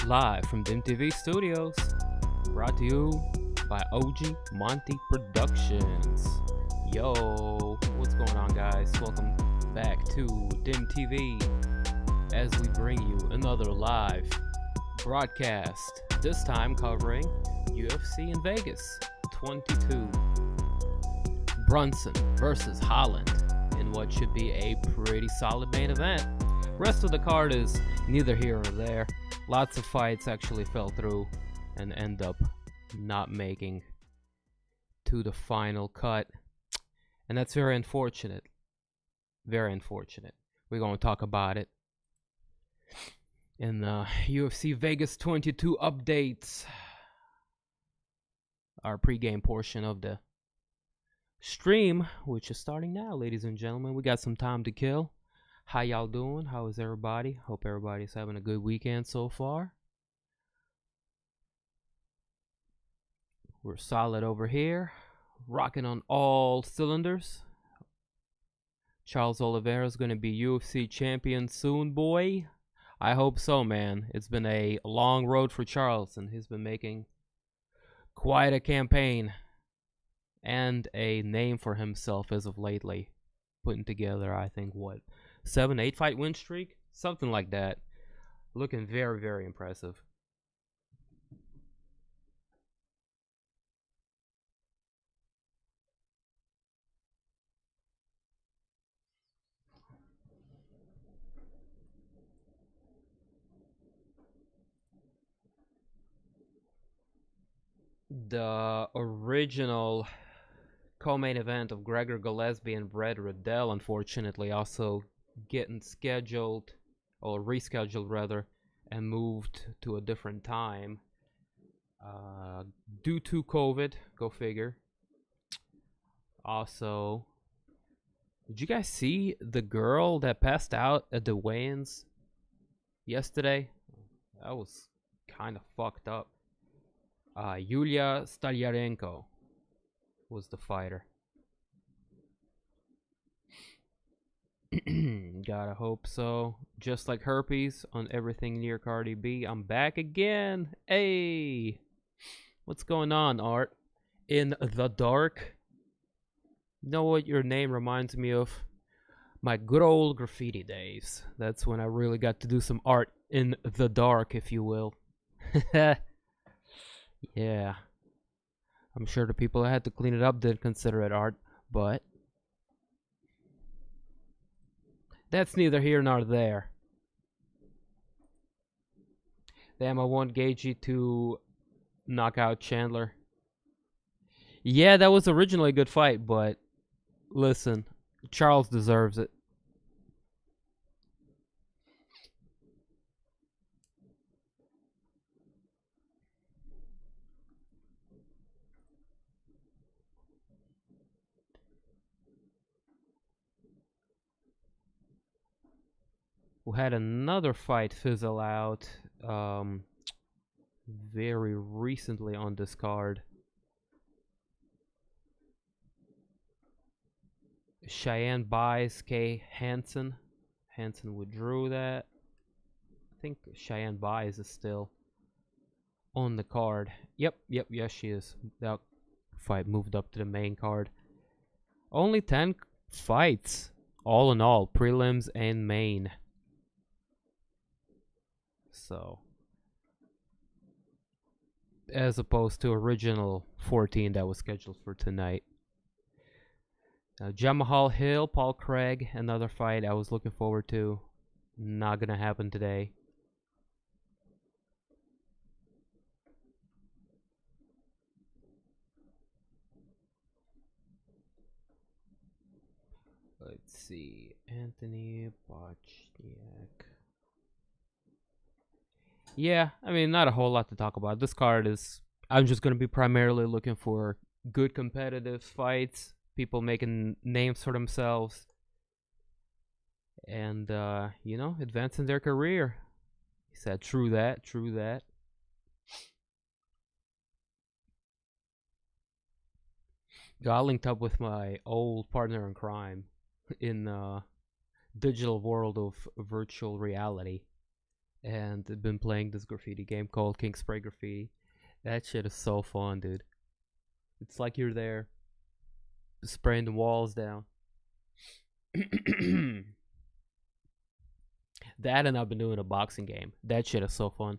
Live from the MTV Studios, brought to you by OG Monty Productions. Yo, what's going on, guys? Welcome back to DIM TV as we bring you another live broadcast, this time covering UFC in Vegas 22. Brunson versus Holland in what should be a pretty solid main event. Rest of the card is neither here nor there. Lots of fights actually fell through and end up not making to the final cut. And that's very unfortunate. Very unfortunate. We're going to talk about it in the UFC Vegas 22 updates. Our pregame portion of the stream, which is starting now, ladies and gentlemen. We got some time to kill. How y'all doing? How is everybody? Hope everybody's having a good weekend so far. We're solid over here, rocking on all cylinders. Charles Oliveira's going to be UFC champion soon, boy. I hope so, man. It's been a long road for Charles, and he's been making quite a campaign and a name for himself as of lately. Putting together, I think, 7-8 fight win streak? Something like that. Looking very, very impressive. The original co-main event of Gregor Gillespie and Brad Riddell, unfortunately, also getting scheduled, or rescheduled rather, and moved to a different time due to COVID. Go figure. Also, did you guys see the girl that passed out at the weigh-ins yesterday? That was kind of fucked up. Yulia Stolyarenko was the fighter. Gotta hope so. Just like herpes on everything near Cardi B, I'm back again. Hey, what's going on, Art? In the dark. You know what your name reminds me of? My good old graffiti days. That's when I really got to do some art in the dark, if you will. Yeah. I'm sure the people that had to clean it up didn't consider it art, but that's neither here nor there. Damn, I want Gaethje to knock out Chandler. Yeah, that was originally a good fight, but listen, Charles deserves it. We had another fight fizzle out very recently on this card. Cheyanne buys K. Hansen. Hansen withdrew that. I think Cheyanne buys is still on the card. Yep, yes she is. That fight moved up to the main card. Only 10 fights, all in all, prelims and main. So, as opposed to original 14 that was scheduled for tonight. Jamahal Hill, Paul Craig, another fight I was looking forward to. Not gonna happen today. Let's see, Anthony Bochniak. Yeah, I mean, not a whole lot to talk about. This card is, I'm just going to be primarily looking for good competitive fights, people making names for themselves, and, you know, advancing their career. He said, true that, true that. Got linked up with my old partner in crime in digital world of virtual reality. and I've been playing this graffiti game called King Spray Graffiti. That shit is so fun, dude. It's like you're there spraying the walls down. That, and I've been doing a boxing game. That shit is so fun.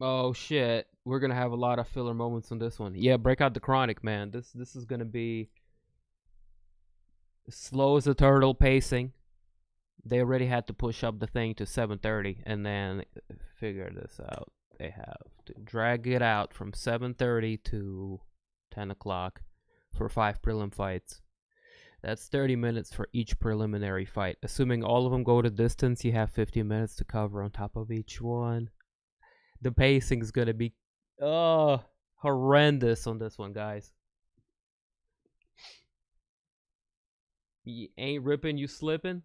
Oh shit, we're gonna have a lot of filler moments on this one. Yeah, break out the chronic, man. This is gonna be slow as a turtle pacing. They already had to push up the thing to 7:30, and then figure this out. They have to drag it out from 7:30 to 10 o'clock for 5 prelim fights. That's 30 minutes for each preliminary fight. Assuming all of them go to distance, you have 50 minutes to cover on top of each one. The pacing is gonna be horrendous on this one, guys. You ain't ripping, you slipping.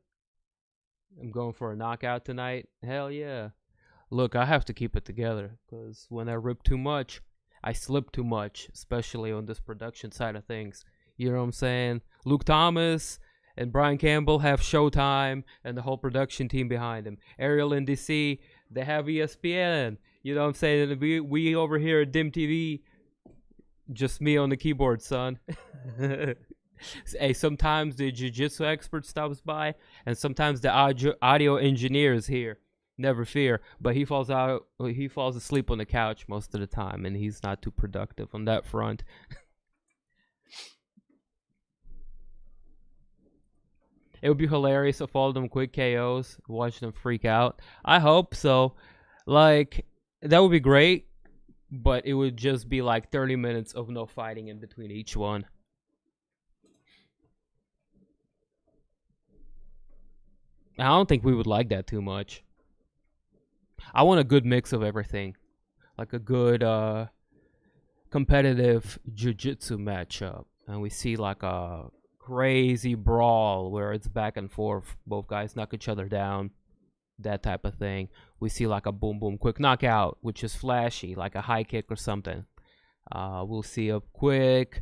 I'm going for a knockout tonight. Hell yeah. Look, I have to keep it together, because when I rip too much, I slip too much, especially on this production side of things. You know what I'm saying? Luke Thomas and Brian Campbell have Showtime and the whole production team behind them. Ariel and DC, they have ESPN. You know what I'm saying? We over here at Dim TV, just me on the keyboard, son. Hey, sometimes the jiu-jitsu expert stops by, and sometimes the audio engineer is here. Never fear. But he falls asleep on the couch most of the time, and he's not too productive on that front. It would be hilarious if all of them quick KOs, watch them freak out. I hope so. Like, that would be great, but it would just be like 30 minutes of no fighting in between each one. I don't think we would like that too much. I want a good mix of everything. Like a good competitive jiu-jitsu matchup. And we see like a crazy brawl where it's back and forth. Both guys knock each other down. That type of thing. We see like a boom boom quick knockout, which is flashy, like a high kick or something. We'll see a quick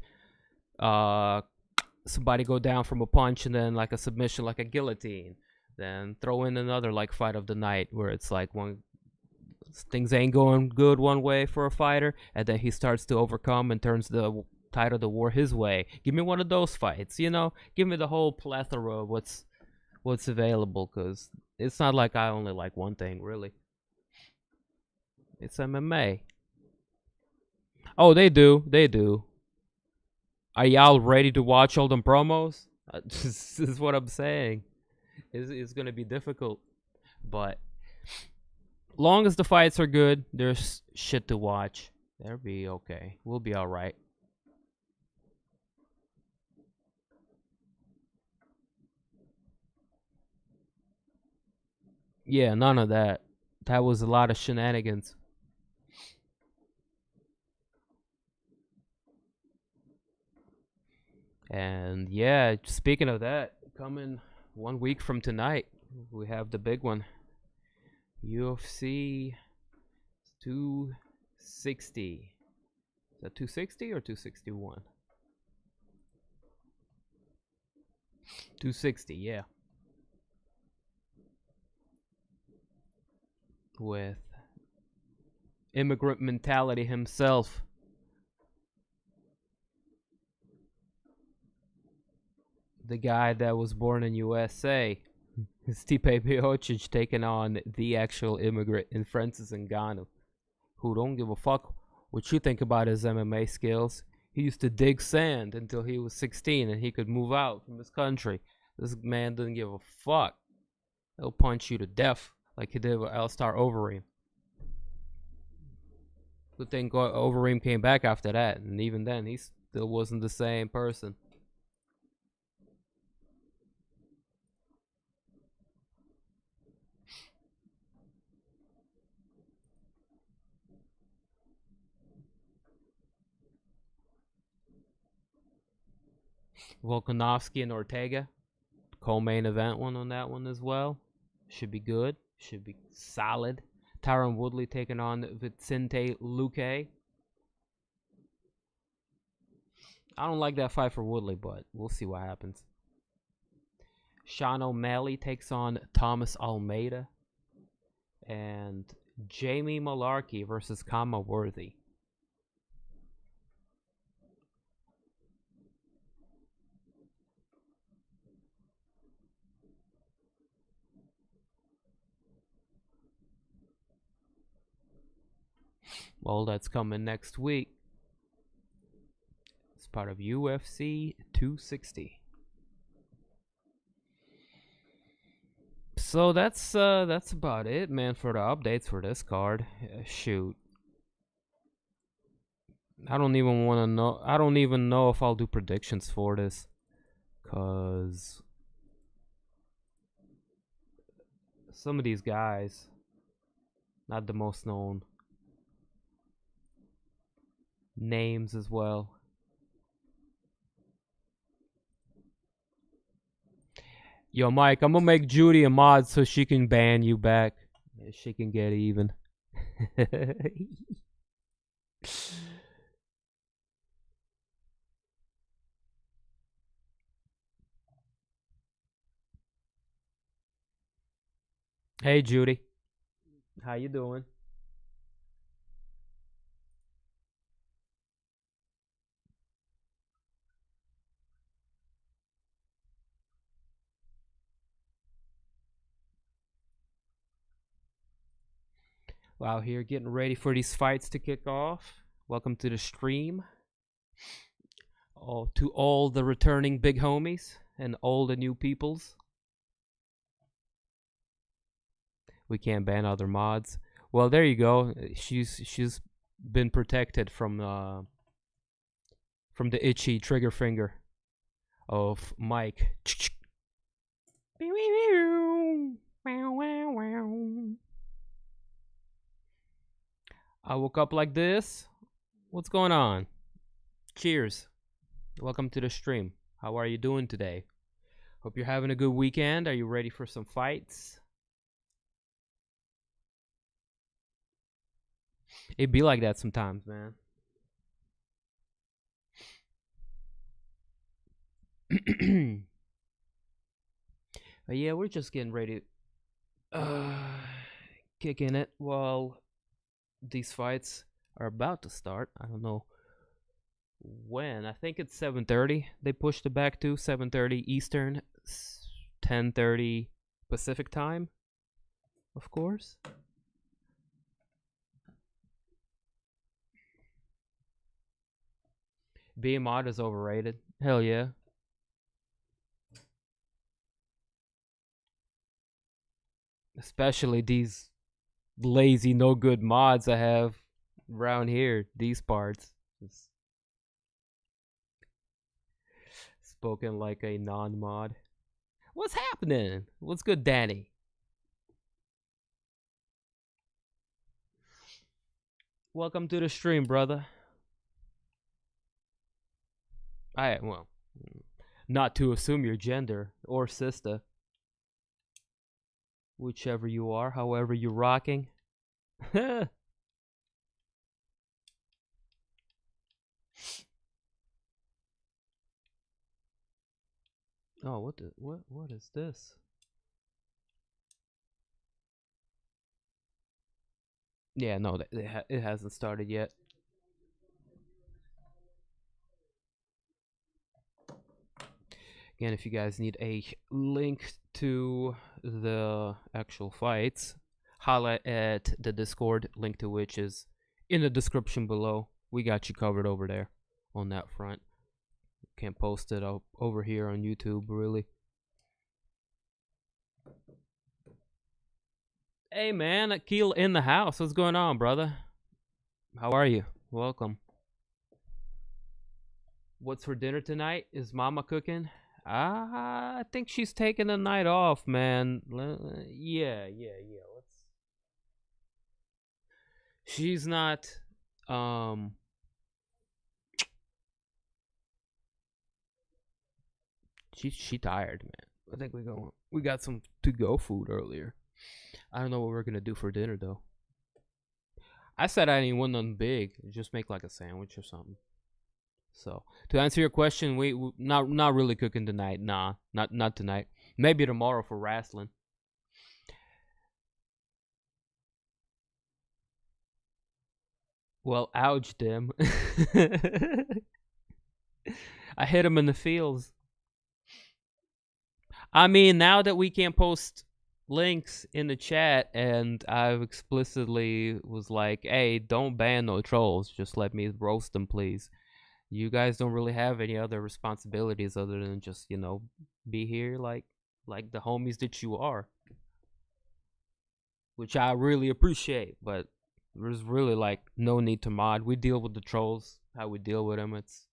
somebody go down from a punch, and then like a submission, like a guillotine. Then throw in another like fight of the night where it's like things ain't going good one way for a fighter, and then he starts to overcome and turns the tide of the war his way. Give me one of those fights, you know? Give me the whole plethora of what's available, because it's not like I only like one thing, really. It's MMA. Oh, they do. Are y'all ready to watch all them promos? This is what I'm saying. It's going to be difficult, but long as the fights are good, there's shit to watch. They'll be okay. We'll be all right. Yeah, none of that. That was a lot of shenanigans. And yeah, speaking of that, coming 1 week from tonight, we have the big one. UFC 260. Is that 260 or 261? 260, yeah. With immigrant mentality himself. The guy that was born in USA. Stipe Miocic taking on the actual immigrant in Francis Ngannou, who don't give a fuck what you think about his MMA skills. He used to dig sand until he was 16 and he could move out from his country. This man doesn't give a fuck. He'll punch you to death like he did with Elstar Overeem. Good thing Overeem came back after that, and even then he still wasn't the same person. Volkanovski and Ortega, co-main event one on that one as well. Should be good. Should be solid. Tyron Woodley taking on Vicente Luque. I don't like that fight for Woodley, but we'll see what happens. Sean O'Malley takes on Thomas Almeida. And Jamie Malarkey versus Kama Worthy. Well, that's coming next week. It's part of UFC 260. So that's about it, man, for the updates for this card. Shoot. I don't even want to know. I don't even know if I'll do predictions for this. Because some of these guys, not the most known names as well. Yo, Mike, I'm gonna make Judy a mod so she can ban you back. She can get even. Hey, Judy. How you doing? Wow, here getting ready for these fights to kick off. Welcome to the stream. Oh, to all the returning big homies and all the new peoples. We can't ban other mods. Well, there you go. She's been protected from the itchy trigger finger of Mike. I woke up like this. What's going on? Cheers. Welcome to the stream. How are you doing today? Hope you're having a good weekend. Are you ready for some fights? It be like that sometimes, man. But yeah, we're just getting ready to kicking it while these fights are about to start. I don't know when. I think it's 7:30. They pushed it back to 7:30 Eastern, 10:30 Pacific time, of course. Being mod is overrated. Hell yeah. Especially these lazy, no good mods I have around here. These parts. Just spoken like a non-mod. What's happening? What's good, Danny? Welcome to the stream, brother. Well, not to assume your gender or sister. Whichever you are, however you're rocking. Oh, what is this? Yeah, no, it hasn't started yet. Again, if you guys need a link to the actual fights, holla at the Discord, link to which is in the description below. We got you covered over there on that front. Can't post it up over here on YouTube, really. Hey, man, Akil in the house. What's going on, brother? How are you? Welcome. What's for dinner tonight? Is Mama cooking? I think she's taking the night off, man. Yeah. She's not. She tired, man. I think we got some to-go food earlier. I don't know what we're gonna do for dinner though. I said I didn't want nothing big. Just make like a sandwich or something. So to answer your question, we not really cooking tonight. Nah, not tonight. Maybe tomorrow for wrestling. Well, ouch, Dim. I hit him in the fields. I mean, now that we can't post links in the chat, and I've explicitly was like, hey, don't ban no trolls. Just let me roast them, please. You guys don't really have any other responsibilities other than just, be here like the homies that you are. Which I really appreciate, but there's really like no need to mod. We deal with the trolls how we deal with them. It's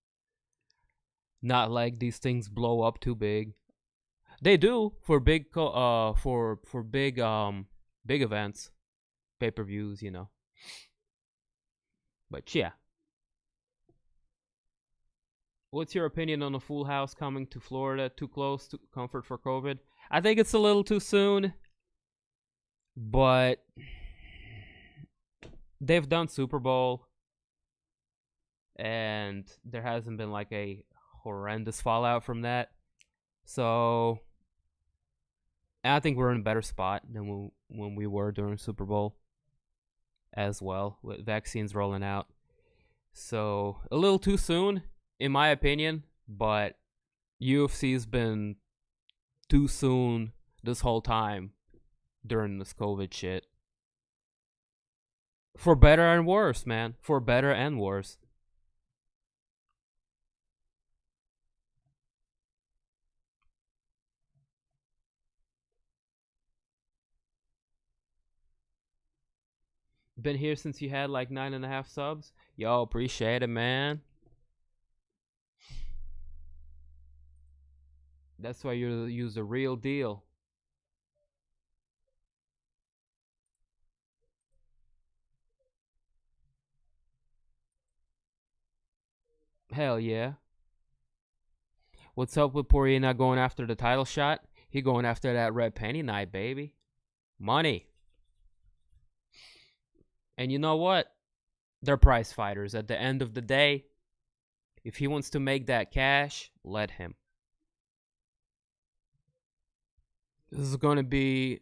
not like these things blow up too big. They do for big for big events, pay-per-views, But yeah. What's your opinion on a Full House coming to Florida? Too close to comfort for COVID? I think it's a little too soon, but they've done Super Bowl, and there hasn't been like a horrendous fallout from that. So I think we're in a better spot than when we were during Super Bowl as well, with vaccines rolling out. So a little too soon, in my opinion, but UFC's been too soon this whole time during this COVID shit. For better and worse, man. For better and worse. Been here since you had like 9.5 subs. Yo, appreciate it, man. That's why you use the real deal. Hell yeah. What's up with Poirier not going after the title shot? He going after that red penny night, baby. Money. And you know what? They're prize fighters. At the end of the day, if he wants to make that cash, let him. This is going to be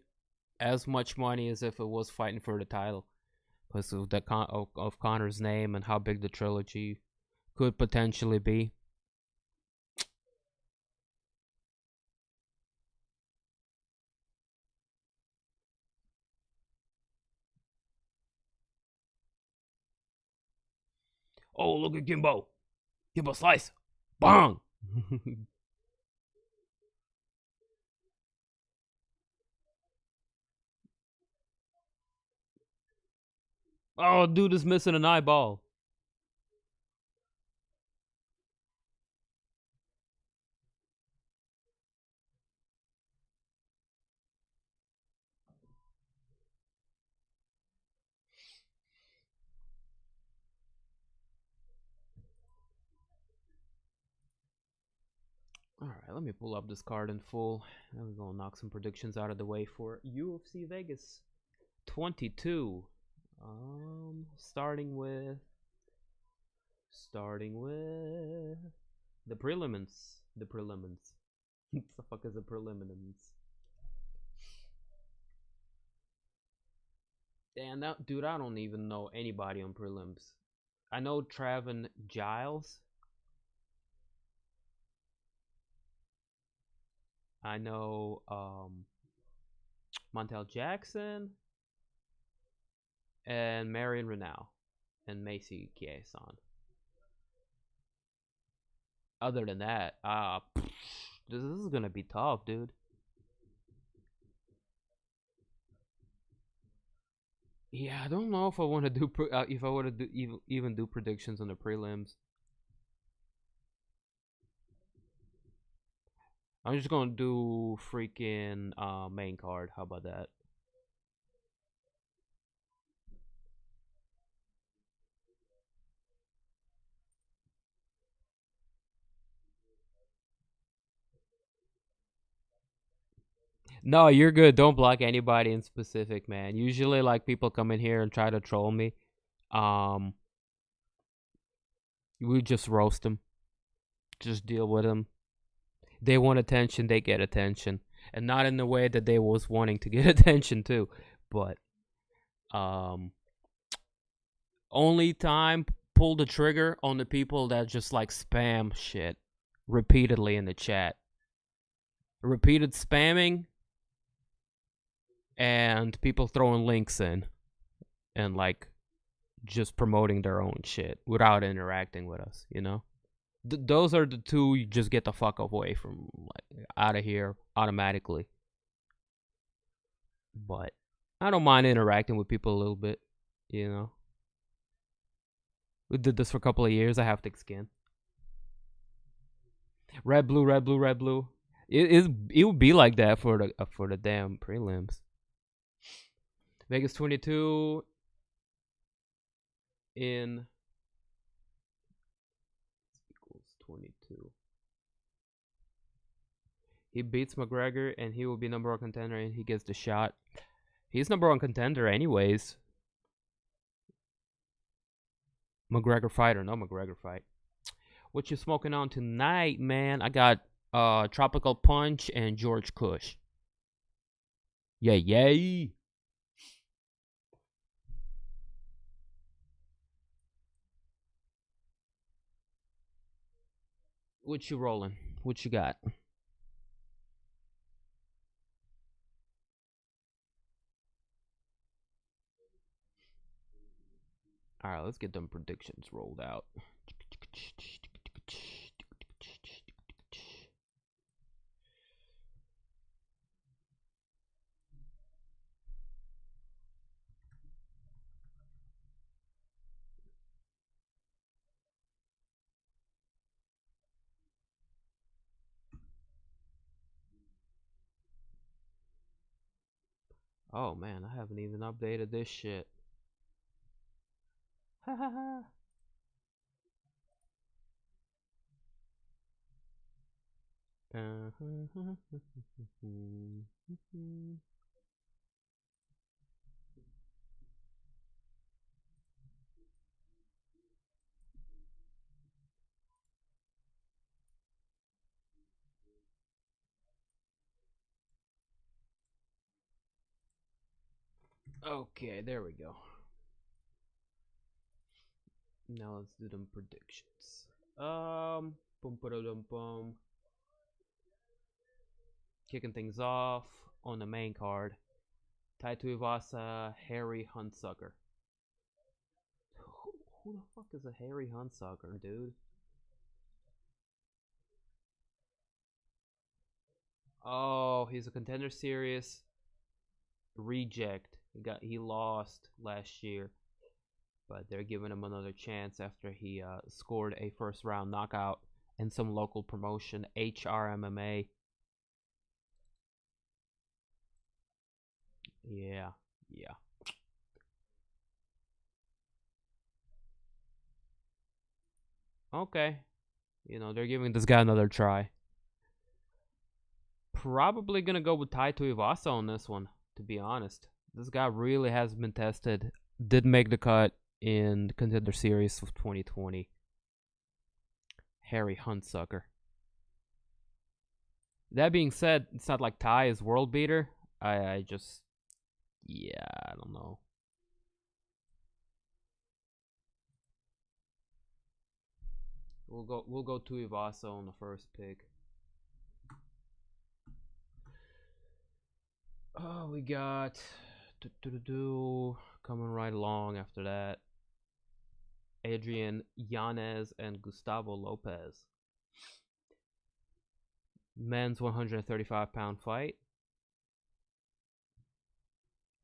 as much money as if it was fighting for the title, because of the of Conor's name and how big the trilogy could potentially be. Oh, look at Kimbo. Kimbo slice. Bang. Oh, dude is missing an eyeball. Alright, let me pull up this card in full. And we're going to knock some predictions out of the way for UFC Vegas 22. Starting with the prelims. The prelims. What the fuck is a prelims? Damn, that dude, I don't even know anybody on prelims. I know Travin Giles. I know Montel Jackson and Marion Renau and Macy Chiasson. Other than that, this is gonna be tough, dude. Yeah, I don't know if I want to do if I want to do even do predictions on the prelims. I'm just gonna do freaking main card. How about that? No, you're good. Don't block anybody in specific, man. Usually, like, people come in here and try to troll me. We just roast them. Just deal with them. They want attention, they get attention. and not in the way that they was wanting to get attention too, but only time pull the trigger on the people that just like spam shit repeatedly in the chat. Repeated spamming and people throwing links in and like just promoting their own shit without interacting with us, you know? Those are the two you just get the fuck away from, like, out of here automatically. But I don't mind interacting with people a little bit, you know? We did this for a couple of years. I have thick skin. Red, blue, red, blue, red, blue. It would be like that for the damn prelims. Vegas 22 in equals 22. He beats McGregor and he will be number one contender and he gets the shot. He's number one contender anyways. McGregor fight or no McGregor fight. What you smoking on tonight, man? I got Tropical Punch and George Kush. Yay. What you rolling? What you got? Alright, let's get them predictions rolled out. Oh man, I haven't even updated this shit. Ha ha ha. Okay, there we go. Now let's do them predictions. Boom, ba-da-dum, boom. Kicking things off on the main card. Tuivasa, Harry Hunsucker. Who the fuck is a Harry Hunsucker, dude? Oh, he's a contender series reject. He lost last year, but they're giving him another chance after he scored a first round knockout in some local promotion, HRMMA. Yeah. Okay. You know, they're giving this guy another try. Probably gonna go with Tuivasa on this one, to be honest. This guy really has been tested. Did make the cut in the contender series of 2020. Harry Hunsucker. That being said, it's not like Ty is world beater. I just, yeah, I don't know. We'll go Tuivasa on the first pick. Oh, we got coming right along after that. Adrian Yanez and Gustavo Lopez. Men's 135-pound fight.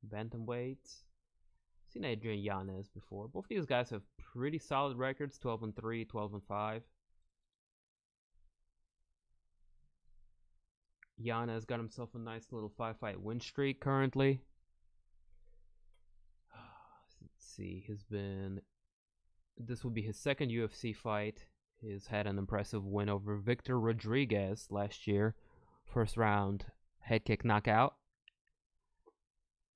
Bantamweight. Seen Adrian Yanez before. Both these guys have pretty solid records, 12-3, 12-5. Yanez got himself a nice little 5-fight win streak currently. Let's see, this will be his second UFC fight. He's had an impressive win over Victor Rodriguez last year. First round head kick knockout.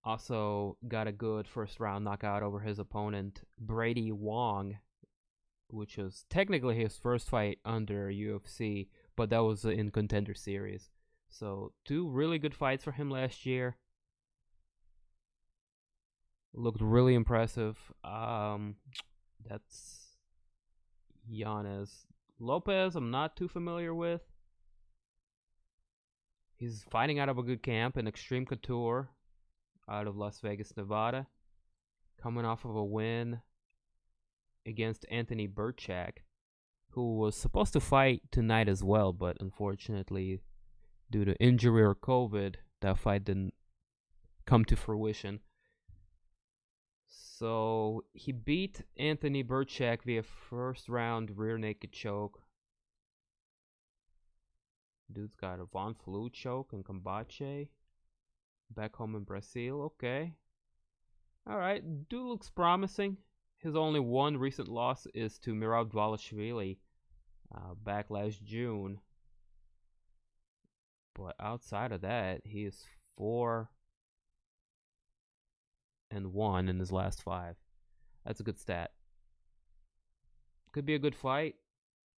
Also got a good first round knockout over his opponent, Brady Wong, which was technically his first fight under UFC, but that was in contender series. So 2 really good fights for him last year. Looked really impressive. That's Yanez. Lopez, I'm not too familiar with. He's fighting out of a good camp in Extreme Couture out of Las Vegas, Nevada. Coming off of a win against Anthony Burchak, who was supposed to fight tonight as well, but unfortunately, due to injury or COVID, that fight didn't come to fruition. So he beat Anthony Burchak via first round rear naked choke. Dude's got a Von Flue choke and Combate back home in Brazil. Okay. Alright, dude looks promising. His only one recent loss is to Mirab Dvalishvili back last June. But outside of that, he is 4-1 in his last 5. That's a good stat. Could be a good fight.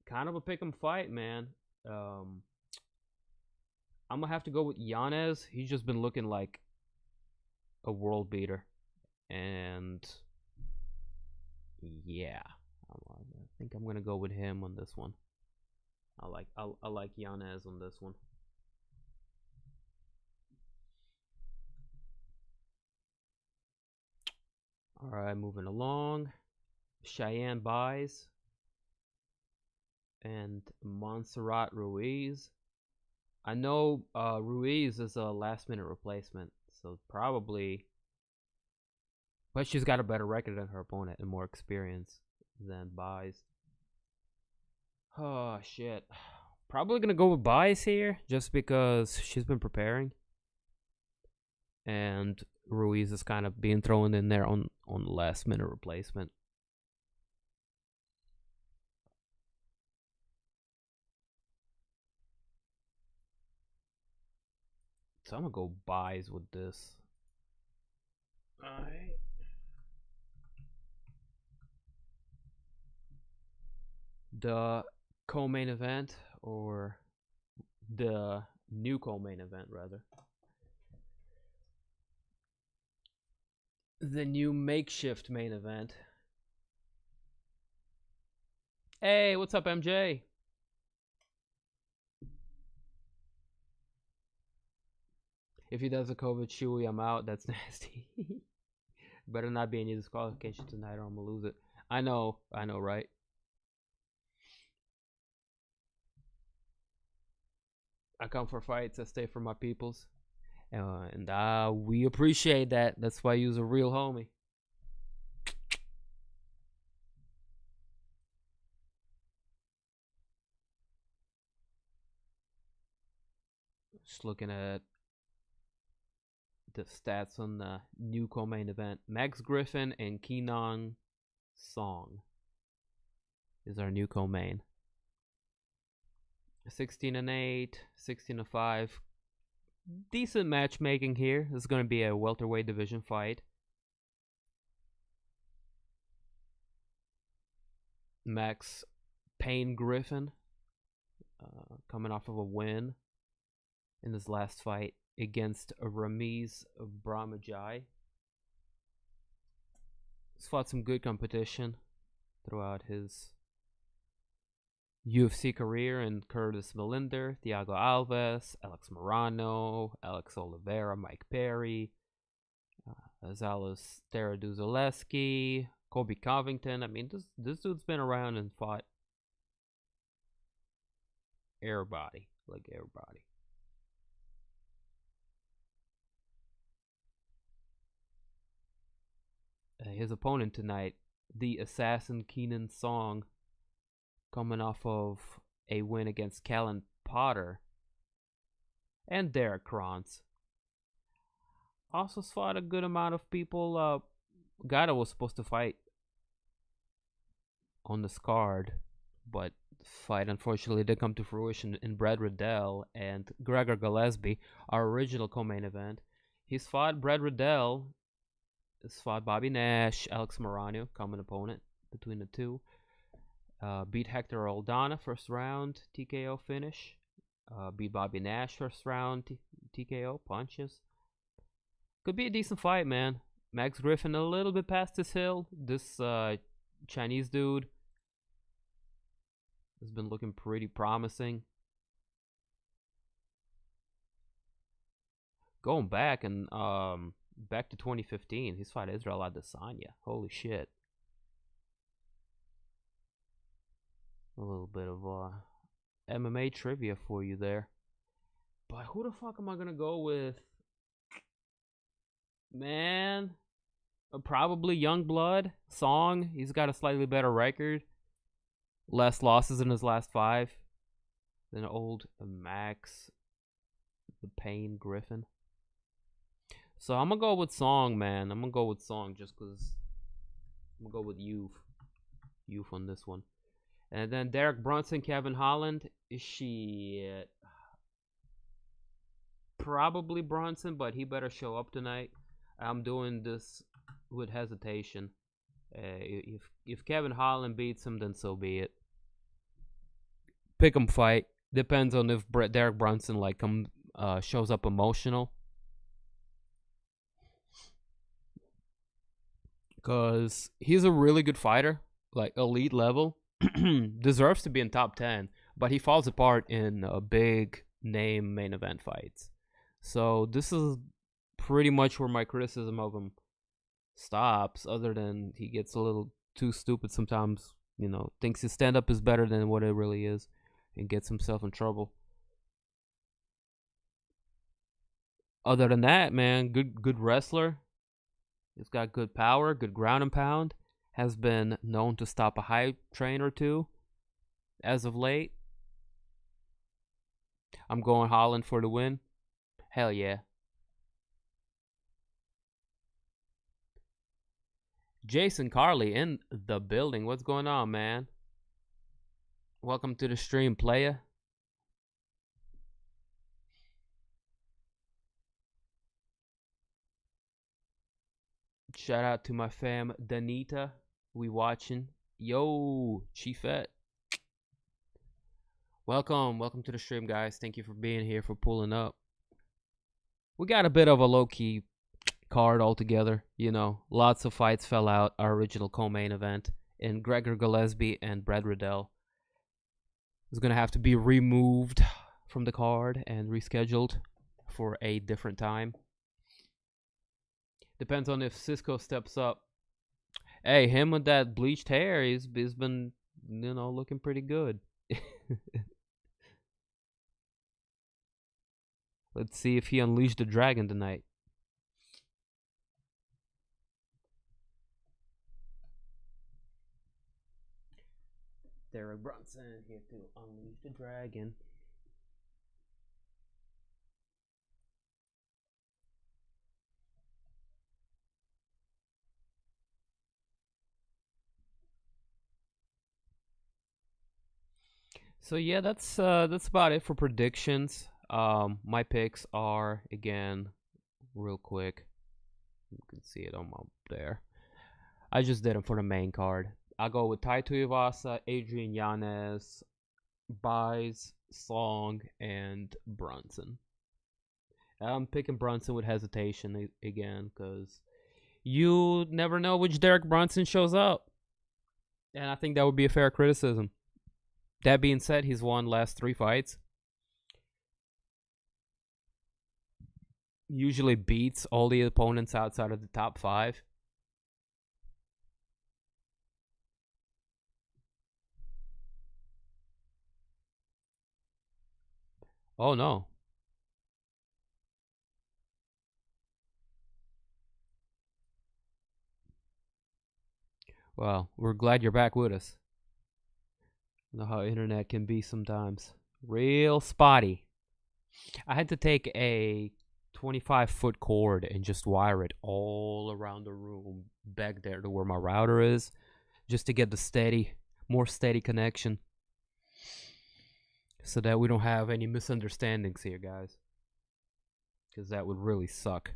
Kind of a pick'em fight, man. I'm gonna have to go with Yanez. He's just been looking like a world beater. And yeah, I think I'm gonna go with him on this one. I like Yanez on this one. All right, moving along. Cheyanne buys and Montserrat Ruiz. I know Ruiz is a last-minute replacement, so probably. But she's got a better record than her opponent and more experience than buys. Oh, shit. Probably going to go with buys here just because she's been preparing. And Ruiz is kind of being thrown in there on last-minute replacement. So I'm going to go buys with this. Alright. The co-main event, or the new co-main event rather. The new makeshift main event. Hey, what's up, MJ? If he does a COVID Chewy, I'm out. That's nasty. Better not be any disqualification tonight or I'm gonna lose it. I know, right? I come for fights, I stay for my peoples. And we appreciate that. That's why you're a real homie. Just looking at the stats on the new co-main event. Max Griffin and Kenan Song is our new co-main. 16-8, 16-5. Decent matchmaking here. This is going to be a welterweight division fight. Max Payne Griffin coming off of a win in his last fight against Ramiz Brahmajai. He's fought some good competition throughout his UFC career, and Curtis Melinder, Thiago Alves, Alex Morano, Alex Oliveira, Mike Perry, Zalos Teraduzaleski, Kobe Covington. I mean, this dude's been around and fought everybody, like everybody. His opponent tonight, the assassin Kenan Song, coming off of a win against Callan Potter and Derek Brunson. Also fought a good amount of people. Guy was supposed to fight on this card, but fight unfortunately did come to fruition in Brad Riddell and Gregor Gillespie, our original co-main event. He's fought Brad Riddell. He's fought Bobby Nash, Alex Morano, common opponent between the two. Beat Hector Aldana first round, TKO finish. Beat Bobby Nash first round TKO punches. Could be a decent fight, man. Max Griffin a little bit past his hill. This Chinese dude has been looking pretty promising. Going back and back to 2015, he's fought Israel Adesanya. Holy shit. A little bit of MMA trivia for you there. But who the fuck am I gonna go with? Man, probably Youngblood. Song. He's got a slightly better record. Less losses in his last 5 than old Max the Pain Griffin. So I'm gonna go with Song, man. I'm gonna go with Song just because I'm gonna go with Youth on this one. And then Derek Brunson, Kevin Holland. Shit. Probably Brunson, but he better show up tonight. I'm doing this with hesitation. If Kevin Holland beats him, then so be it. Pick 'em fight. Depends on if Derek Brunson shows up emotional. Because he's a really good fighter, like elite level. Deserves to be in top 10, but he falls apart in big name main event fights. So this is pretty much where my criticism of him stops, other than he gets a little too stupid sometimes, thinks his stand-up is better than what it really is and gets himself in trouble. Other than that, man, good wrestler. He's got good power, good ground and pound. Has been known to stop a hype train or two as of late. I'm going Holland for the win. Hell yeah. Jason Carley in the building. What's going on, man? Welcome to the stream, playa. Shout out to my fam, Danita. We watching. Yo, Chiefette. Welcome to the stream, guys. Thank you for being here, for pulling up. We got a bit of a low-key card altogether. Lots of fights fell out. Our original co-main event in Gregor Gillespie and Brad Riddell is going to have to be removed from the card and rescheduled for a different time. Depends on if Cisco steps up. Hey, him with that bleached hair, he's been, looking pretty good. Let's see if he unleashed the dragon tonight. Derek Brunson here to unleash the dragon. So yeah, that's about it for predictions. My picks are, again, real quick. You can see it on up there. I just did them for the main card. I'll go with Tuivasa, Adrian Yanez, Buys, Song, and Brunson. I'm picking Brunson with hesitation again, because you never know which Derek Brunson shows up. And I think that would be a fair criticism. That being said, he's won last 3 fights. Usually beats all the opponents outside of the top 5. Oh no. Well, we're glad you're back with us. You know how internet can be sometimes. Real spotty. I had to take a 25-foot cord and just wire it all around the room back there to where my router is, just to get the more steady connection, so that we don't have any misunderstandings here, guys, because that would really suck.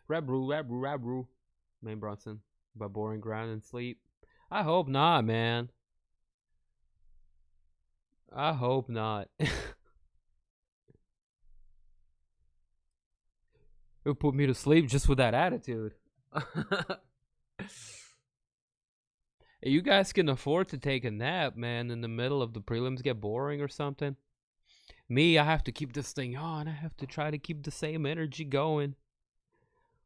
Rabru. Main Brunson. By boring ground and sleep. I hope not, man. I hope not. It would put me to sleep just with that attitude. You guys can afford to take a nap, man, in the middle of the prelims get boring or something. Me, I have to keep this thing on. I have to try to keep the same energy going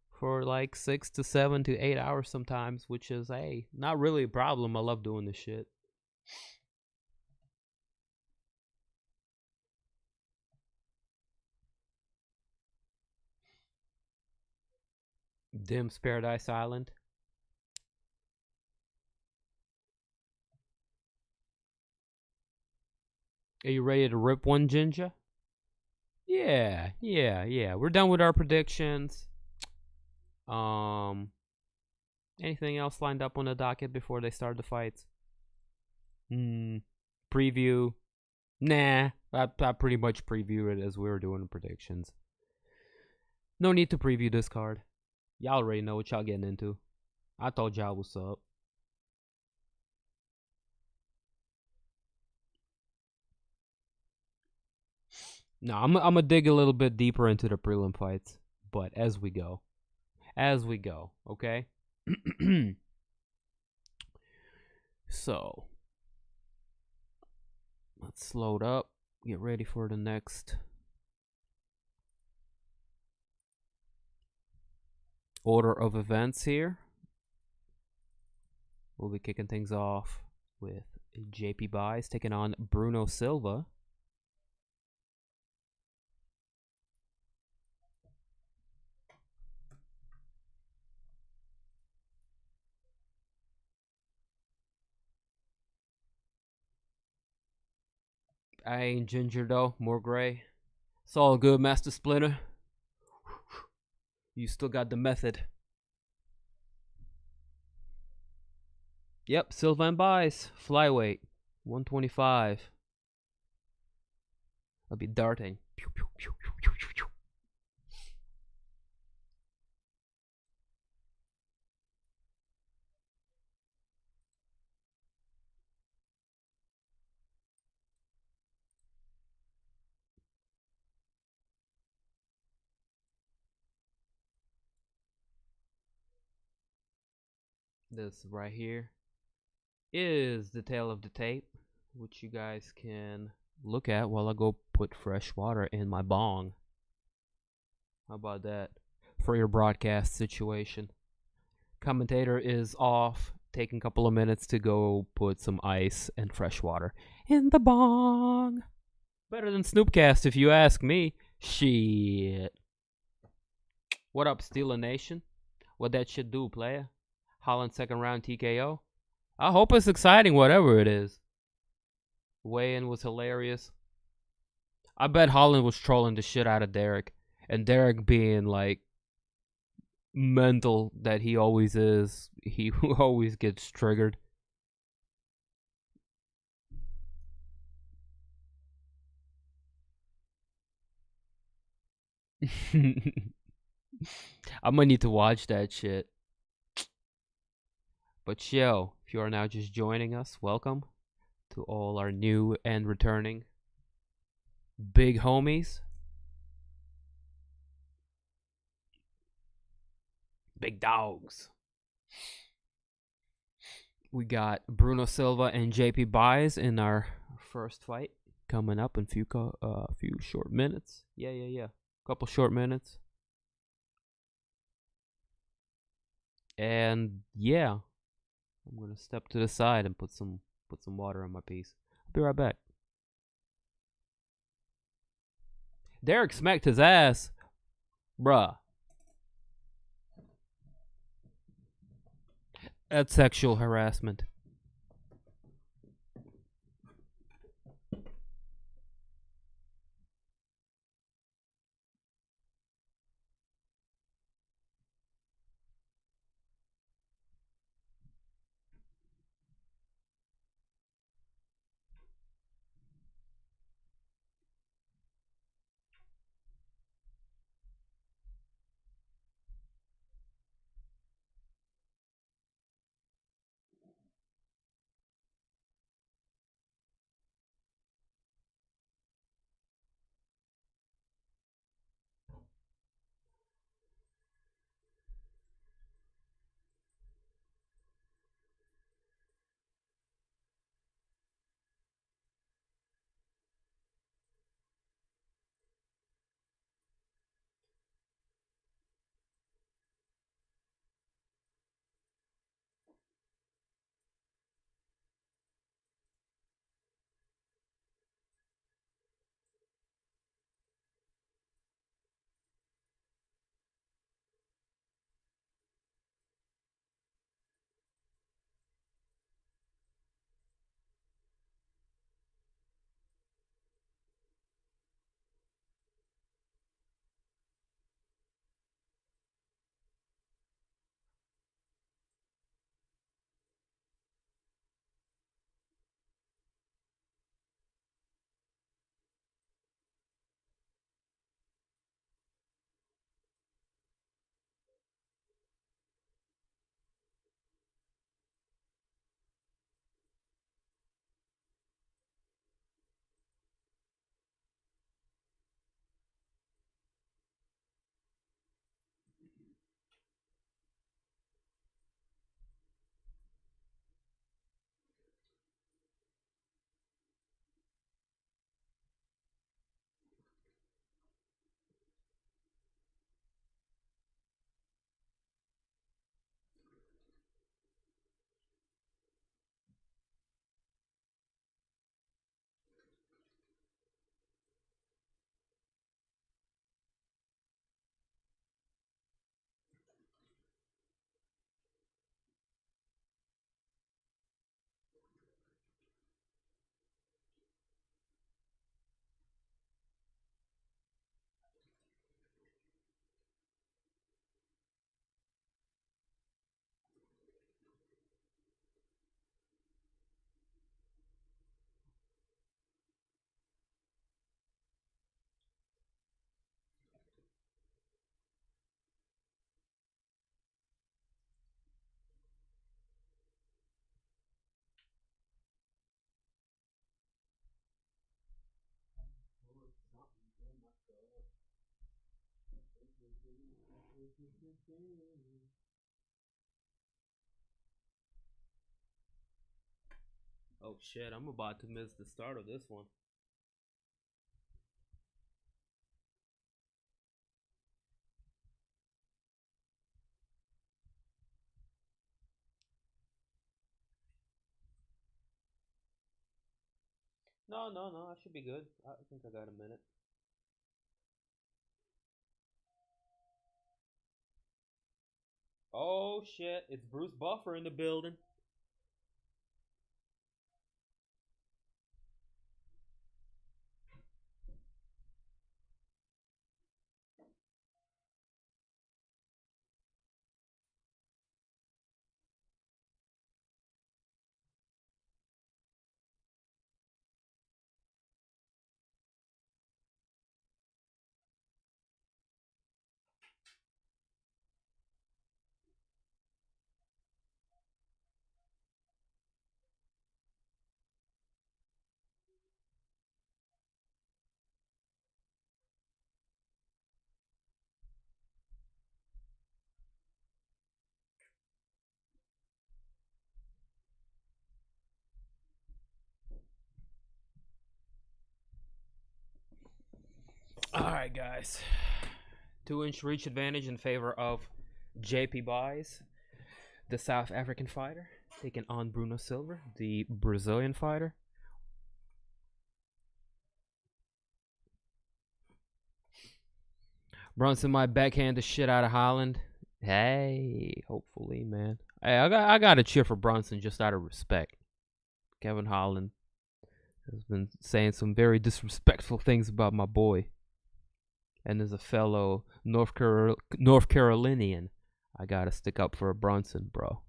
for like 6 to 7 to 8 hours sometimes, which is, hey, not really a problem. I love doing this shit. Dim's Paradise Island. Are you ready to rip one, Ginger? Yeah. We're done with our predictions. Anything else lined up on the docket before they start the fights? Preview. Nah, I pretty much previewed it as we were doing the predictions. No need to preview this card. Y'all already know what y'all getting into. I told y'all what's up. No, I'm gonna dig a little bit deeper into the prelim fights, but as we go, okay? So, let's load up, get ready for the next order of events here. We'll be kicking things off with JP Buys taking on Bruno Silva. I ain't ginger though, more gray. It's all good, Master Splinter. You still got the method. Yep, Silva and Buys. Flyweight. 125. I'll be darting. Pew, pew, pew, pew, pew, pew, pew. This right here is the tail of the tape, which you guys can look at while I go put fresh water in my bong. How about that for your broadcast situation? Commentator is off, taking a couple of minutes to go put some ice and fresh water in the bong. Better than Snoopcast if you ask me. Shit. What up, Steeler Nation? What that shit do, player? Holland second round TKO. I hope it's exciting, whatever it is. Weigh-in was hilarious. I bet Holland was trolling the shit out of Derek. And Derek being like mental that he always is. He always gets triggered. I'm gonna need to watch that shit. But yo, if you are now just joining us, welcome to all our new and returning big homies. Big dogs. We got Bruno Silva and JP Buys in our first fight coming up in a few short minutes. Yeah. Couple short minutes. And yeah, I'm gonna step to the side and put some water on my piece. I'll be right back. Derek smacked his ass, bruh. That's sexual harassment. Oh shit, I'm about to miss the start of this one. No, I should be good. I think I got a minute. Oh shit, it's Bruce Buffer in the building. Alright, guys. 2-inch reach advantage in favor of JP Buys, the South African fighter, taking on Bruno Silva, the Brazilian fighter. Brunson might backhand the shit out of Holland. Hey, hopefully, man. Hey, I got to cheer for Brunson just out of respect. Kevin Holland has been saying some very disrespectful things about my boy. And as a fellow North Carolinian, I gotta stick up for Brunson, bro.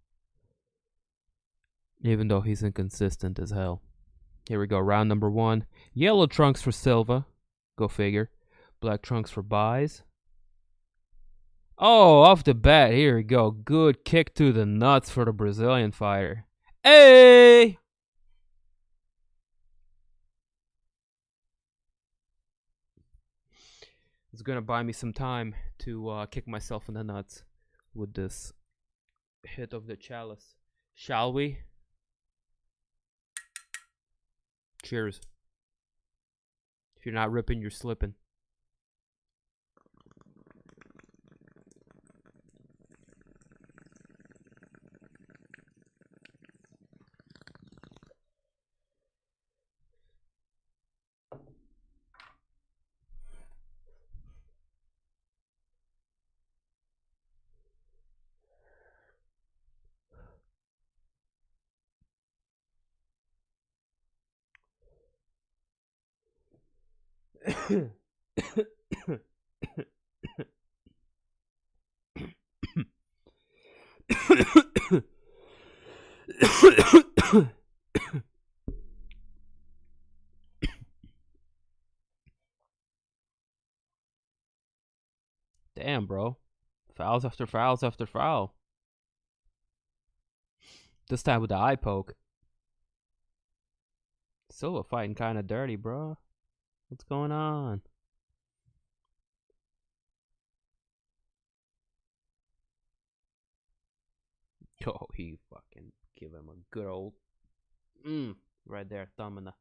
Even though he's inconsistent as hell. Here we go, round number 1. Yellow trunks for Silva. Go figure. Black trunks for Buys. Oh, off the bat, here we go. Good kick to the nuts for the Brazilian fighter. Hey! It's gonna buy me some time to kick myself in the nuts with this hit of the chalice. Shall we? Cheers. If you're not ripping, you're slipping. Damn, bro. Fouls after fouls after foul. This time with the eye poke. Silva fighting kind of dirty, bro. What's going on? Oh, he fucking give him a good old right there, thumb in the.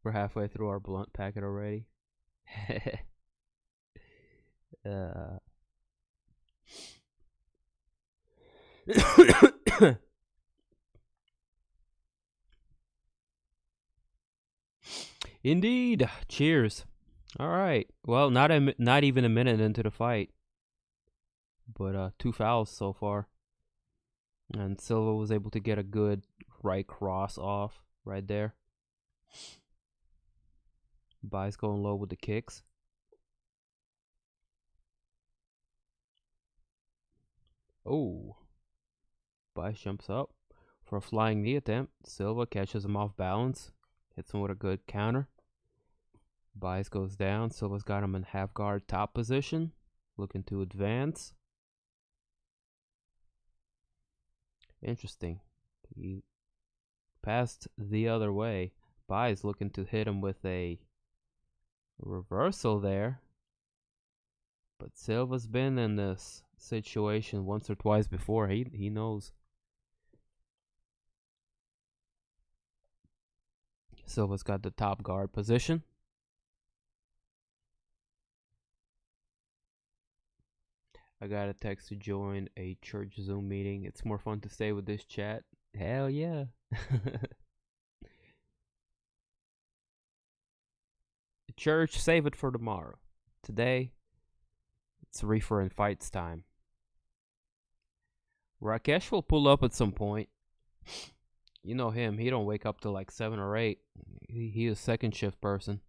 We're halfway through our blunt packet already. Indeed. Cheers. All right. Well, not even a minute into the fight, but 2 fouls so far, and Silva was able to get a good right cross off right there. Buys going low with the kicks. Oh. Buys jumps up for a flying knee attempt. Silva catches him off balance. Hits him with a good counter. Buys goes down. Silva's got him in half guard top position. Looking to advance. Interesting. He passed the other way. Buys looking to hit him with a Reversal there. But Silva's been in this situation once or twice before. He knows. Silva's got the top guard position. I got a text to join a church Zoom meeting. It's more fun to stay with this chat. Hell yeah. Church, save it for tomorrow. Today, it's reefer and fights time. Rakesh will pull up at some point. You know him. He don't wake up till like 7 or 8. He is a second shift person.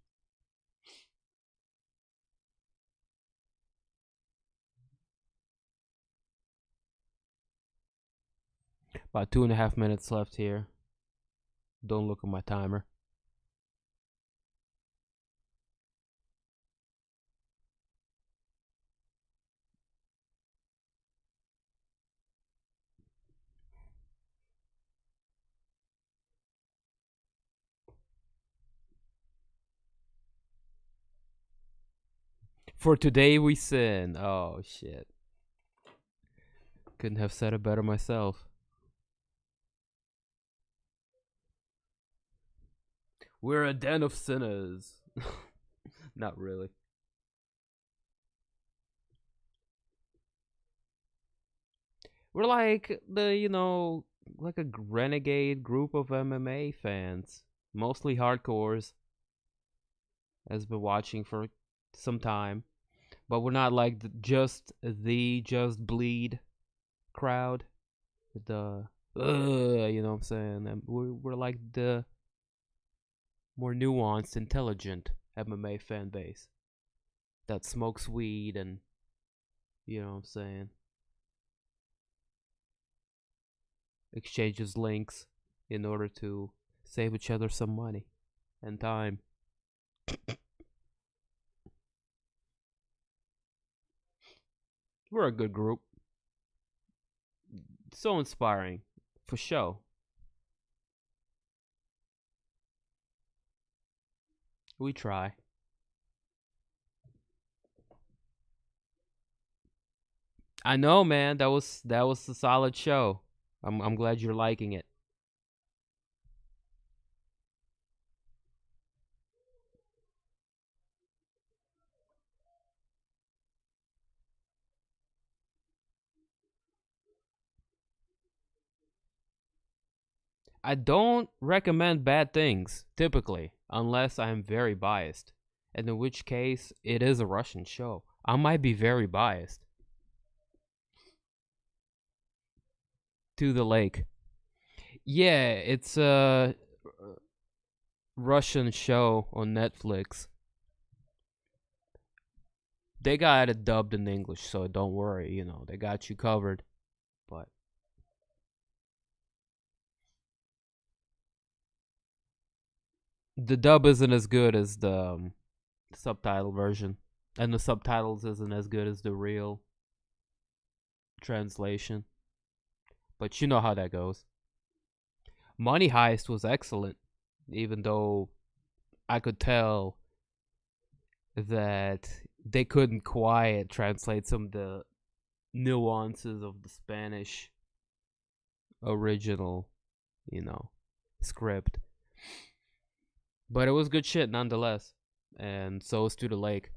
About 2.5 minutes left here. Don't look at my timer. For today we sin. Oh shit. Couldn't have said it better myself. We're a den of sinners. Not really. We're like like a renegade group of MMA fans. Mostly hardcores. Has been watching for some time. But we're not like just bleed crowd. You know what I'm saying? And we're like the more nuanced, intelligent MMA fan base that smokes weed and, you know what I'm saying, exchanges links in order to save each other some money and time. We're a good group. So inspiring, for sure. We try. I know, man. That was a solid show. I'm glad you're liking it. I don't recommend bad things, typically, unless I'm very biased. And in which case, it is a Russian show. I might be very biased. To the Lake. Yeah, it's a Russian show on Netflix. They got it dubbed in English, so don't worry, they got you covered. But the dub isn't as good as the subtitle version, and the subtitles isn't as good as the real translation. But you know how that goes. Money Heist was excellent, even though I could tell that they couldn't quite translate some of the nuances of the Spanish original, script. But it was good shit nonetheless. And so is To the Lake.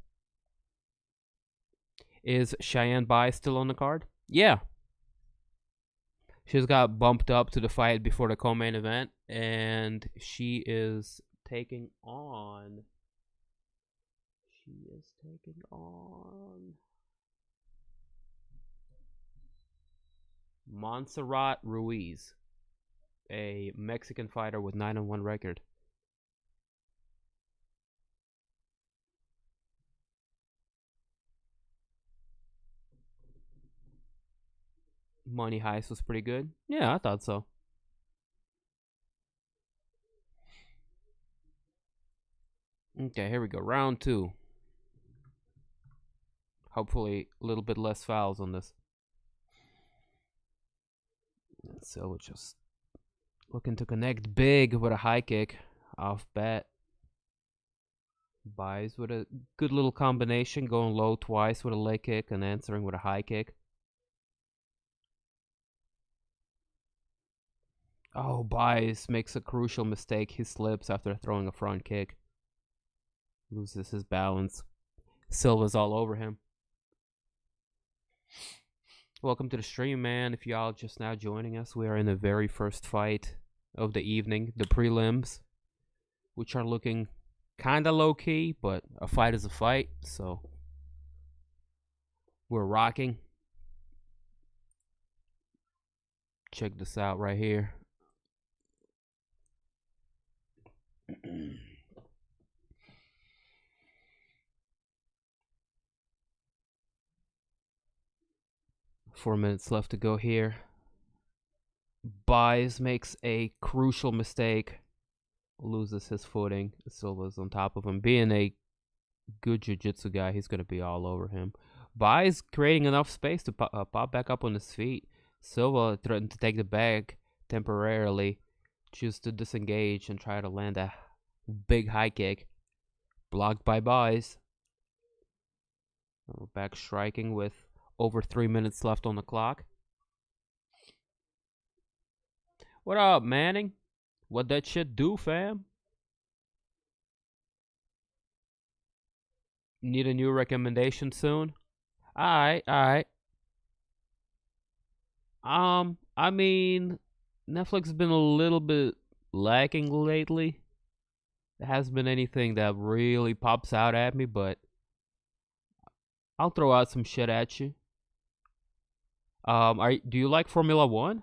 Is Cheyanne Bai still on the card? Yeah. She's got bumped up to the fight before the co-main event, and she is taking on Montserrat Ruiz, a Mexican fighter with 9-1 record. Money Heist was pretty good. Yeah, I thought so. Okay, here we go. Round 2. Hopefully, a little bit less fouls on this. So we're just looking to connect big with a high kick off bat. Buys with a good little combination, going low twice with a leg kick and answering with a high kick. Oh, Buys makes a crucial mistake. He slips after throwing a front kick. Loses his balance. Silva's all over him. Welcome to the stream, man. If y'all just now joining us, we are in the very first fight of the evening, the prelims, which are looking kind of low-key, but a fight is a fight, so we're rocking. Check this out right here. 4 minutes left to go here. Buys makes a crucial mistake. Loses his footing. Silva's on top of him. Being a good jiu-jitsu guy, he's going to be all over him. Buys creating enough space to pop back up on his feet. Silva threatened to take the bag temporarily. Choose to disengage and try to land a big high kick. Blocked by Buys. Back striking with over 3 minutes left on the clock. What up, Manning? What that shit do, fam? Need a new recommendation soon? Alright. I mean, Netflix has been a little bit lacking lately. There hasn't been anything that really pops out at me, but I'll throw out some shit at you. Do you like Formula One?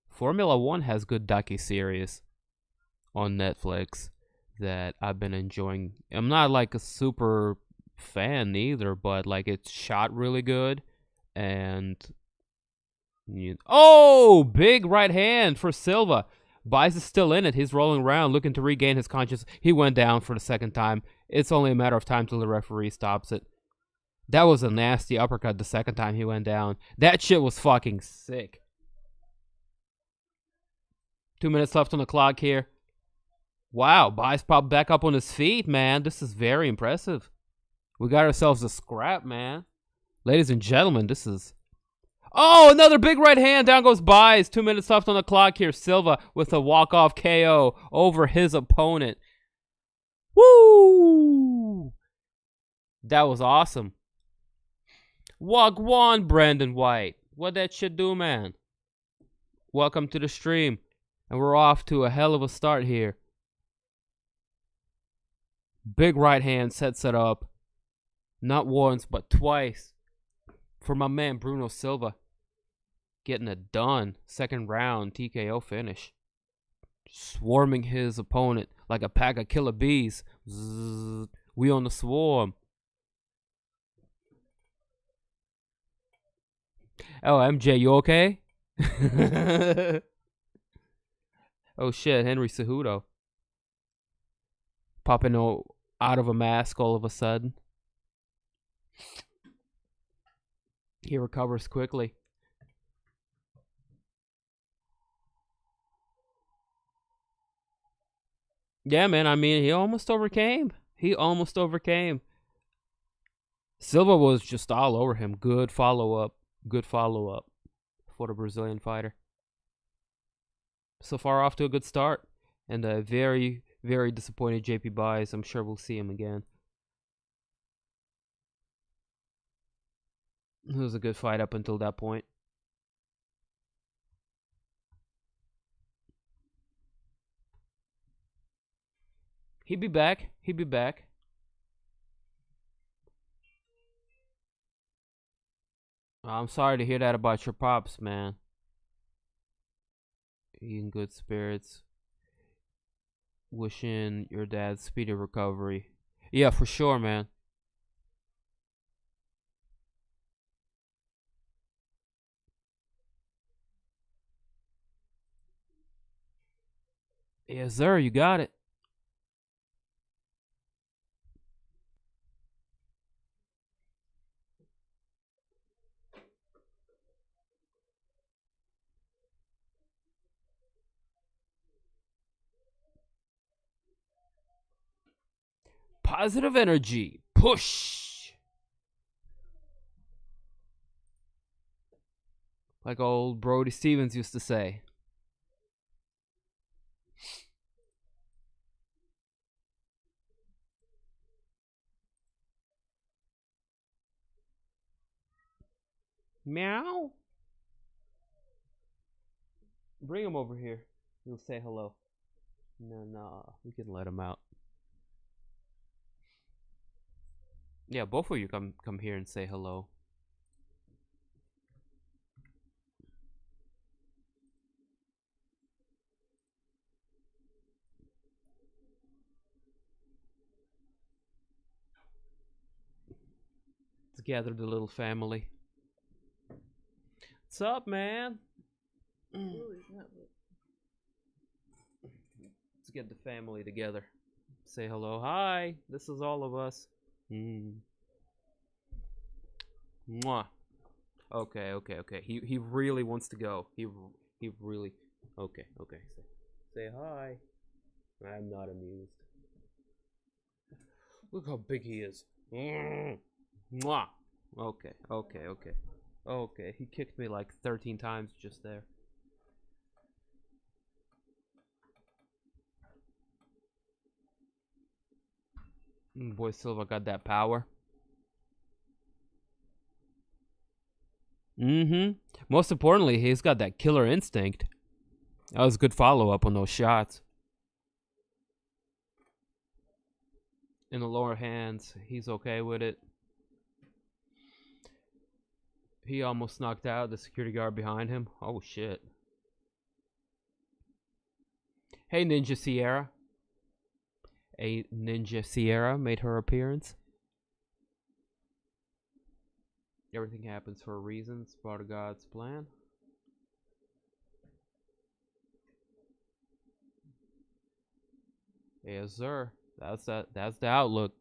Formula One has good docu-series on Netflix that I've been enjoying. I'm not like a super fan either, but like it's shot really good. And oh, big right hand for Silva. Buys is still in it. He's rolling around looking to regain his conscience. He went down for the second time. It's only a matter of time till the referee stops it. That was a nasty uppercut the second time he went down. That shit was fucking sick. 2 minutes left on the clock here. Wow, Buys popped back up on his feet, man. This is very impressive. We got ourselves a scrap, man. Ladies and gentlemen, this is... Oh, another big right hand. Down goes Buys. 2 minutes left on the clock here. Silva with a walk-off KO over his opponent. Woo! That was awesome. Wagwan, Brandon White. What that shit do, man? Welcome to the stream. And we're off to a hell of a start here. Big right hand sets it up. Not once, but twice. For my man, Bruno Silva. Getting it done. Second round, TKO finish. Swarming his opponent like a pack of killer bees. Zzz, we on the swarm. Oh, MJ, you okay? Oh shit, Henry Cejudo. Popping out of a mask all of a sudden. He recovers quickly. Yeah, man, I mean, he almost overcame. Silva was just all over him. Good follow-up for the Brazilian fighter. So far off to a good start. And a very, very disappointed JP Buys. I'm sure we'll see him again. It was a good fight up until that point. He'd be back. I'm sorry to hear that about your pops, man. He in good spirits. Wishing your dad speedy recovery. Yeah, for sure, man. Yes, sir, you got it. Positive energy. Push. Like old Brody Stevens used to say. Meow. Bring him over here. He'll say hello. No, we can let him out. Yeah, both of you come here and say hello. Let's gather the little family. What's up, man? Let's get the family together. Say hello. Hi, this is all of us. Mwah. Okay. He really wants to go. He really. Okay. Say hi. I'm not amused. Look how big he is. Mwah. Okay. He kicked me like 13 times just there. Boy Silva got that power. Most importantly, he's got that killer instinct. That was a good follow-up on those shots. In the lower hands, he's okay with it. He almost knocked out the security guard behind him. Oh, shit. Hey, Ninja Sierra. A Ninja Sierra made her appearance. Everything happens for a reason. It's part of God's plan. Yes, sir. That's the outlook.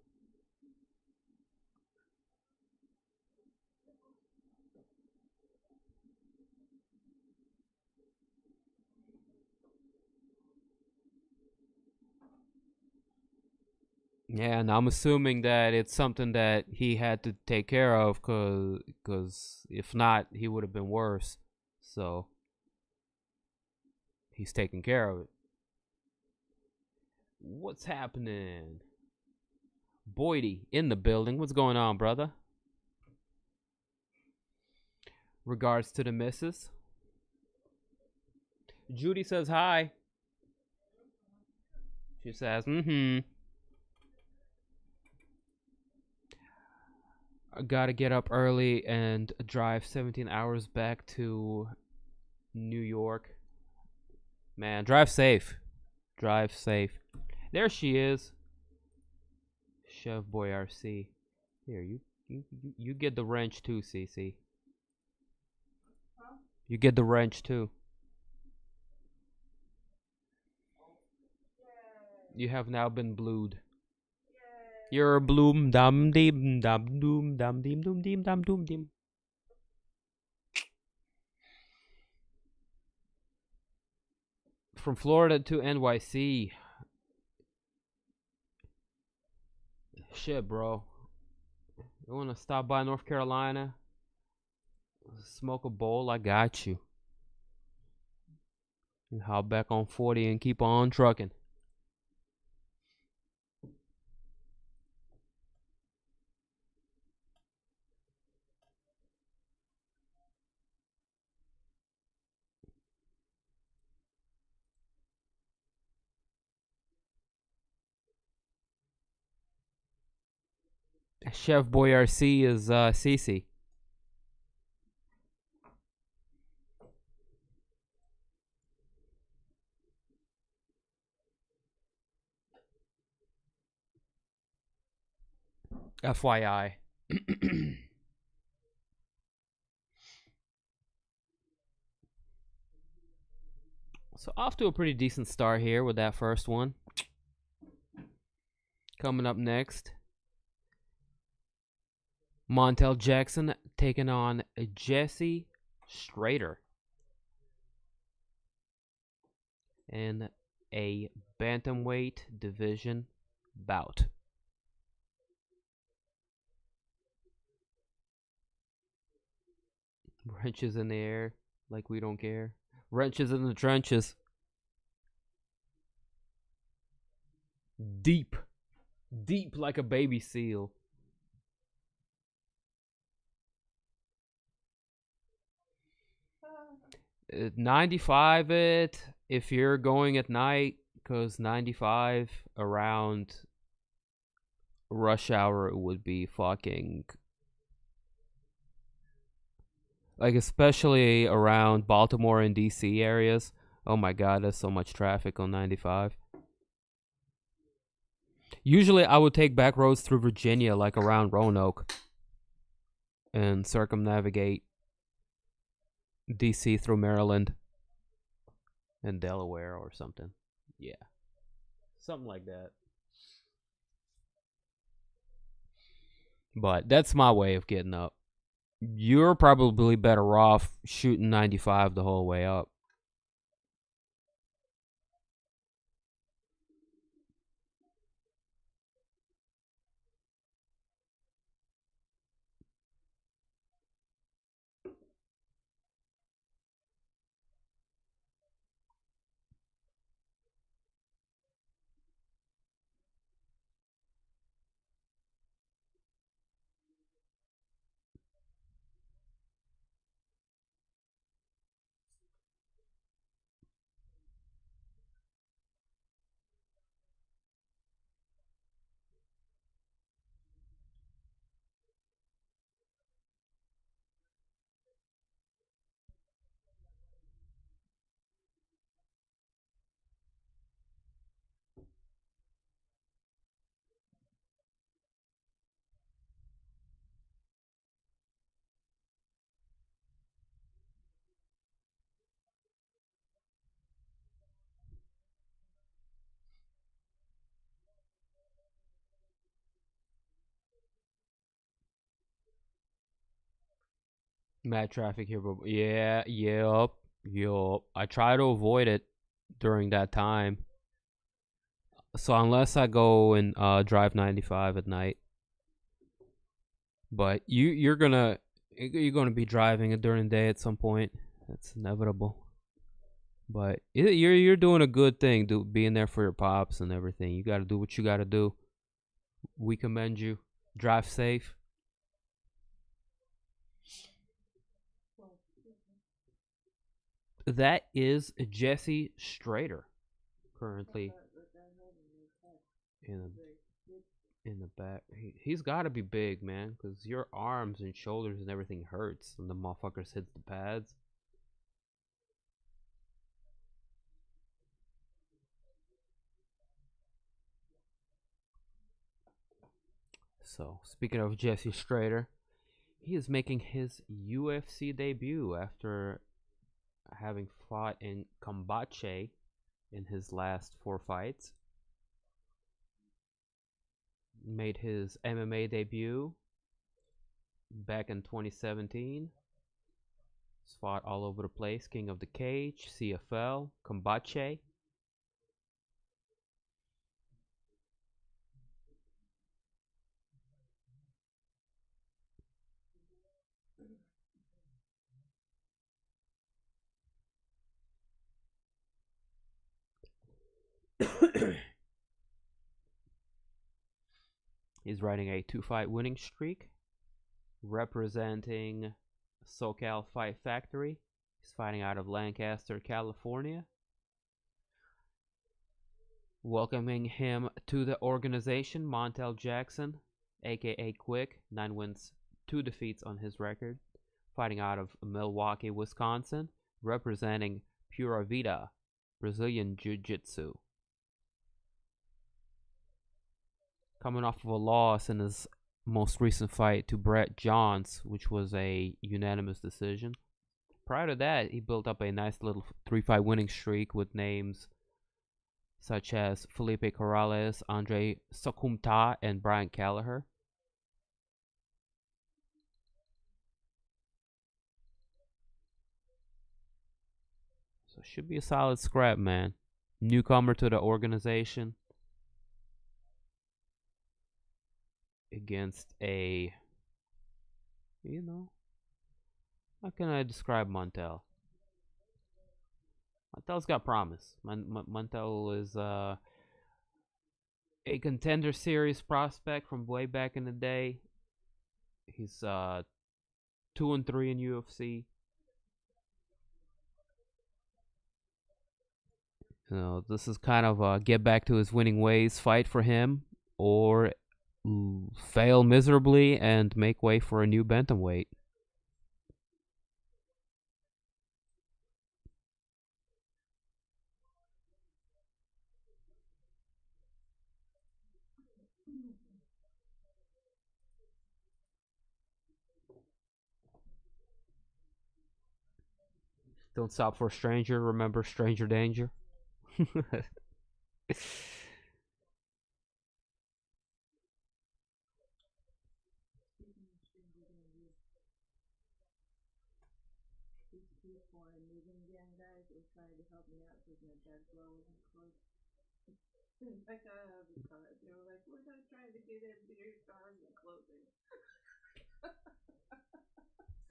Yeah, and I'm assuming that it's something that he had to take care of, cause if not, he would have been worse. So he's taking care of it. What's happening? Boydie in the building. What's going on, brother? Regards to the missus. Judy says hi. She says, I gotta get up early and drive 17 hours back to New York. Man, drive safe. Drive safe. There she is. Chef Boy RC. Here, you get the wrench too, CC. Huh? You get the wrench too. You have now been blued. You're bloom dum dim dum doom dum dim doom dim dum doom dim. From Florida to NYC. Shit, bro. You wanna stop by North Carolina? Smoke a bowl? I got you. And hop back on 40 and keep on trucking. Chef Boy RC is CC. FYI. So off to a pretty decent start here with that first one. Coming up next, Montel Jackson taking on Jesse Strader in a bantamweight division bout. Wrenches in the air, like we don't care. Wrenches in the trenches. Deep. Deep like a baby seal. 95 it if you're going at night, because 95 around rush hour would be fucking, like, especially around Baltimore and DC areas. Oh my god, there's so much traffic on 95. Usually I would take back roads through Virginia, like around Roanoke, and circumnavigate DC through Maryland and Delaware or something. Yeah. Something like that. But that's my way of getting up. You're probably better off shooting 95 the whole way up. Mad traffic here, but yeah, yup. I try to avoid it during that time. So unless I go and drive 95 at night, but you're gonna be driving it during the day at some point. That's inevitable. But you're doing a good thing, being there for your pops and everything. You got to do what you got to do. We commend you. Drive safe. That is Jesse Strader, currently in the back. He's got to be big, man, because your arms and shoulders and everything hurts when the motherfuckers hit the pads. So, speaking of Jesse Strader, he is making his UFC debut after having fought in Cambache in his last 4 fights. Made his MMA debut back in 2017. He's fought all over the place. King of the Cage, CFL, Cambache. He's riding a 2-fight winning streak, representing SoCal Fight Factory. He's fighting out of Lancaster, California. Welcoming him to the organization, Montel Jackson, aka Quick, 9 wins, 2 defeats on his record. Fighting out of Milwaukee, Wisconsin, representing Pura Vida, Brazilian Jiu-Jitsu. Coming off of a loss in his most recent fight to Brett Johns, which was a unanimous decision. Prior to that, he built up a nice little 3-fight winning streak with names such as Felipe Corrales, Andre Sokumta, and Brian Kelleher. So it should be a solid scrap, man. Newcomer to the organization against a, How can I describe Montel? Montel's got promise. Montel is a contender series prospect from way back in the day. He's 2-3 in UFC. You know, this is kind of a get back to his winning ways fight for him, or fail miserably and make way for a new bantamweight. Don't stop for a stranger. Remember, stranger danger. They were like, we're not trying to get in beer cars and clothing.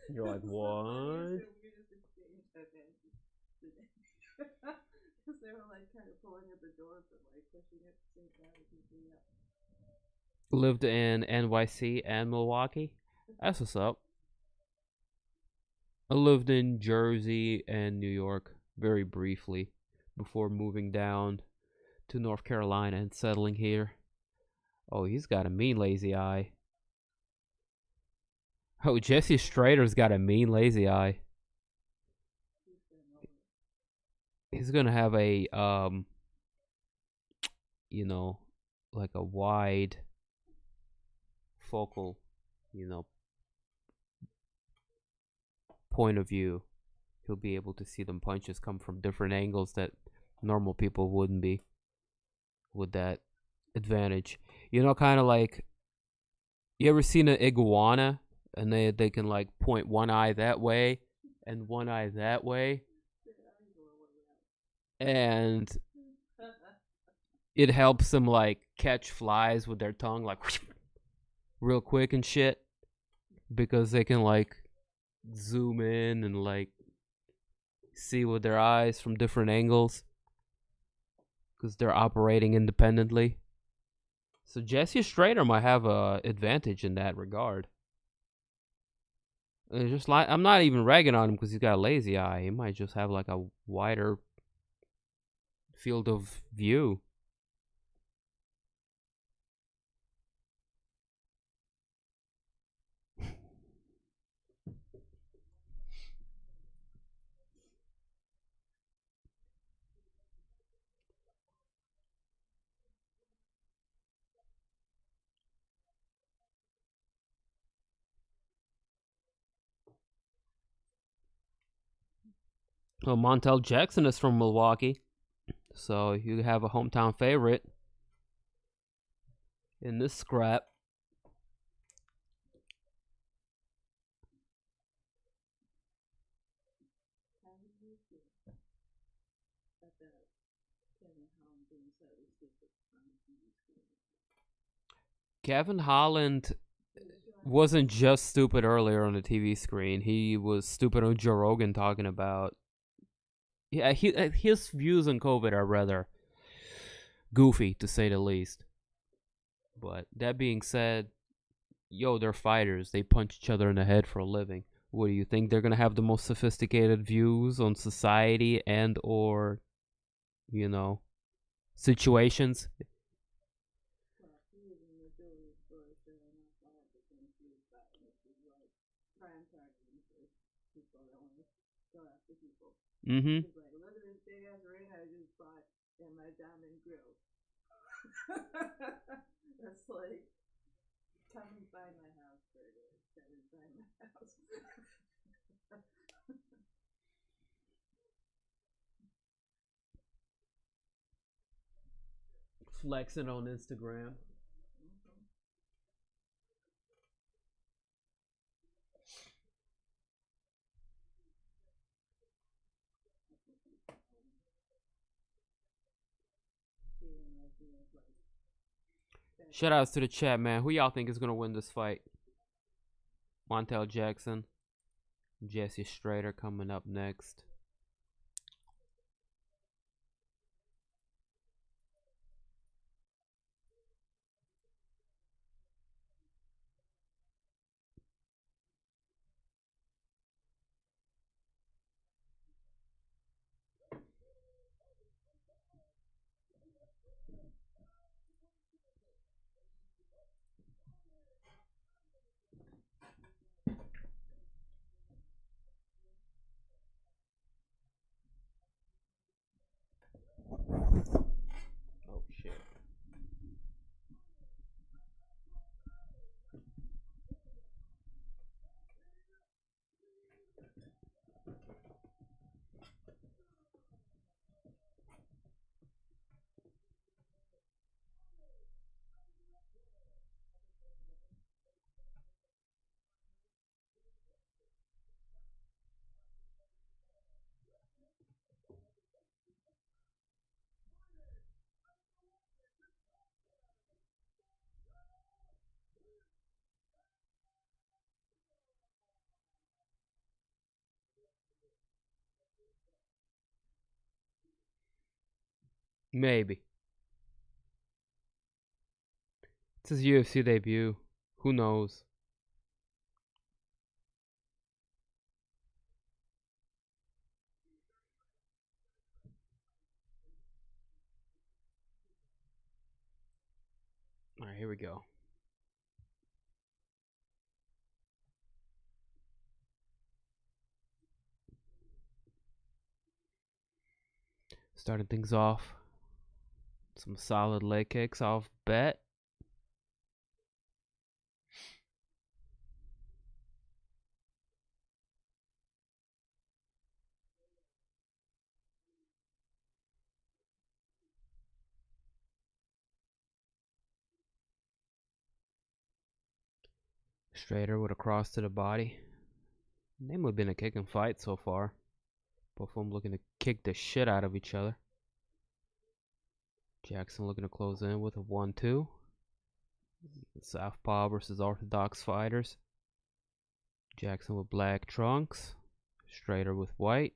You're like, what? We just exchanged advances today. Because they were like kind of pulling at the door, but like pushing at the same time. Lived in NYC and Milwaukee. That's what's up. I lived in Jersey and New York very briefly before moving down to North Carolina and settling here. Oh, he's got a mean lazy eye. Oh, Jesse Strader's got a mean lazy eye. He's gonna have a you know, like a wide focal, point of view. He'll be able to see them punches come from different angles that normal people wouldn't be with that advantage. Kind of like, you ever seen an iguana and they can like point one eye that way and one eye that way, and it helps them like catch flies with their tongue like real quick and shit, because they can like zoom in and like see with their eyes from different angles because they're operating independently. So Jesse Strader might have a advantage in that regard. It's just like, I'm not even ragging on him because he's got a lazy eye. He might just have like a wider field of view. Well, Montel Jackson is from Milwaukee, so you have a hometown favorite in this scrap. Kevin Holland wasn't just stupid earlier on the TV screen. He was stupid on Joe Rogan talking about, yeah, his views on COVID are rather goofy, to say the least. But that being said, they're fighters. They punch each other in the head for a living. What do you think? They're gonna have the most sophisticated views on society and or, situations? Mm-hmm. Look at this big ass ring I just bought in my diamond grill. That's like, come and find my house, Curtis. Come and find my house. Flexing on Instagram. Shout outs to the chat, man. Who y'all think is gonna win this fight? Montel Jackson, Jesse Strader coming up next. Oh shit. Maybe. It's his UFC debut. Who knows? Alright, here we go. Starting things off. Some solid leg kicks off bet. Strader with a cross to the body. Namely been a kicking fight so far. Both of them looking to kick the shit out of each other. Jackson looking to close in with a 1-2. Southpaw versus orthodox fighters. Jackson with black trunks. Strader with white.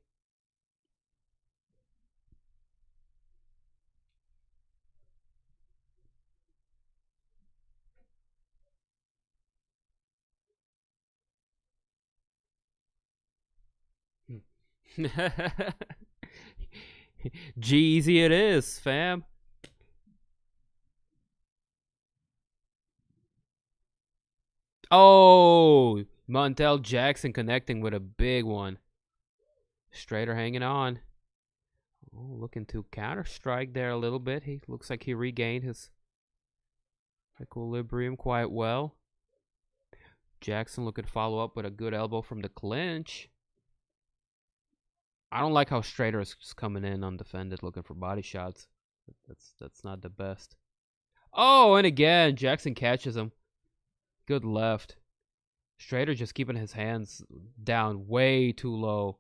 G-easy it is, fam. Oh, Montel Jackson connecting with a big one. Strader hanging on. Oh, looking to counter strike there a little bit. He looks like he regained his equilibrium quite well. Jackson looking to follow up with a good elbow from the clinch. I don't like how Strader is coming in undefended looking for body shots. That's not the best. Oh, and again, Jackson catches him. Good left. Strader just keeping his hands down way too low.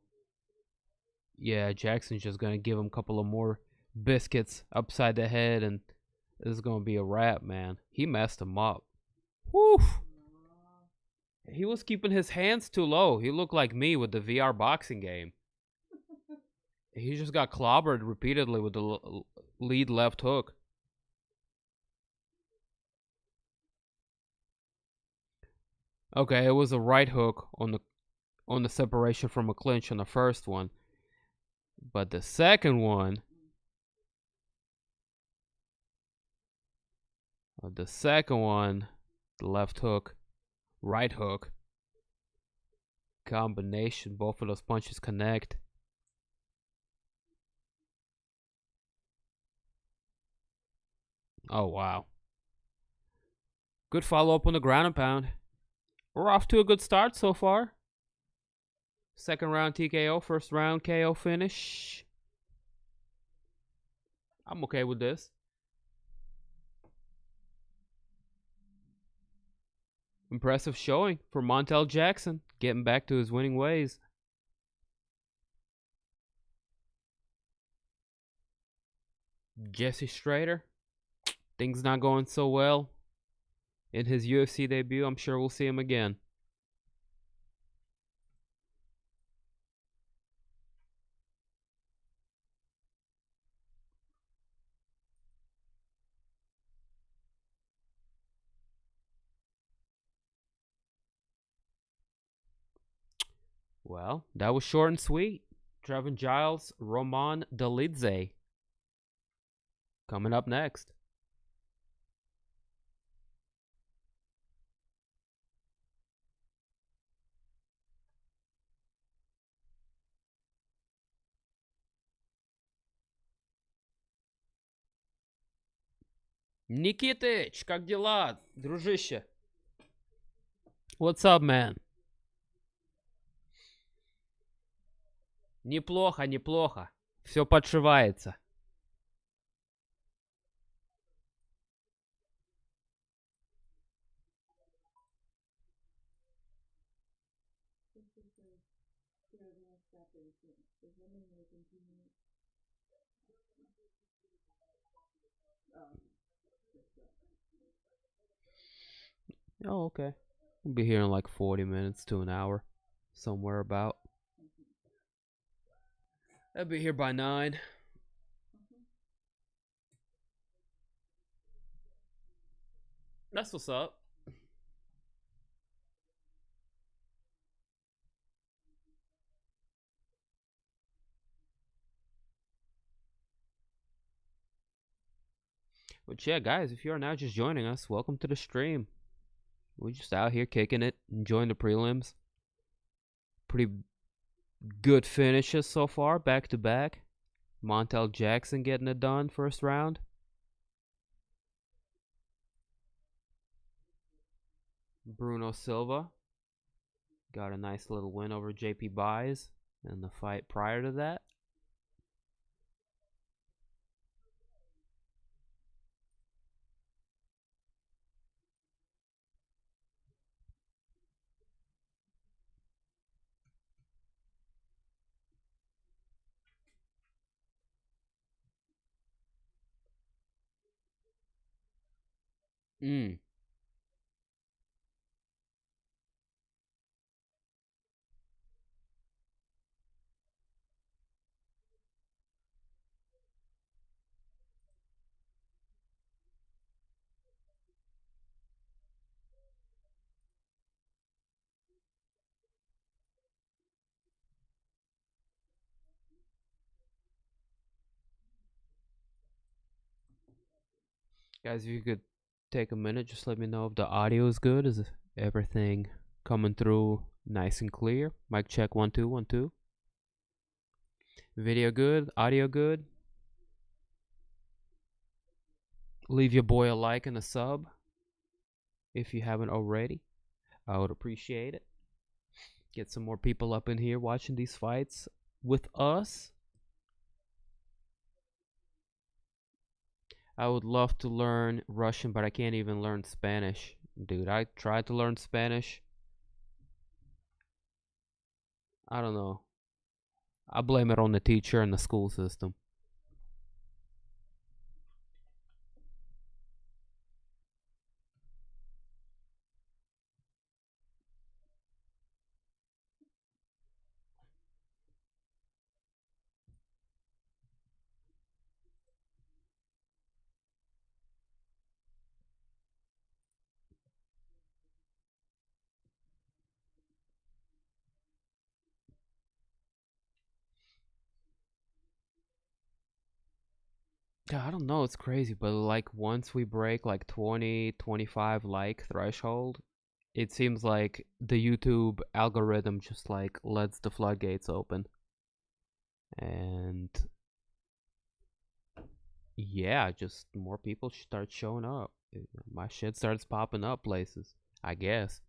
Yeah, Jackson's just going to give him a couple of more biscuits upside the head, and this is going to be a wrap, man. He messed him up. Whew. He was keeping his hands too low. He looked like me with the VR boxing game. He just got clobbered repeatedly with the lead left hook. Okay, it was a right hook on the separation from a clinch on the first one. But the second one, the left hook, right hook, combination, both of those punches connect. Oh, wow. Good follow-up on the ground and pound. We're off to a good start so far. Second round TKO, first round KO finish. I'm okay with this. Impressive showing for Montel Jackson, getting back to his winning ways. Jesse Strader, things not going so well in his UFC debut. I'm sure we'll see him again. Well, that was short and sweet. Trevin Giles, Roman Dolidze. Coming up next. Никитыч, как дела, дружище? What's up, man? Неплохо, неплохо. Все подшивается. Oh, okay. We'll be here in like 40 minutes to an hour. Somewhere about. I'll be here by 9. That's what's up. But yeah, guys, if you're now just joining us, welcome to the stream. We're just out here kicking it, enjoying the prelims. Pretty good finishes so far, back to back. Montel Jackson getting it done first round. Bruno Silva got a nice little win over JP Buys in the fight prior to that. Guys, if you could take a minute, just let me know if the audio is good. Is everything coming through nice and clear? Mic check 1 2 1 2. Video good, audio good. Leave your boy a like and a sub if you haven't already. I would appreciate it. Get some more people up in here watching these fights with us. I would love to learn Russian, but I can't even learn Spanish. Dude, I tried to learn Spanish. I don't know. I blame it on the teacher and the school system. Yeah, I don't know, it's crazy, but like once we break like 20, 25 like threshold, it seems like the YouTube algorithm just like lets the floodgates open. And yeah, just more people start showing up. My shit starts popping up places, I guess.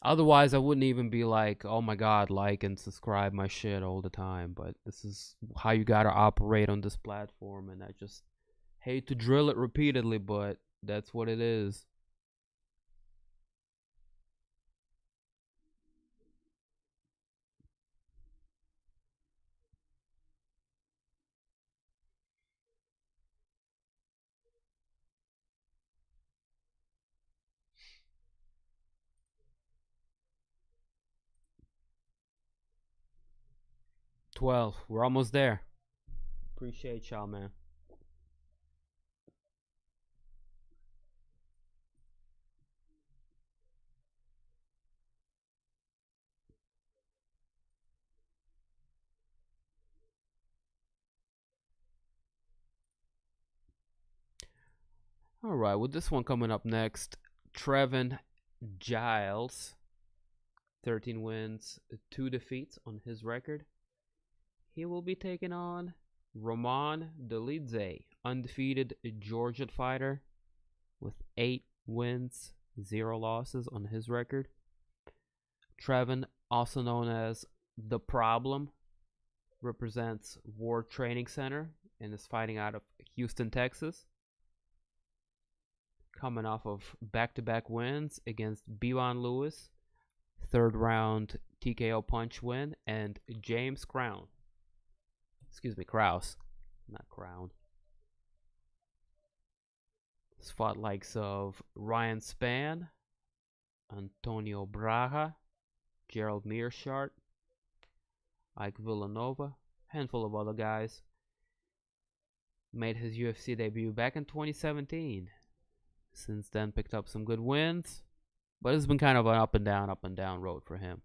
Otherwise, I wouldn't even be like, oh my god, like and subscribe my shit all the time. But this is how you gotta operate on this platform, and I just hate to drill it repeatedly, but that's what it is. $12. We're almost there. Appreciate y'all, man. All right, with this one coming up next, Trevin Giles, 13 wins, 2 defeats on his record. He will be taking on Roman Dolidze, undefeated Georgian fighter with 8 wins, 0 losses on his record. Trevin, also known as The Problem, represents War Training Center and is fighting out of Houston, Texas. Coming off of back-to-back wins against Biwan Lewis, 3rd round TKO punch win, and James Crown. Krause, not Crown. He's fought likes of Ryan Spann, Antonio Braga, Gerald Mearshart, Ike Villanova, handful of other guys. Made his UFC debut back in 2017. Since then, picked up some good wins, but it's been kind of an up and down road for him.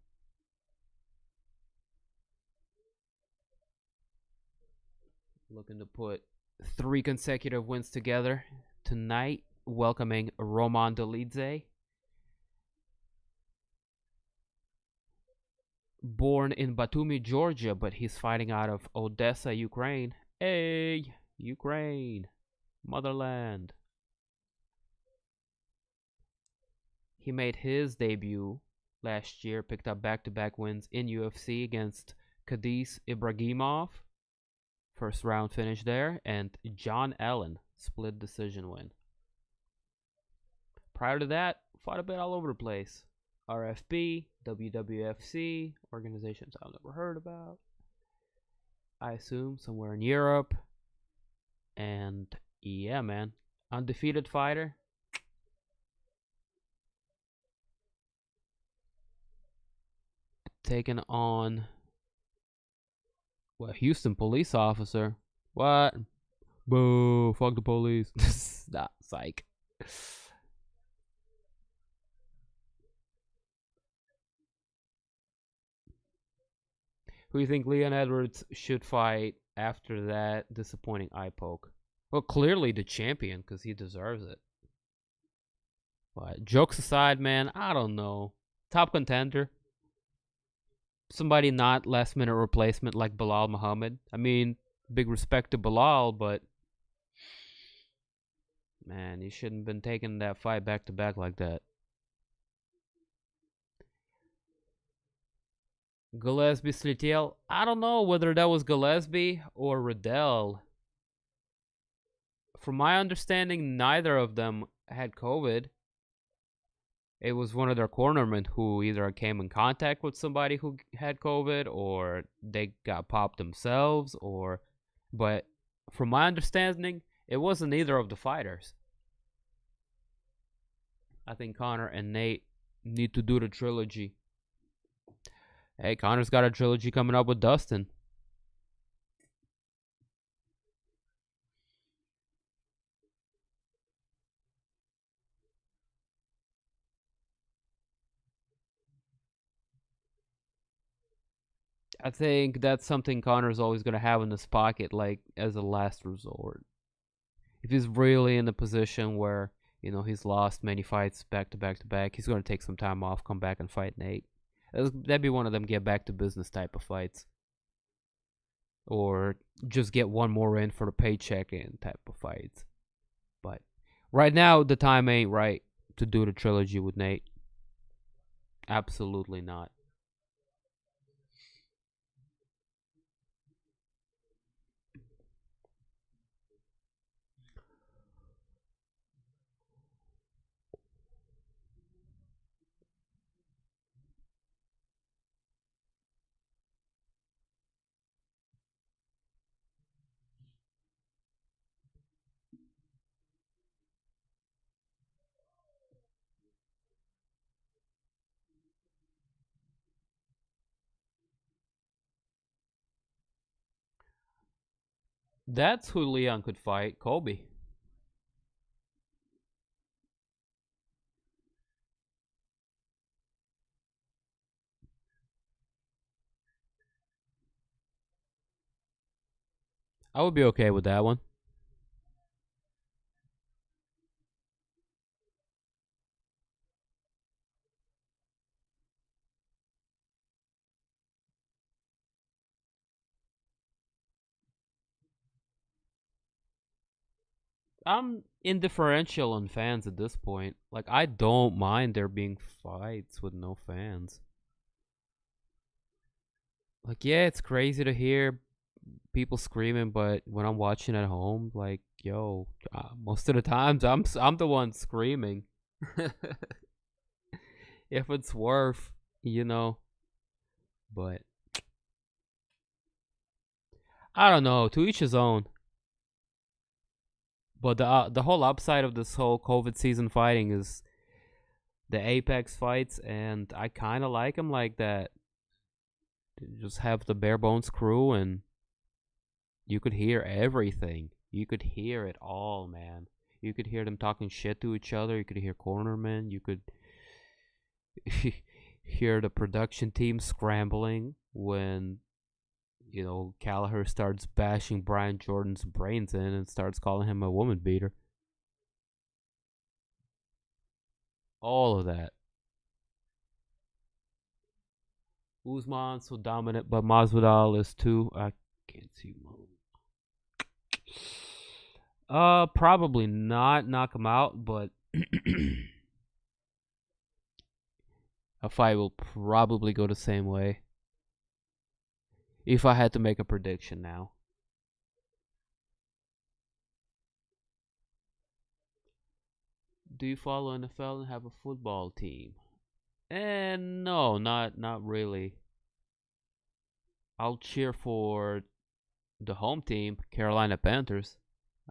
Looking to put 3 consecutive wins together tonight, welcoming Roman Dolidze. Born in Batumi, Georgia, but he's fighting out of Odessa, Ukraine. Hey, Ukraine, motherland. He made his debut last year, picked up back-to-back wins in UFC against Kadis Ibragimov, 1st round finish there, and John Allen, split decision win. Prior to that, fought a bit all over the place. RFB, WWFC, organizations I've never heard about. I assume somewhere in Europe. And yeah, man, undefeated fighter. Taking on Houston police officer. What? Boo, fuck the police. Nah, psych. Who do you think Leon Edwards should fight after that disappointing eye poke? Well, clearly the champion, because he deserves it. But jokes aside, man, I don't know. Top contender. Somebody not last minute replacement like Bilal Muhammad. I mean, big respect to Bilal, but man, he shouldn't have been taking that fight back to back like that. Gillespie Slitiel. I don't know whether that was Gillespie or Riddell. From my understanding, neither of them had COVID. It was one of their cornermen who either came in contact with somebody who had COVID or they got popped themselves, but from my understanding, it wasn't either of the fighters. I think Connor and Nate need to do the trilogy. Hey, Connor's got a trilogy coming up with Dustin. I think that's something Connor's always going to have in his pocket, like, as a last resort. If he's really in a position where, he's lost many fights back to back to back, he's going to take some time off, come back and fight Nate. That'd be one of them get back to business type of fights. Or just get one more in for the paycheck in type of fights. But right now, the time ain't right to do the trilogy with Nate. Absolutely not. That's who Leon could fight, Kobe. I would be okay with that one. I'm indifferential on fans at this point. Like, I don't mind there being fights with no fans. Like, yeah, it's crazy to hear people screaming, but when I'm watching at home, like, yo, most of the times I'm the one screaming. If it's worth, you know. But I don't know. To each his own. But the whole upside of this whole COVID season fighting is the Apex fights, and I kind of like them like that. Just have the bare bones crew, and you could hear everything. You could hear it all, man. You could hear them talking shit to each other. You could hear cornermen. You could hear the production team scrambling when, you know, Gallagher starts bashing Brian Jordan's brains in and starts calling him a woman beater. All of that. Usman so dominant, but Masvidal is too. I can't see. Probably not knock him out, but a fight will probably go the same way. If I had to make a prediction now. Do you follow NFL and have a football team? And no, not really. I'll cheer for the home team, Carolina Panthers,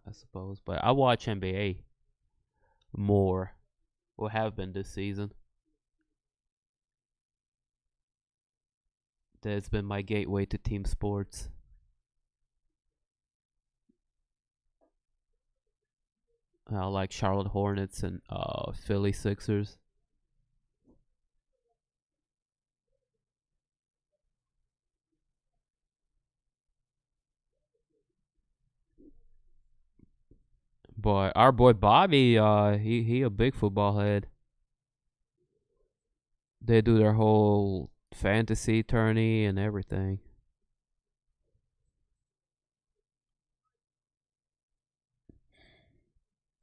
I suppose. But I watch NBA more, or have been this season. That's been my gateway to team sports. I like Charlotte Hornets and Philly Sixers. But our boy Bobby, he a big football head. They do their whole fantasy tourney and everything.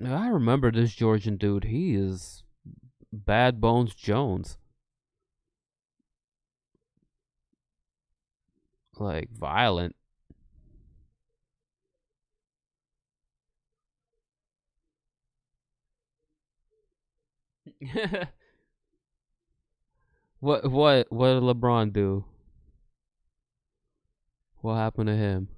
I remember this Georgian dude. He is Bad Bones Jones. Like violent. What did LeBron do? What happened to him?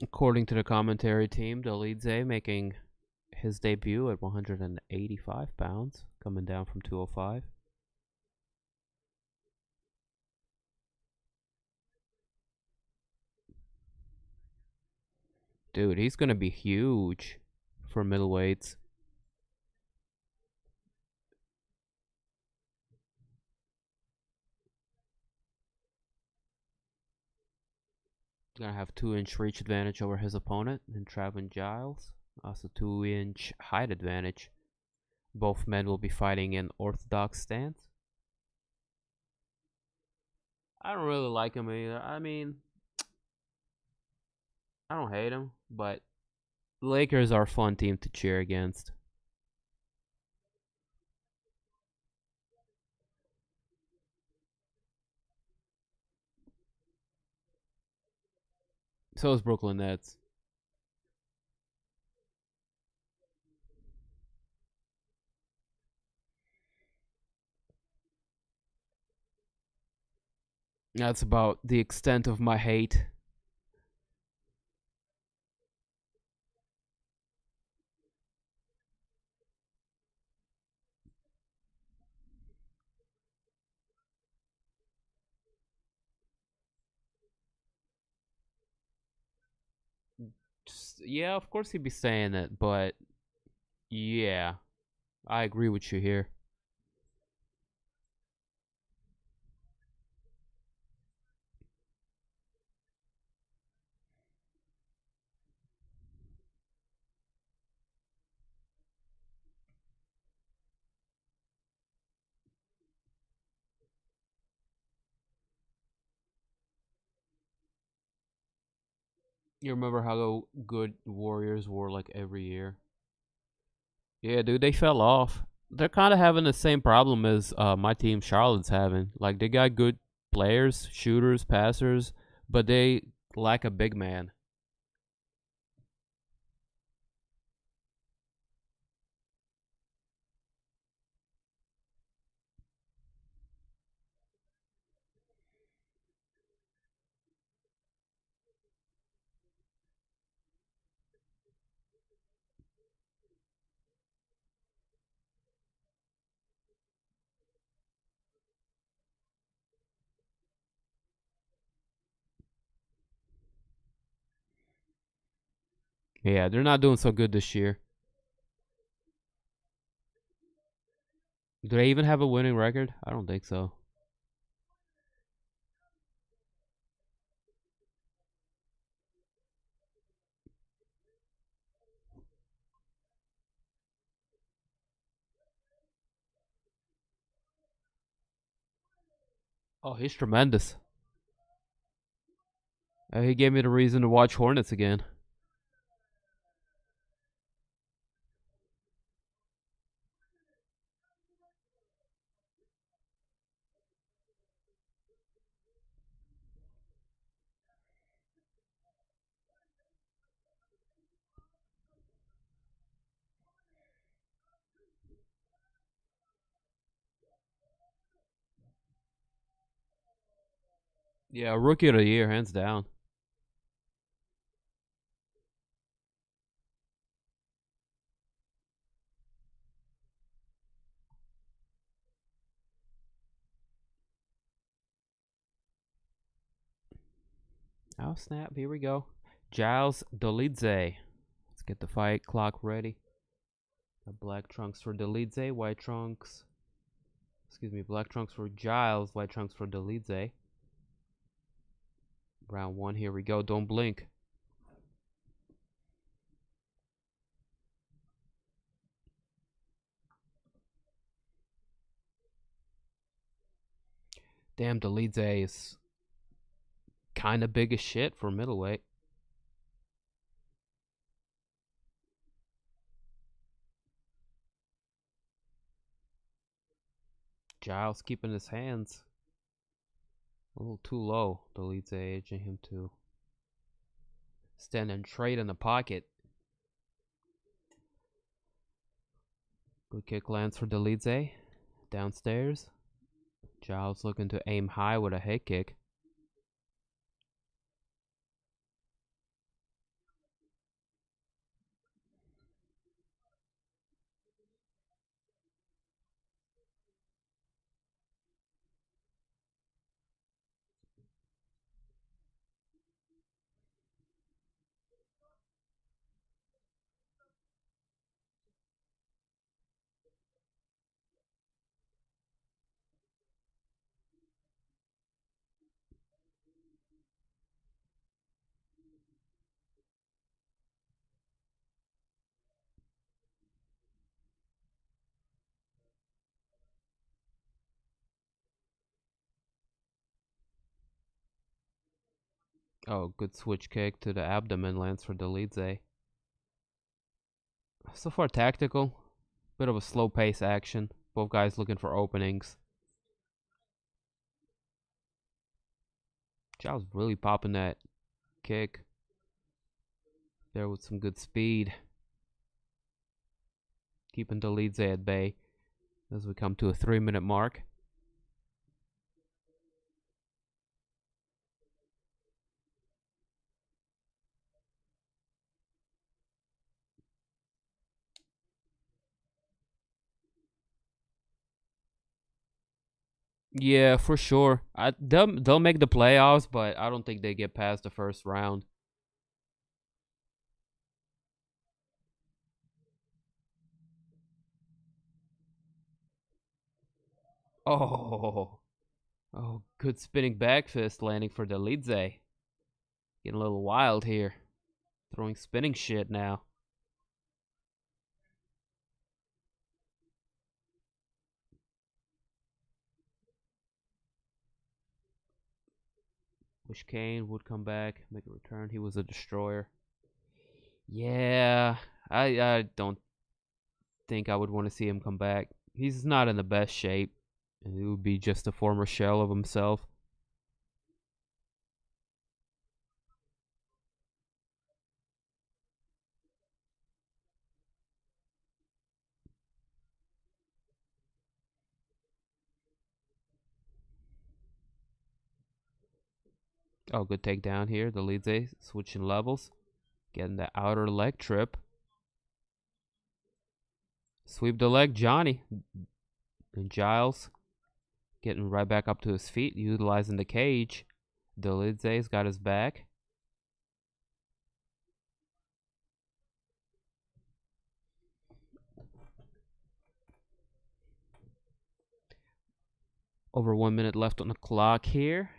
According to the commentary team, Dolidze making his debut at 185 pounds, coming down from 205. Dude, he's gonna be huge for middleweights. Gonna have 2-inch reach advantage over his opponent in Travin Giles. Also 2-inch height advantage. Both men will be fighting in orthodox stance. I don't really like him either. I mean, I don't hate him, but Lakers are a fun team to cheer against. So is Brooklyn Nets. That's about the extent of my hate. Yeah, of course he'd be saying it, but yeah, I agree with you here. You remember how good Warriors were like every year? Yeah, dude, they fell off. They're kind of having the same problem as my team, Charlotte's having. Like they got good players, shooters, passers, but they lack a big man. Yeah, they're not doing so good this year. Do they even have a winning record? I don't think so. Oh, he's tremendous. He gave me the reason to watch Hornets again. Yeah, rookie of the year, hands down. Oh snap! Here we go. Giles Dolidze. Let's get the fight clock ready. Got black trunks for Dolidze, white trunks. Excuse me, black trunks for Giles, white trunks for Dolidze. Round one, here we go. Don't blink. Damn, Dolidze is kind of big as shit for middleweight. Giles keeping his hands a little too low. Dolidze edging him to stand and trade in the pocket. Good kick lands for Dolidze. Downstairs. Giles looking to aim high with a head kick. Oh, good switch kick to the abdomen lands for Dolidze. So far tactical. Bit of a slow pace action. Both guys looking for openings. Giles really popping that kick there with some good speed. Keeping Dolidze at bay as we come to a 3-minute mark. Yeah, for sure. They'll make the playoffs, but I don't think they get past the first round. Oh. Oh, good spinning back fist landing for Delize. Getting a little wild here. Throwing spinning shit now. Wish Kane would come back, make a return. He was a destroyer. Yeah, I don't think I would want to see him come back. He's not in the best shape, and he would be just a former shell of himself. Oh, good takedown here. The Delize switching levels, getting the outer leg trip. Sweep the leg, Johnny. And Giles getting right back up to his feet, utilizing the cage. Delize's got his back. Over 1 minute left on the clock here.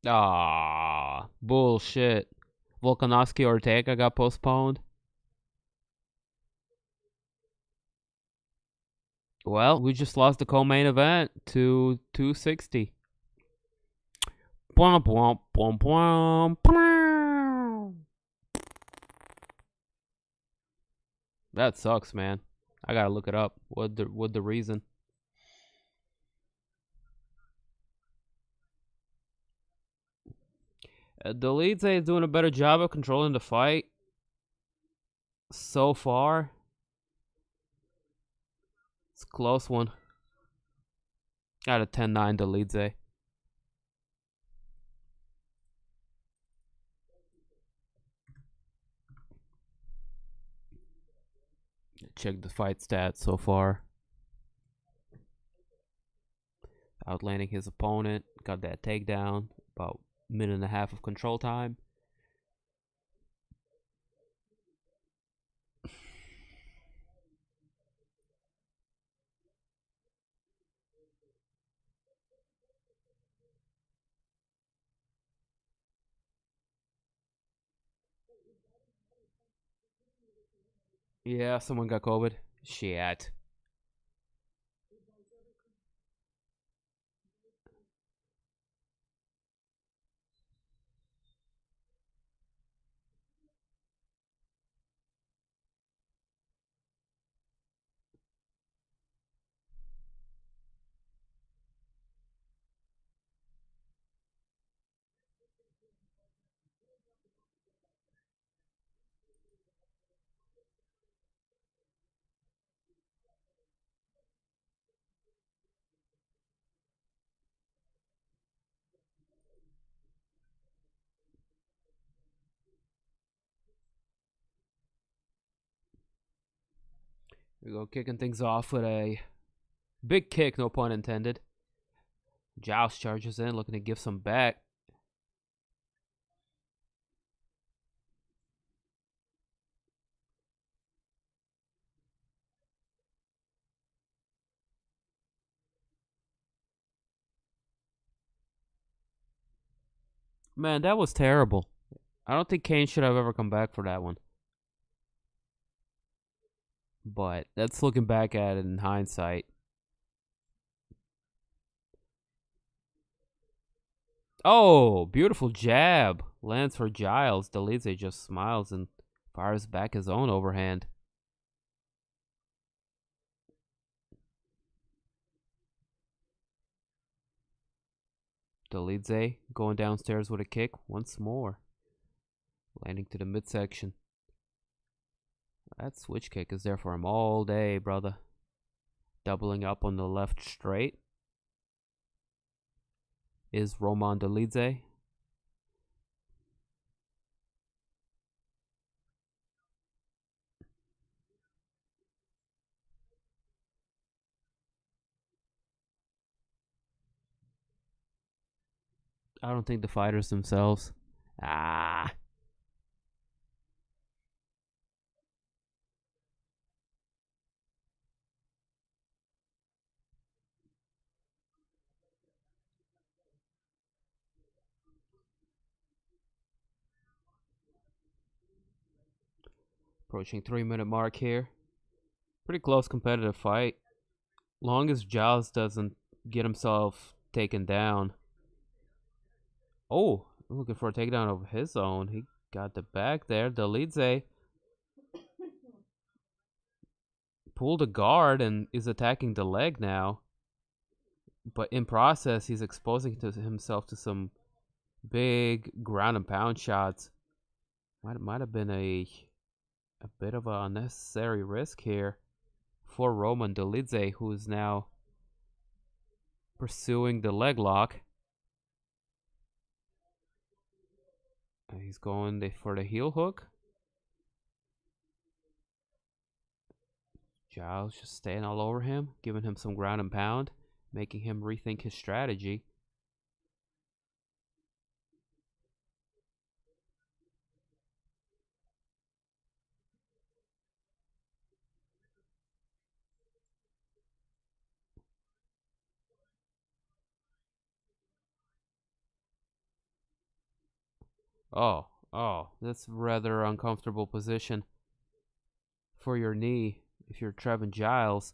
Ah, bullshit. Volkanovski Ortega got postponed. Well, we just lost the co-main event to 260. Bwomp, bwomp, bwomp, bwomp, bwomp. That sucks, man. I gotta look it up. What the reason? Delize is doing a better job of controlling the fight so far. It's a close one. Got a 10-9 Delize. Check the fight stats so far. Outlanding his opponent. Got that takedown. About a minute and a half of control time. Yeah, someone got COVID. Shit. We go kicking things off with a big kick, no pun intended. Giles charges in, looking to give some back. Man, that was terrible. I don't think Kane should have ever come back for that one. But that's looking back at it in hindsight. Oh, beautiful jab. Lands for Giles. Delize just smiles and fires back his own overhand. Delize going downstairs with a kick once more. Landing to the midsection. That switch kick is there for him all day, brother. Doubling up on the left straight is Roman Dolidze. I don't think the fighters themselves. Ah. Approaching 3-minute mark here. Pretty close competitive fight. Long as Giles doesn't get himself taken down. Oh, looking for a takedown of his own. He got the back there. Dolidze pulled a guard and is attacking the leg now. But in process, he's exposing himself to some big ground and pound shots. Might have been a bit of an unnecessary risk here for Roman Dolidze, who is now pursuing the leg lock. He's going for the heel hook. Giles just staying all over him, giving him some ground and pound, making him rethink his strategy. Oh, that's a rather uncomfortable position for your knee if you're Trevin Giles.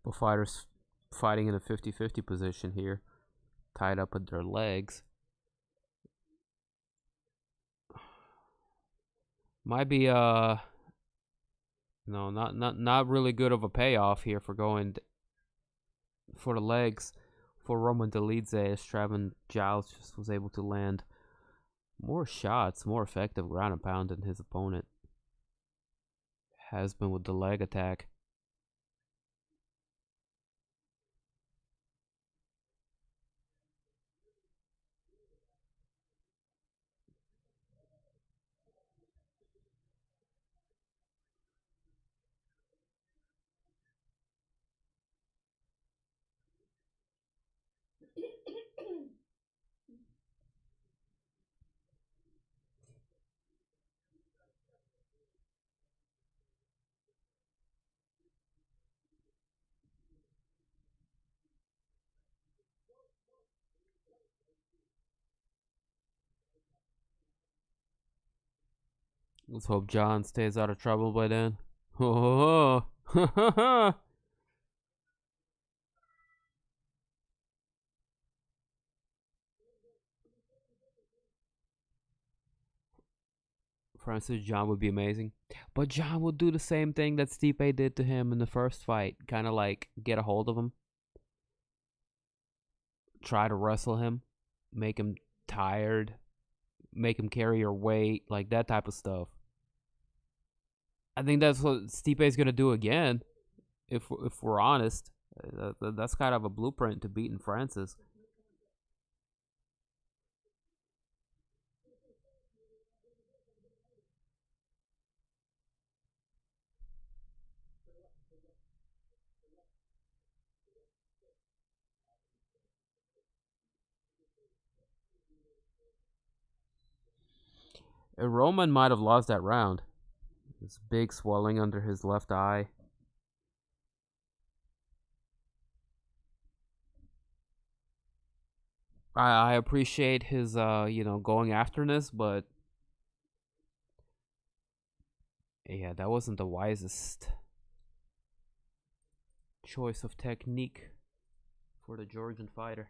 Both fighters fighting in a 50-50 position here, tied up at their legs. Might be no, not really good of a payoff here for going for the legs for Roman Dolidze, as Trevin Giles just was able to land more shots, more effective ground and pound than his opponent has been with the leg attack. Let's hope John stays out of trouble by then. Oh, Francis John would be amazing. But John would do the same thing that Stipe did to him in the first fight. Kind of like get a hold of him, try to wrestle him, make him tired, make him carry your weight, like that type of stuff. I think that's what Stipe is gonna do again. If we're honest, that's kind of a blueprint to beating Francis. Roman might have lost that round. This big swelling under his left eye. I appreciate his going afterness, but yeah, that wasn't the wisest choice of technique for the Georgian fighter.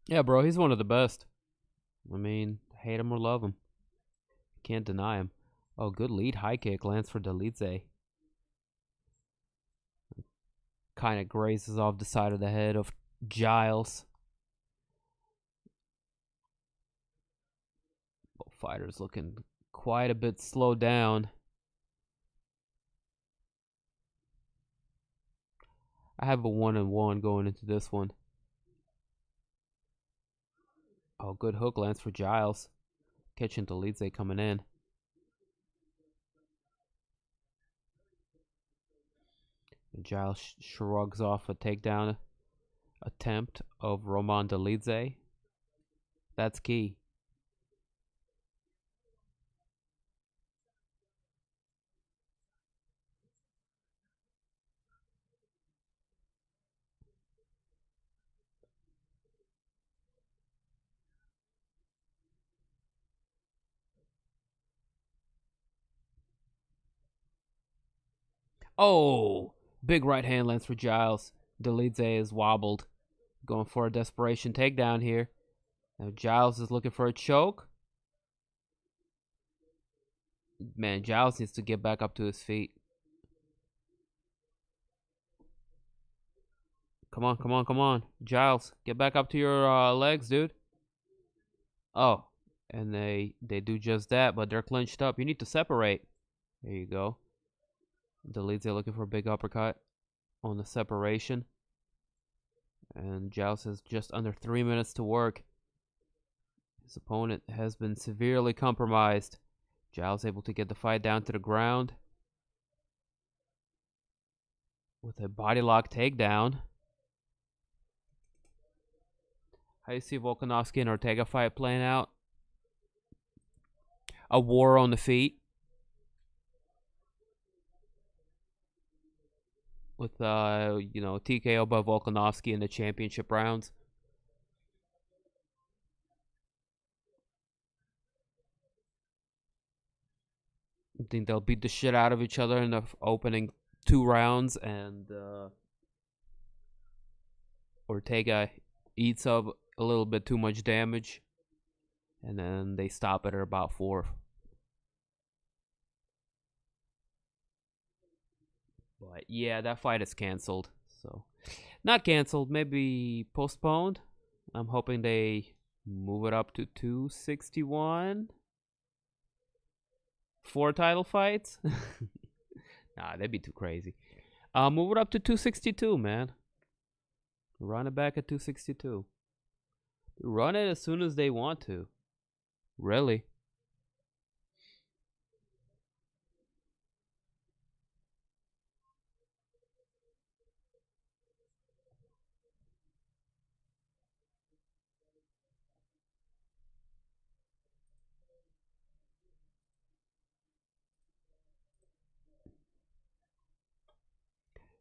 Yeah, bro, he's one of the best. I mean, hate him or love him. Can't deny him. Oh, good lead high kick lands for Delize. Kind of grazes off the side of the head of Giles. Both fighters looking quite a bit slowed down. I have a 1-1 going into this one. Oh, good hook lands for Giles. Catching Delize coming in. And Giles shrugs off a takedown attempt of Roman Delize. That's key. Oh, big right hand lands for Giles. Delize is wobbled. Going for a desperation takedown here. Now Giles is looking for a choke. Man, Giles needs to get back up to his feet. Come on, come on, come on. Giles, get back up to your legs, dude. Oh, and they do just that, but they're clinched up. You need to separate. There you go. Delize looking for a big uppercut on the separation. And Giles has just under 3 minutes to work. His opponent has been severely compromised. Giles able to get the fight down to the ground with a body lock takedown. How do you see Volkanovski and Ortega fight playing out? A war on the feet. With TKO by Volkanovski in the championship rounds. I think they'll beat the shit out of each other in the opening 2 rounds, and Ortega eats up a little bit too much damage, and then they stop it at about 4. But yeah, that fight is canceled. So, not canceled, maybe postponed. I'm hoping they move it up to 261. 4 title fights? Nah, that'd be too crazy. Move it up to 262, man. Run it back at 262. Run it as soon as they want to. Really.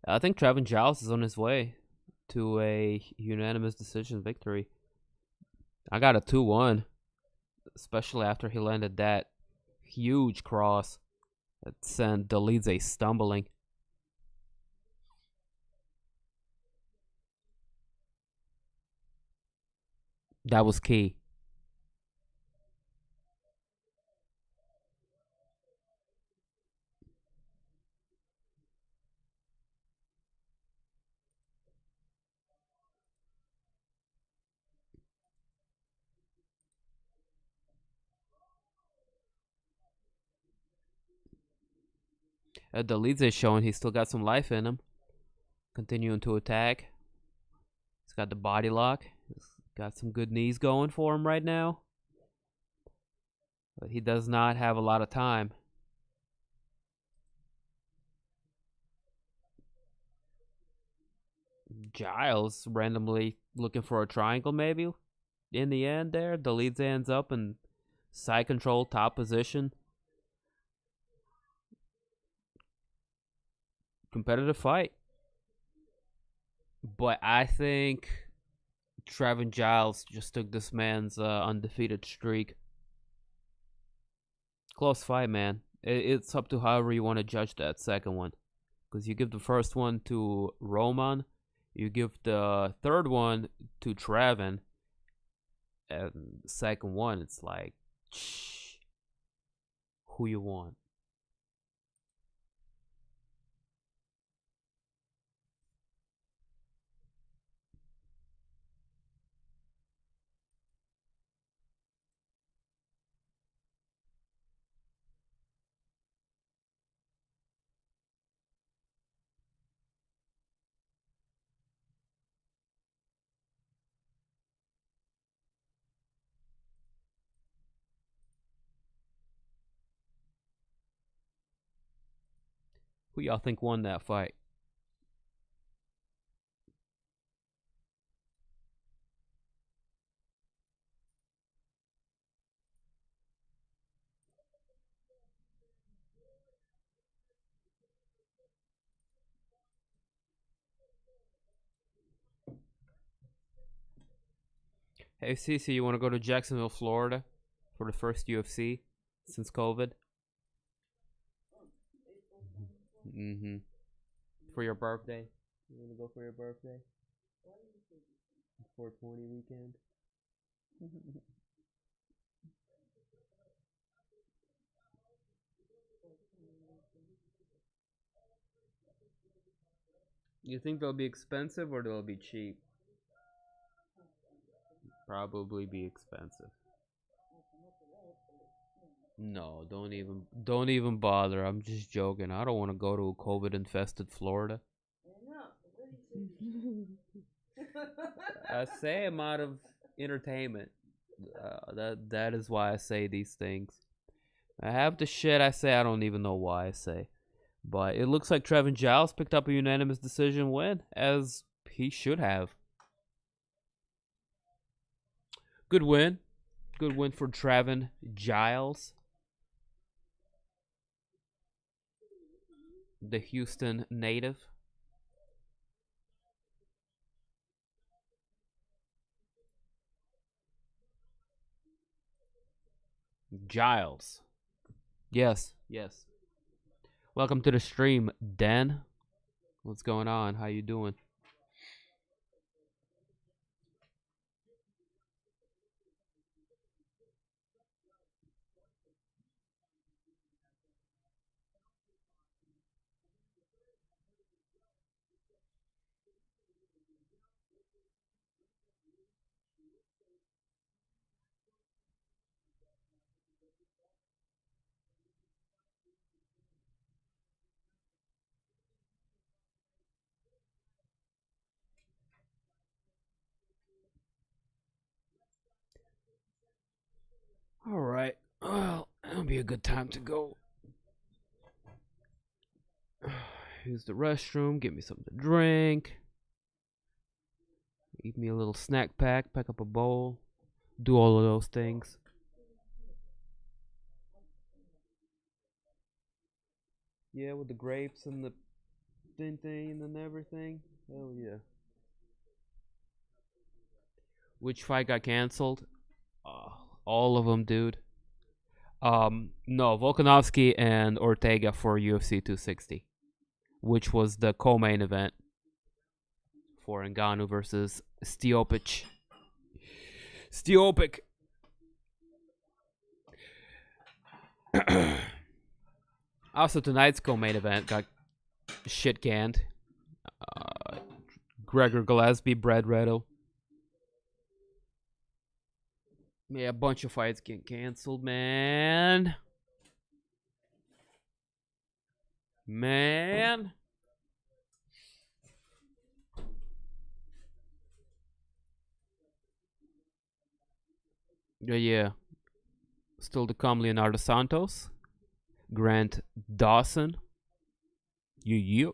I think Trevin Giles is on his way to a unanimous decision victory. I got a 2-1, especially after he landed that huge cross that sent Delize stumbling. That was key. Delize is showing he's still got some life in him. Continuing to attack. He's got the body lock. He's got some good knees going for him right now. But he does not have a lot of time. Giles randomly looking for a triangle maybe. In the end there, Delize ends up in side control, top position. Competitive fight. But I think Trevin Giles just took this man's undefeated streak. Close fight, man. It's up to however you want to judge that second one. Because you give the first one to Roman, you give the third one to Trevin, and the second one, it's like, who you want? Who y'all think won that fight? Hey, Cece, you want to go to Jacksonville, Florida for the first UFC since COVID? Mm-hmm. For your birthday? You want to go for your birthday? 420 weekend? You think they'll be expensive or they'll be cheap? Probably be expensive. No, don't even bother. I'm just joking. I don't want to go to a COVID infested Florida. I say I'm out of entertainment. That is why I say these things. I have the shit I say. I don't even know why I say. But it looks like Trevin Giles picked up a unanimous decision win, as he should have. Good win. Good win for Trevin Giles. The Houston native. Giles. Yes, yes. Welcome to the stream, Dan. What's going on? How you doing? All right. Well, that'll be a good time to go. Use the restroom. Get me something to drink. Eat me a little snack pack. Pack up a bowl. Do all of those things. Yeah, with the grapes and the thing and everything. Hell yeah. Which fight got canceled? All of them, dude. No, Volkanovski and Ortega for UFC 260, which was the co-main event for Ngannou versus Stiopich. Also, tonight's co-main event got shit canned. Gregor Gillespie, Brad Riddle. Yeah, a bunch of fights getting canceled, man. Man. Yeah. Still to come, Leonardo Santos. Grant Dawson. Yeah.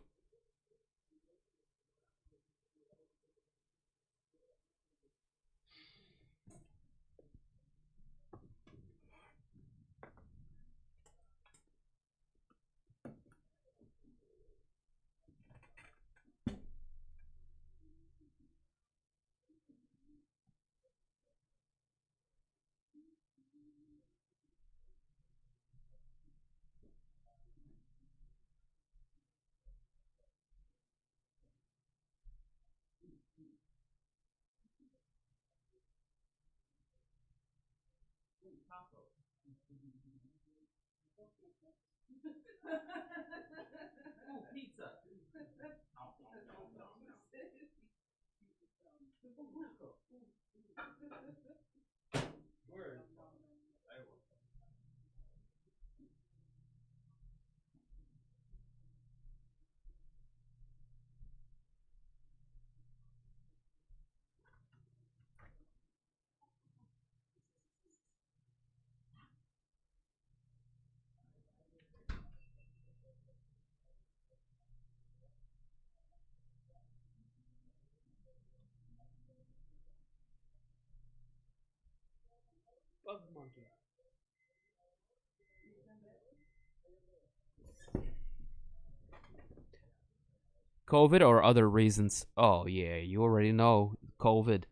Ooh, pizza. Word. Bug monkey. COVID or other reasons? Oh yeah, you already know COVID.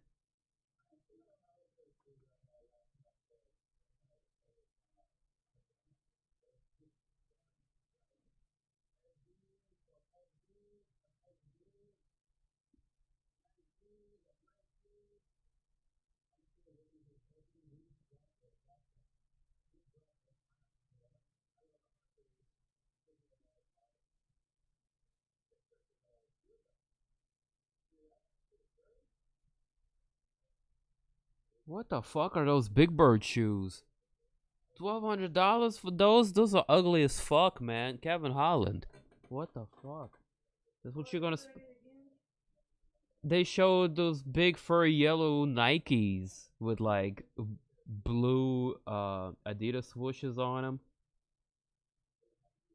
What the fuck are those Big Bird shoes? $1,200 for those? Those are ugly as fuck, man. Kevin Holland. What the fuck? That's what you're gonna. They showed those big furry yellow Nikes with like blue Adidas swooshes on them.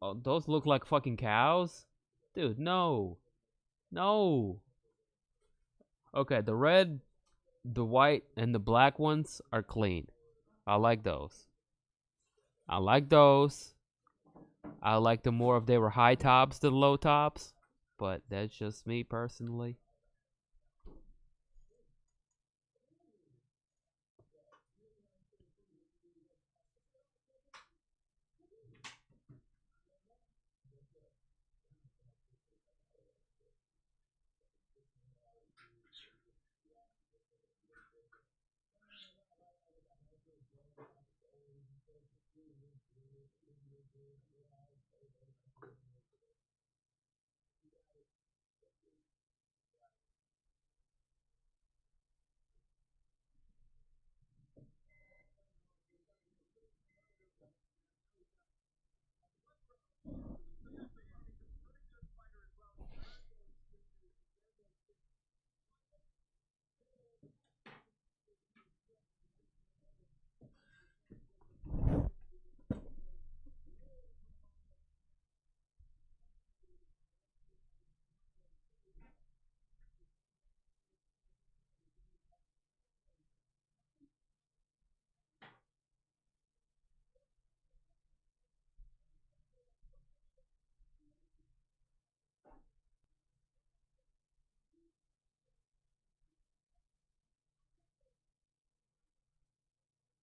Oh, those look like fucking cows, dude. No, no. Okay, the red, the white, and the black ones are clean. I like those. I like those. I like them more if they were high tops than low tops, but that's just me personally.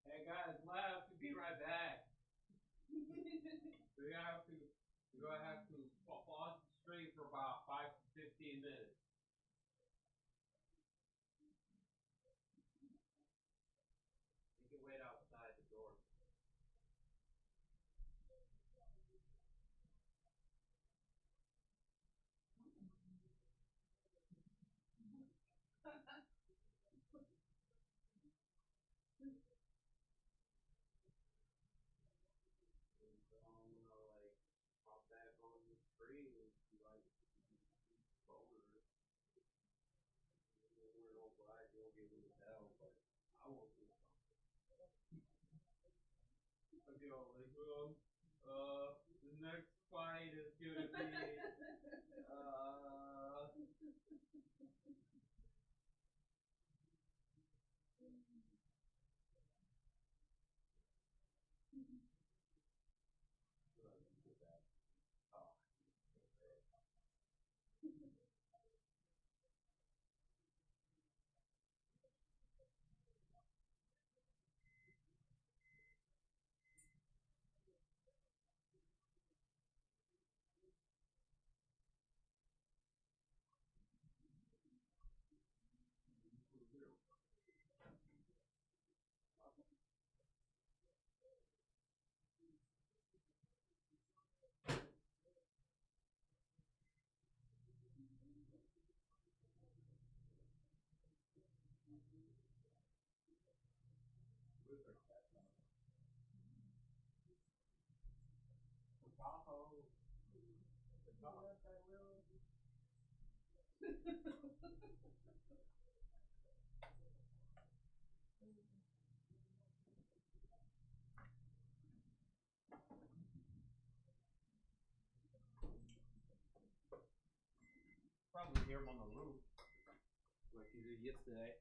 Hey guys, left. We'll be right back. We're gonna have to pause the stream for about 5 to 15 minutes. You can wait outside the door. Pop back on the screen and be like, boners. We're no black, you won't be able to tell, but I won't do it. Okay, the next fight is gonna be, uh, Probably hear him on the roof, like he did yesterday.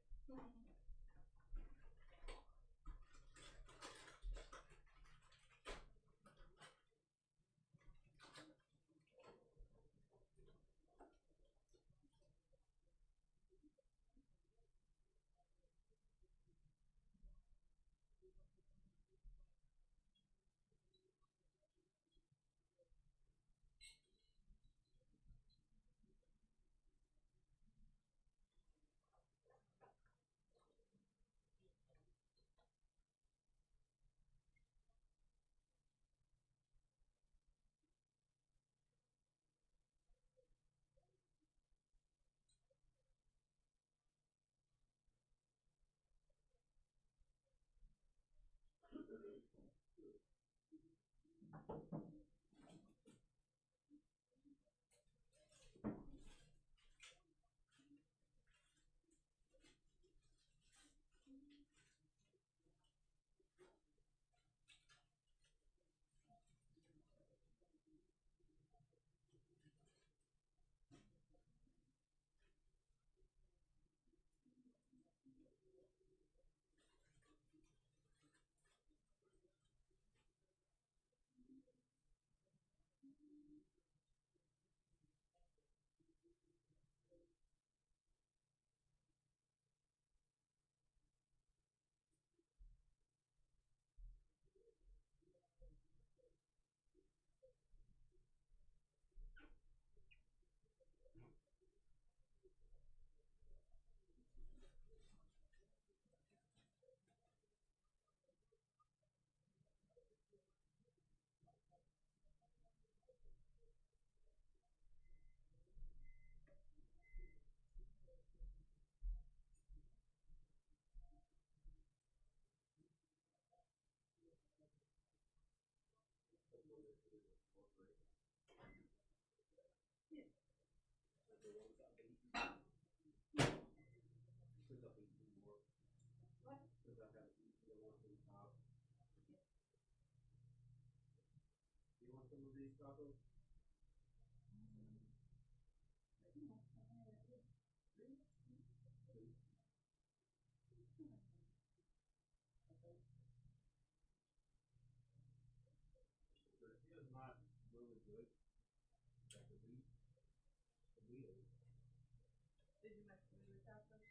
You want some of these tacos? It's not really good. Like the meat is. Did you make the tacos?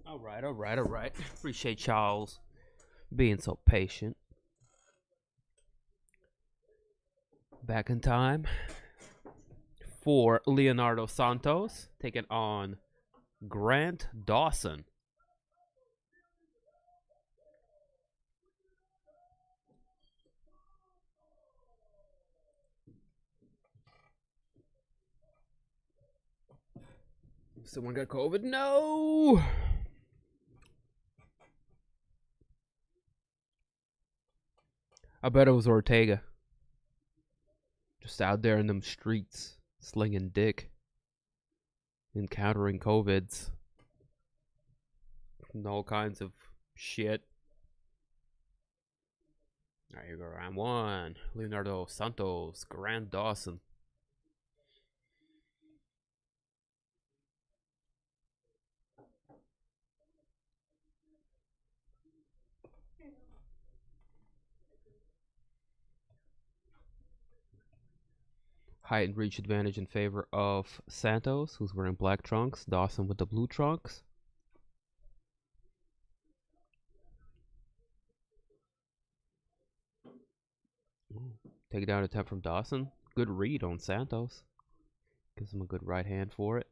All right, all right, all right. Appreciate y'all's being so patient. Back in time for Leonardo Santos taking on Grant Dawson. Someone got COVID? No! I bet it was Ortega. Just out there in them streets, slinging dick, encountering COVIDs, and all kinds of shit. Alright, here we go. Round one. Leonardo Santos, Grant Dawson. Height and reach advantage in favor of Santos, who's wearing black trunks. Dawson with the blue trunks. Takedown attempt from Dawson. Good read on Santos. Gives him a good right hand for it.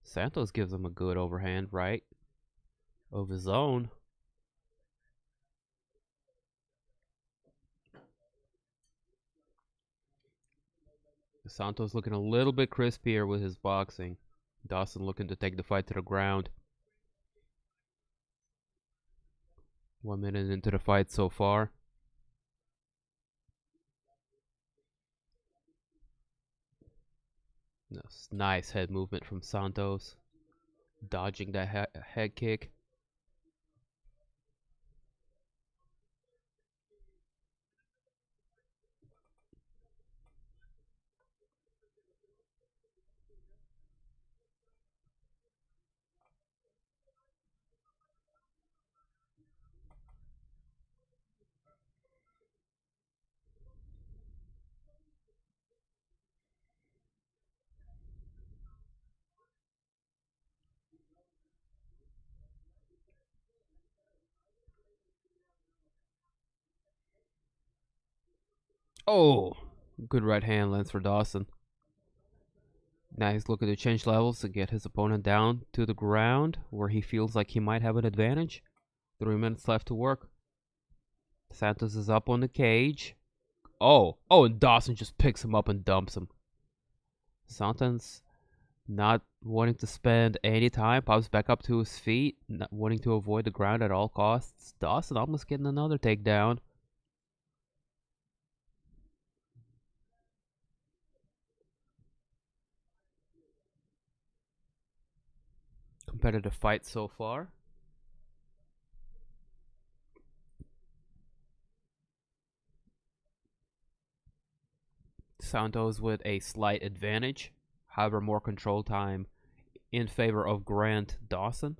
Santos gives him a good overhand right of his own. Santos looking a little bit crispier with his boxing. Dawson looking to take the fight to the ground. 1 minute into the fight so far. Nice head movement from Santos. Dodging that head kick. Oh, good right hand lands for Dawson. Now he's looking to change levels to get his opponent down to the ground where he feels like he might have an advantage. 3 minutes left to work. Santos is up on the cage. Oh, and Dawson just picks him up and dumps him. Santos not wanting to spend any time, pops back up to his feet, not wanting to avoid the ground at all costs. Dawson almost getting another takedown. Competitive fight so far. Santos with a slight advantage, however more control time in favor of Grant Dawson.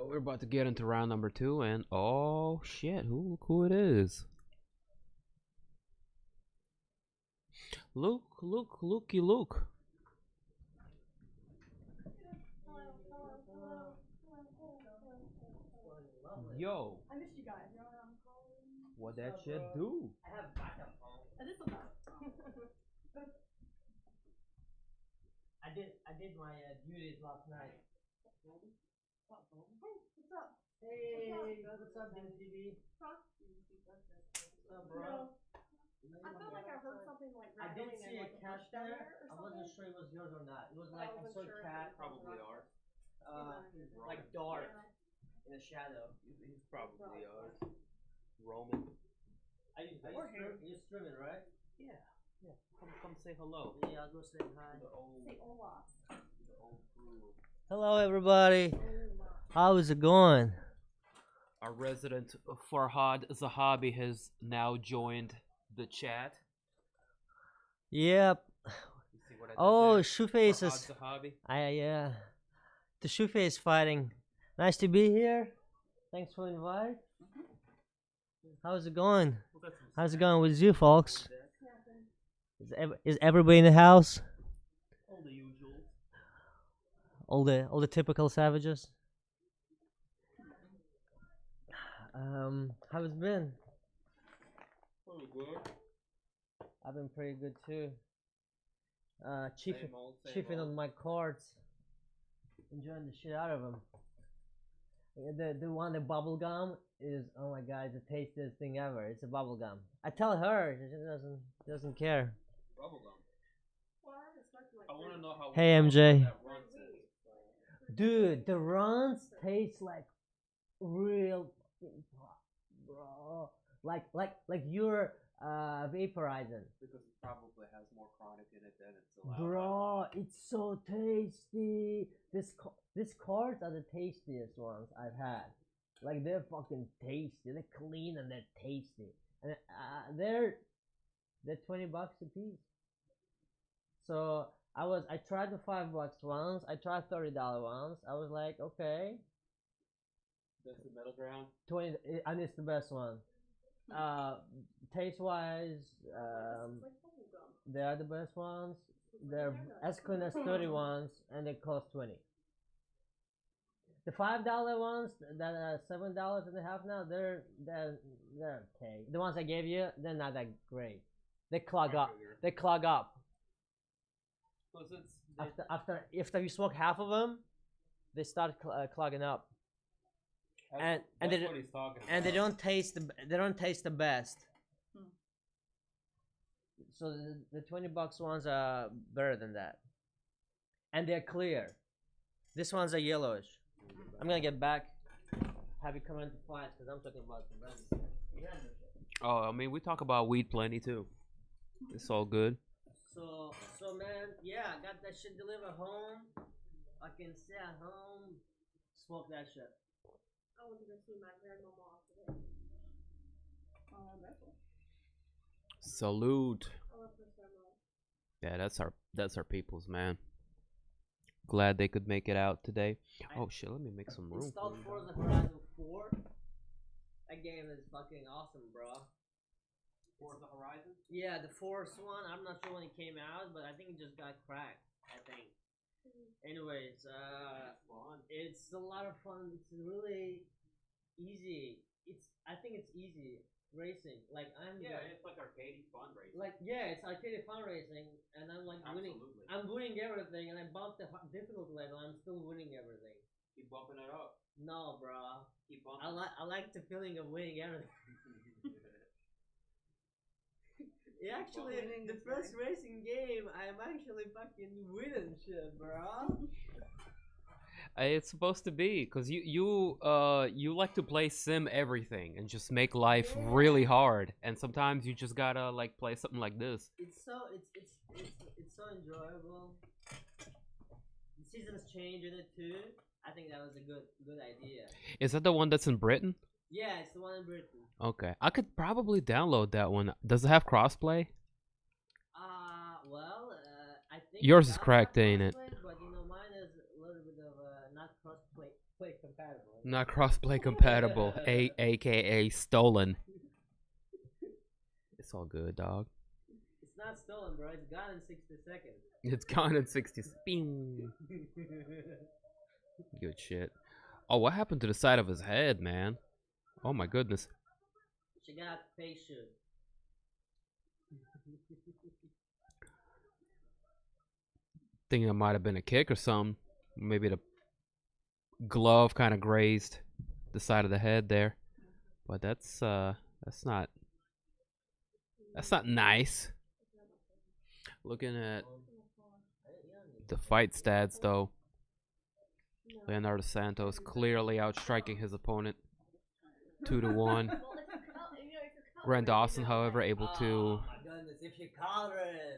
Yo, we're about to get into round number 2, and oh shit, look who it is. Luke. Yo. I missed you guys. You know what I'm calling? What that shit do? I have backup phone. This will I did my duties last night. Hey, what's up? Hey, what's up, DMTV? What's up, bro? I felt like I heard something like I did rattling see a and, cat there. I wasn't something. sure it was yours or not. It was But I like I saw wasn't sure a if cat, it was Probably ours. like dark Yeah. in the shadow. He's probably ours. Roman. Are you streaming, right? Yeah. Come say hello. Yeah, I'll go say hi. Say hola. The old crew. Hello, everybody. How is it going? Our resident Farhad Zahabi has now joined the chat. Yep. You see what I did Oh, there? Shoeface Farhad is. Zahabi. Yeah. The Shoeface fighting. Nice to be here. Thanks for the invite. How's it going? How's it going with you, folks? Is everybody in the house? All the usual. All the typical savages. How's it been? Pretty good. I've been pretty good too. Same old. Chiefing on my cards, enjoying the shit out of them. The one, the bubble gum is, oh my god, it's the tastiest thing ever. It's a bubble gum. I tell her, she doesn't care. Bubblegum. Well, I expect like I want to know how. Hey, MJ. That runs is. Dude, the runs taste like real fucking pop, bro. Like you're vaporizing. Because it probably has more chronic in it than it's allowed. Bro, it's so tasty. These cards are the tastiest ones I've had. Like, they're fucking tasty. They're clean and they're tasty. And they're $20 a piece. So I tried the $5 ones. I tried $30 ones. I was like, okay, That's the middle ground. 20. And it's the best one. Taste wise, they are the best ones. They're as clean as 30 ones, and they cost 20. The $5 ones that are $7.50 now, they're okay. The ones I gave you, they're not that great. They clog up. They clog up. After you smoke half of them, they start clogging up. And that's what he's talking about. and they don't taste the best. So the $20 ones are better than that, and they're clear. These ones are yellowish. I'm gonna get back. Have you come into fights because I'm talking about the best. Oh, I mean, we talk about weed plenty too. It's all good. So man, yeah, I got that shit delivered home. I can stay at home, smoke that shit. I went to go see my grandmama today. That's one. Salute. I love her so much. Yeah, that's our people's, man. Glad they could make it out today. Oh shit, let me make some room. Installed Forza Horizon 4. That game is fucking awesome, bro. Forza Horizon? Yeah, the first one. I'm not sure when it came out, but I think it just got cracked. I think. Anyways, it's a lot of fun. It's really easy. I think it's easy racing. Like it's like arcade fun racing. It's arcade fun racing, and I'm like winning. I'm winning everything, and I bumped the difficult level. I'm still winning everything. Keep bumping it up. No, bro. Keep bumping. I like the feeling of winning everything. Actually, the first racing game, I'm actually fucking winning shit, bro. It's supposed to be, cause you like to play sim everything and just make life really hard, and sometimes you just gotta like play something like this. It's so enjoyable. The seasons change in it too. I think that was a good idea. Is that the one that's in Britain? Yeah, it's the one in Britain. Okay, I could probably download that one. Does it have crossplay? I think yours is cracked, ain't it? But mine is a little bit of not cross-play compatible. Not crossplay compatible. AKA stolen. It's all good, dog. It's not stolen, bro. It's gone in 60 seconds. It's gone in 60. Bing. Good shit. Oh, what happened to the side of his head, man? Oh my goodness. She got face shoot. Thinking it might have been a kick or something. Maybe the glove kind of grazed the side of the head there. But that's not nice. Looking at the fight stats though, Leonardo Santos clearly outstriking his opponent 2-1. Grant Dawson, however, able to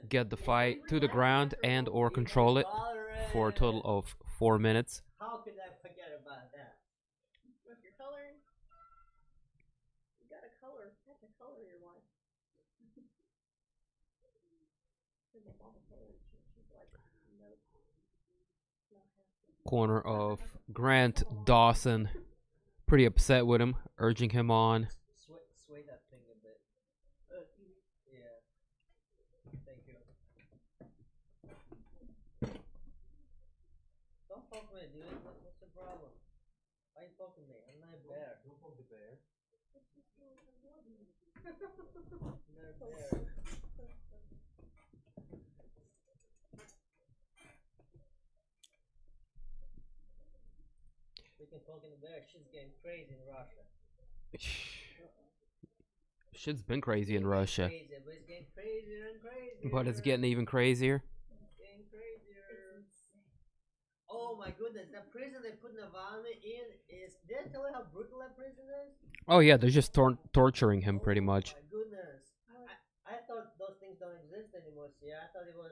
get the fight to the ground and or control it for a total of 4 minutes. How could I forget about that? With your coloring, you gotta color. You have to color your wife. My mama colored. She's like, nope. Not happy. Corner of Grant Dawson, pretty upset with him, urging him on. Sway that thing a bit. Yeah. Thank you. Don't fuck me, dude. What's the problem? Why you fucking me? I'm not a bear. Don't fuck the bear. I'm not a bear. Speaking of fucking the bear, shit's getting crazy in Russia. Shit's been crazy in Russia. Crazy, but it's getting crazier and crazier. But it's getting even crazier. It's getting crazier. Oh my goodness, that prison they put Navalny in is... Did I tell you how brutal that prison is? Oh yeah, they're just torturing him pretty much. Oh my goodness. I thought those things don't exist anymore, see? I thought it was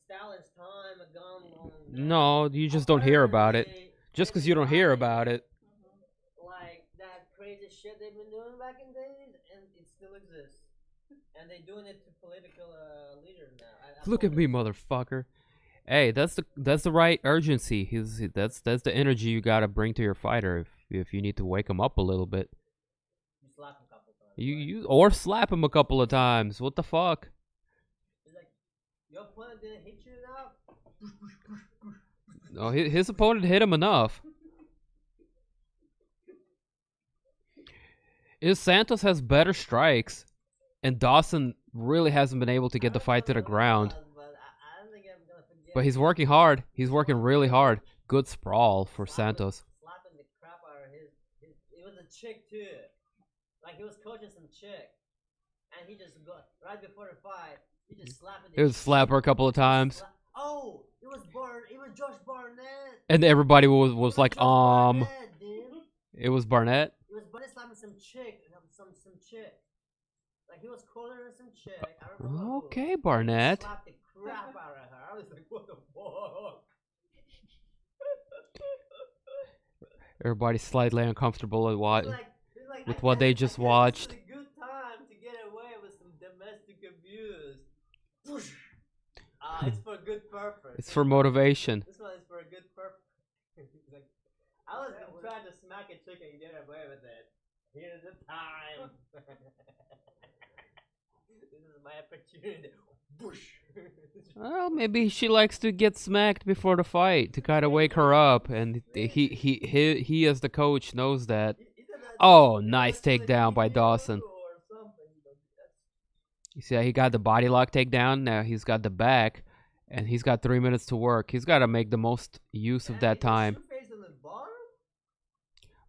Stalin's time, a gone long. No, you just don't hear about it. Just because you don't hear about it. Like that crazy shit they've been doing back in days, and it still exists. And they're doing it to political leaders now. Look at me, motherfucker. Hey, that's the right urgency. That's the energy you gotta bring to your fighter if you need to wake him up a little bit. You slap him a couple times. Or slap him a couple of times. What the fuck? It's like, your opponent didn't hit you enough. No, his opponent hit him enough. Santos has better strikes, and Dawson really hasn't been able to get the fight to the ground. But he's working hard. He's working really hard. Good sprawl for Santos. Slapping the crap out of his. It was a chick too. Like he was coaching some chick, and he just got right before the fight. He just slapped. He was slap her a couple of times. Oh, it was Josh Barnett. And everybody was like, Barnett, It was Barnett. It was Barnett slapping some chick, some chick. Like he was cornering some chick. I remember. Okay, Barnett. He slapped the crap out of her. I was like, what the fuck? Everybody's slightly uncomfortable at what with what they just watched. It's a good time to get away with some domestic abuse. It's for a good purpose. It's for motivation. This one is for a good purpose. Like, I was trying to smack a chick and get away with it. Here's the time. This is my opportunity. Well, maybe she likes to get smacked before the fight to kind of wake her up, and he as the coach knows that. Oh, nice takedown by Dawson. You see how he got the body lock takedown? Now he's got the back, and he's got 3 minutes to work. He's got to make the most use of that time.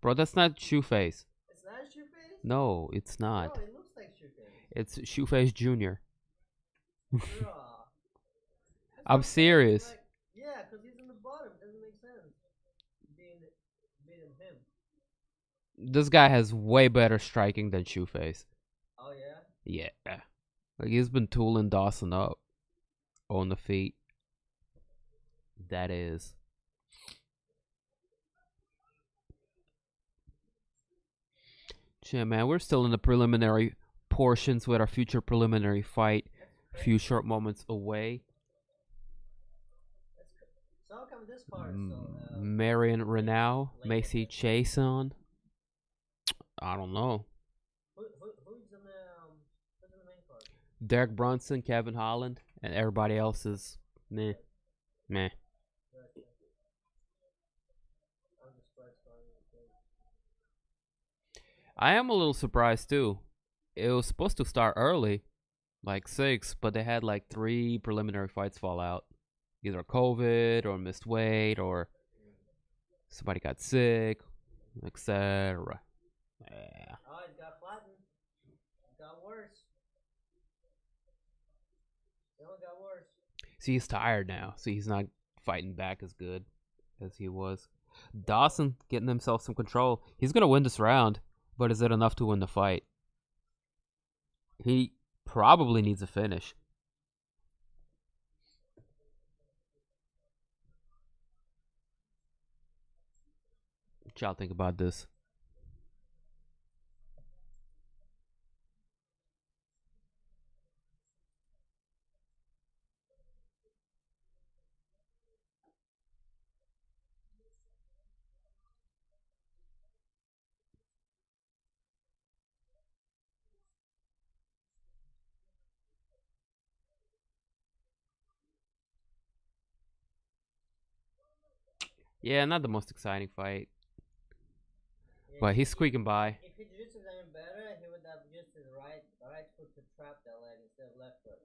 Bro, that's not Shoeface. It's not Shoeface? No, it's not. No, it looks like Shoeface. It's Shoeface Jr. I'm serious. Like, yeah, because he's in the bottom. It doesn't make sense. Being him. This guy has way better striking than Shoeface. Oh, yeah? Yeah. Like, he's been tooling Dawson up on the feet. That is. Yeah, man, we're still in the preliminary portions with our future preliminary fight. A few short moments away. So have this card. Marion Renaud, later. Macy Chason. I don't know. Who's in the main card? Derek Brunson, Kevin Holland, and everybody else is meh. Meh. I'm just surprised. I am a little surprised too. It was supposed to start early, like 6, but they had like 3 preliminary fights fall out. Either COVID or missed weight or somebody got sick, etc. Yeah. Oh, it got flattened. It got worse. It only got worse. See, he's tired now, so he's not fighting back as good as he was. Dawson getting himself some control. He's gonna win this round, but is it enough to win the fight? He probably needs a finish. What y'all think about this? Yeah, not the most exciting fight, Yeah, but he's squeaking by. If his jiu-jitsu was even better, he would have used his right foot to trap that leg instead of left foot.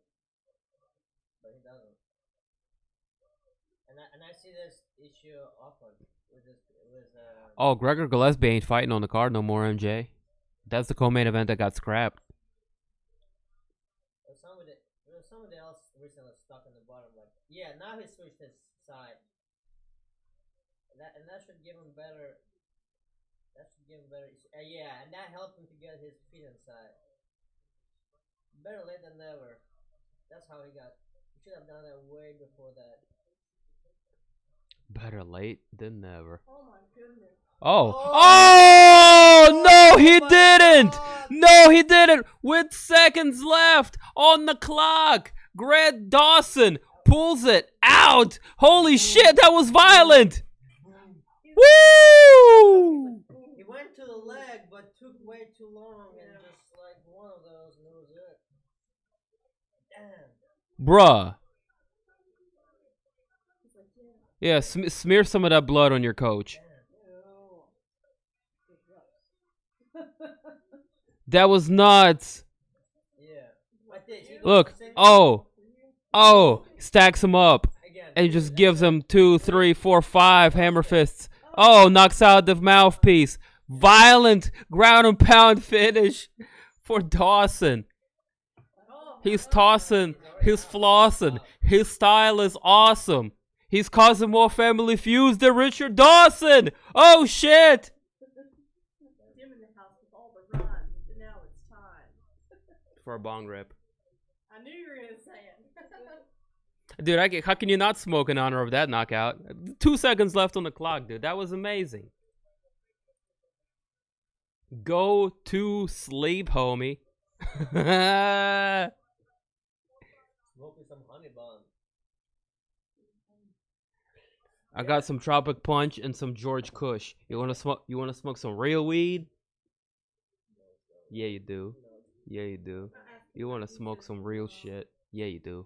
But he doesn't. And I see this issue often with Oh, Gregor Gillespie ain't fighting on the card no more, MJ. That's the co-main event that got scrapped. somebody else recently stuck in the bottom. Like, yeah, now he switched his side. And that should give him better. Yeah, and that helped him to get his feet inside. Better late than never. That's how he got. He should have done that way before that. Better late than never. Oh my goodness. Oh no, he didn't! God. No, he didn't! With seconds left on the clock, Grant Dawson pulls it out. Holy shit, that was violent! Woo! He went to the leg, but took way too long, and just like one of those, and that was it. Damn. Bruh. Yeah, smear some of that blood on your coach. That was nuts. Yeah. Look, stacks him up and just gives him 2, 3, 4, 5 hammer fists. Oh, knocks out the mouthpiece. Violent ground and pound finish for Dawson. He's tossing, he's flossing. His style is awesome. He's causing more family feuds than Richard Dawson. Oh shit! Jim in the house with all the runs, and now it's time. For a bong rip. I knew you were gonna say it. Dude, how can you not smoke in honor of that knockout? 2 seconds left on the clock, dude. That was amazing. Go to sleep, homie. Smoking some honey bun. I got some Tropic Punch and some George Kush. You wanna smoke? You wanna smoke some real weed? Yeah, you do. Yeah, you do. You wanna smoke some real shit? Yeah, you do.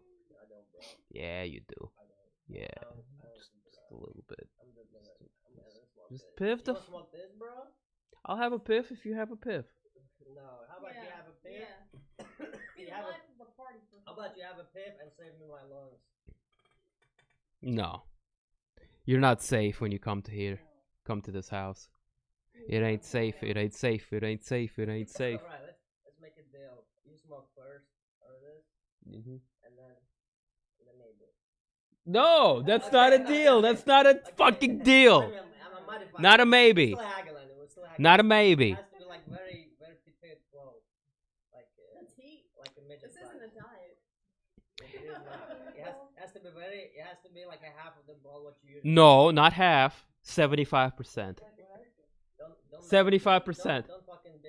Yeah, you do. Yeah, just a little bit. Just piff the. Smoke this, bro? I'll have a piff if you have a piff. No. How about you have a piff? Yeah. How about you have a piff and save me my lungs? No, you're not safe when you come to here. Come to this house. It ain't safe. It ain't safe. It ain't safe. It ain't safe. Alright, let's make a deal. You smoke first, or this, and then maybe. No, that's not a deal. That's not a fucking deal. Not a maybe. Not a maybe. It has to be like very, very petite flow. Like a midget This isn't a diet. It is not. It has to be very. It has to be like a half of the ball what you usually. No, not half. 75%. 75%. Don't fucking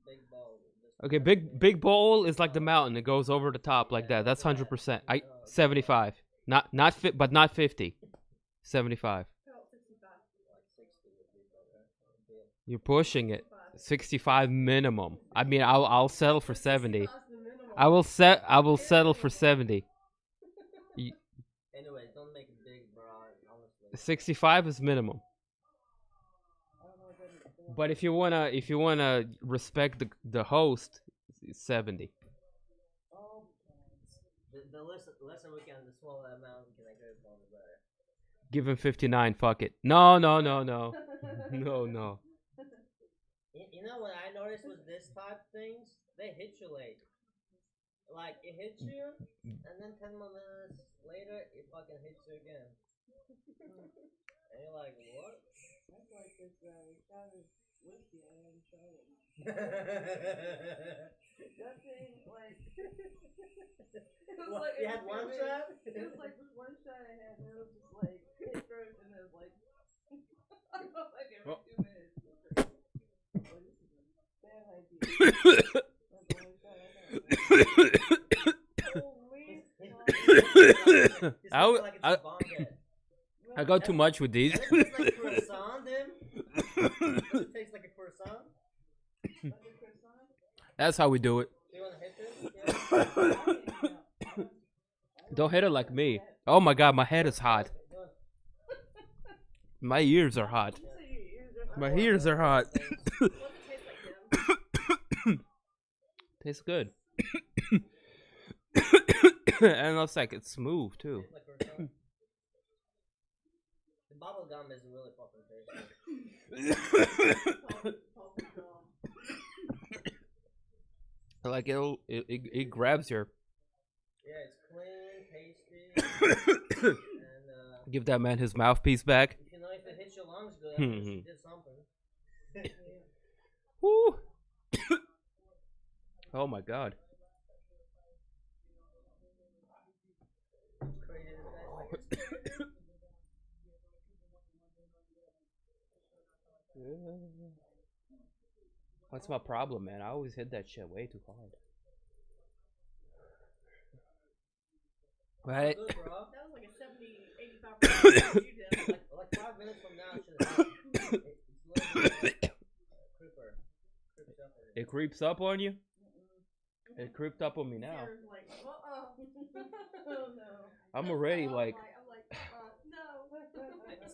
big ball. Okay, big bowl is like the mountain. It goes over the top like that. That's 100%. 75. Not 50. 75. Felt 65. Like 60 would be better. You're pushing it. 65 minimum. I mean, I'll settle for 70. I will settle for 70. Anyway, don't make it big, bro. Honestly. 65 is minimum. But if you wanna respect the host, 70. The lesser we can, the smaller amount we can agree upon, the better. Give him 59. Fuck it. No. No. You know what I noticed was this type things, they hit you late. Like it hits you, and then 10 more minutes later, it fucking hits you again. And you're like, what? That's like this shot of whiskey I haven't tried it. That thing, like, it was What, like you had one shot? It was like this one shot I had, and it was just like it first, and it was like I don't know, like every 2 minutes. Oh, this is a bad idea. That's the only shot I had. Holy I go too much with these. Does it taste like croissant, then? Does it taste like a croissant? That's how we do it. Do you want to hit this? Don't hit it like me. Oh my god, my head is hot. My ears are hot. My ears are hot. Tastes good. And it's like it's smooth too. The bubble gum is really fucking tasty. Like it grabs your. Yeah, it's clean, tasty, and Give that man his mouthpiece back. if you know if it hits your lungs good, that means you did something. Woo! Oh my god. It's crazy this guy. What's my problem, man? I always hit that shit way too hard. Right? Good, bro. That was like a 70, 85% you did. Like 5 minutes from now, it should happen. It's a little bit creeper. Creeps up on you. It creeps up on you? It creeped up on me now. Sarah's like, oh no. I'm already like. I'm like, no.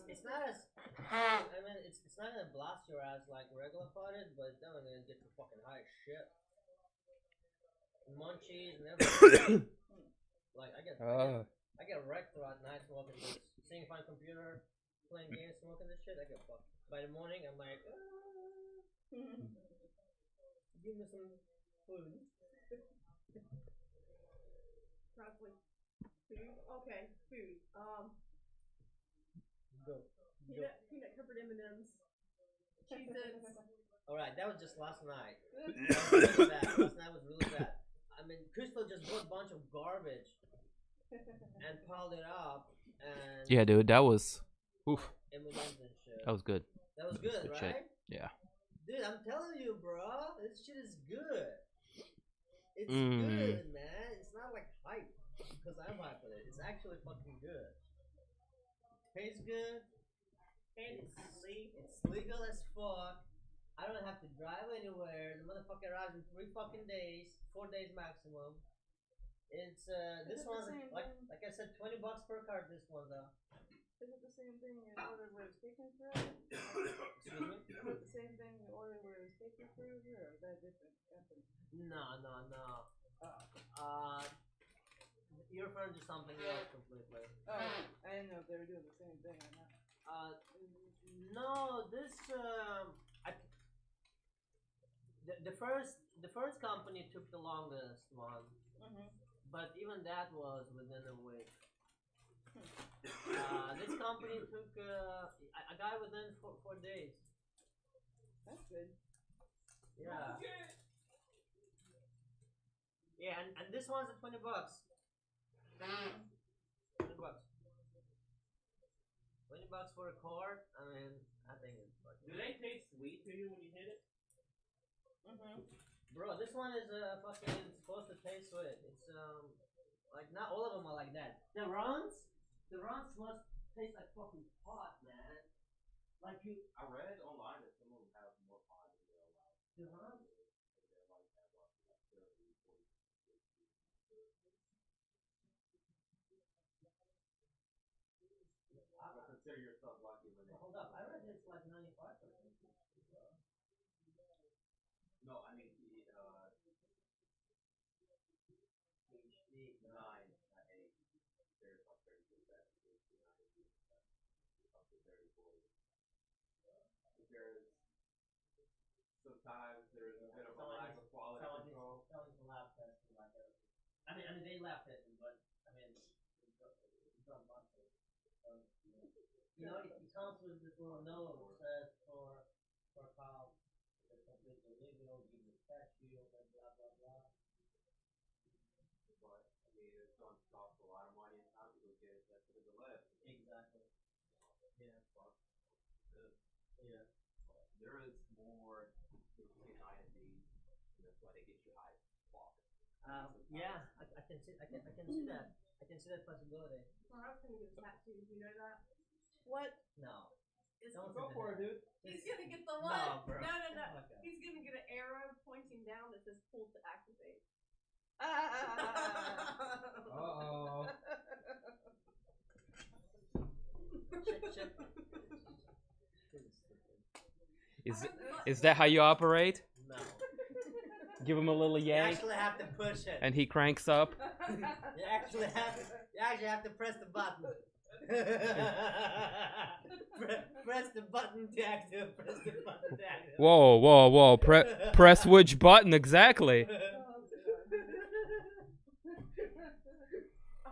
It's not as. I mean, it's not gonna blast your ass like regular potted, but it's definitely gonna get you fucking high as shit. Munchies and everything. Like I get wrecked throughout night smoking this, seeing fine computer, playing games, smoking this shit. I get fucked. By the morning, I'm like, give me some food. Probably food. Okay, food. Go. Peanut covered M&Ms. Cheez-Its. Alright, that was just last night. That was really bad. Last night was really bad. I mean, Crystal just bought a bunch of garbage and piled it up and Yeah, dude, that was. Oof. M&Ms and shit. That was good. That was good, right? Shit. Yeah. Dude, I'm telling you, bro, this shit is good. It's good, man. It's not like hype because I'm hype with it. It's actually fucking good. Tastes good. And it's legal as fuck. I don't have to drive anywhere. The motherfucker arrives in 3 fucking days, 4 days maximum. It's this one's like I said, $20 per card. This one though. Is it the same thing you order where it's taken from? Excuse me? Is it the same thing you order where it's taken from, or is that different company? No. You're referring to something else completely. Oh, I didn't know if they were doing the same thing or not. No, this the first company took the longest one, but even that was within a week. This company took a guy within 4 days. That's good. Yeah. Yeah, and this one's at $20. $20. $20 for a card. I mean, I think it's fucking. Do they taste sweet to you when you hit it? Bro, this one is fucking supposed to taste sweet. It's like not all of them are like that. The runs tastes like fucking pot, man. Like you. I read online that some of them have more pot than they're allowed. Uh-huh. I would consider yourself lucky when they. Hold up, I read it's like 95%. No, I mean page 9, not 8. There's like 30%. Up to 30, 40. There's sometimes there's a bit of a lack of quality control. Someone's lab testing like everything. I mean they lab testing, but I mean it's on bunches. You know, it comes with this little note that says for cows, it's completely illegal, give you a statue, and blah blah blah. But I mean, it's going to cost a lot of money and time to go get it tested in the lab. Exactly. Yeah. Yeah. There is more IND. That's why they get you high block. Yeah, I can see that. I can see that possibility. My husband gets tattoos, you know that? What? No. Go for it, dude. He's gonna get the what? No, bro. No. Okay. He's gonna get an arrow pointing down that says pull to activate. Uh-oh. Is that how you operate? No. Give him a little You yank, actually have to push it. and he cranks up. You actually have to press the button. Press the button to activate. Press the button to activate. Whoa! Press which button exactly? I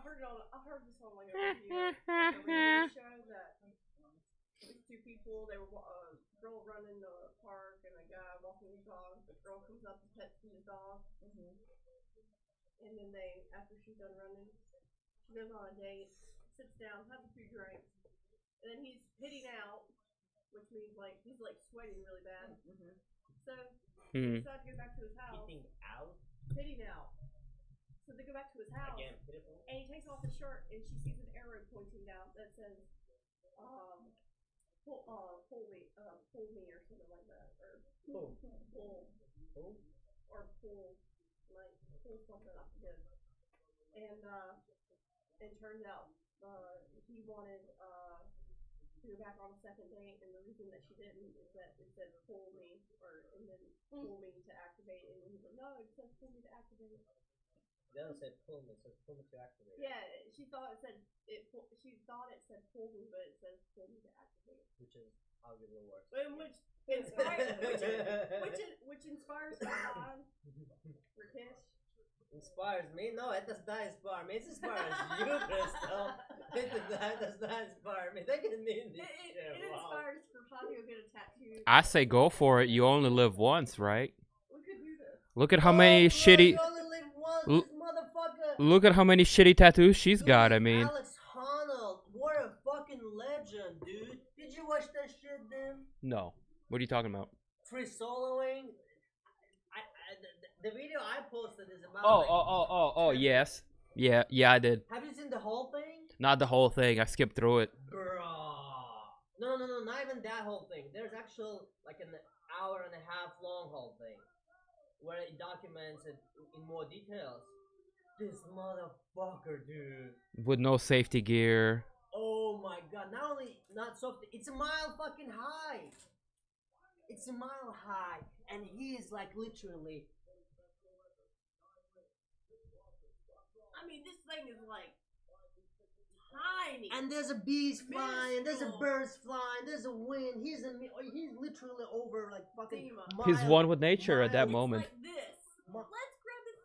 heard this on like a radio show that these two people, they were a girl running the park and a guy walking his dog. The girl comes up and pets the dog, and then after she's done running, she goes on a date, sits down, has a few drinks, and then he's hitting out, which means like he's like sweating really bad. So he decides to go back to his house. Hitting out. So they go back to his house, and he takes off his shirt, and she sees an arrow pointing down that says, pull me, or something like that, or pull, or pull something, I forget. And it turns out he wanted to go back on a second date, and the reason that she didn't is that it said pull me, and then pull me to activate, and he's like, no, it says pull me to activate. It doesn't say pull me, it says pull me to activate. Yeah, she thought it said pull me, but it says pull me to activate. Which is arguably worse. Which inspires God for Kish. Inspires me? No, it does not inspire me. It inspires you, Crystal. It does not inspire me. They can mean this shit. It inspires for Fabio to get a tattoo. I say go for it. You only live once, right? We could do this. Look at how many shitty. You only live once, motherfucker. Look at how many shitty tattoos she's got. I mean. Alex Honnold, what a fucking legend, dude. Did you watch that shit, then? No. What are you talking about? Free soloing. The video I posted is about. Oh, yes. Yeah, I did. Have you seen the whole thing? Not the whole thing. I skipped through it. Bro. No, not even that whole thing. There's actual, like an hour and a half long whole thing, where it documents it in more details. This motherfucker, dude. With no safety gear. Oh my god, not soft, it's a mile fucking high. It's a mile high, and he is like literally. I mean, this thing is like tiny. And there's a bees flying, there's a birds flying, there's a wind. He's literally over like fucking. He's one with nature at that moment. Like this. Let's grab this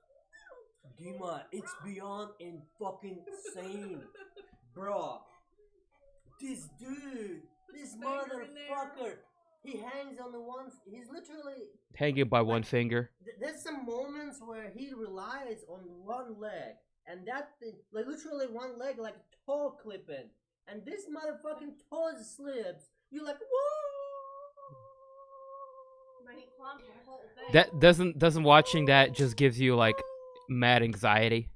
little. Dima, it's beyond and fucking insane, bro. This dude, this motherfucker, he hangs on the one. He's literally hanging by one finger. There's some moments where he relies on one leg, and that thing, like literally one leg, like toe clipping, and this motherfucking toe slips. You're like, whoa. Man, he climbs the whole thing. That doesn't watching that just gives you like mad anxiety,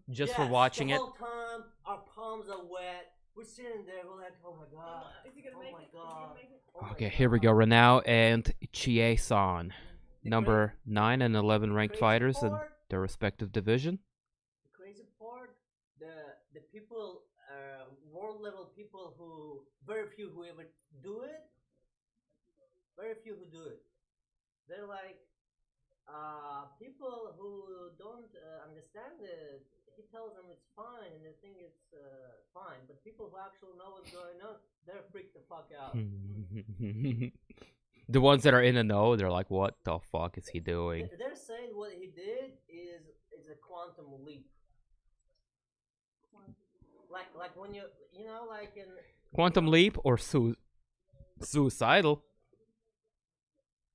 just for watching the it. whole time our palms are wet. We're we're sitting there, we're like, oh my god, Is he gonna oh make my it? god. Oh my Okay, here we go. god. Renault and Cheyanne, The number 9 and 11 ranked crazy fighters in part- their respective division. The crazy part, the people, world level people who, very few who ever do it, very few who do it. They're like, people who don't understand it, he tells them it's fine and they think it's fine. But people who actually know what's going on, they're freaked the fuck out. The ones that are in the know, they're like, what the fuck is he doing? They're saying what he did is a quantum leap. Like when you know, like in Quantum leap or suicidal?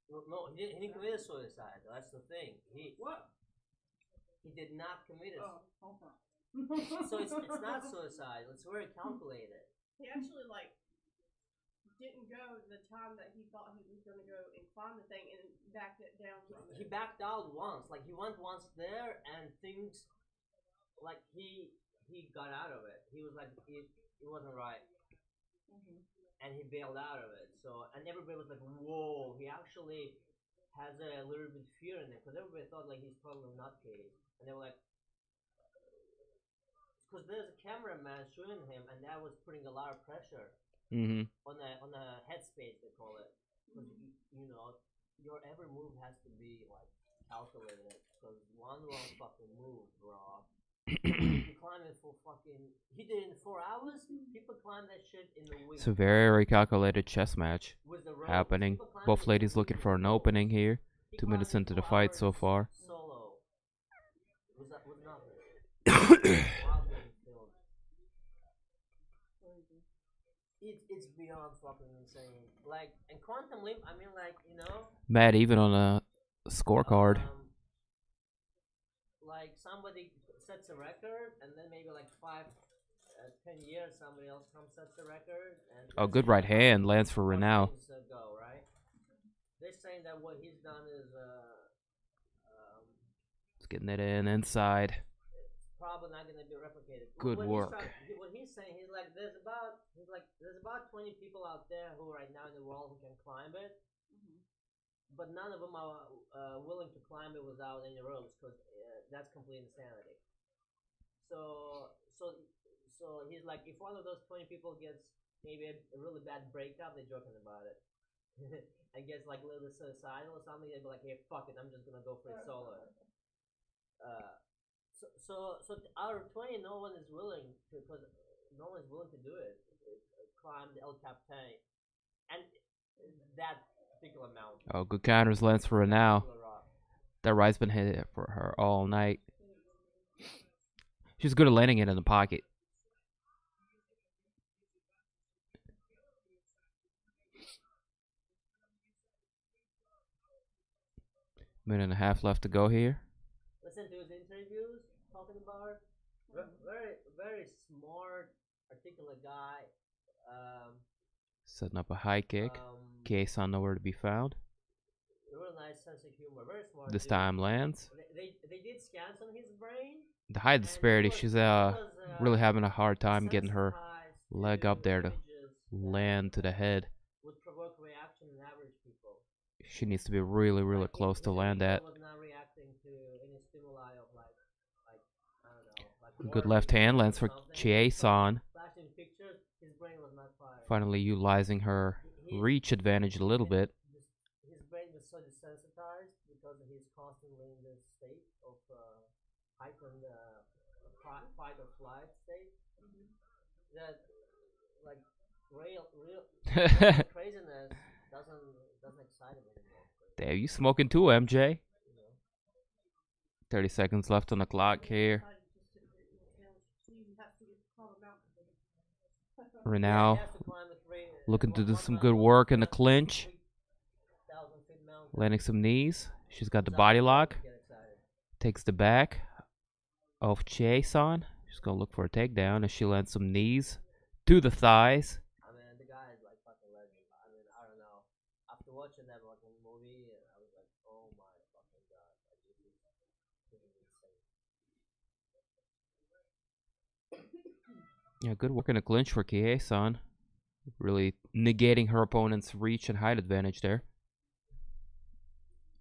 no, he didn't commit suicide. That's the thing. What? He did not commit it. Oh, okay. So it's not suicide. It's very calculated. He actually like didn't go the time that he thought he was gonna go and climb the thing and backed it down from He it. backed out once. Like he went once there and things like he got out of it. He was like it wasn't right. Mm-hmm. And he bailed out of it. So and everybody was like, whoa, he actually has a little bit fear in him because everybody thought like he's probably nutcase, and they were like, because there's a cameraman shooting him, and that was putting a lot of pressure Mm-hmm. on the headspace they call it, because you know your every move has to be like calculated, because one wrong fucking move, bro. You climb it for fucking. He did it in 4 hours. People climb that shit in the week. It's a very calculated chess match With the ropes. happening. People climb Both it ladies in looking the for an week. opening here. He 2 minutes climbed into it the 4 fight so hours far. Solo. Was nothing. Wildly filmed. It's beyond fucking insane. Like, and Quantum Leap, I mean, like, you know. Mad even on a scorecard. Like somebody sets a record, and then maybe like 10 years, somebody else comes sets the record. And Oh, good right hand lands for Renault. Go, right? They're saying that what he's done is It's getting it in inside. it's probably not going to be replicated. Good work. What he's saying, he's like, there's about 20 people out there who right now in the world who can climb it. But none of them are willing to climb it without any ropes, because that's complete insanity. So he's like, if one of those 20 people gets maybe a really bad breakup, they're joking about it, and gets like a little bit suicidal or something, they'd be like, hey, fuck it, I'm just gonna go for it solo. So out of 20, no one is willing to, because no one is willing to do it. Climb the El Capitan, and that particular mountain. Oh, good counters lands for Renault. That right's been hit for her all night. She's good at landing it in the pocket. Minute and a half left to go here. Listen to his interviews, talking about very, very smart, articulate guy. Setting up a high kick. Cheyanne nowhere to be found. Real nice sense of humor, very smart. This dude. time lands. They did scans on his brain. The height disparity, she's really having a hard time getting her leg up there to land to the head. Would provoke reaction in average people. She needs to be really, really close to land at. Was not reacting to any stimuli of like I don't know. Like Good left hand lands for Cheyanne. Flashing pictures, his brain was not fired. Finally utilizing her reach advantage a little bit. His brain was so desensitized because he's constantly in this state of heightened fight or flight state, that like real craziness doesn't excite him anymore. Damn, you smoking too, MJ. You know? 30 seconds left on the clock here. Renault He has to climb looking to do some good work in the clinch. Landing some knees. She's got the body lock. Takes the back of Cheyanne. She's going to look for a takedown as she lands some knees to the thighs. I mean, the guy is like fucking legend. I mean, I don't know. After watching that fucking movie, I was like, oh my fucking god. Like, this is insane. Yeah, good work in a clinch for Cheyanne. Really negating her opponent's reach and height advantage there.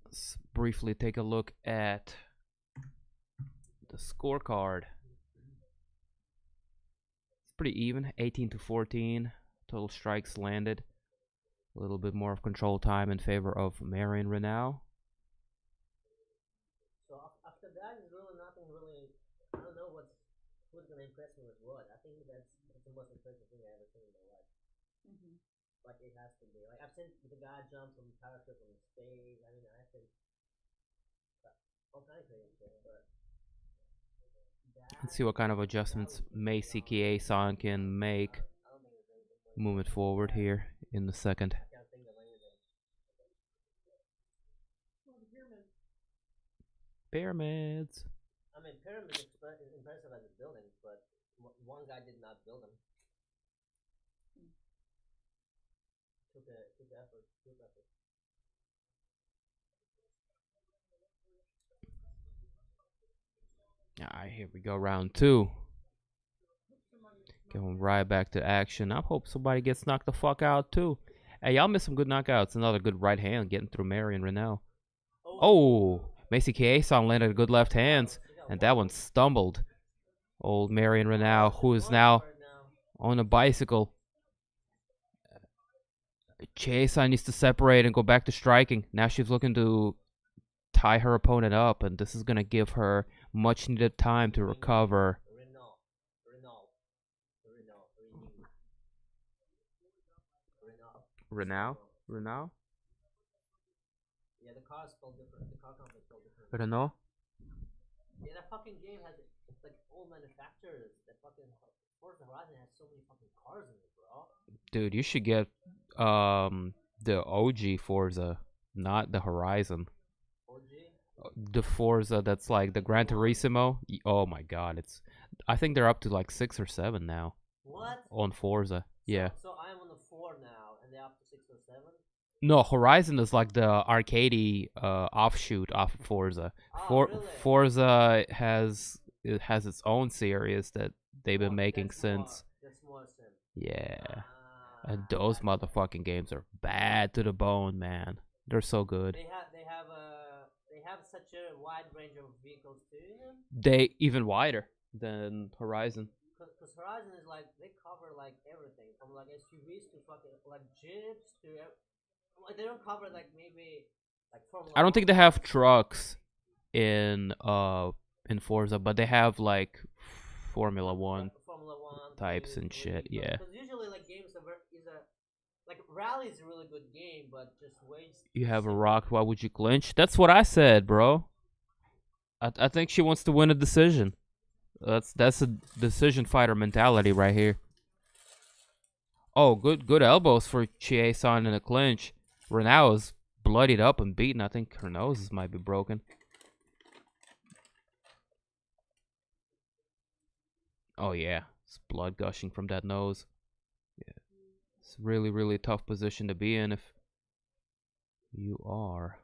Let's briefly take a look at the scorecard. It's pretty even, 18-14. Total strikes landed. A little bit more of control time in favor of Marion Renaud. So after that, is really nothing really. I don't know who's gonna impress me with what. I think that's the most impressive thing I ever seen in my life. Like it has to be. Like I've seen the guy jump from parachute from stage. I mean, I think all kinds of crazy shit, but. Let's see what kind of adjustments Macy Cheyanne can make moving forward here in the second. Pyramids. I mean, pyramids is impressive as a building, but one guy did not build them. Took effort. Alright, here we go, round 2. Going right back to action. I hope somebody gets knocked the fuck out too. Hey, y'all missed some good knockouts. Another good right hand getting through Marion Renaud. Oh, Macy Cheyanne landed a good left hands, and that one stumbled. Old Marion Renaud, who is now on a bicycle. Cheyanne needs to separate and go back to striking. Now she's looking to tie her opponent up, and this is going to give her much needed time to recover. Renaud? Yeah, the car is spelled different. The car company is spelled different. Renaud? Yeah, that fucking game has like old manufacturers. That fucking Forza Horizon has so many fucking cars in it, bro. Dude, you should get the OG Forza, not the Horizon. OG? The Forza that's like the Gran Turismo. Oh my god, I think they're up to like 6 or 7 now. What? On Forza. Yeah. So I'm on the 4 now, and they're up to 6 or 7? No, Horizon is like the arcadey offshoot off of Forza. Really? Forza has its own series that they've been making since. That's more sim. Yeah. And those motherfucking games are bad to the bone, man. They're so good. They have such a wide range of vehicles too in them? They even wider than Horizon. Because Horizon is like, they cover like everything from like SUVs to fucking like Jeeps to like they don't cover like maybe like Formula I don't think they 1. have trucks in Forza, but they have like Formula 1 types and shit. Yeah. Because usually like games like Rally is a really good game, but just waste. You have a rock. Why would you clinch? That's what I said, bro. I think she wants to win a decision. That's a decision fighter mentality right here. Oh, good elbows for Cheyanne in a clinch. Renaud is bloodied up and beaten. I think her nose might be broken. Oh yeah, it's blood gushing from that nose. Yeah, it's a really, really tough position to be in if you are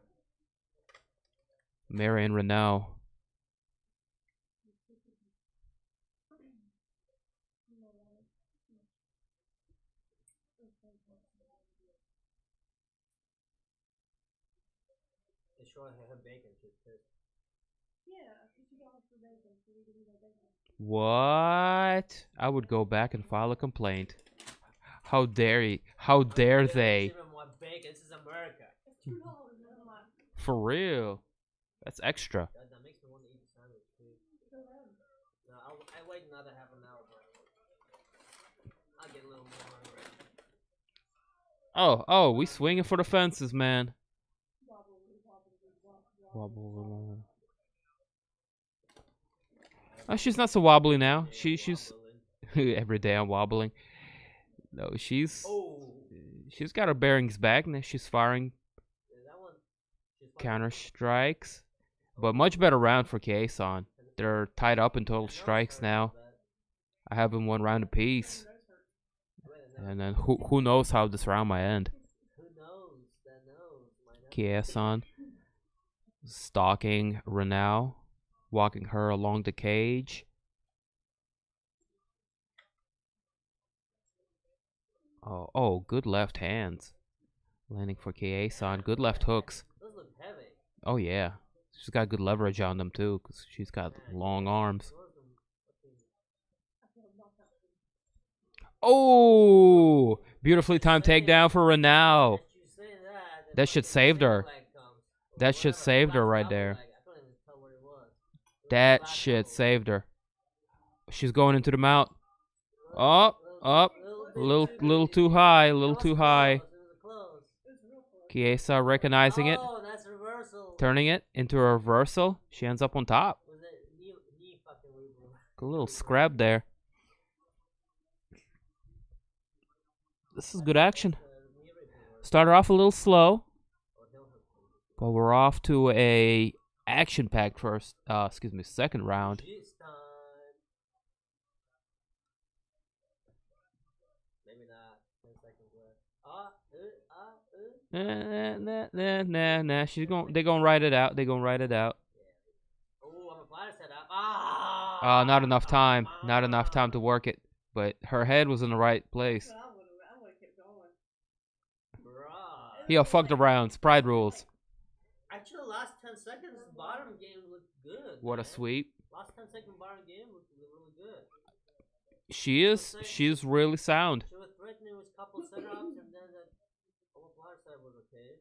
Marion Renaud. They show her bacon, she's pissed. Yeah, she got for bacon, so we can eat our bacon. What? I would go back and file a complaint. How dare you? How dare they? This is America. It's $2 a month. For real? That's extra. That makes me want to eat a sandwich too. No, I wait another half an hour, bro. I'll get a little more hungry. Oh, we swinging for the fences, man. Wobble. Oh, she's not so wobbly now. She's every day I'm wobbling. No, she's got her bearings back. Now she's firing counter strikes, but much better round for Cheyanne. They're tied up in total strikes now. I have them 1 round apiece, and then who knows how this round might end. Cheyanne stalking Renaud, walking her along the cage. Oh, good left hands. Landing for Cheyanne. Good left hooks. Those look heavy. Oh, yeah. She's got good leverage on them, too, because she's got long arms. Oh! Beautifully timed takedown for Renau. That shit saved her. That shit saved her right there. That shit saved her. She's going into the mount. Up. Little too high. Chiesa recognizing it. Oh, that's reversal. Turning it into a reversal. She ends up on top. Was it knee fucking reversal? A little scrap there. This is good action. Started off a little slow, but we're off to a action-packed second round. Maybe not. 10 seconds left. Nah. They're gonna write it out. Oh, I'm a flying setup. Ah. Not enough time. Not enough time to work it. But her head was in the right place. I would have kept going. Bruh. Yo, fuck the rounds. Pride rules. Actually, last 10 seconds, bottom game looked good. What a man. sweep. Last 10-second bottom game looked really good. She's really sound. She was threatening with a couple setups, and then the flyer side was okay.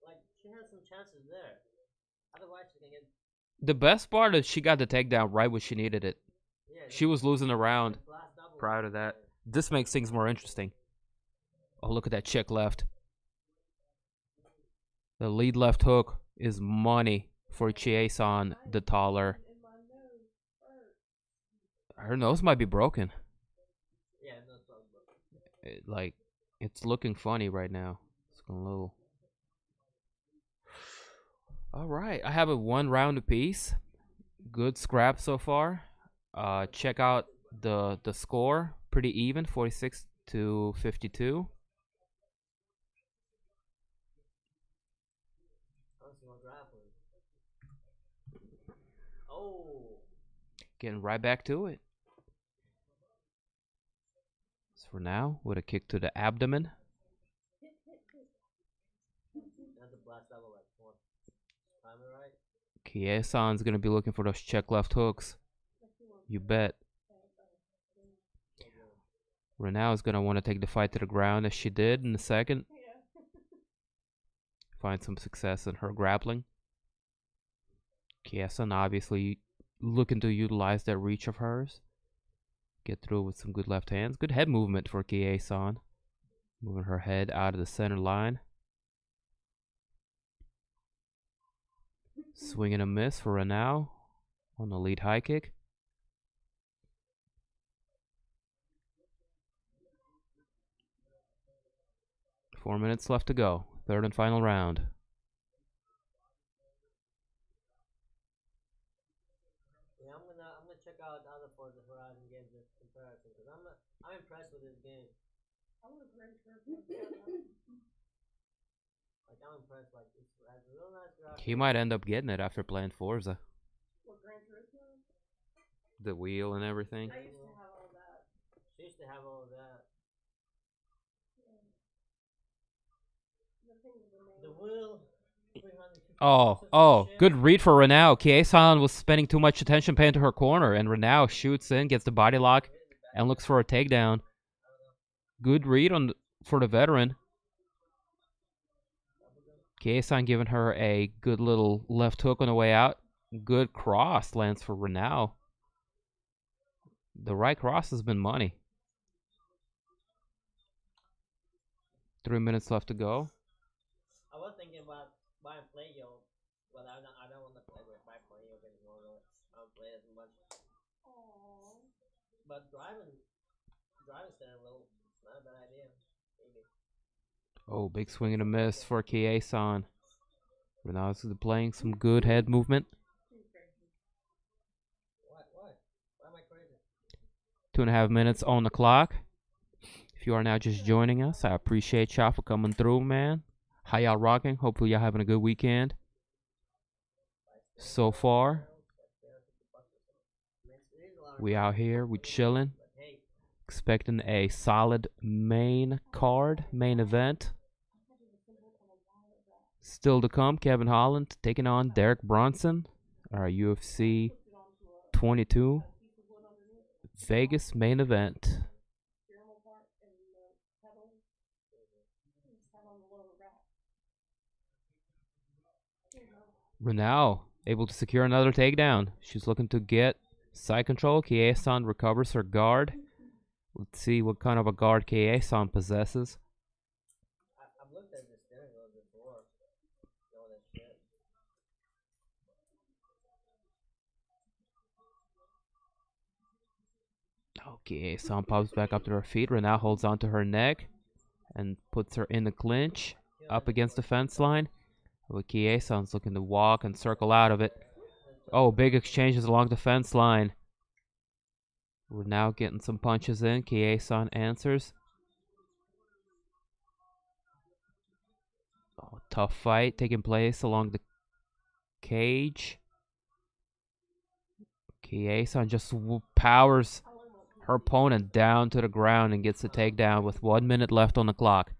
Like, she had some chances there. Otherwise, she can get. The best part is she got the takedown right when she needed it. Yeah, She was losing a round last double prior to was that. there. This makes things more interesting. Oh, look at that chick left. The lead left hook is money for Cheyanne, the taller. And my nose hurt. Her nose might be broken. Yeah, no problem. It's looking funny right now. It's going a little. All right, I have a 1 round apiece. Good scrap so far. Check out the score. Pretty even, 46 to 52. Oh. Getting right back to it. So for now, with a kick to the abdomen. That's a blast double like 4. Time it right? Cheyanne's gonna be looking for those check left hooks. You bet. Renau is gonna want to take the fight to the ground as she did in the second. Yeah. Find some success in her grappling. Cheyanne obviously looking to utilize that reach of hers. Get through with some good left hands. Good head movement for Cheyanne. Moving her head out of the center line. Swing and a miss for Renau on the lead high kick. Four minutes left to go. Third and final round. Yeah, I'm gonna check out other Forza Horizon games in comparison because I'm impressed with this game. I would have ranked her for that. Like I'm impressed. Like it has a real nice graphics. He might end up getting it after playing Forza. What, Gran Turismo? The wheel and everything. I used to have all that. She used to have all of that. The thing with the name. The wheel. 350 Oh, shit. good read for Renau. Cheyanne was spending too much attention paying to her corner, and Renau shoots in, gets the body lock, and looks for a takedown. Good read for the veteran. Cheyanne giving her a good little left hook on the way out. Good cross lands for Renau. The right cross has been money. 3 minutes left to go. I was thinking about buying Play-Yo, but I don't want to play with my Play-Yo anymore. Really. I don't play as much. Aww. But driving steering wheel, it's not a bad idea. Maybe. Oh, big swing and a miss for Cheyanne. Renau's playing some good head movement. What? Why am I crazy? 2.5 minutes on the clock. If you are now just joining us, I appreciate y'all for coming through, man. How y'all rocking? Hopefully y'all having a good weekend. So far, we out here, we chilling. Expecting a solid main event. Still to come, Kevin Holland taking on Derek Brunson. Our UFC 22 Vegas main event. Renau able to secure another takedown. She's looking to get side control. Cheyanne recovers her guard. Let's see what kind of a guard Cheyanne possesses. I've looked at this steering wheel before. All that shit. Okay, Cheyanne pops back up to her feet. Renau holds onto her neck and puts her in the clinch up against the fence line. But Cheyanne's looking to walk and circle out of it. Oh, big exchanges along the fence line. We're now getting some punches in. Cheyanne answers. Oh, tough fight taking place along the cage. Cheyanne just powers her opponent down to the ground and gets a takedown with 1 minute left on the clock.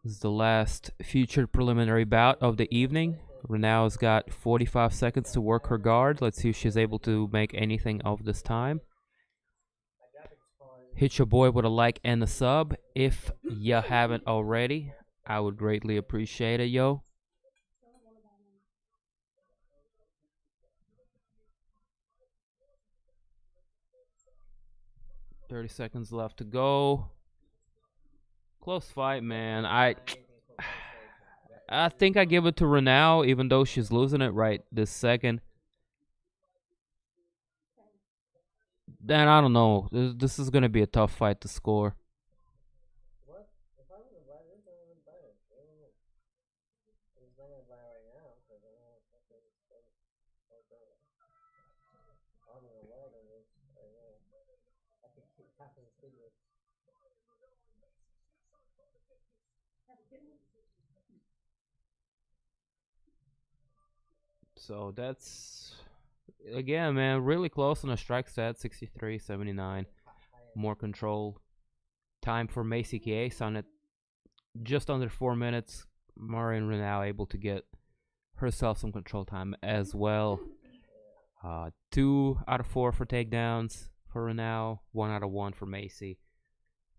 This is the last featured preliminary bout of the evening. Renau's got 45 seconds to work her guard. Let's see if she's able to make anything of this time. Hit your boy with a like and a sub. If you haven't already, I would greatly appreciate it, yo. $30 seconds left to go. Close fight, man. I think I give it to Renau, even though she's losing it right this second. Then I don't know. This is gonna be a tough fight to score. So that's, again, man, really close on a strike stat, 63-79. More control. Time for Macy Cheyanne at just under 4 minutes. Marion Renau able to get herself some control time as well. 2 out of 4 for takedowns for Renau. 1 out of 1 for Macy.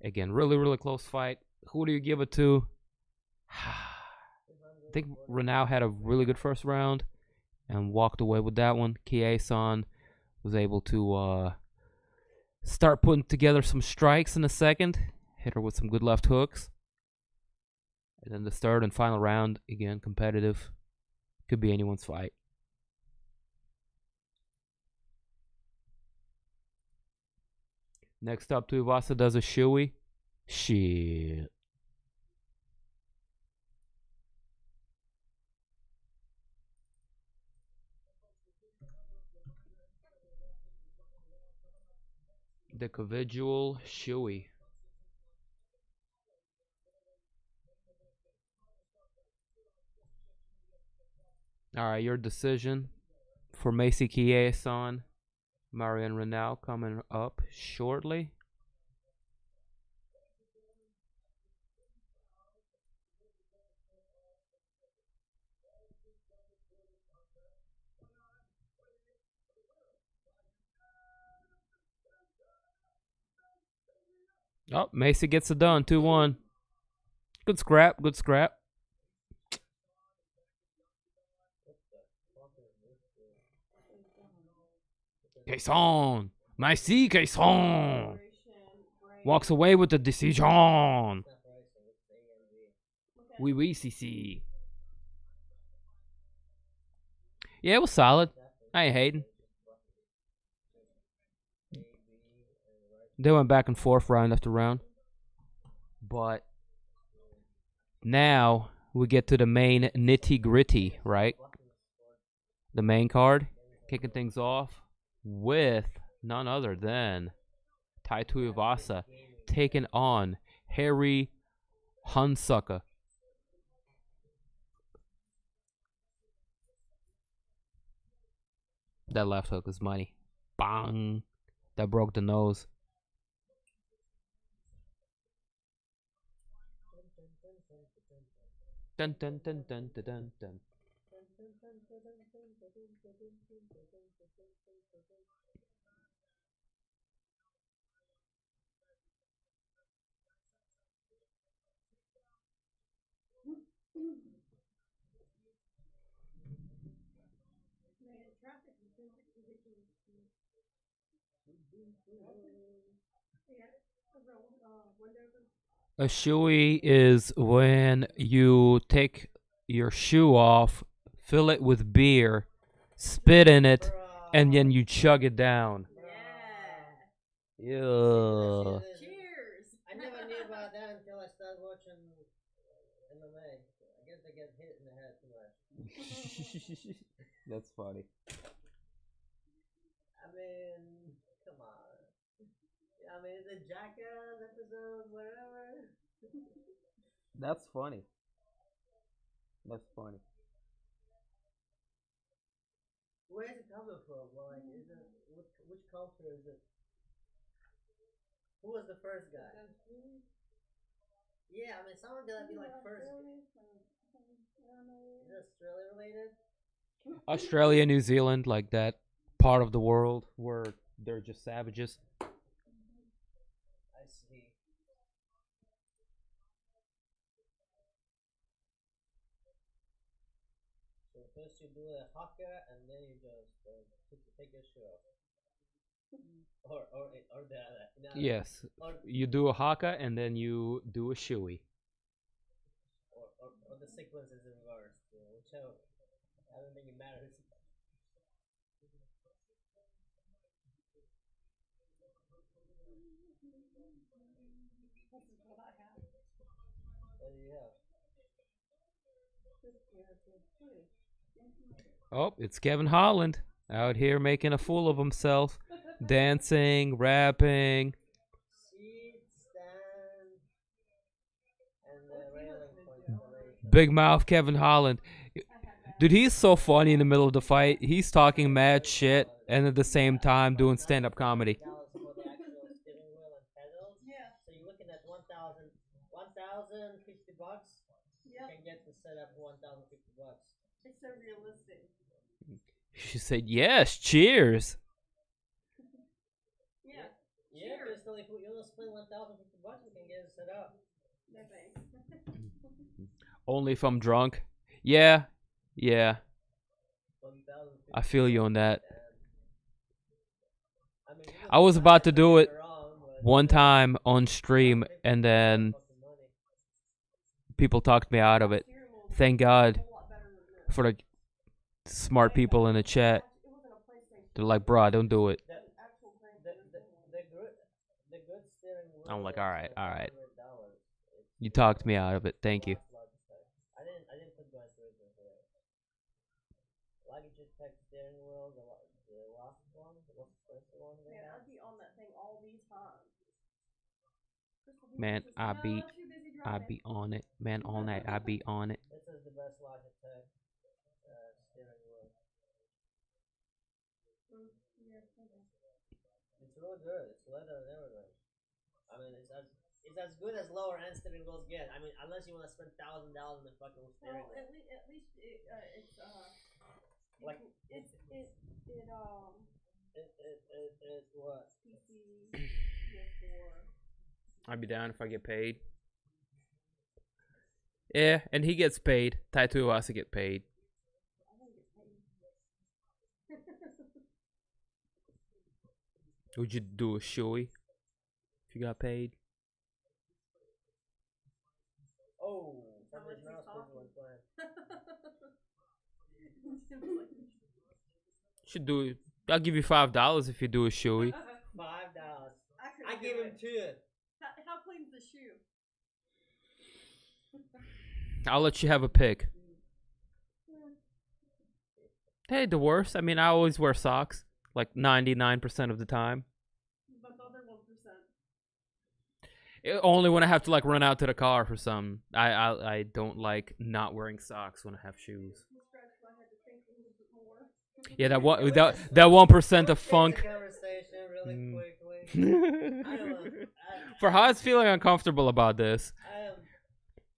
Again, really, really close fight. Who do you give it to? I think Renau had a really good first round and walked away with that one. Cheyanne was able to start putting together some strikes in the second. Hit her with some good left hooks. And then the third and final round, again, competitive. Could be anyone's fight. Next up, Tuivasa does a shoey. Shit. The individual shoey. All right, your decision for Macy Cheyanne. Marion Renau coming up shortly. Oh, Macy gets it done, 2-1. Good scrap, good scrap. Cheyanne, Macy Cheyanne walks away with the decision. Oui, CC. Yeah, it was solid. I ain't hating. They went back and forth round after round. But now we get to the main nitty-gritty, right? The main card. Kicking things off with none other than Tuivasa taking on Harry Hunsucker. That left hook was money. Bang. That broke the nose. Dun dun dun dun dun dun dun. Man, traffic has been ridiculous. Yeah, Wendover. A shoey is when you take your shoe off, fill it with beer, spit in it, and then you chug it down. Yeah. Yeah. Cheers. I never knew about that until I started watching MMA. I guess they get hit in the head too much. That's funny. I mean, come on. I mean, the Jackass episodes, whatever. That's funny. That's funny. Where is it coming from? Like, is it which culture is it? Who was the first guy? Yeah, I mean, someone gotta be like first. Is it Australia related? Australia, New Zealand, like that part of the world where they're just savages. I see. So first you do a haka and then you just take your shoe off. Or the other. No, Yes. Or, You do a haka and then you do a shoey. or the sequence is reversed. Whichever. I don't think it matters. This is what I have. What do you have? Oh, it's Kevin Holland out here making a fool of himself, dancing, rapping. Seat, stand, and the railing for installation. Big mouth Kevin Holland. Dude, he's so funny in the middle of the fight. He's talking mad shit and at the same time doing stand-up comedy. $1,000 for the actual steering wheel and pedals. Yeah. So you're looking at $1,050. You Yep. can get the setup for $1,050. It's so realistic. She said, yes, cheers. Yeah. Yeah, Cheers. Crystal, if you don't spend $1,050, we can get it set up. No thanks. Only if I'm drunk. Yeah. Yeah. I feel you on that. I mean, I was about to do it wrong, but one time on stream and then fucking money. people talked me out of it. Thank God A lot better than this. for the smart people in the chat. It wasn't a PlayStation. They're like, bro, don't do it. An actual thing. The good steering wheel. I'm like, was, alright, alright. $500. You talked me out of it. Thank you. I didn't put Grant Dawson for it. Logitech steering wheel, the last one, the first one they Man, had. I'd be on that thing all these times. Crystal, he Man, was just, I "No, be- I'm too busy I driving." be on it. Man, all night I be on it. This is the best Logitech steering wheel. Yeah, okay. It's really good. It's leather and everything. I mean, it's as good as lower end steering wheels get. I mean, unless you want to spend $1,000 on the fucking steering Well, wheel. at least it's Like it what? PC, PS4. I'd be down if I get paid. Yeah, and he gets paid. Tuivasa get paid. I don't get paid. Would you do a shoey if you got paid? Oh, How much somebody's he's mouse talking. was playing. Should do it. I'll give you $5 if you do a shoey. $5. I I give him 2. How clean's the shoe? I'll let you have a pick. Hey, the worst. I mean, I always wear socks, like 99% of the time. But the other 1%. Only when I have to like run out to the car for some. I don't like not wearing socks when I have shoes. Scratch my head to think a little bit more. Yeah, that 1% of funk. Conversation really Mm. quickly. I don't want. Farhad's feeling uncomfortable about this. I am.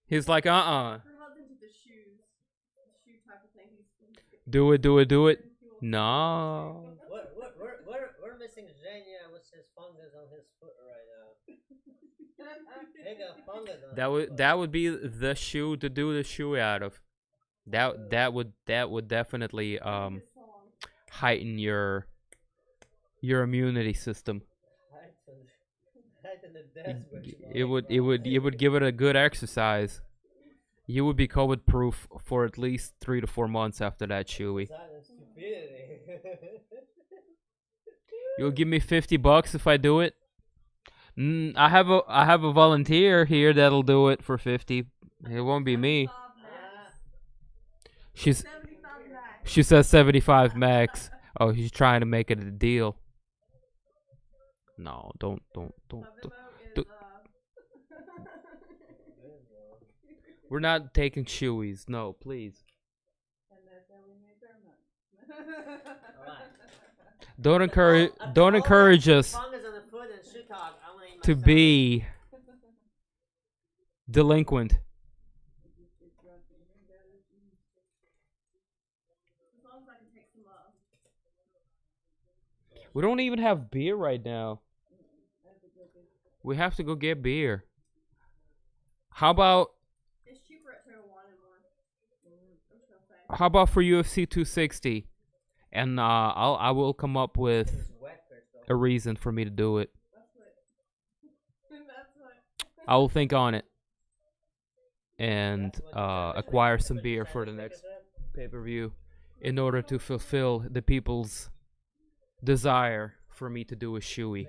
He's like, Farhad's into the shoes. The shoe type of thing. do it. No. We're missing Zhenya with his fungus on his foot right now. He got fungus on. That would be the shoe to do the shoe out of. That would definitely heighten your immunity system. Heighten the death wish. It would give it a good exercise. You would be COVID proof for at least 3 to 4 months after that, Chewy. Stupidity. You'll give me $50 if I do it. I have a volunteer here that'll do it for 50. It won't be me. She says 75 max. Oh, she's trying to make it a deal. No, don't. We're not taking Chewies. No, please. And that's how we make our money. Don't encourage us to be delinquent. As long as I can take some We don't even have beer right now. We have to go get beer. How about It's cheaper at 201 and more. how about for UFC 260? And I will come up with a reason for me to do it. I will think on it and acquire some beer for the next pay-per-view in order to fulfill the people's desire for me to do a shoey.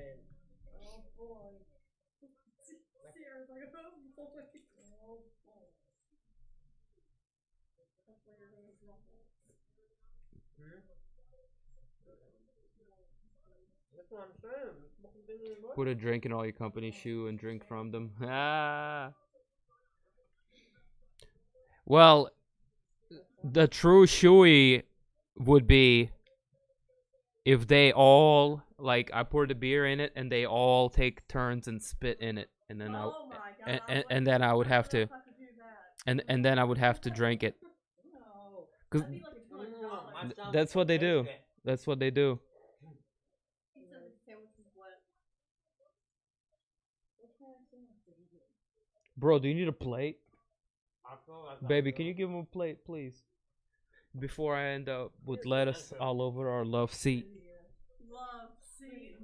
Put a drink in all your company shoe and drink from them. Ah. Well, the true shoey would be if they all, like, I pour the beer in it and they all take turns and spit in it, and then and then I would have to and then I would have to drink it. Cause that's what they do. That's what they do. Bro, do you need a plate? Baby, can you give him a plate, please? Before I end up with lettuce all over our love seat. Love seat.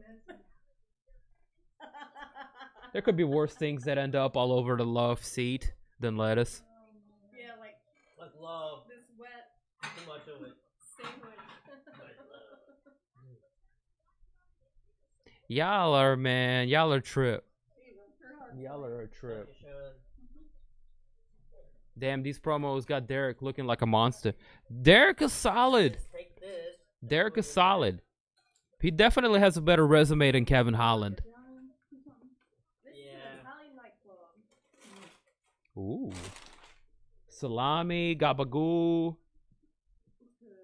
There could be worse things that end up all over the love seat than lettuce. Yeah, like love. this wet Too much of it. sandwich. Y'all are a trip. Y'all are a trip. Damn, these promos got Derek looking like a monster. Derek is solid. Derek is solid. He definitely has a better resume than Kevin Holland. Ooh. Salami, gabagoo.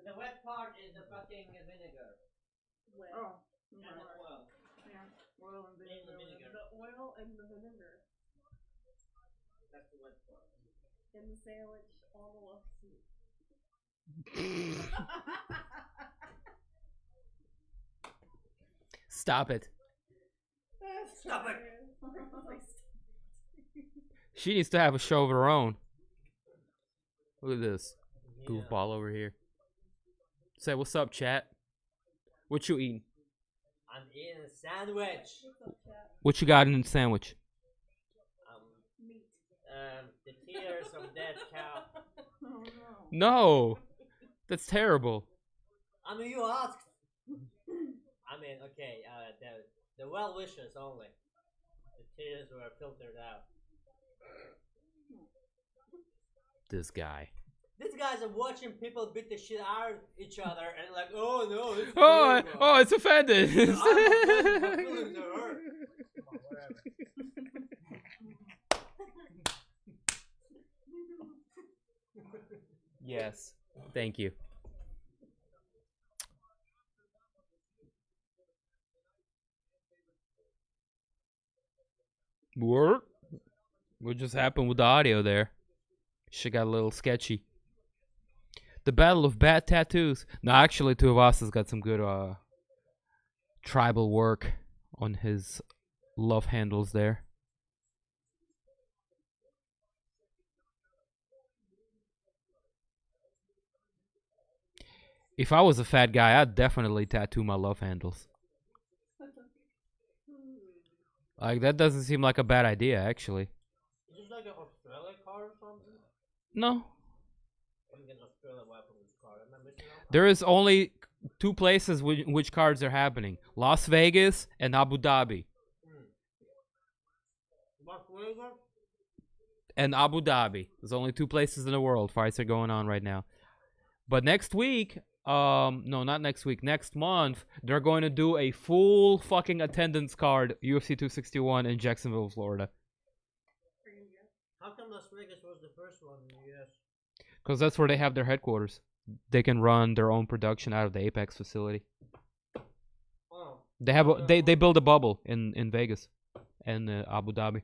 The wet part is the fucking vinegar. Oh. And the oil. Yeah. Oil and vinegar. The oil and the vinegar. That's the wet part. In the sandwich on the left seat. Stop it. Stop it. She needs to have a show of her own. Look at this goofball over here. Say, what's up, chat? What you eating? I'm eating a sandwich. What you got in the sandwich? Meat. The tears of dead cow. Oh no. No, that's terrible. I mean, you asked. I mean, okay, the well wishes only. The tears were filtered out. This guy. These guys are watching people beat the shit out of each other and like, oh no, this is Oh, it's offended. I'm offended, my feelings are hurt. Yes, thank you. What? What just happened with the audio there? Shit got a little sketchy. The Battle of Bat Tattoos. No, actually, Tuivasa's got some good tribal work on his love handles there. If I was a fat guy, I'd definitely tattoo my love handles. Like, that doesn't seem like a bad idea, actually. Is this like an Australia card or something? No. I'm getting Australia weapon with this card. Am I missing out? There is only two places which cards are happening. Las Vegas and Abu Dhabi. Las Vegas? And Abu Dhabi. There's only two places in the world fights are going on right now. But next week, no, not next week, next month, they're going to do a full fucking attendance card, UFC 261 in Jacksonville, Florida. How come Las Vegas was the first one in the US? Because that's where they have their headquarters. They can run their own production out of the APEX facility. Oh. They have they build a bubble in Vegas and Abu Dhabi.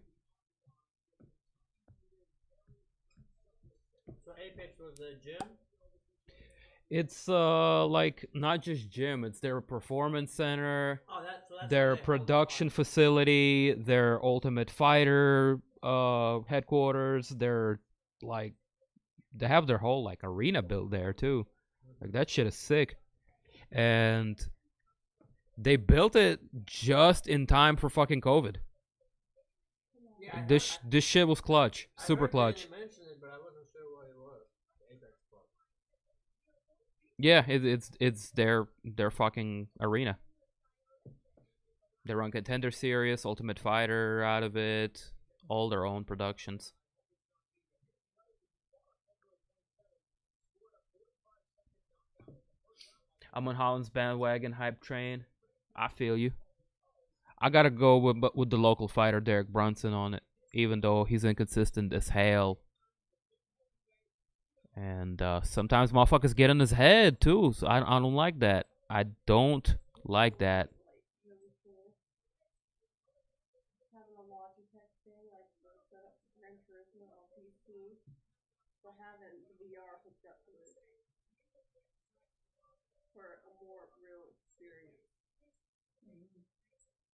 So APEX was the gym? It's like not just gym, it's their performance center, Oh, that's their production facility, their Ultimate Fighter headquarters. They're like they have their whole like arena built there too. Like that shit is sick. And they built it just in time for fucking COVID. Yeah, This shit was clutch, super clutch. I mentioned it, but I wasn't sure what it was. The APEX Club. Yeah, it's their fucking arena. They run Contender Series, Ultimate Fighter out of it, all their own productions. I'm on Holland's bandwagon hype train. I feel you. I gotta go with the local fighter Derek Brunson on it, even though he's inconsistent as hell. And sometimes motherfuckers get in his head too, so I don't like that. I don't like that. Having a Logitech thing, like the setup for Gran Turismo on PC, so having the VR hooked up to it for a more real experience.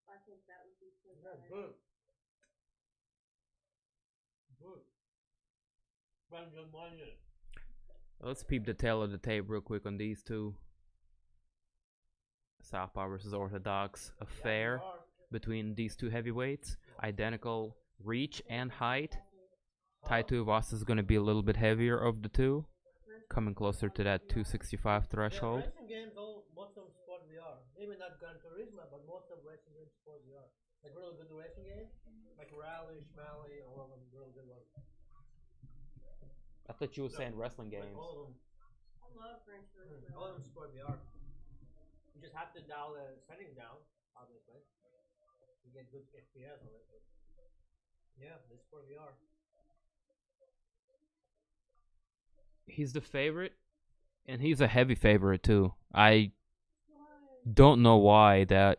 I think that would be so That's nice. good. Good. Spend your money. Let's peep the tail of the tape real quick on these two. Southpaw versus Orthodox affair between these two heavyweights. Identical reach and height. Tuivasa is going to be a little bit heavier of the two, coming closer to that 265 threshold. Racing games, most of them sport VR. Maybe not Gran Turismo, but most of racing games sport VR. Like really good racing games, like Rally, Schmally, all of them really good ones. I thought you were saying wrestling Like games. all of them. I love Gran Turismo. All of them sport VR. You just have to dial the settings down, obviously. You get good FPS on it. But yeah, they sport VR. He's the favorite, and he's a heavy favorite too. I don't know why that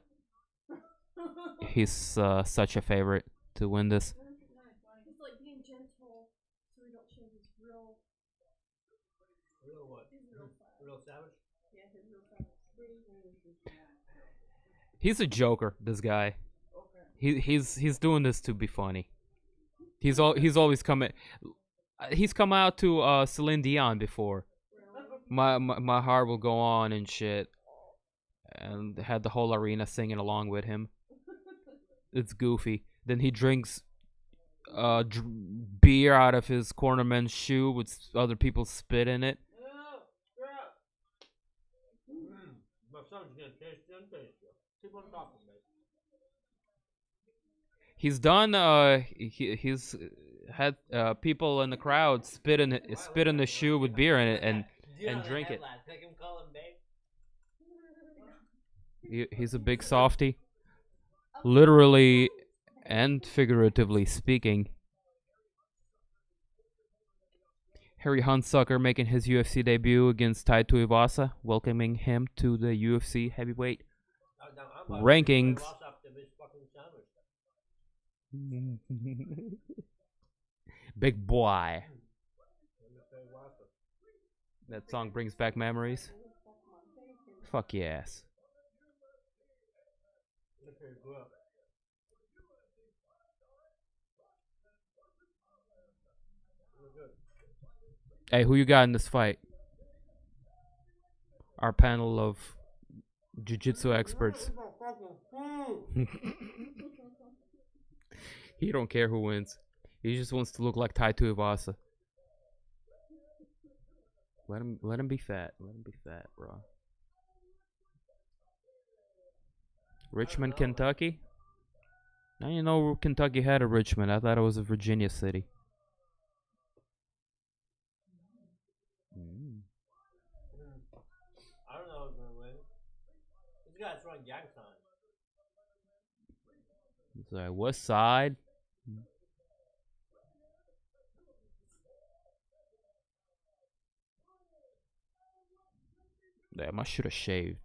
he's such a favorite to win this. He's like being gentle, so we don't show his real. Real what? His real side. Real savage? Yeah, his real side. He's a joker. This guy. He's doing this to be funny. He's always coming. He's come out to Celine Dion before. My heart will go on and shit, and had the whole arena singing along with him. It's goofy. Then he drinks beer out of his cornerman's shoe with other people spit in it. My son's gonna taste you and taste you. Keep on talking, mate. He's done. He's had people in the crowd spit in the shoe with beer in it and drink it. Make him call him babe. He's a big softy, literally and figuratively speaking. Harry Hunsucker making his UFC debut against Tuivasa, welcoming him to the UFC heavyweight rankings. Big boy. That song brings back memories. Fuck yes. Hey, who you got in this fight? Our panel of jiu-jitsu experts. He don't care who wins. He just wants to look like Tuivasa. Let him be fat. Let him be fat, bro. Richmond, Kentucky? I didn't know Kentucky had a Richmond. I thought it was a Virginia city. I don't know who's gonna win. This guy's from Youngstown. Sorry, what side? Damn, I should have shaved.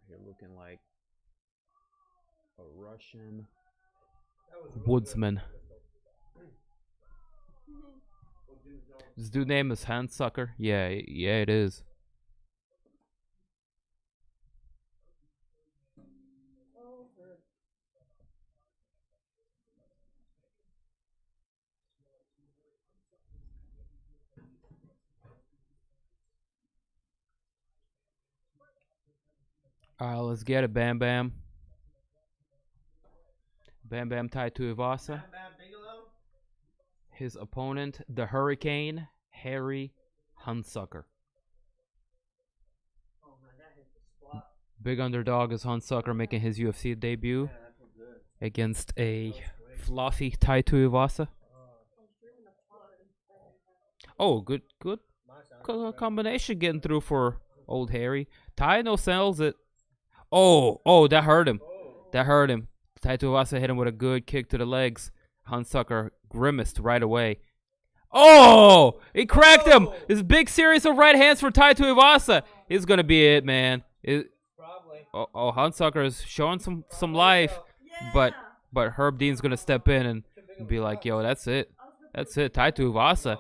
You're looking like a Russian woodsman. This dude name is Hunsucker. Yeah, it is. Alright, let's get it, Bam Bam. Bam Bam Tuivasa. His opponent, the Hurricane, Harry Hunsucker. Big underdog is Hunsucker making his UFC debut against a fluffy Tuivasa. Oh, good combination getting through for old Harry. Ty no sells it. Oh, that hurt him. That hurt him. Tuivasa hit him with a good kick to the legs. Hunsucker grimaced right away. Oh! He cracked him! This big series of right hands for Tuivasa. It's gonna be it, man. Probably. Oh, Hunsucker is showing some life, but Herb Dean's gonna step in and be like, yo, that's it. That's it. Tuivasa.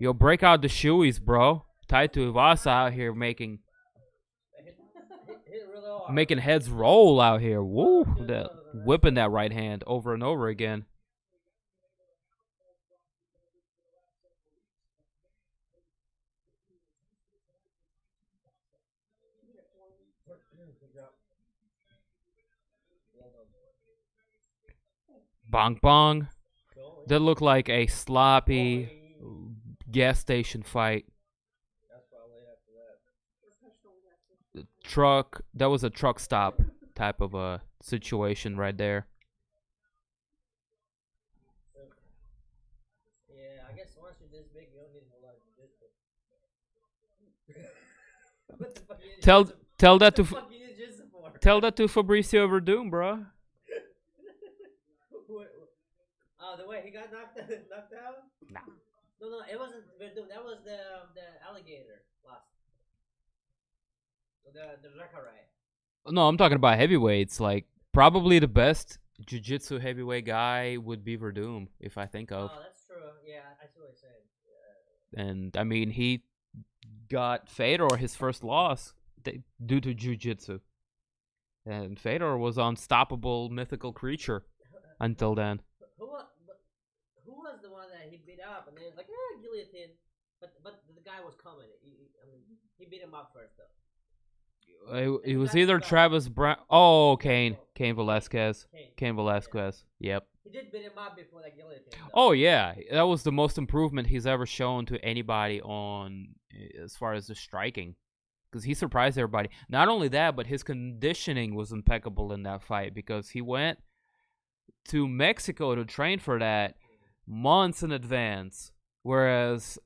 Yo, break out the shoeies, bro. Tuivasa out here making heads roll out here. Woo! Whipping that right hand over and over again. Bong bong. That looked like a sloppy gas station fight. Truck. That was a truck stop type of a situation right there. Yeah, I guess once you're this big, you don't need a whole lot of jiu-jitsu. Tell that to Fabricio Verdum, bro. Oh, the way he got knocked out? Nah. No, it wasn't Verdum. That was the alligator last. The Zakarai. No, I'm talking about heavyweights. Like, probably the best jiu-jitsu heavyweight guy would be Verdum, if I think of. Oh, that's true. Yeah, I see what you're saying. Yeah. And, I mean, he got Fedor his first loss due to jiu-jitsu. And Fedor was unstoppable mythical creature until then. Who was the one that he beat up and then like guillotine, but the guy was coming. He beat him up first though. It was either Travis Brown. Oh, Cain Velasquez. Cain Velasquez. Yeah. Yep. He did beat him up before that guillotine. Though. Oh yeah, that was the most improvement he's ever shown to anybody on as far as the striking, because he surprised everybody. Not only that, but his conditioning was impeccable in that fight because he went to Mexico to train for that months in advance, whereas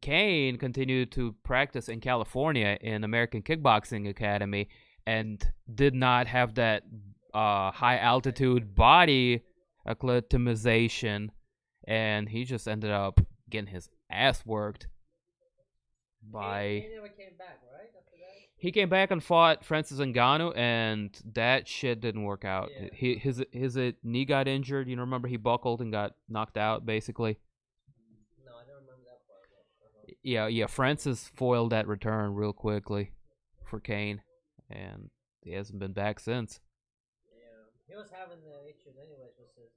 Cain continued to practice in California in American Kickboxing Academy and did not have that high altitude body acclimatization, and he just ended up getting his ass worked by. He never came back, right? After that. He came back and fought Francis Ngannou, and that shit didn't work out. Yeah. His knee got injured. You know, remember he buckled and got knocked out, basically. No, I don't remember that part. Yeah. Francis foiled that return real quickly for Kane, and he hasn't been back since. Yeah, he was having the issues anyways with his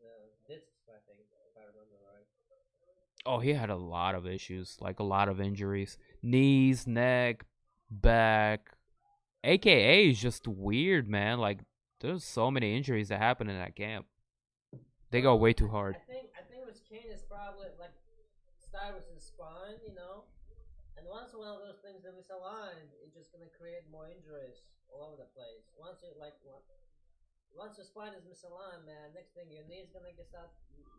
discs, I think, if I remember right. Oh, he had a lot of issues, like a lot of injuries. Knees, neck, back. AKA is just weird, man. Like, there's so many injuries that happen in that camp. They go way too hard. I think with Kane is probably like start with his spine, you know, and once one of those things that misaligned, it's just gonna create more injuries all over the place. Once your spine is misaligned, man, next thing your knee's gonna get start.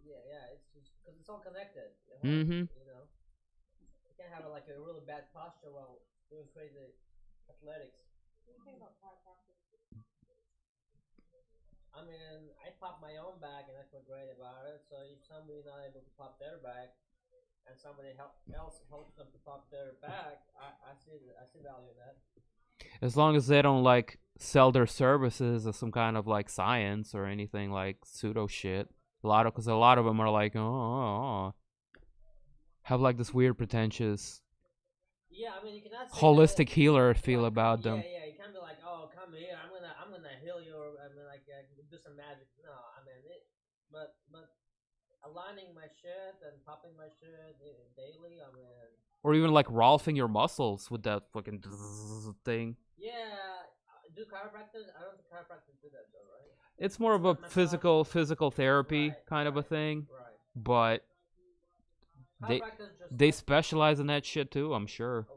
Yeah, it's just because it's all connected. Mm-hmm. You know, you can't have like a really bad posture while doing crazy athletics. What do you think about chiropractic? I mean, I pop my own back and I feel great about it. So if somebody's not able to pop their back, and somebody else helps them to pop their back, I see value in that. As long as they don't like sell their services as some kind of like science or anything like pseudo shit. Because a lot of them are like, have like this weird pretentious. Yeah, I mean you cannot say holistic that, healer feel about them. Yeah, you can't be like, oh, come here, I'm gonna heal you, or I mean like do some magic. No, I mean but aligning my shit and popping my shit daily, I mean. Or even like rolfing your muscles with that fucking thing. Yeah, do chiropractors? I don't think chiropractors do that though, right? It's more of a physical therapy kind of a thing. Right. But they specialize in that shit too, I'm sure.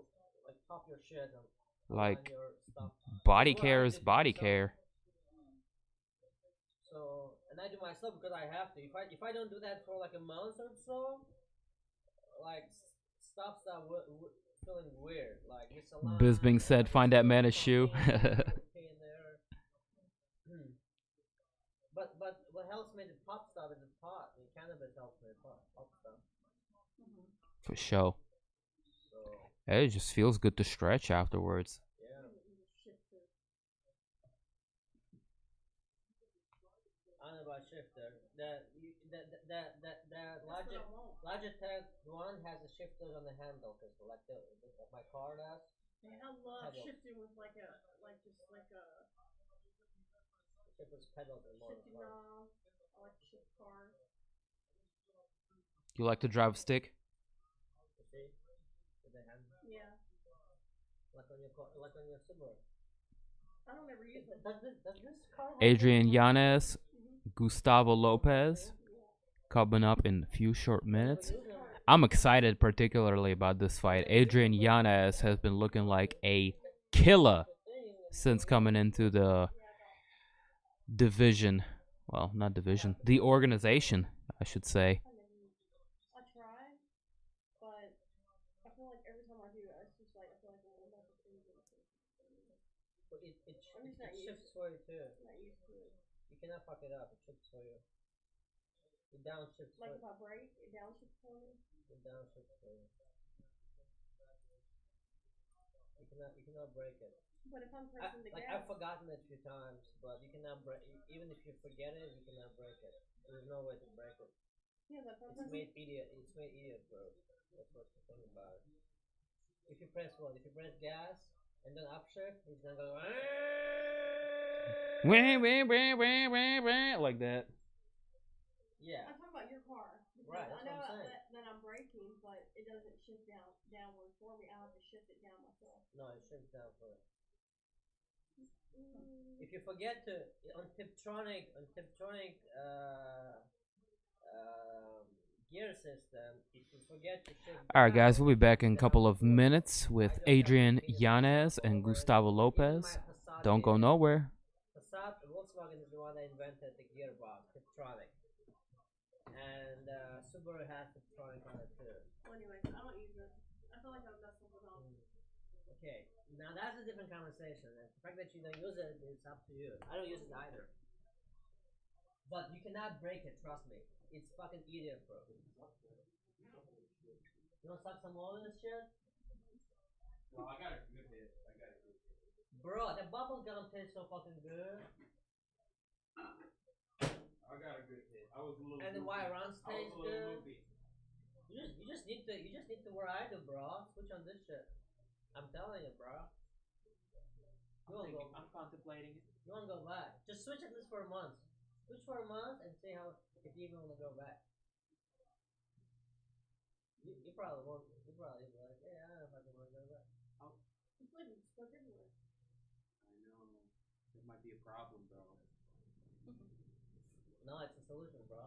Like pop your shit and like your stuff. body care is body care. So, and I do myself because I have to. If I don't do that for like a month or so, like stuff start feeling weird. Like misaligned. Biz being said, find that man a shoe. But what helps me to pop stuff is the pot. I mean, cannabis helps me pop stuff. For sure. So, it just feels good to stretch afterwards. Yeah. I don't know about shifter. The Logitech one has the shifters on the handle, cause like my car does. Man, I love shifting with Shifters pedals and more. Shifting knob. I like to shift cars. You like to drive a stick? You see? With the hand. Yeah. Like on your Subaru. I don't ever use it. Does this car have Adrian Yanez, Gustavo Lopez, coming up in a few short minutes. I'm excited particularly about this fight. Adrian Yanez has been looking like a killer since coming into the division. Well, not division. The organization, I should say. I try, but I feel like every time I do it, it's just like I feel like I'm about to freeze it. It shifts for you too. I'm not used to it. You cannot fuck it up. It shifts for you. It downshifts for Like you. if I break, it downshifts for me. It downshifts for you. You cannot break it. But if I'm pressing the gas, I've forgotten it a few times, but you cannot break. Even if you forget it, you cannot break it. There's no way to break it. yeah, that's what It's made idiot proof. That's what's the thing about it. If you press what? If you press gas and then upshift, it's gonna go like that. Yeah. I'm talking about your car. Right, that's I know what I'm saying. that I'm braking, but it doesn't shift downward for me. I have to shift it down myself. No, it shifts down for it. If you forget to on Tiptronic gear system, if you forget to shift. Alright guys, we'll be back in a couple of minutes with Adrian Yanez and Gustavo Lopez. Don't go nowhere. Passat Volkswagen is the one that invented the gearbox, Tiptronic. And Subaru has Tiptronic on it too. Well, anyways, I don't use it. I feel like I've messed something up. Okay, now that's a different conversation. The fact that you don't use it, it's up to you. I don't use it either. But you cannot break it, trust me. It's fucking idiot, bro. You wanna suck some more of this shit? Well, I got a good hit. Bro, the bubble gum tastes so fucking good. I got a good hit. I was a little. And the white runs taste good. Loopy. You just need to where I do, bro. Switch on this shit. I'm telling you, bro. I'm contemplating it. You wanna go back? Just switch at least for a month. Switch for a month and see how if you even wanna go back. You probably won't. You probably be like, yeah, I don't know if I can wanna go back. It's like it's stuck everywhere. I know. It might be a problem, bro. No, it's a solution, bro.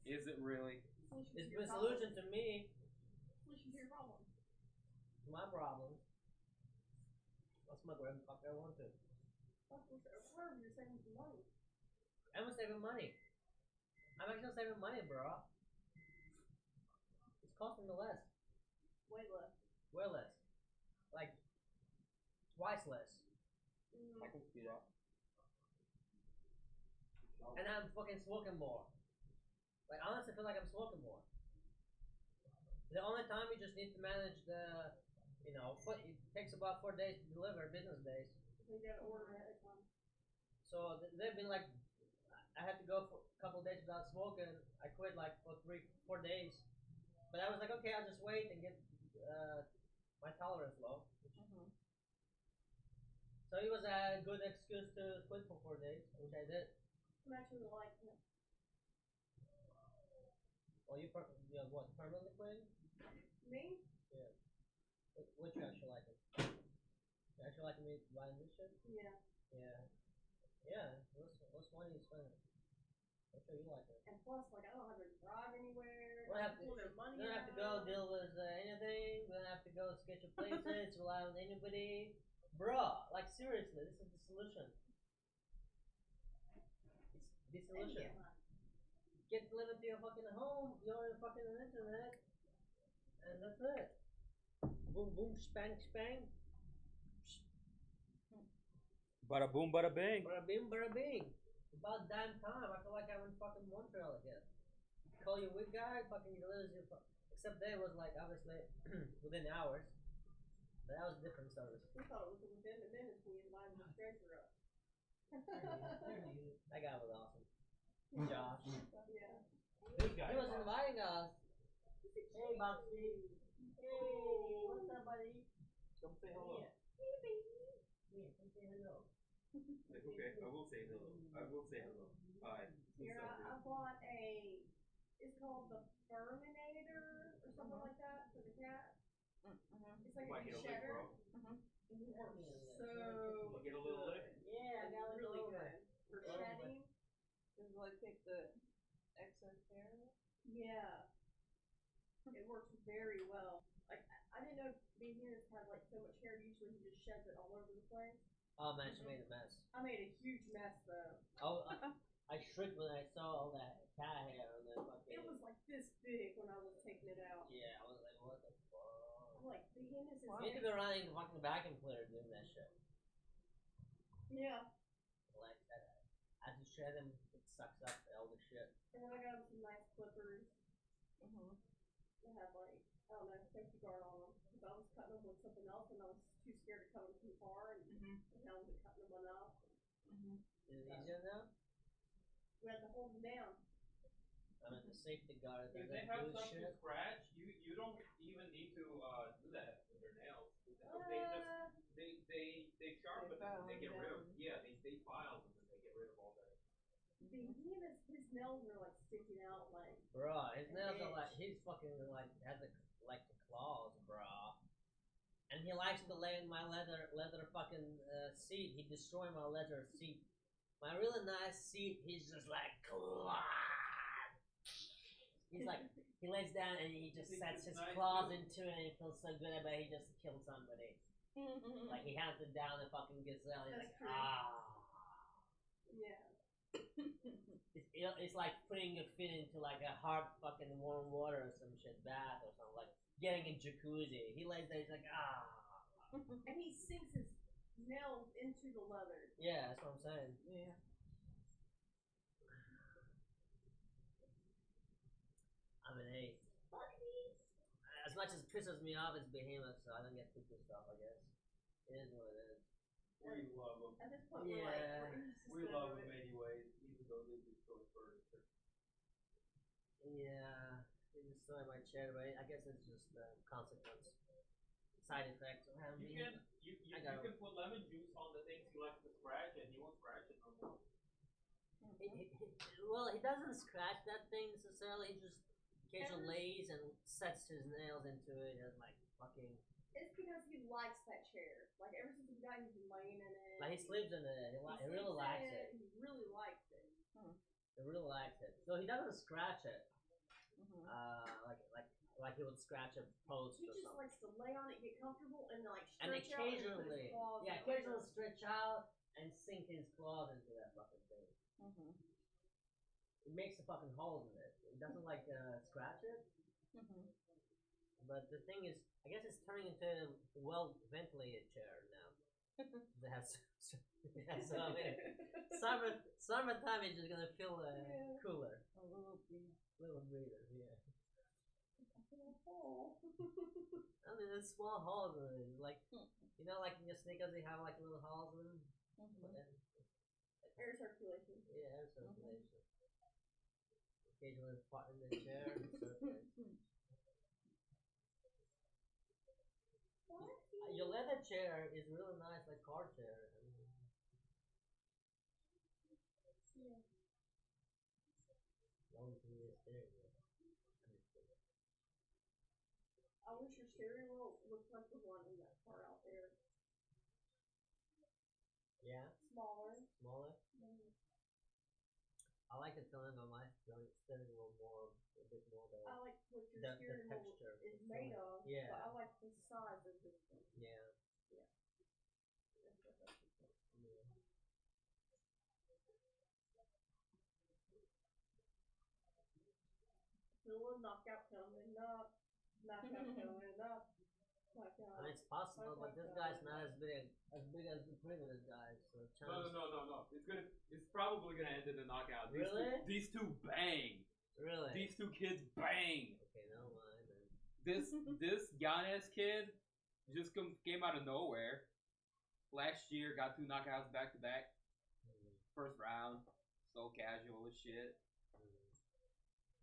Is it really? It's been a solution to me. Solution to your problem. My problem. I'll smoke whatever the fuck I want to. You're saving some money. I'm saving money. I'm actually saving money, bro. It's costing me less. Way less. Way less. Like, twice less. I can see that. And I'm fucking smoking more. Like, I honestly feel like I'm smoking more. The only time you just need to manage the, you know, it takes about 4 days to deliver, business days. You gotta order ahead of time. So they've been like, I had to go for a couple days without smoking. I quit like for 3-4 days. But I was like, okay, I'll just wait and get my tolerance low. So it was a good excuse to quit for 4 days, which I did. I'm actually liking it. Well, you what, permanently quitting? Me? Yeah. What you actually like it? You actually like me buying this shit? Yeah. Yeah. Yeah. What's money you spending? I'm sure you like it. And plus, like, I don't have to drive anywhere. We don't have to, pull their money we don't have to go deal with anything. We don't have to go sketch your places, rely on anybody. Bruh, like seriously, this is the solution. It's the solution. Get delivered to your fucking home, you're on fucking internet, and that's it. Boom, boom, spang, spang. Bada boom, bada bang. Bada bing, bada bing. About damn time. I feel like I'm in fucking Montreal again. Call your weed guy, fucking delivers your except there was like obviously within hours. But that was a different service. We thought it was within the minutes we invited the stranger up. That guy was awesome. Josh. Yeah. This guy. He was inviting us. Hey, Boxy. Hey, what's up, buddy? Come say hello. Yeah, come say hello. It's okay. I will say hello. I will say hello. Hi. Here, I bought it's called the Furminator or something like that for the cat. It's like Might a get a lick, shedder. bro. It works so You get a little lick. Yeah, I got really really good for shedding. Does it like take the excess hair? Yeah. It works very well. Like, I didn't know Yanez had like so much hair. Usually he just sheds it all over the place. Oh man, she made a mess. I made a huge mess though. Oh, I shrieked when I saw all that cat hair on the fucking. It was like this big when I was taking it out. Yeah, I was like, what the fuck? I'm like, Yanez is You need to be running the fucking vacuum cleaner doing that shit. Yeah. Like that. I just shred them, it sucks up all the shit. And then I got him some nice clippers. They had like, I don't know, safety guard on them. Because I was cutting them with something else and I was too scared to cut them too far and I wasn't cutting them enough. Is it easier now? We had to hold them down. I mean, the safety guard If doesn't they have do something shit. to scratch, you don't even need to do that with their nails. They sharpen them and they get rid of them. Yeah, they file them and they get rid of all that. His nails are like sticking out like. Bruh, his nails are like, he's fucking like, has the claws, bruh. And he likes to lay in my leather fucking seat. He destroyed my leather seat. My really nice seat, he's just like, he's like, he lays down and he just sets his claws into it and he feels so good about he just killed somebody. Like he hunted down a fucking gazelle and he's like, Yeah. It's like putting your feet into like a hard fucking warm water or some shit, bath or something, like getting a jacuzzi. He lays there, he's like, And he sinks his nails into the leather. Yeah, that's what I'm saying. Yeah. I mean, hey, as much as it pisses me off, it's Behemoth, so I don't get too pissed off, I guess. It is what it is. We love him. At this point, Yeah. We love him anyways, even though they just go first. Yeah, they destroyed my chair, but I guess it's just the consequence. Side effects of having me. You can put lemon juice on the things you like to scratch, and he won't scratch it no more. Well, he doesn't scratch that thing necessarily. He just occasionally lays and sets his nails into it and like fucking. It's because he likes that chair. Like ever since he got, he's been laying in it. Like he sleeps in it. He really likes it. He really likes it. He really likes it. So he doesn't scratch it. Like he would scratch a post He or just something. likes to lay on it, get comfortable, and like And stretch out and put his occasionally, claws in occasionally it. stretch out and sink his claws into that fucking thing. It makes a fucking hole in it. It doesn't like scratch it. But the thing is, I guess it's turning into a well ventilated chair now. It has summertime is just gonna feel cooler. A little breather, yeah. hole. I mean, there's small holes in it. Like, you know, like in your sneakers, they have like little holes in them. Air circulation. Yeah, air circulation. Occasionally part in the chair and circulate. Your leather chair is really nice, like car chair. Yeah. I wish your steering wheel looked like the one in that car out there. Yeah? Smaller. Smaller? I like the feeling of my steering wheel more, a bit more the I like what your steering wheel texture is made of, yeah. but I like the size of this one. Yeah. Knockout coming up. Knockout coming up. Knockout. I mean, it's possible, but this guy's not as big as the previous guys. So No. It's probably gonna end in a knockout. Really? These two bang. Really? These two kids bang. Okay, never mind then. This Yanez kid just came out of nowhere. Last year, got 2 knockouts back to back. First round, so casual as shit.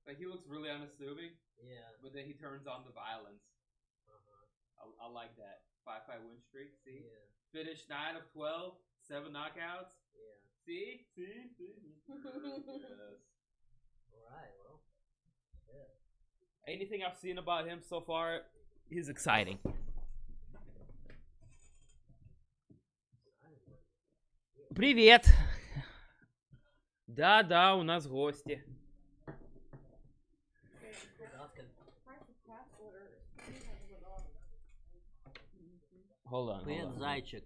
Like, he looks really unassuming. Yeah. But then he turns on the violence. I like that. 5-5 win streak. See? Yeah. Finished 9 of 12, 7 knockouts. Yeah. See? Yes. Alright, well. Yeah. Anything I've seen about him so far, he's exciting. Привет! Да, у нас гости. Hold on. Привет, зайчик.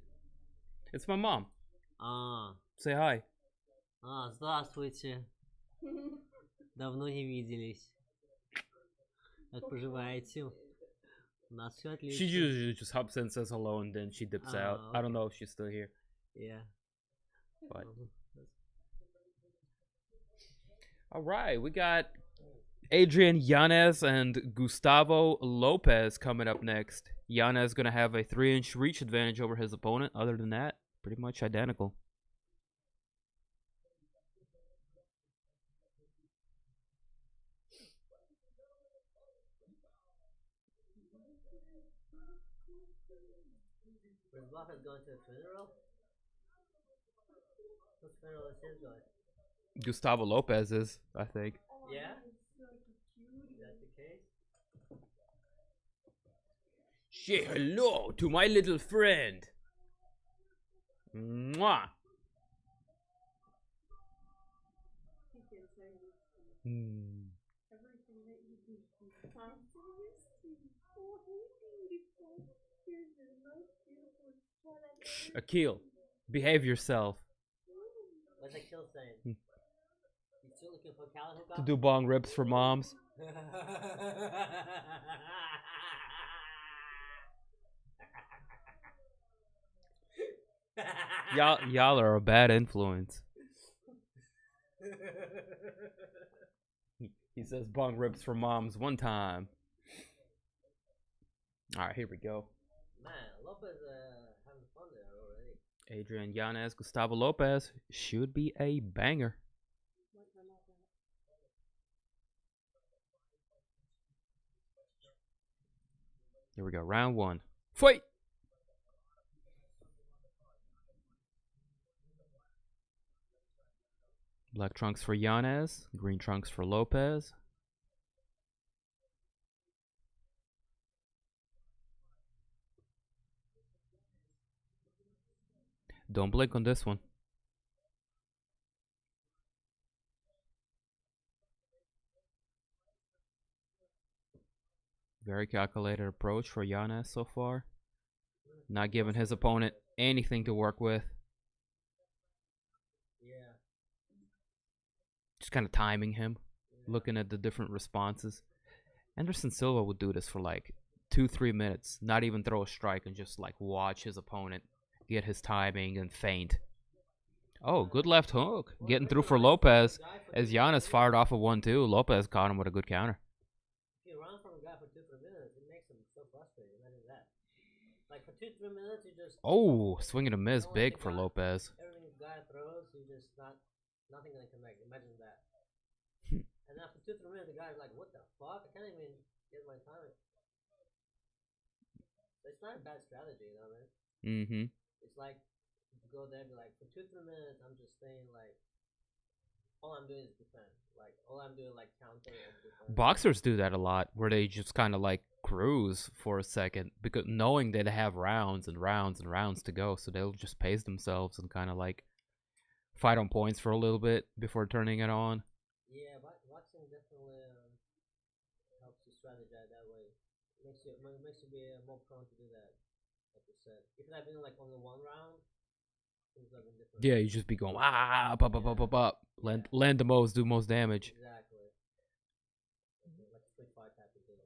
It's my mom. А, Say hi. Здравствуйте. Давно не виделись. Как поживаете? У нас все She отлично. usually just hops in, says hello, and then she dips out. I don't know if she's still here. Yeah. But all right, we got Adrian Yanez and Gustavo Lopez coming up next. Yanez gonna have a 3-inch reach advantage over his opponent. Other than that, pretty much identical. Is Lopez going to a funeral? Whose funeral is his going? Gustavo Lopez is, I think. Yeah? Is that the case? Say hello to my little friend. Mwah. Everything that you do, I'm so used to. Oh, hey, beautiful. Here's your most beautiful. Akil, behave yourself. What's Akil saying? You still looking for Calico? To do bong rips for moms. Y'all are a bad influence. He says bong rips for moms one time. All right, here we go. Man, Lopez having fun there already. Adrian Yanez, Gustavo Lopez should be a banger. Here we go, round one. Fight! Black trunks for Yanez, green trunks for Lopez. Don't blink on this one. Very calculated approach for Yanez so far. Not giving his opponent anything to work with. Yeah. Just kind of timing him, looking at the different responses. Anderson Silva would do this for like 2-3 minutes, not even throw a strike and just like watch his opponent get his timing and feint. Oh, good left hook. Getting through for Lopez as Yanez fired off a 1-2. Lopez caught him with a good counter. If you run from a guy for 2-3 minutes, it makes him so frustrated. Imagine that. Like for 2-3 minutes, you just... Oh, swing and a miss big for Lopez. Everything the guy throws, you just nothing gonna connect. Imagine that. And after 2-3 minutes, the guy's like, what the fuck? I can't even get my timing. It's not a bad strategy, you know what I mean? Mm-hmm. It's like, go there and be like, for 2-3 minutes, I'm just staying like, all I'm doing is defend. Like, all I'm doing like counter and defend. Boxers do that a lot, where they just kind of like cruise for a second, because knowing they have rounds and rounds and rounds to go, so they'll just pace themselves and kind of like fight on points for a little bit before turning it on. Yeah, boxing definitely helps you strategize that way. Makes you be more prone to do that. Like you said, if it had been like only one round, things would have been different. Yeah, you just be going up. Land the most, do most damage. Exactly. Like a quick fight type of thing.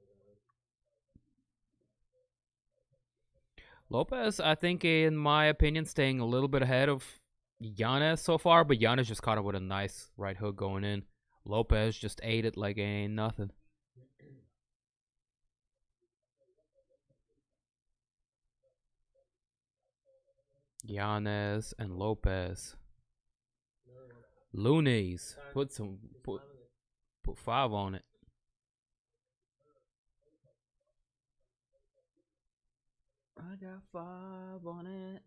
Lopez, I think, in my opinion, staying a little bit ahead of Yanez so far, but Yanez just caught it with a nice right hook going in. Lopez just ate it like it ain't nothing. Yanez and Lopez. Loonies. Put 5 on it. I got 5 on it.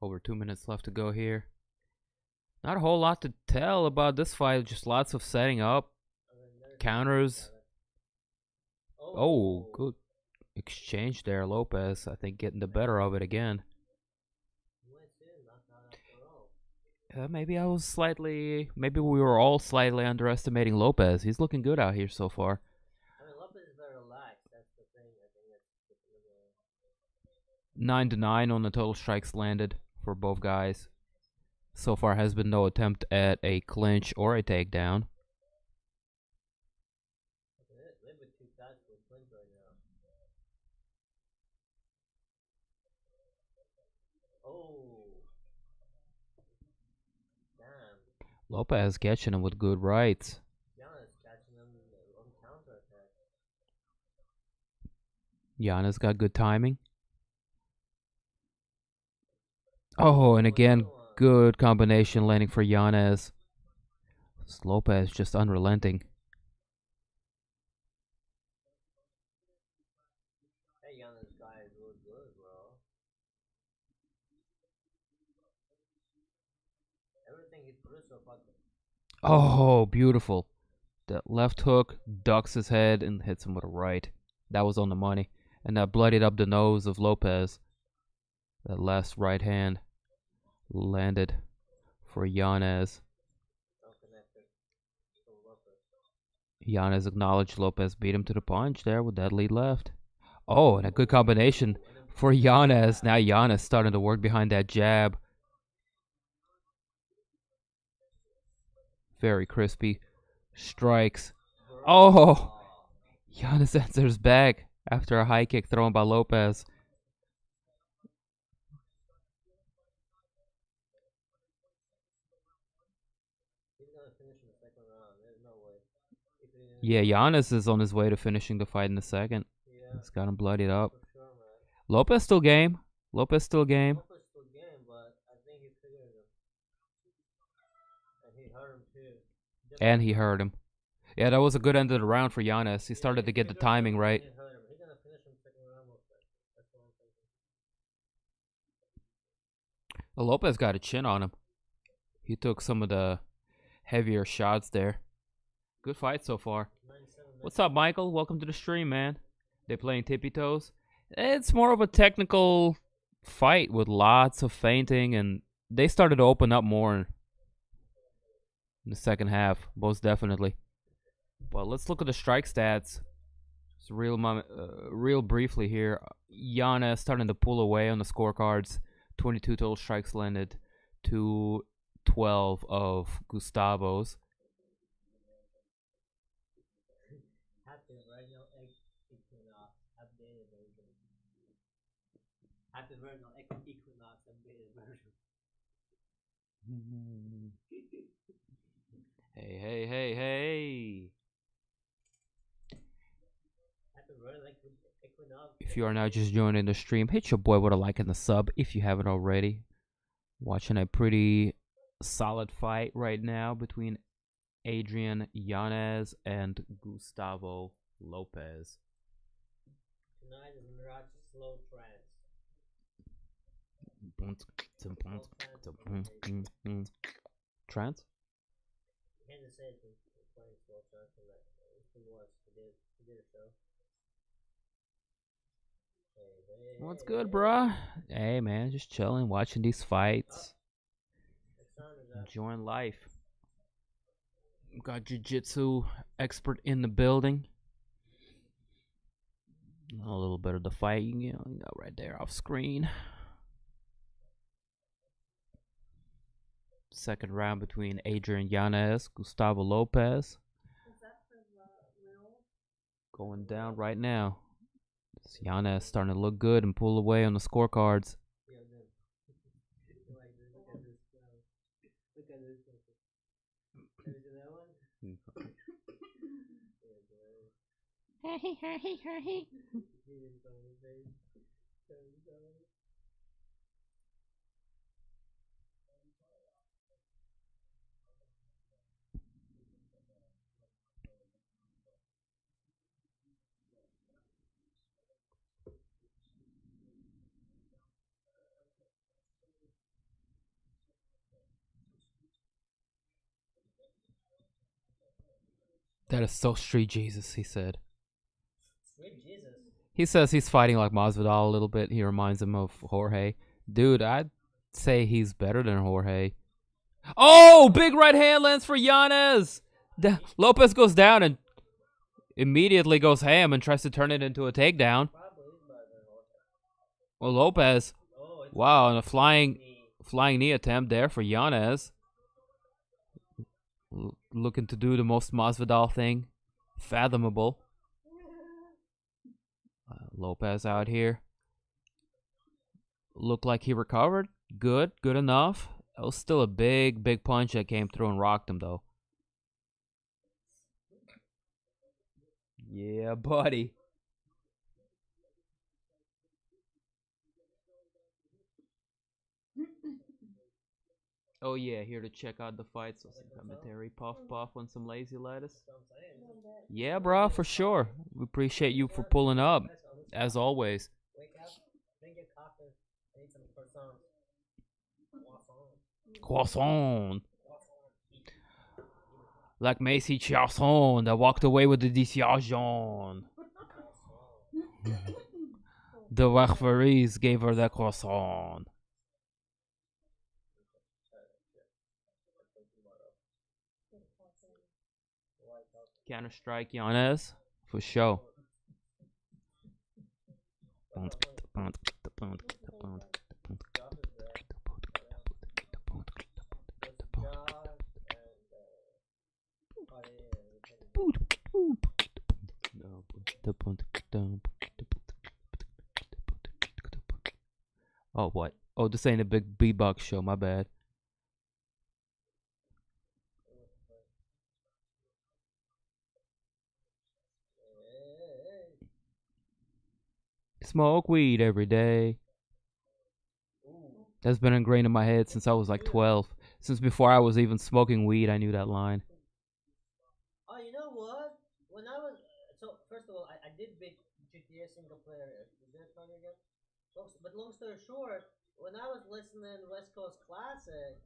Over 2 minutes left to go here. Not a whole lot to tell about this fight. Just lots of setting up. Counters. Oh, good exchange there. Lopez, I think, getting the better of it again. Maybe we were all slightly underestimating Lopez. He's looking good out here so far. I mean, Lopez is very relaxed. That's the thing. I think that's 9-9 on the total strikes landed for both guys. So far has been no attempt at a clinch or a takedown. Lopez catching him with good rights. Yanez catching him on counter attack. Yanez got good timing. Oh, and again, good combination landing for Yanez. Lopez just unrelenting. Hey, Yanez guy is really good, bro. Everything he threw so far. Oh, beautiful. That left hook ducks his head and hits him with a right. That was on the money. And that bloodied up the nose of Lopez. That last right hand landed for Yanez. Yanez acknowledged Lopez beat him to the punch there with that lead left. Oh, and a good combination for Yanez. Now Yanez starting to work behind that jab. Very crispy. Strikes. Oh! Yanez answers back after a high kick thrown by Lopez. He's gonna finish in the second round. There's no way. If he didn't Yeah, Yanez is on his way to finishing the fight in the second. yeah, He's got him bloodied up. for sure, man. Lopez still game. Lopez still game. Lopez still game, but I think he figured him. And he hurt him too. And he hurt him. Yeah, that was a good end of the round for Yanez. He started to get the figured him timing and right. he hurt him. He's gonna finish him second round most likely. That's what I'm thinking. Lopez got a chin on him. He took some of the heavier shots there. Good fight so far. 97 What's up, Michael? Welcome to the stream, man. They playing tippy toes. It's more of a technical fight with lots of feinting, and they started to open up more in the second half, most definitely. But let's look at the strike stats. Just real briefly here. Yanez starting to pull away on the scorecards. 22 total strikes landed to 12 of Gustavo's. Happy Virgil Equinox updated version. Happy Virgil Equinox updated version. Hey. Happy Virgil Equinox. If you are now just joining the stream, hit your boy with a like and a sub if you haven't already. Watching a pretty solid fight right now between Adrian Yanez and Gustavo Lopez. Tonight is Mirage Slow Trance. Trance? Kansas City is playing slow trance tonight. He did a show. Hey, What's good, bruh? Hey, man, just chilling, watching these fights. Enjoying life. Got jiu-jitsu expert in the building. A little bit of the fight, you got right there off screen. Second round between Adrian Yanez, Gustavo Lopez. Going down right now. Yanez starting to look good and pull away on the scorecards. Look at this. Have you seen that one? That is so street Jesus, he said. Sweet Jesus. He says he's fighting like Masvidal a little bit. He reminds him of Jorge. Dude, I'd say he's better than Jorge. Oh, big right hand lands for Yanez. Lopez goes down and immediately goes ham and tries to turn it into a takedown. Well, Lopez. Wow, and a flying knee attempt there for Yanez. Looking to do the most Masvidal thing fathomable. Lopez out here. Looked like he recovered. Good enough. That was still a big punch that came through and rocked him, though. Yeah, buddy. Oh yeah, here to check out the fights. So some commentary, puff on some lazy lettuce. Yeah, bro, for sure. We appreciate you for pulling up, as always. Wake up, drink your coffee, and eat some croissants. Croissant. Like Macy Cheyanne that walked away with the decision. The referees gave her the croissant. Counter-Strike Yanez, for sure. Oh, what? Oh, this ain't a big B-Box show, my bad. Smoke weed every day. That's been ingrained in my head since I was like 12. Since before I was even smoking weed, I knew that line. Oh, you know what? When I was first of all, I did beat GTA single player. Is that funny again? But long story short, when I was listening West Coast classics,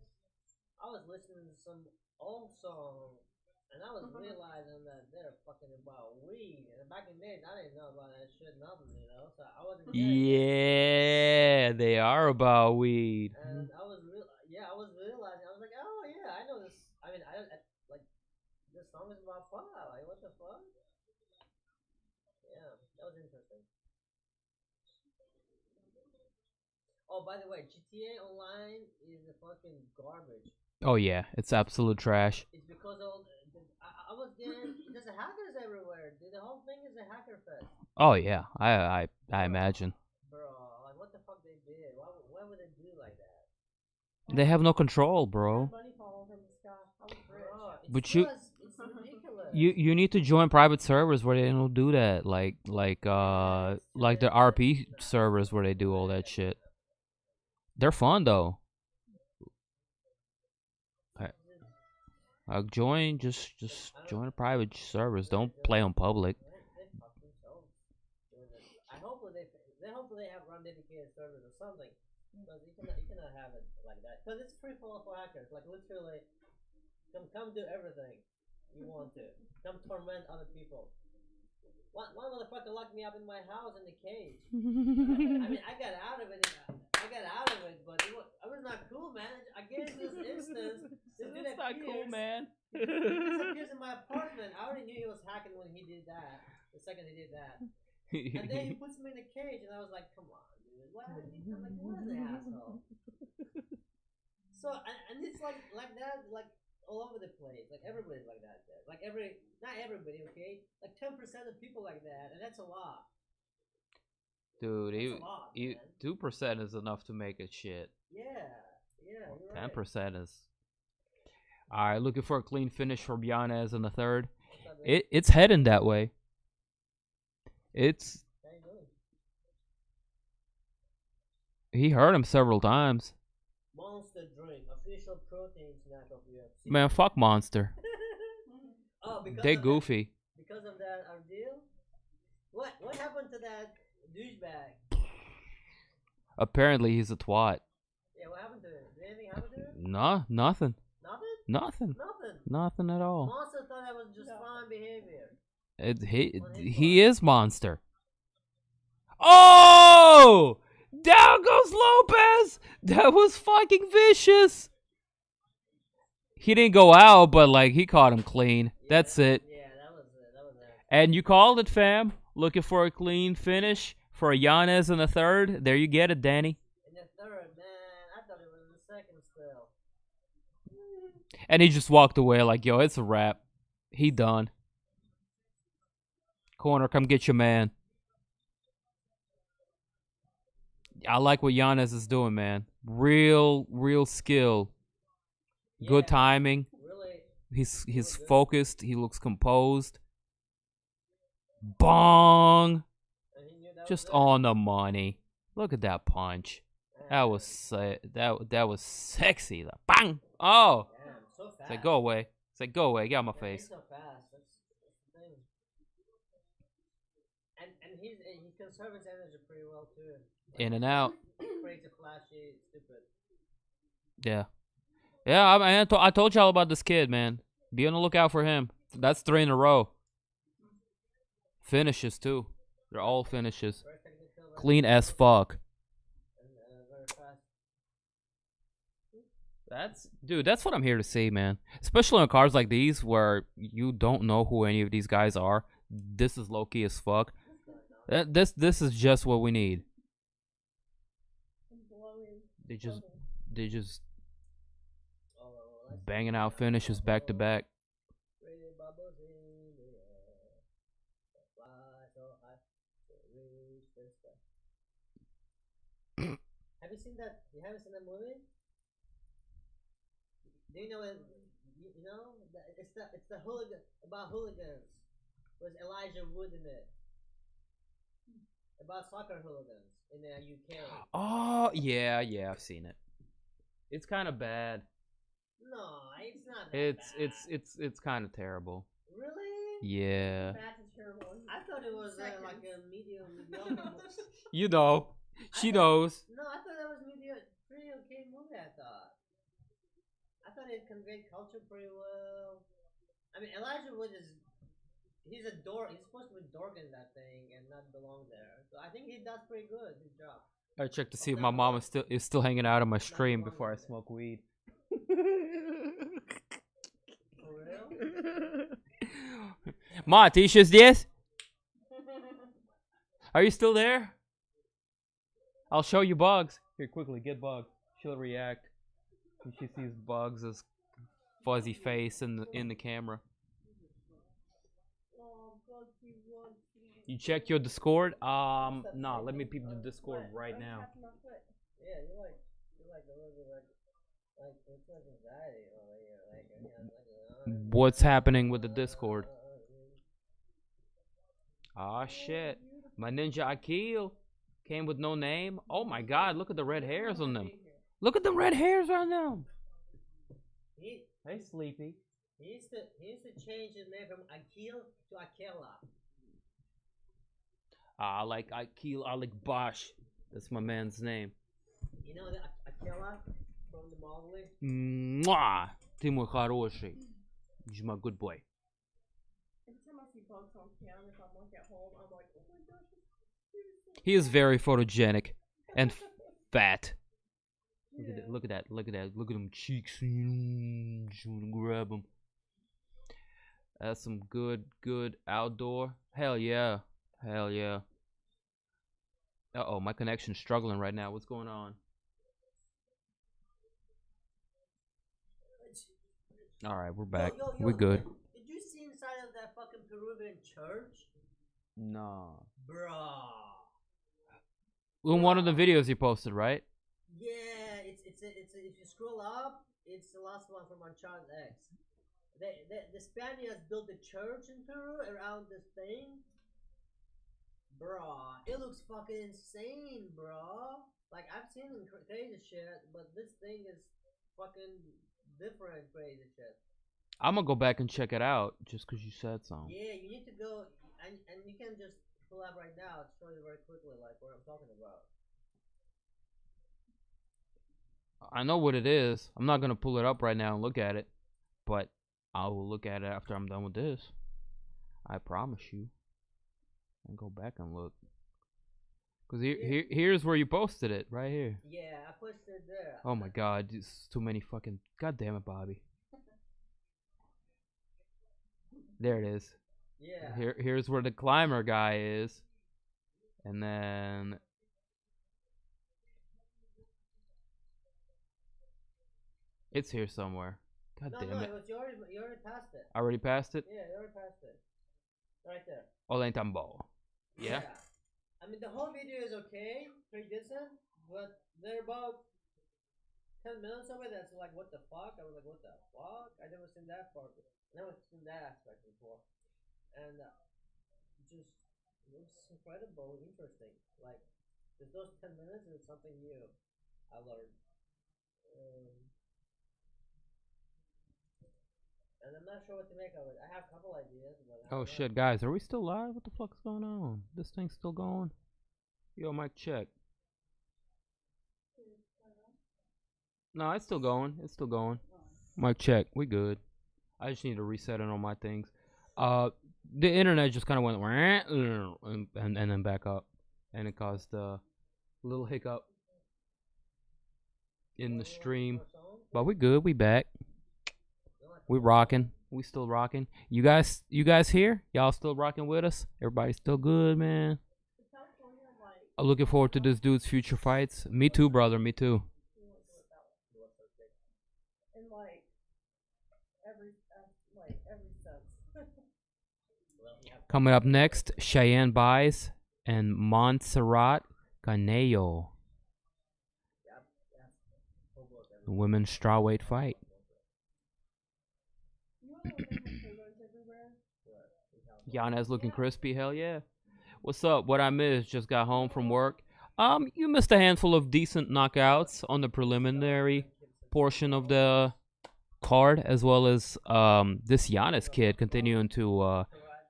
I was listening to some old song, and I was realizing that they're fucking about weed. And back in the days, I didn't know about that shit, nothing, you know. So I wasn't there yet. Yeah, they are about weed. And I was realizing, I was like, oh yeah, I know this. I mean, like this song is about pot. Like, what the fuck? Yeah, that was interesting. Oh, by the way, GTA Online is a fucking garbage. Oh yeah, it's absolute trash. It's because I was getting there's hackers everywhere. Dude, the whole thing is a hacker fest. Oh yeah, I imagine. Bro, like what the fuck they did? Why would they do like that? They have no control, bro. Money falling from the sky. I was rich. Bro, it's But you- it's ridiculous. You need to join private servers where they don't do that, like the RP servers where they do all that shit. They're fun though. Just join the private servers. Don't play on public. They fuck themselves doing it. Hopefully they have run dedicated servers or something. Because you cannot have it like that. Because it's free for hackers. Like literally, come do everything you want to. Come torment other people. One motherfucker locked me up in my house in the cage. I mean, I got out of it. But I was not cool, man. I gave this instance. That's not cool, man. He disappears in my apartment. I already knew he was hacking when he did that. The second he did that. And then he puts me in a cage, and I was like, come on, dude. What? I'm like, what an asshole. So, and it's like that, like, all over the place. Like, everybody's like that. Like, not everybody, okay? Like, 10% of people like that, and that's a lot. Dude, That's a lot, man. 2% is enough to make it shit. Yeah, you're 10% is. All right, looking for a clean finish for Yanez in the third. right. It's heading that way. It's How you doing? he hurt him several times. Monster drink, official protein snack of UFC. Man, fuck Monster. Oh, because They of goofy. Because of that ordeal? What happened to that douchebag? Apparently, he's a twat. Yeah, what happened to him? Did anything happen to him? No, nothing. Nothing? Nothing at all. Monster thought that was just fine behavior. He is Monster. Oh! Down goes Lopez! That was fucking vicious. He didn't go out, but like he caught him clean. That's it. Yeah, that was it. And you called it, fam. Looking for a clean finish for Yanez in the third. There you get it, Danny. In the third, man, I thought it was in the second still. And he just walked away like, yo, it's a wrap. He done. Corner, come get your man. I like what Yanez is doing, man. Real skill. Good Yeah, timing. Really, He's good. focused. He looks composed. Bong. and he knew that Just was on the money. Look at that punch. it. That was that was sexy. The bang. Oh. Damn, so fast. Say go away. Say go away. Get out my Yeah, face. he's so fast. That's the thing. And he conserves his energy pretty well too. In and out. Crazy, flashy, stupid. Yeah. Yeah, I told y'all about this kid, man. Be on the lookout for him. That's 3 in a row. Finishes, too. They're all finishes. Very technical, very Clean as fuck. and very fast. That's what I'm here to see, man. Especially on cars like these where you don't know who any of these guys are. This is low-key as fuck. This is just what we need. They just banging out finishes back to back. Pretty bubbles in the air. Fly so high to reach the sky. Have you seen that? You haven't seen that movie? Do you know it? You know? It's the hooligan about hooligans. With Elijah Wood in it. About soccer hooligans in the UK. Oh yeah, I've seen it. It's kind of bad. No, it's not that bad. It's kind of terrible. Really? Yeah. Bad to terrible. I thought it was like a mediocre. You know, she knows. No, I thought that was pretty okay movie. I thought it conveyed culture pretty well. I mean, Elijah Wood he's a dork. He's supposed to be dork in that thing and not belong there. So I think he does pretty good. His job. I checked to see if my mom is still hanging out on my stream before I smoke weed. For real? Ma, Tisha's this? Are you still there? I'll show you Bugs. Here, quickly, get Bugs. She'll react when she sees Bugs' fuzzy face in the camera. You check your Discord? Nah, let me peep the Discord right now. Yeah, you like a little bit like it's like anxiety over here. What's happening with the Discord? Ah shit. My ninja Akil came with no name. Oh my god, look at the red hairs on them. Look at the red hairs on them. Hey, Sleepy. He used to change his name from Akil to Akela. I like Akil, I like Bosch. That's my man's name. You know the Akela from the Mowgli? Mwah! Ты мой хороший. You're my good boy. Every time I see Bugs on Cheyanne, if I'm like at home, I'm like, oh my gosh. He is very photogenic and fat. Yeah. Look at that. Look at them cheeks. Just wanna grab them. That's some good outdoor. Hell yeah. Uh-oh, my connection's struggling right now. What's going on? Alright, we're back. We're good. Did you see inside of that fucking Peruvian church? Nah. Bruh. In one of the videos you posted, right? Yeah, it's if you scroll up, it's the last one from Uncharted X. The Spaniards built a church in Peru around this thing. Bruh, it looks fucking insane, bruh. Like, I've seen crazy shit, but this thing is fucking different crazy shit. I'm gonna go back and check it out just because you said so. Yeah, you need to go, and you can just pull up right now to show you very quickly, like, what I'm talking about. I know what it is. I'm not gonna pull it up right now and look at it, but I will look at it after I'm done with this. I promise you. And go back and look. Cause here's where you posted it, right here. Yeah, I posted it there. Oh my god, it's too many fucking. God damn it, Bobby. There it is. Yeah. Here's where the climber guy is, and then. It's here somewhere. God damn it. You already passed it. I already passed it? Yeah, you already passed it. Right there. Olentambo. Yeah? I mean, the whole video is okay, pretty decent, but there are about 10 minutes of it that's like, what the fuck? I was like, what the fuck? I never seen that part. Never seen that aspect before. And just looks incredible, interesting. Like, just those 10 minutes is something new I learned. And I'm not sure what to make of it. I have a couple ideas. But Oh shit, guys, are we still live? What the fuck's going on? This thing's still going? Yo, mic check. No, it's still going. It's still going. Mic check. We good. I just need to reset it on my things. The internet just kind of went and then back up, and it caused a little hiccup in the stream. But we good. We back. We rocking. We still rocking. You guys here? Y'all still rocking with us? Everybody still good, man? I'm looking forward to this dude's future fights. Me too, brother. Me too. In like every sense. Coming up next, Cheyanne buys and Montserrat Canello. The women's strawweight fight. Yanez looking crispy, hell yeah. What's up? What I missed? Just got home from work. You missed a handful of decent knockouts on the preliminary portion of the card, as well as this Yanez kid continuing to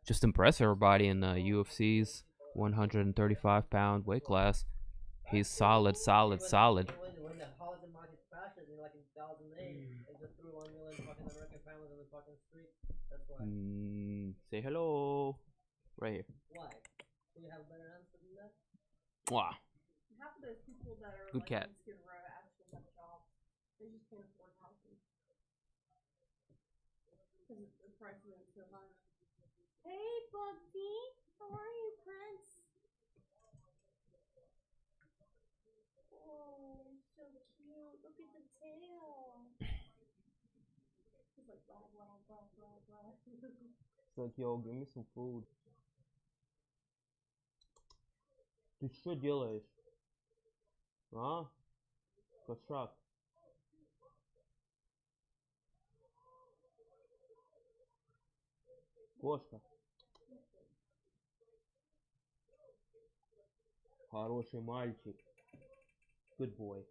just impress everybody in the UFC's 135-pound weight class. He's solid. When the housing market crashes in like in 2008, they just threw 1 million fucking American families on the fucking street. That's why. Say hello. Right here. Why? Do you have a better answer than that? Wow. Half of those people that are Good cat. on Skid Row actually have jobs. They just can't afford housing. Because the price of it is so high. Hey, Bugsy. How are you, Prince? Oh, so cute. Look at the tail. He's like, blah, blah, blah, blah, blah. It's like, yo, give me some food. Ты что делаешь? А? Кошак. Кошка. Хороший мальчик. Good boy.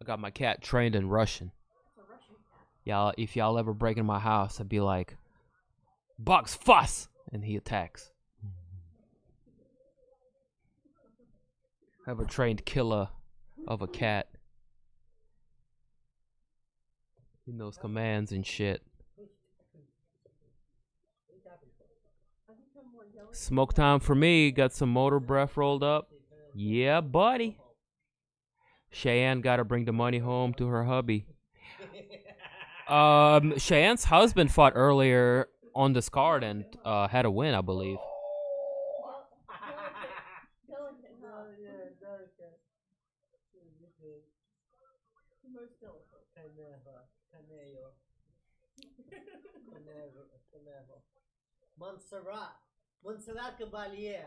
I got my cat trained in Russian. It's a Russian cat. Y'all, if y'all ever break into my house, I'd be like, Box fuss! And he attacks. I have a trained killer of a cat. He knows commands and shit. Smoke time for me. Got some motor breath rolled up. Yeah, buddy. Cheyanne gotta bring the money home to her hubby. Cheyanne's husband fought earlier on this card and had a win, I believe. Delicate, huh? Yeah, delicate. Most delicate. Montserrat Caballé.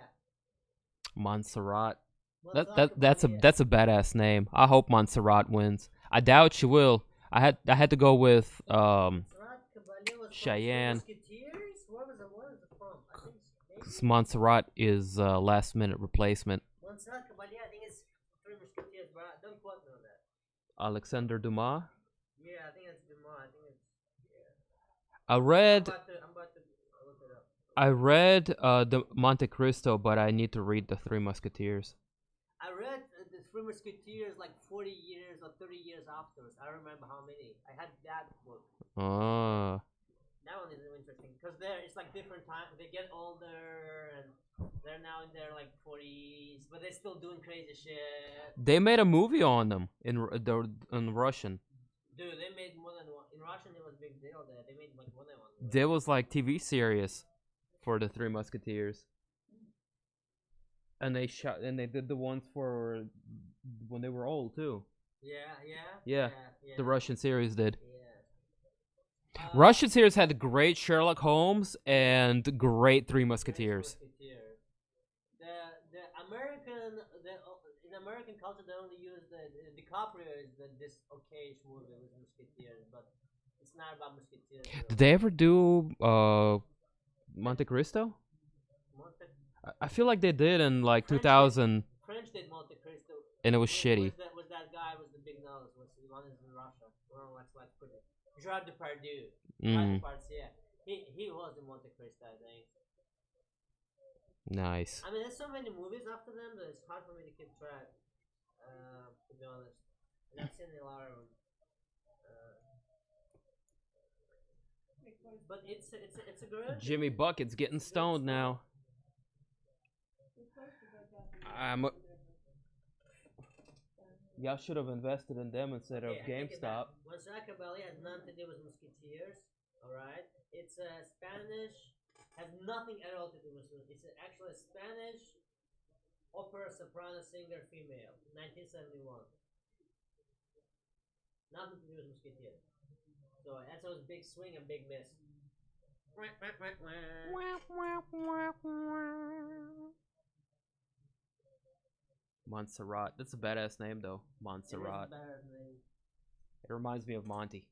Montserrat. That's a badass name. I hope Montserrat wins. I doubt she will. I had to go with Cheyanne. Where was it from? I think Cause Montserrat is last minute replacement. Montserrat Caballé, I think it's Three Musketeers, but don't quote me on that. Alexander Dumas. Yeah, I think it's Dumas. I think it's I read I'm about to look it up. I read the Monte Cristo, but I need to read the Three Musketeers. I read the Three Musketeers like 40 years or 30 years afterwards. I don't remember how many. I had that book. Ah. That one is interesting because it's like different time. They get older and they're now in their like 40s, but they're still doing crazy shit. They made a movie on them in Russian. Dude, they made more than one. In Russian, it was a big deal there. They made like more than one. There was like TV series for the Three Musketeers, and they did the ones for when they were old too. Yeah. The Russian series did. Yeah. Russian series had great Sherlock Holmes and great Three Musketeers. The American, in American culture, they only use the DiCaprio is this okay-ish movie with Musketeers, but it's not about Musketeers. Did they ever do Monte Cristo? I feel like they did in like 2000, French did Monte Cristo, and it was shitty. Was that guy with the big nose? Was the one is in Russia? Well, let's put it. Gerard Depardieu. Yeah. He was in Monte Cristo, I think. Nice. I mean, there's so many movies after them that it's hard for me to keep track. To be honest, and I've seen a lot of them. But it's a good. Jimmy Bucket's getting stoned now. Y'all should have invested in them instead of GameStop. Montserrat Caballé has nothing to do with Musketeers. Alright? It's Spanish, has nothing at all to do with Musketeers. It's actually a Spanish opera soprano singer female, 1971. Nothing to do with Musketeers. So that's always big swing and big miss. Montserrat. That's a badass name, though. Montserrat. It reminds me of Monty.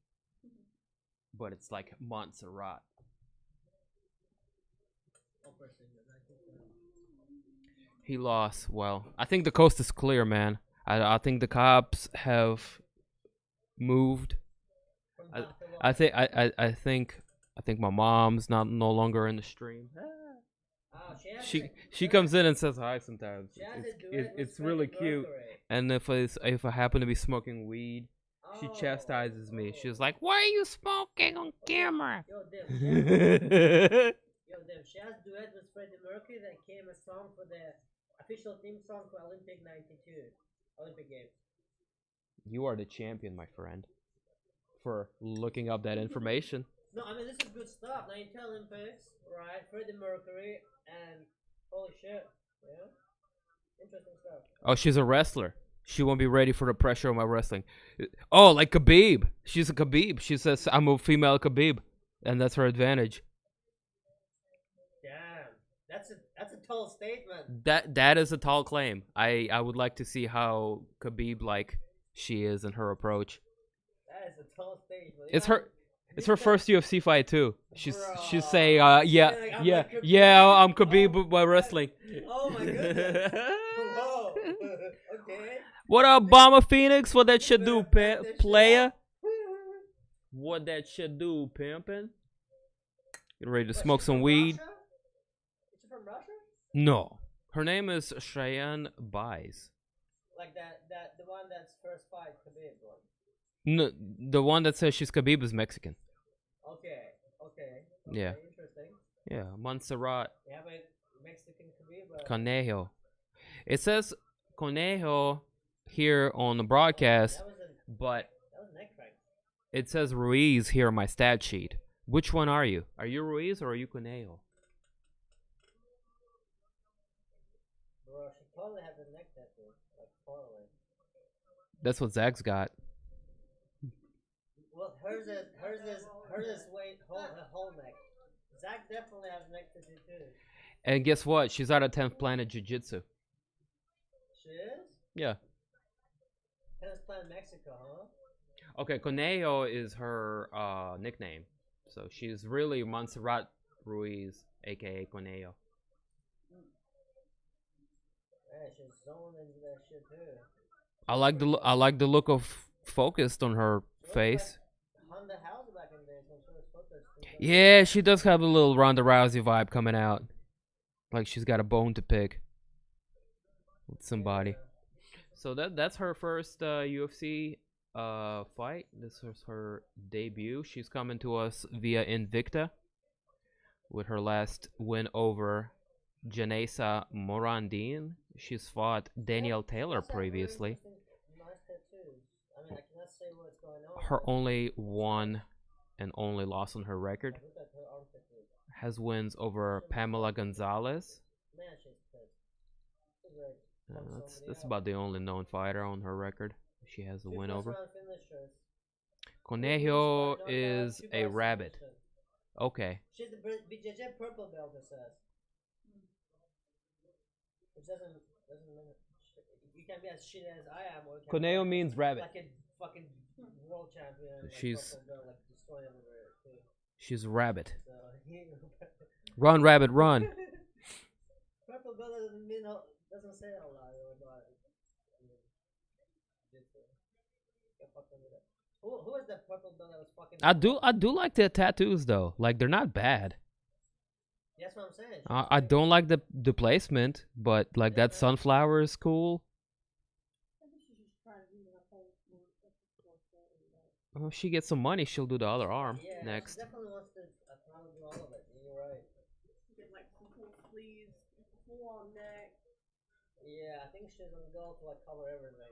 But it's like Montserrat. He lost. Well, I think the coast is clear, man. I think the cops have moved. I think my mom's no longer in the stream. She comes in and says hi sometimes. It's really cute. And if I happen to be smoking weed, she chastises me. She's like, "Why are you smoking on camera?" Yo, Dev, she has duet with Freddie Mercury that came a song for the official theme song for Olympic '92 Olympic Games. You are the champion, my friend, for looking up that information. No, I mean this is good stuff. '92 Olympics, right? Freddie Mercury and holy shit, yeah, interesting stuff. Oh, she's a wrestler. She won't be ready for the pressure of my wrestling. Oh, like Khabib. She's a Khabib. She says I'm a female Khabib, and that's her advantage. Damn, that's a tall statement. That is a tall claim. I would like to see how Khabib like she is in her approach. That is a tall statement. It's her first UFC fight too. She's saying like, I'm Khabib by wrestling. Oh my goodness. Whoa. Okay. What up, Bomber Phoenix? What that shit do, player? What that shit do, pimpin'? You ready to smoke some weed? Is she from Russia? No. Her name is Cheyanne Buys. Like the one that's first fight Khabib one. No, the one that says she's Khabib is Mexican. Okay. Yeah. Interesting. Yeah, Montserrat. We have a Mexican Khabib. Conejo. It says Conejo here on the broadcast, but that was neck crank. it says Ruiz here on my stat sheet. Which one are you? Are you Ruiz or are you Conejo? Bro, she totally has a neck tattoo. Like totally. That's what Zach's got. Well, hers is whole neck. Zach definitely has neck tattoo too. And guess what? She's out of 10th Planet Jiu-Jitsu. She is? Yeah. 10th Planet Mexico, huh? Okay, Conejo is her nickname. So she's really Montserrat Ruiz, aka Conejo. Yeah, she's zoned into that shit too. I like the look of focused on her face. Like Honda House back in the days when she was focused. Yeah, she does have a little Ronda Rousey vibe coming out. Like she's got a bone to pick with somebody. So that's her first UFC fight. This was her debut. She's coming to us via Invicta with her last win over Janessa Morandin. She's fought Danielle Taylor previously. Nice tattoos. I mean, I cannot say what's going on. Her only one and only loss on her record. Look at her arm tattoos. Has wins over Pamela Gonzalez. Man, she's pissed. She's ready. That's about the only known fighter on her record. She has a win over. Conejo is a rabbit. Okay. She's the BJJ purple belt, it says. Which doesn't mean you can be as shit as I am. Or Conejo means rabbit. Like a fucking world champion. Like She's belt, like destroying everywhere too. she's a rabbit. So, Run, rabbit, run. purple belt doesn't say a lot about it. Who is that purple belt that was fucking? I do like their tattoos though. Like they're not bad. That's what I'm saying. I don't like the placement, but like that sunflower is cool. Oh, if she gets some money, she'll do the other arm next. She definitely wants to probably do all of it. You're right. Get like some cool sleeves, full on neck. Yeah, I think she's gonna go to like cover everything.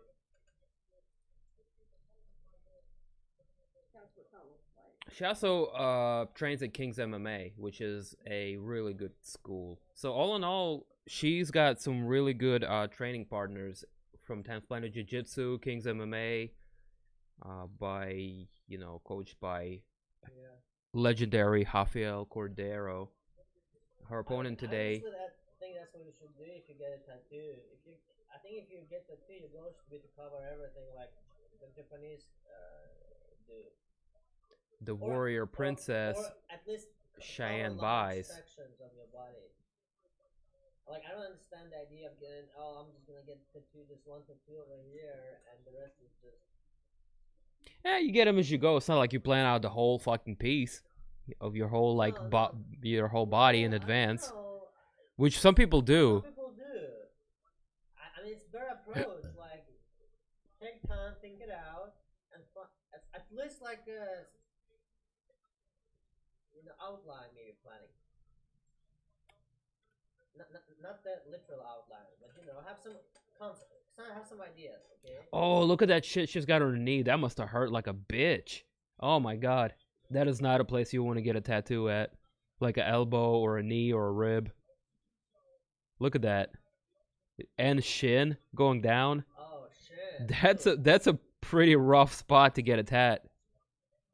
That's what that looks like. She also trains at King's MMA, which is a really good school. So all in all, she's got some really good training partners from 10th Planet Jiu-Jitsu, King's MMA, coached by legendary Rafael Cordero. Her opponent today. I think that's what you should do if you get a tattoo. I think if you get a tattoo, you're going to be to cover everything like the Japanese do. The warrior princess or at least Cheyanne cover large Buys. sections of your body. Like, I don't understand the idea of getting, oh, I'm just gonna get tattoo this one tattoo over here, and the rest is just. Yeah, you get them as you go. It's not like you plan out the whole fucking piece of your whole like your whole body in advance, which some people do. Some people do. I mean, it's their approach. Like, take time, think it out, and at least like outline maybe planning. Not the literal outline, but have some concept. Have some ideas, okay? Oh, look at that shit she's got on her knee. That must have hurt like a bitch. Oh my god. That is not a place you want to get a tattoo at. Like an elbow or a knee or a rib. Look at that. And shin going down. Oh shit. That's a pretty rough spot to get a tat.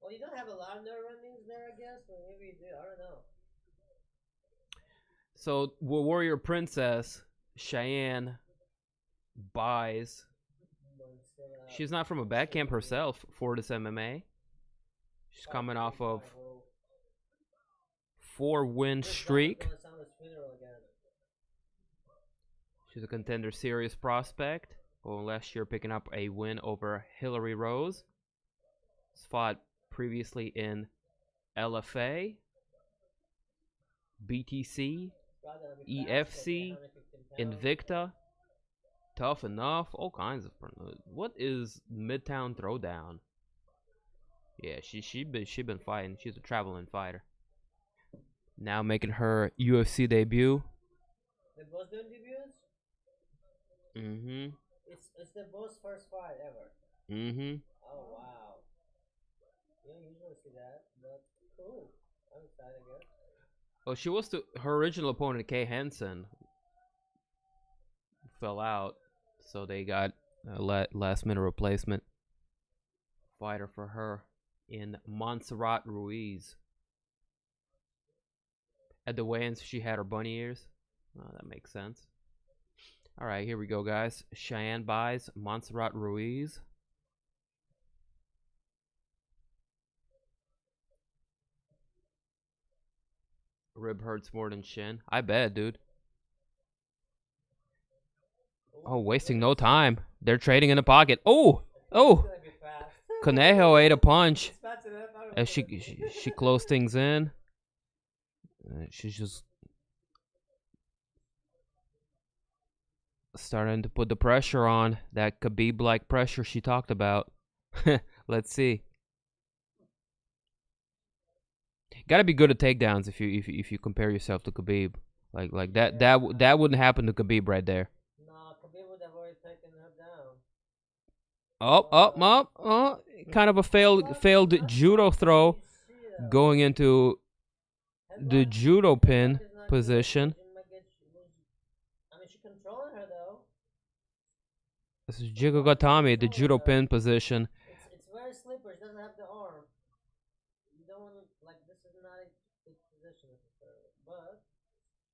Well, you don't have a lot of nerve endings there, I guess. Or maybe you do. I don't know. So, Warrior Princess, Cheyanne, buys. She's not from a bad camp herself, Fortis MMA. She's coming off of 4-win streak. She's a contender series prospect. Well, last year picking up a win over Hillary Rose. Fought previously in LFA, BTC, EFC, Invicta, Tough Enough, all kinds of. What is Midtown Throwdown? Yeah, she been fighting. She's a traveling fighter. Now making her UFC debut. They both doing debuts? Mm-hmm. It's the both first fight ever. Mm-hmm. Oh wow. You don't usually see that, but cool. I'm excited, I guess. Well, she was her original opponent, Kay Hansen, fell out, so they got a last minute replacement fighter for her in Montserrat Ruiz. At the weigh-ins, she had her bunny ears. Oh, that makes sense. All right, here we go, guys. Cheyanne buys Montserrat Ruiz. Rib hurts more than shin. I bet, dude. Oh, wasting no time. They're trading in the pocket. Oh! Oh! Conejo ate a punch. As she closed things in. She's just starting to put the pressure on. That Khabib-like pressure she talked about. Let's see. Gotta be good at takedowns if you compare yourself to Khabib. Like that wouldn't happen to Khabib right there. No, Khabib would have already taken her down. Oh, kind of a failed judo throw going into the judo pin position. I mean, she's controlling her though. This is Jigogatami, the judo pin position. It's very slippery. She doesn't have the arm. You don't want to, like, this is not a good position necessarily, but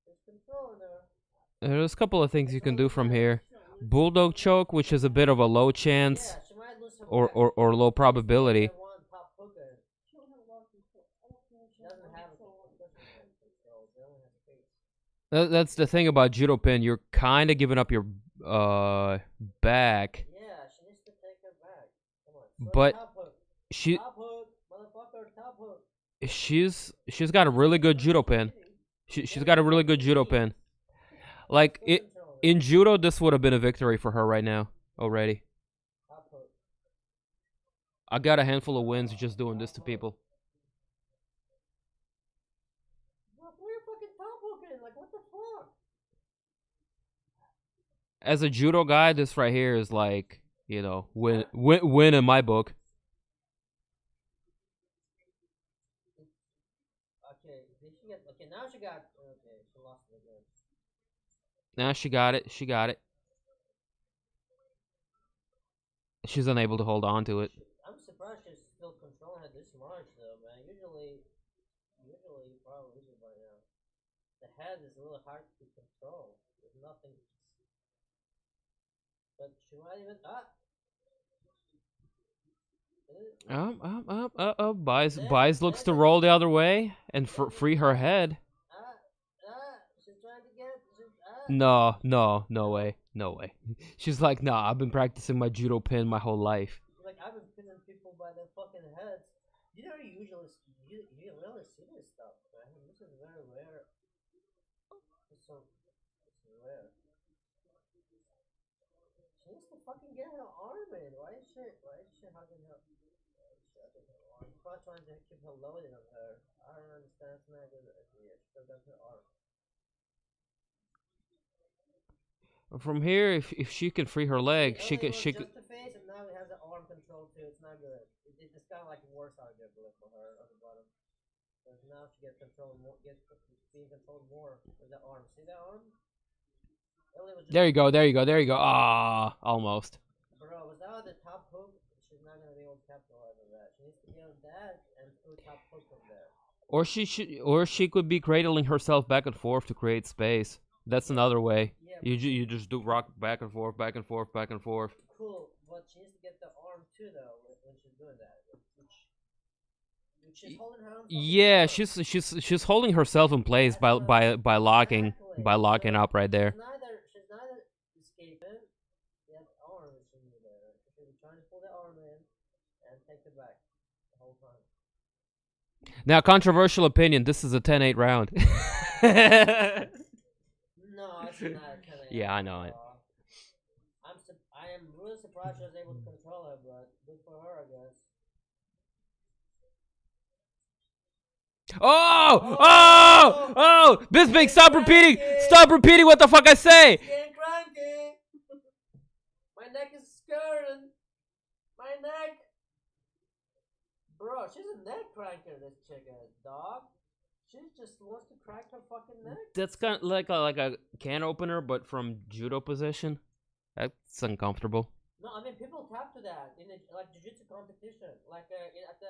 she's controlling her. There's a couple of things you can do from here. Bulldog choke, which is a bit of a low chance or low probability. That's the thing about judo pin. You're kind of giving up your back. Yeah, she needs to take her back. Come on. But top hook. she Top hook, motherfucker, top hook. she's got a really good judo pin. She's got a really good judo pin. Like in judo, this would have been a victory for her right now already. Top hook. I got a handful of wins just doing this to people. Why are you fucking top hooking? Like, what the fuck? As a judo guy, this right here is like, win in my book. Okay, did she get? Okay, now she got. Okay, she lost it again. Now she got it. She got it. She's unable to hold on to it. I'm surprised she's still controlling her this much, though, man. Usually you probably lose it by now. The head is a little hard to control. There's nothing. But she might even. Buys looks to roll the other way and free her head. She's trying to get. No way. No way. She's like, nah, I've been practicing my judo pin my whole life. Like, I've been pinning people by their fucking heads. You don't usually, you really see this stuff, man. This is very rare. It's rare. She needs to fucking get her arm in. Why is she hugging her? I'm probably trying to keep her loaded on her. I don't understand. It's not a good idea. She still got her arm. From here, if she can free her leg, she could. Just the face, and now he has the arm control too. It's not good. It's kind of like worse arguably for her on the bottom. Because now she gets control more, being controlled more with the arm. See the arm? There you go. Ah, almost. Bro, without the top hook, she's not gonna be able to capitalize on that. She needs to be on that and through top hook from there. Or she could be cradling herself back and forth to create space. That's another way. Yeah, You just do rock back and forth, back and forth, back and forth. cool, but she needs to get the arm too though when she's doing that. Which she's holding her own. Yeah, she's holding herself in place by locking up right there. She's neither escaping yet arm is in there. She's trying to pull the arm in and take it back the whole time. Now, controversial opinion. This is a 10-8 round. No, it's not. Yeah, I know it. I am really surprised she was able to control her, but good for her, I guess. Oh! Bisbing, stop repeating! Stop repeating what the fuck I say! Getting cranky! My neck is skirting! My neck! Bro, she's a neck cranker, this chicken, dog. She just wants to crack her fucking neck. That's kind of like a can opener, but from judo position. That's uncomfortable. No, I mean people tap to that in like jiu-jitsu competition, like at the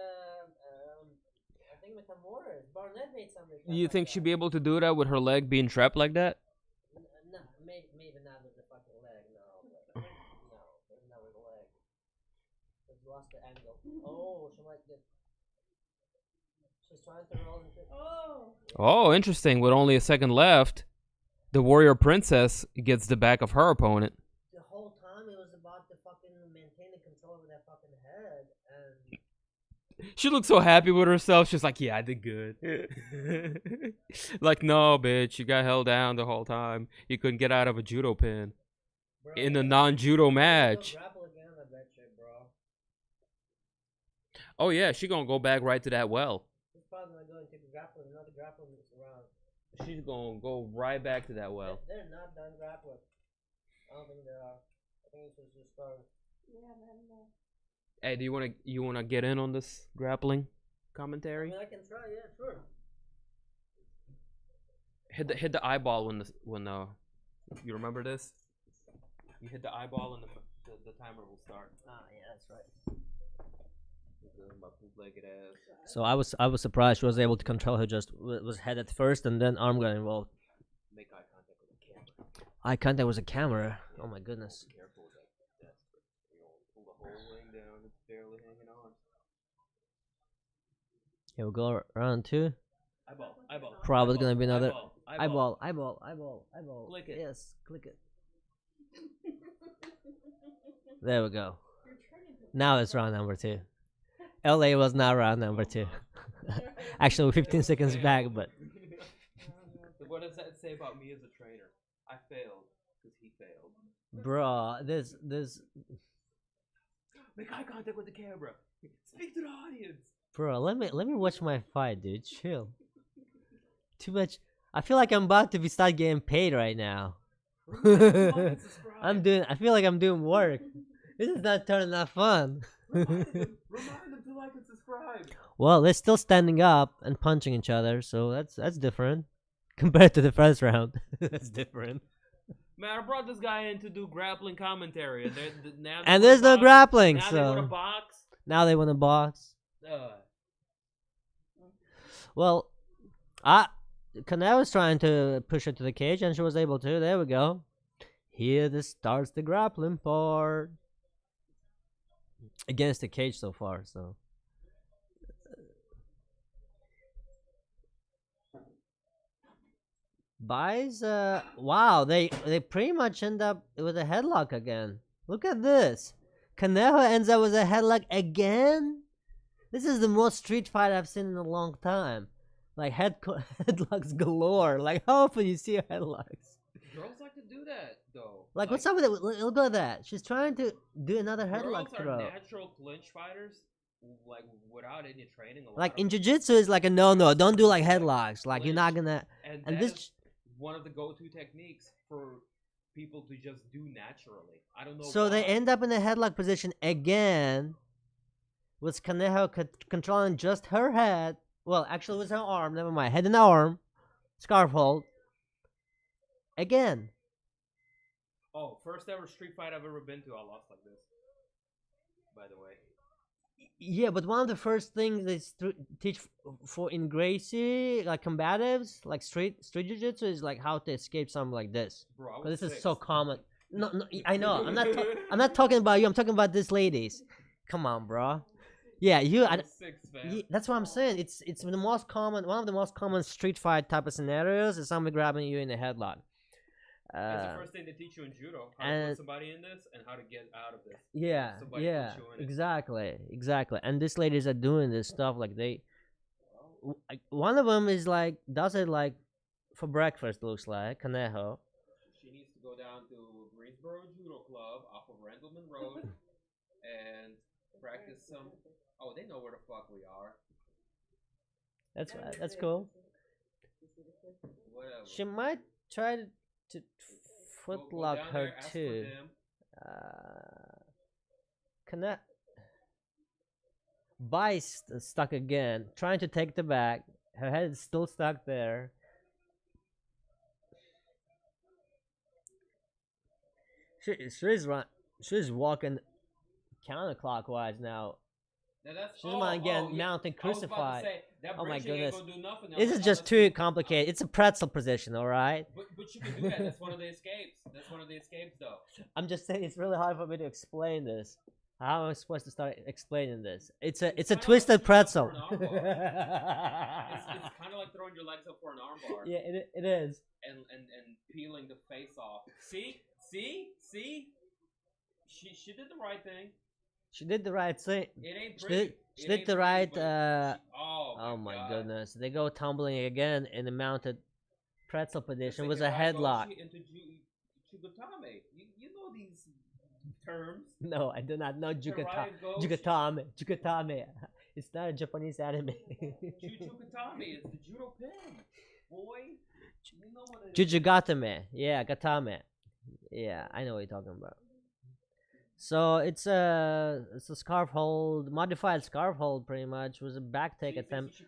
I think with Tamores, Barnett made something. You like think that. she'd be able to do that with her leg being trapped like that? No, maybe not with the fucking leg. No, maybe not with the leg. She's lost the angle. Oh, she might get. She's trying to roll into. Oh, interesting. With only a second left, the warrior princess gets the back of her opponent. The whole time it was about to fucking maintain the control over that fucking head, and She looks so happy with herself. She's like, yeah, I did good. Like, no, bitch, you got held down the whole time. You couldn't get out of a judo pin. bro, In a non-judo match. Grapple again, I bet you, bro. Oh, yeah, she gonna go back right to that well. She's probably gonna go and take a grapple, another grapple this round. She's gonna go right back to that well. They're not done grappling. I don't think they are. I think this was just starting. Yeah, man, no. Hey, do you wanna get in on this grappling I commentary? mean, I can try, yeah, sure. Hit the eyeball when you remember this? You hit the eyeball and the timer will start. Ah, yeah, that's right. My bootlegged ass. So I was surprised she was able to control her. Just was head at first, and then arm got involved. Make eye contact with the camera. Eye contact was a camera. Oh my goodness. Careful with that. You know, pull the whole ring down. It's barely hanging on. Here we go, round two. Eyeball. Probably gonna be another eyeball. eyeball. Click it. Yes, click it. There we go. Now it's round number two. LA was not round number two. Actually, 15 seconds back, but What does that say about me as a trainer? I failed because he failed. bro, this Make eye contact with the camera. Speak to the audience. bro. Let me watch my fight, dude. Chill. Too much. I feel like I'm about to start getting paid right now. I feel like I'm doing work. This is not turning out fun. Remind them to like and subscribe. Well, they're still standing up and punching each other, so that's different compared to the first round. That's different. Man, I brought this guy in to do grappling commentary, and now And there's no grappling, now they want a so box. now they want a box. Well, Canal was trying to push her to the cage, and she was able to. There we go. Here, this starts the grappling part. Against the cage so far, so. Buys, wow, they pretty much end up with a headlock again. Look at this. Conejo ends up with a headlock again. This is the most street fight I've seen in a long time. Like headlocks galore. Like how often you see headlocks? Girls like to do that though. Like what's up with it? Look at that. She's trying to do another headlock girls are throw. natural clinch fighters, like without any training. Like in jiu-jitsu is like a no. Don't do like headlocks. Like you're not gonna. And this is one of the go-to techniques for people to just do naturally. I don't know. So why. they end up in a headlock position again, with Conejo controlling just her head. Well, actually, it was her arm. Never mind. Head and arm, scarf hold. Again. Oh, first ever street fight I've ever been to, I lost like this. By the way. Yeah, but one of the first things they teach for in Gracie, like combatives, like street jiu-jitsu, is like how to escape something like this. Bro, This is so common. No, I know. I'm not talking about you. I'm talking about these ladies. Come on, bro. Yeah, that's what I'm saying. It's the most common. One of the most common street fight type of scenarios is somebody grabbing you in a headlock. That's the first thing they teach you in judo. How to put somebody in this and how to get out of this. Yeah, exactly. And these ladies are doing this stuff like one of them is like does it like for breakfast. Looks like Conejo. She needs to go down to Greensboro Judo Club off of Randleman Road and practice some. Oh, they know where the fuck we are. That's right. That's cool. Whatever. She might try to footlock her too. Connect. Vice stuck again, trying to take the back. Her head is still stuck there. She's walking counterclockwise now. She's again mounting crucified. Oh my goodness. This is just too complicated. It's a pretzel position, alright? But you can do that. That's one of the escapes. That's one of the escapes, though. I'm just saying it's really hard for me to explain this. How am I supposed to start explaining this? It's a twisted pretzel. It's kind of like throwing your legs up for an armbar. Yeah, it is. And peeling the face off. See? She did the right thing. She did the right thing. It ain't pretty. She did the right. Oh my goodness! They go tumbling again in the mounted pretzel position with a headlock. You know these terms. No, I do not know Jugatame. It's not a Japanese anime. Jugatame is the judo pin, boy. You know what it is. Jujugatame. Yeah, gatame. Yeah, I know what you're talking about. So it's a scarf hold, modified scarf hold, pretty much. It was a back take attempt. She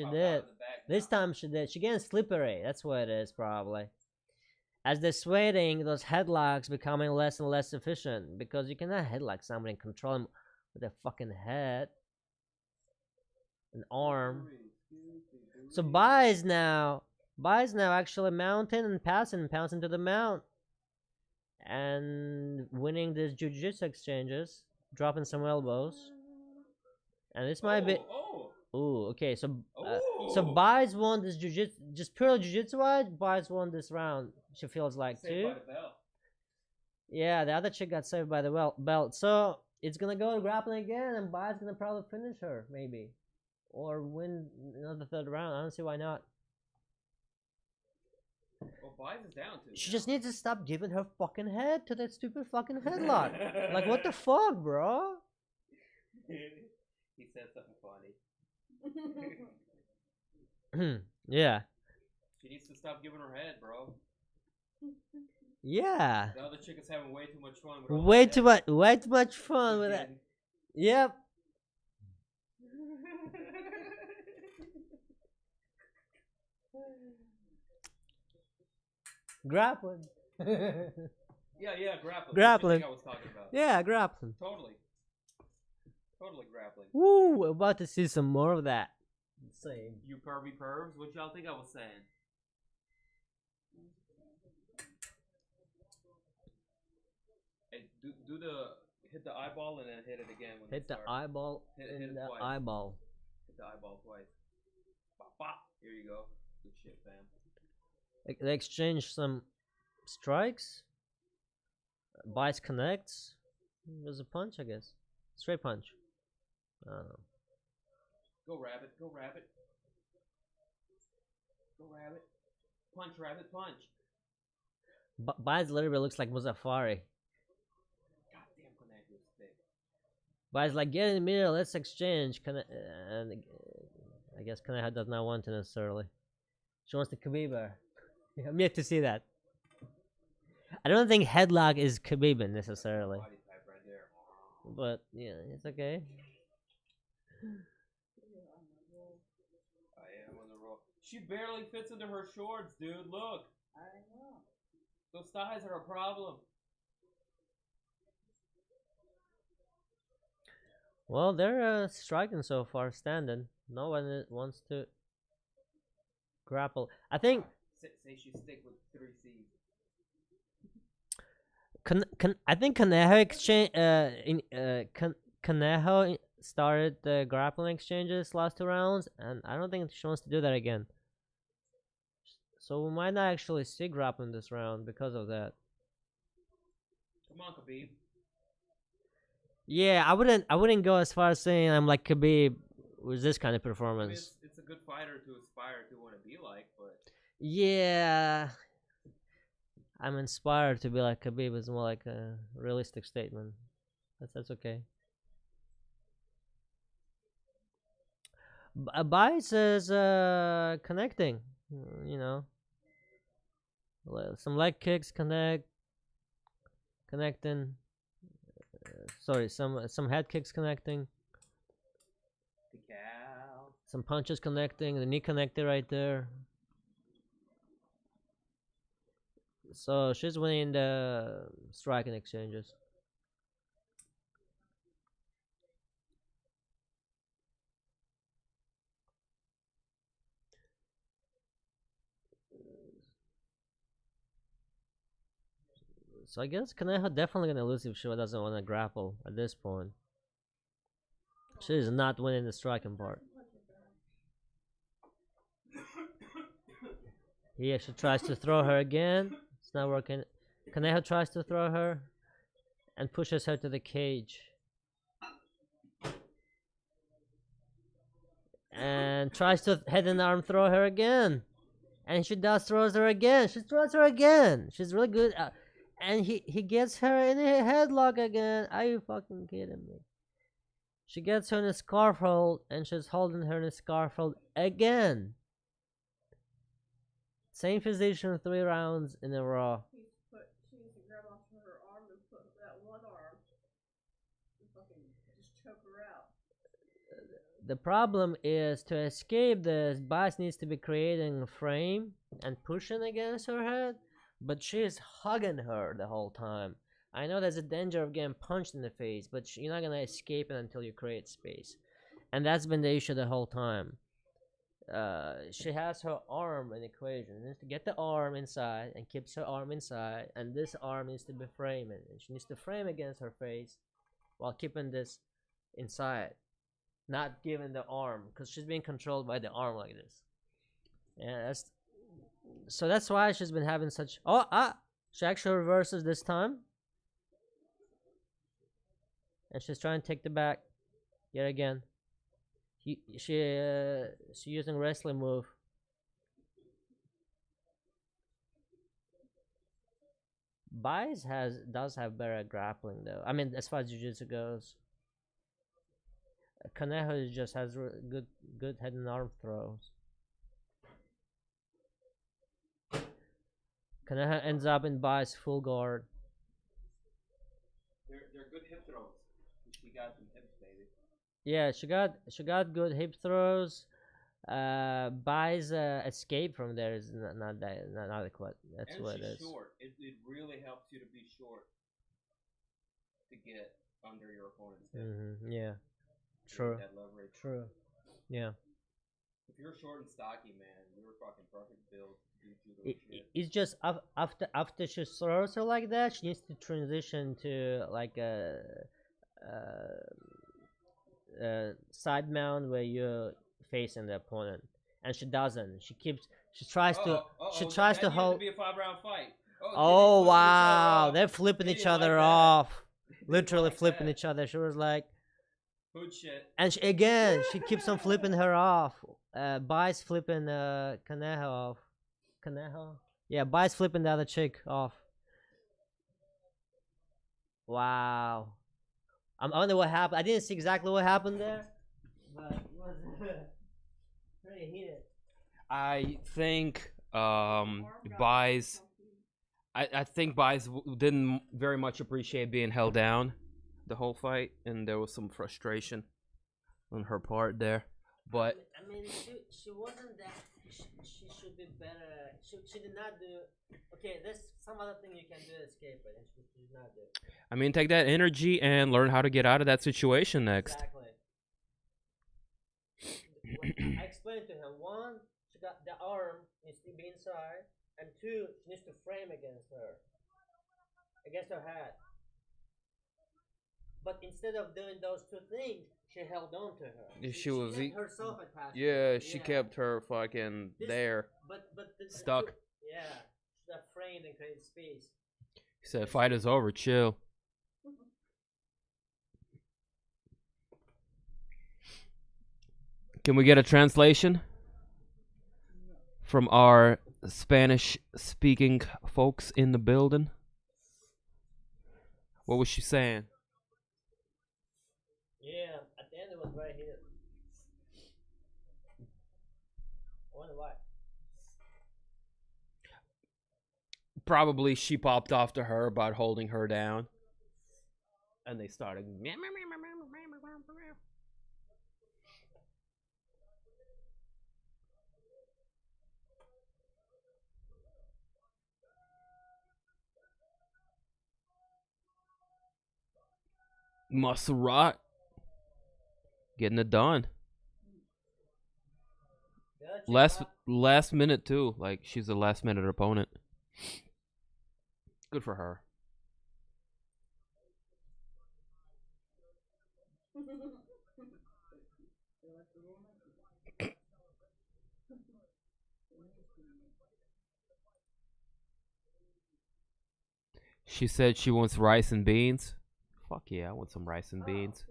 did. This time she did. She getting slippery. That's what it is, probably. As they're sweating, those headlocks becoming less and less efficient because you cannot headlock somebody and control him with a fucking head, an arm. So Buys now actually mounting and pouncing to the mount. And winning these jiu-jitsu exchanges, dropping some elbows, and this might be. Okay. So Buys won this jiu-jitsu, just purely jiu-jitsu wise. Buys won this round. She feels like too. Yeah, the other chick got saved by the belt. So it's gonna go to grappling again, and Buys gonna probably finish her maybe, or win another third round. I don't see why not. Well, Buys is down too. She just needs to stop giving her fucking head to that stupid fucking headlock. Like, what the fuck, bro? He said something funny. Yeah. She needs to stop giving her head, bro. Yeah. The other chick is having way too much fun with way too much fun with that. Yep. Grappling. Yeah, grappling. Grappling. That's the thing I was talking about. Yeah, grappling. Totally grappling. Woo, we're about to see some more of that. Same. You pervy pervs, what y'all think I was saying? Hey, hit the eyeball and then hit it again. Hit the eyeball. Hit it the twice. eyeball. Hit the eyeball twice. Bop, bop. Here you go. Good shit, fam. They exchange some strikes. Bites connects. There's a punch, I guess. Straight punch. I don't know. Go rabbit, go rabbit. Go rabbit. Punch, rabbit, punch. Bites literally looks like Muzaffari. Goddamn, Connect was thick. Bites like, get in the middle, let's exchange. And I guess Kaneha does not want to necessarily. She wants the Khabib. I'm yet to see that. I don't think headlock is Khabib necessarily. Body type right there. But yeah, it's okay. I am on the roll. She barely fits into her shorts, dude. Look. I know. Those thighs are a problem. Well, they're striking so far, standing. No one wants to grapple. I think Say she stick with 3 C's. I think Kaneho exchange Kaneho started the grappling exchanges last 2 rounds, and I don't think she wants to do that again. So we might not actually see grappling this round because of that. Come on, Khabib. Yeah, I wouldn't go as far as saying I'm like Khabib with this kind of I mean, performance. it's a good fighter to aspire to want to be like, but Yeah, I'm inspired to be like Khabib is more like a realistic statement. That's okay. Bice is connecting, you know. Some leg kicks connecting. Sorry, some head kicks connecting. the cow. Some punches connecting. The knee connected right there. So she's winning the striking exchanges. So I guess Kaneha definitely gonna lose if she doesn't want to grapple at this point. She is not winning the striking part. Yeah, she tries to throw her again. It's not working. Kaneha tries to throw her and pushes her to the cage. And tries to head and arm throw her again. And she throws her again. She throws her again. She's really good. And he gets her in a headlock again. Are you fucking kidding me? She gets her in a scarf hold, and she's holding her in a scarf hold again. Same position 3 rounds in a row. She needs to grab onto her arm and put that one arm and fucking just choke her out. The problem is to escape this, Bice needs to be creating a frame and pushing against her head, but she is hugging her the whole time. I know there's a danger of getting punched in the face, but you're not gonna escape it until you create space. And that's been the issue the whole time. She has her arm in equation. She needs to get the arm inside and keeps her arm inside, and this arm needs to be framing. And she needs to frame against her face while keeping this inside, not giving the arm, because she's being controlled by the arm like this. Yeah, that's why she's been having such. She actually reverses this time, and she's trying to take the back yet again. She's using wrestling move. Bice does have better grappling though. I mean, as far as jiu-jitsu goes, Kaneho just has good head and arm throws. Kaneha ends up in Bice full guard. They're good hip throws. She got some hips, baby. Yeah, she got good hip throws. Bice escape from there is not adequate. That's and what it she's is. Short. It really helps you to be short to get under your opponent's hip. Yeah. True. That leverage. True. Yeah. If you're short and stocky, man, you're fucking perfect build to do judo shit. It's just after she throws her like that, she needs to transition to like a side mount where you're facing the opponent. and she doesn't. She tries to that hold. needed to be a 5-round fight. Oh wow, they're flipping They each didn't other like that. off. They Literally didn't like flipping that. each other. She was like, Hood shit. and she keeps on flipping her off. Bai's flipping Kaneho off. Kaneho? Yeah, Bai's flipping the other chick off. Wow. I wonder what happened. I didn't see exactly what happened there, but it was pretty heated. I think Buys. I think Buys didn't very much appreciate being held down the whole fight, and there was some frustration on her part there. But I mean, she wasn't that. She should be better. She did not do. Okay, there's some other thing you can do to escape it, and she did not do. I mean, take that energy and learn how to get out of that situation next. Exactly. I explained to him, one, she got the arm needs to be inside, and two, she needs to frame against her head. But instead of doing those two things, she held on to her. She was kept herself attached. Yeah, she kept her fucking there. But stuck. Yeah, she got framed and created space. He said, "Fight is over. Chill." Can we get a translation from our Spanish-speaking folks in the building? What was she saying? Yeah, at the end it was very heated. I wonder why. Probably she popped off to her about holding her down. And they started. Montserrat getting it done. Last minute too. Like she's a last minute opponent. Good for her. She said she wants rice and beans. Fuck yeah, I want some rice and beans.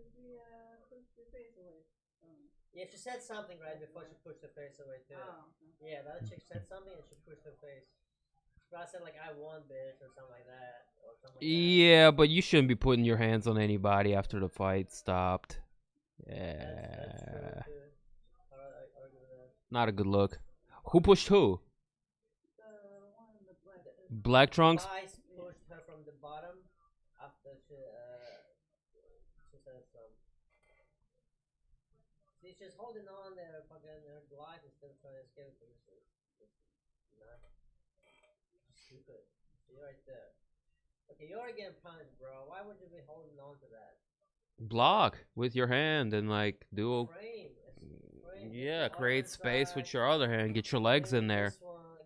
Yeah, she said something right before she pushed her face away too. Yeah, the other chick said something and she pushed her face. She probably said like, "I won, bitch," or something like that. Yeah, but you shouldn't be putting your hands on anybody after the fight stopped. Yeah. That's true too. Not a good look. Who pushed who? Black Trunks? Vice pushed her from the bottom after she said some. She's just holding on there, fucking her life instead of trying to escape from this. Not stupid. You're right there. Okay, you're getting punched, bro. Why would you be holding on to that? Block with your hand and like do a frame. yeah, create space with your other hand. Get your legs in there,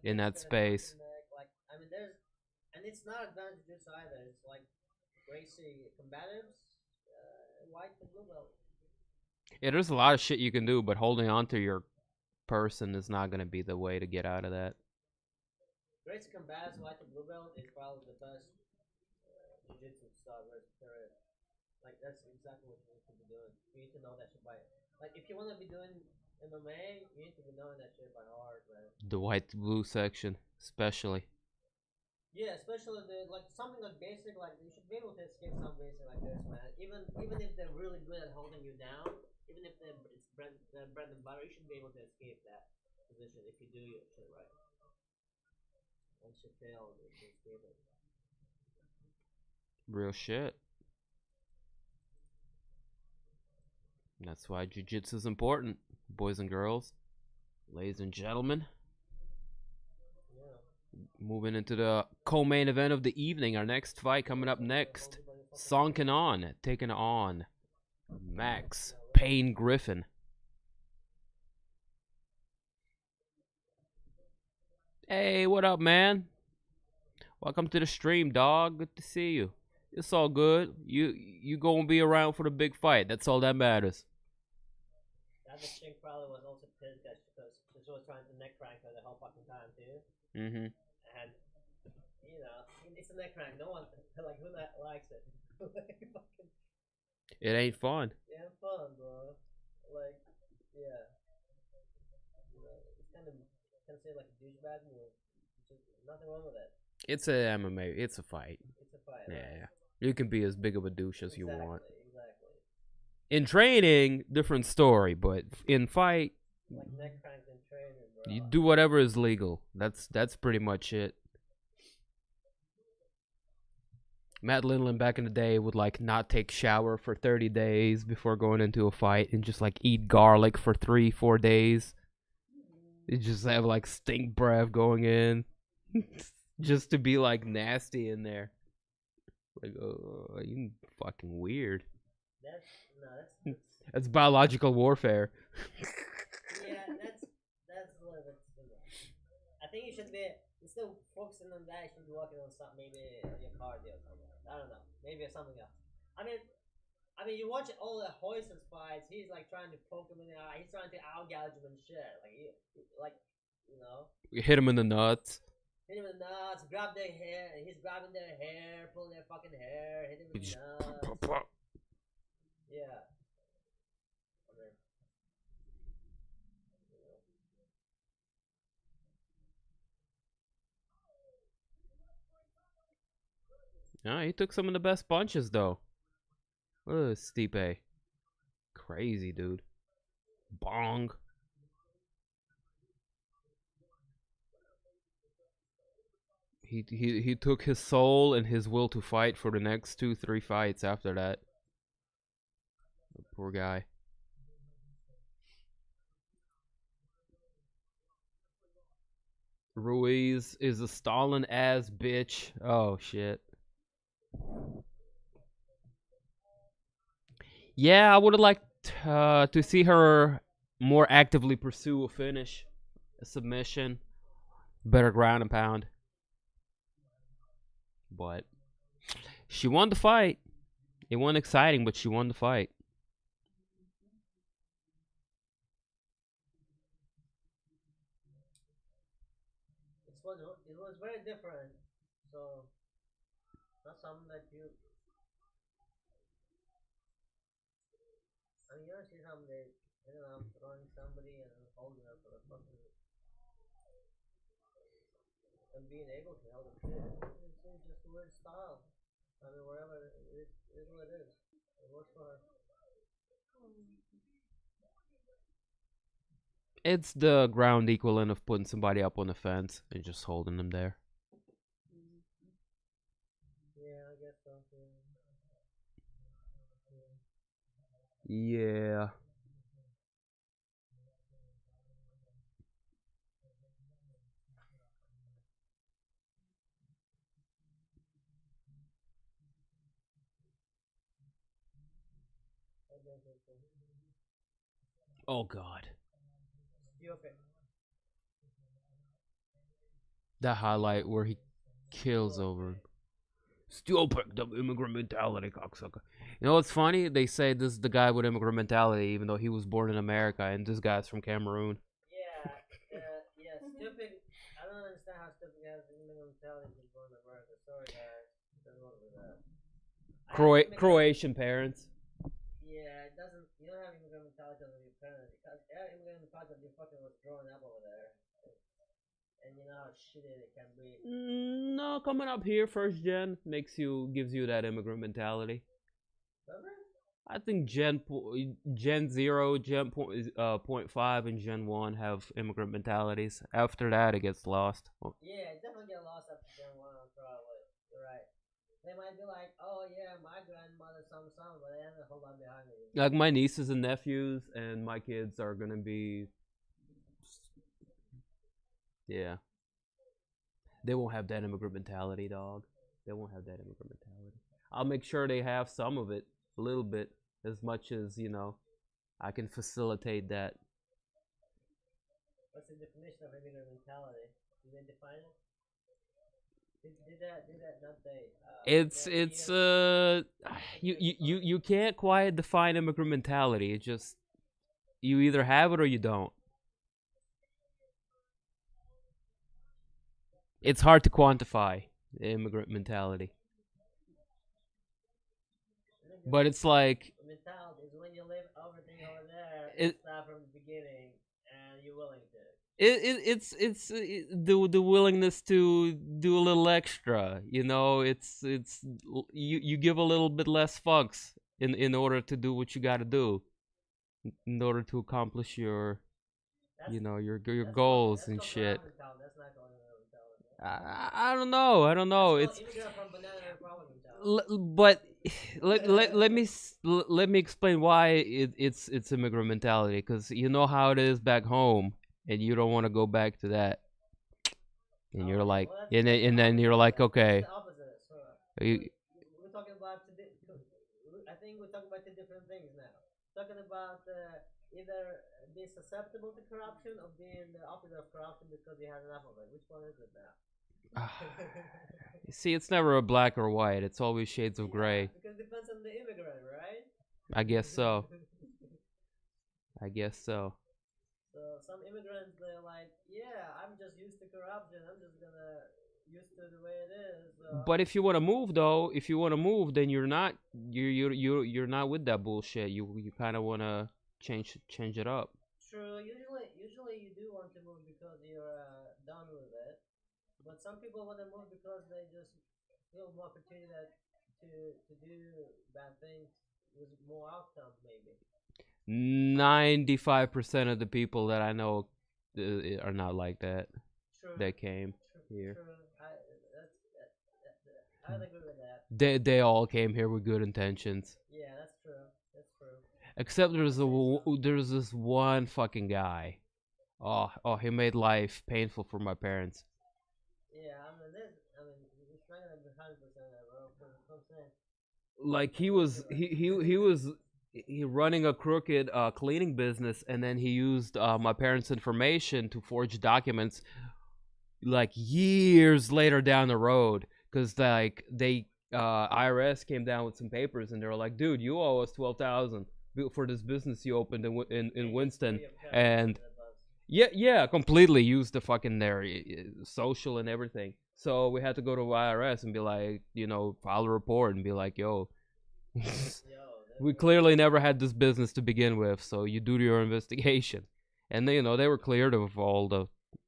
in that space. Like, I mean, there's, and it's not advanced jiu-jitsu either. It's like Gracie combatives, white and blue belt. Yeah, there's a lot of shit you can do, but holding on to your person is not gonna be the way to get out of that. Gracie combatives, white and blue belt is probably the best jiu-jitsu style there is. Like, that's exactly what you need to be doing. You need to know that shit by, like, if you want to be doing MMA, you need to be knowing that shit by heart, man. The white blue section, especially. Yeah, especially the, like, something like basic, like, you should be able to escape some basic like this, man. Even if they're really good at holding you down, even if it's bread and butter, you should be able to escape that position if you do your shit right. Once you fail, you can escape it. Real shit. And that's why jiu-jitsu is important, boys and girls, ladies and gentlemen. Yeah. Moving into the co-main event of the evening, our next fight coming up next, Song Kenan taking on Max Griffin. Hey, what up, man? Welcome to the stream, dog. Good to see you. It's all good. You gonna be around for the big fight. That's all that matters. That chick probably was also because she was trying to neck crank her the whole fucking time too. Mm-hmm. And you know, it's a neck crank. No one like who likes it. It ain't fun. Yeah, fun, bro. Like, yeah. You know, it's kind of say like a douchebag move. Just nothing wrong with it. It's a MMA. It's a fight. It's a fight. Yeah. Right? You can be as big of a douche as you want. Exactly. In training, different story, but in fight, like neck cranks in training, bro. you do whatever is legal. That's pretty much it. Matt Lindland back in the day would like not take shower for 30 days before going into a fight and just like eat garlic for 3-4 days. You just have like stink breath going in just to be like nasty in there. Like, oh, you fucking weird. That's biological warfare. Yeah, that's a little bit similar. I think you should be instead of focusing on that, you should be working on something, maybe your cardio or something. I don't know, maybe something else. I mean, you watch all the Hoyson's fights. He's like trying to poke him in the eye. He's trying to out-gouge him and shit. Like, you know. You hit him in the nuts. Hit him in the nuts. Grab their hair. He's grabbing their hair, pulling their fucking hair. Hit him in the nuts. Yeah. Okay. Yeah, he took some of the best punches though. Oh, Stipe. Crazy, dude. Bong. He took his soul and his will to fight for the next 2-3 fights after that. The poor guy. Ruiz is a stalling ass bitch. Oh shit. Yeah, I would have liked to see her more actively pursue a finish, a submission, better ground and pound. But she won the fight. It wasn't exciting, but she won the fight. It was very different. So not something that you. I mean, you don't see something that throwing somebody and holding them for the fucking and being able to hold them. It's just a weird style. I mean, whatever it is what it is. It works for her. It's the ground equivalent of putting somebody up on the fence and just holding them there. Yeah, I guess so. Yeah. Oh God. That highlight where he kills over him. Still picked up immigrant mentality, cocksucker. You know what's funny? They say this is the guy with immigrant mentality, even though he was born in America, and this guy's from Cameroon. Yeah, stupid. I don't understand how stupid has immigrant mentality if he's born in America. Sorry, guys. Doesn't work with that. Croatian parents. Yeah, it doesn't. You don't have immigrant mentality of your parents. Immigrant mentality of you fucking was growing up over there. And you know how shitty it can be. No, coming up here, first gen gives you that immigrant mentality. Does it? I think Gen 0, Gen 0.5, and Gen 1 have immigrant mentalities. After that, it gets lost. Yeah, it definitely get lost after Gen 1, probably. You're right. They might be like, oh yeah, my grandmother, some, but they have a whole lot behind it. Like my nieces and nephews and my kids are gonna be. Yeah. They won't have that immigrant mentality, dog. They won't have that immigrant mentality. I'll make sure they have some of it, a little bit, as much as, I can facilitate that. What's the definition of immigrant mentality? Did they define it? Did that not they? You can't quite define immigrant mentality. It's just, you either have it or you don't. it's hard to quantify the immigrant mentality. But it's like mentality is when you live everything over there it, and start from the beginning, and you're willing to. the willingness to do a little extra. You know, you give a little bit less fucks in order to do what you got to do, in order to accomplish your your goals and shit. That's not going mentality. I don't know. I don't know. It's immigrant from Banana Republic mentality. but let me explain why it's immigrant mentality, because you know how it is back home, and you don't want to go back to that, and you're like, and then you're like, okay, we're talking about I think we're talking about two different things now. Talking about either being susceptible to corruption or being the opposite of corruption because you had enough of it. Which one is it now? You see, it's never a black or white. It's always shades of gray. Because it depends on the immigrant, right? I guess so. I guess so. So some immigrants, they're like, yeah, I'm just used to corruption. I'm just gonna used to the way it is. But if you want to move, though, then you're not you're not with that bullshit. You kind of want to change it up. True. Usually you do want to move because you're done with it. But some people want to move because they just feel more opportunity to do bad things with more outcomes, maybe. 95% of the people that I know are not like that. True. That came here. True. I would agree with that. They all came here with good intentions. Yeah, that's true. That's true. Except there's this one fucking guy. Oh, he made life painful for my parents. Yeah, it's not gonna be 100%, bro. Like he was running a crooked cleaning business, and then he used my parents' information to forge documents like years later down the road, because like they IRS came down with some papers, and they were like, dude, you owe us $12,000 for this business you opened in Winston. And yeah, completely used the fucking their social and everything. So we had to go to IRS and be like, file a report and be like, yo, we clearly never had this business to begin with, so you do your investigation. And they were cleared of all the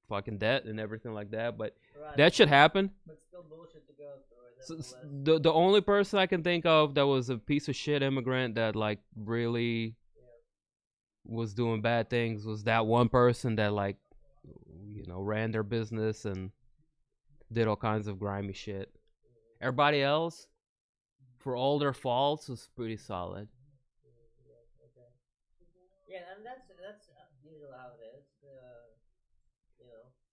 fucking debt and everything like that, but that should happen. But still bullshit to go through. So, the only person I can think of that was a piece of shit immigrant that like really was doing bad things was that one person that like ran their business and did all kinds of grimy shit. Everybody else, for all their faults, was pretty solid. Yeah, and that's usually how it is.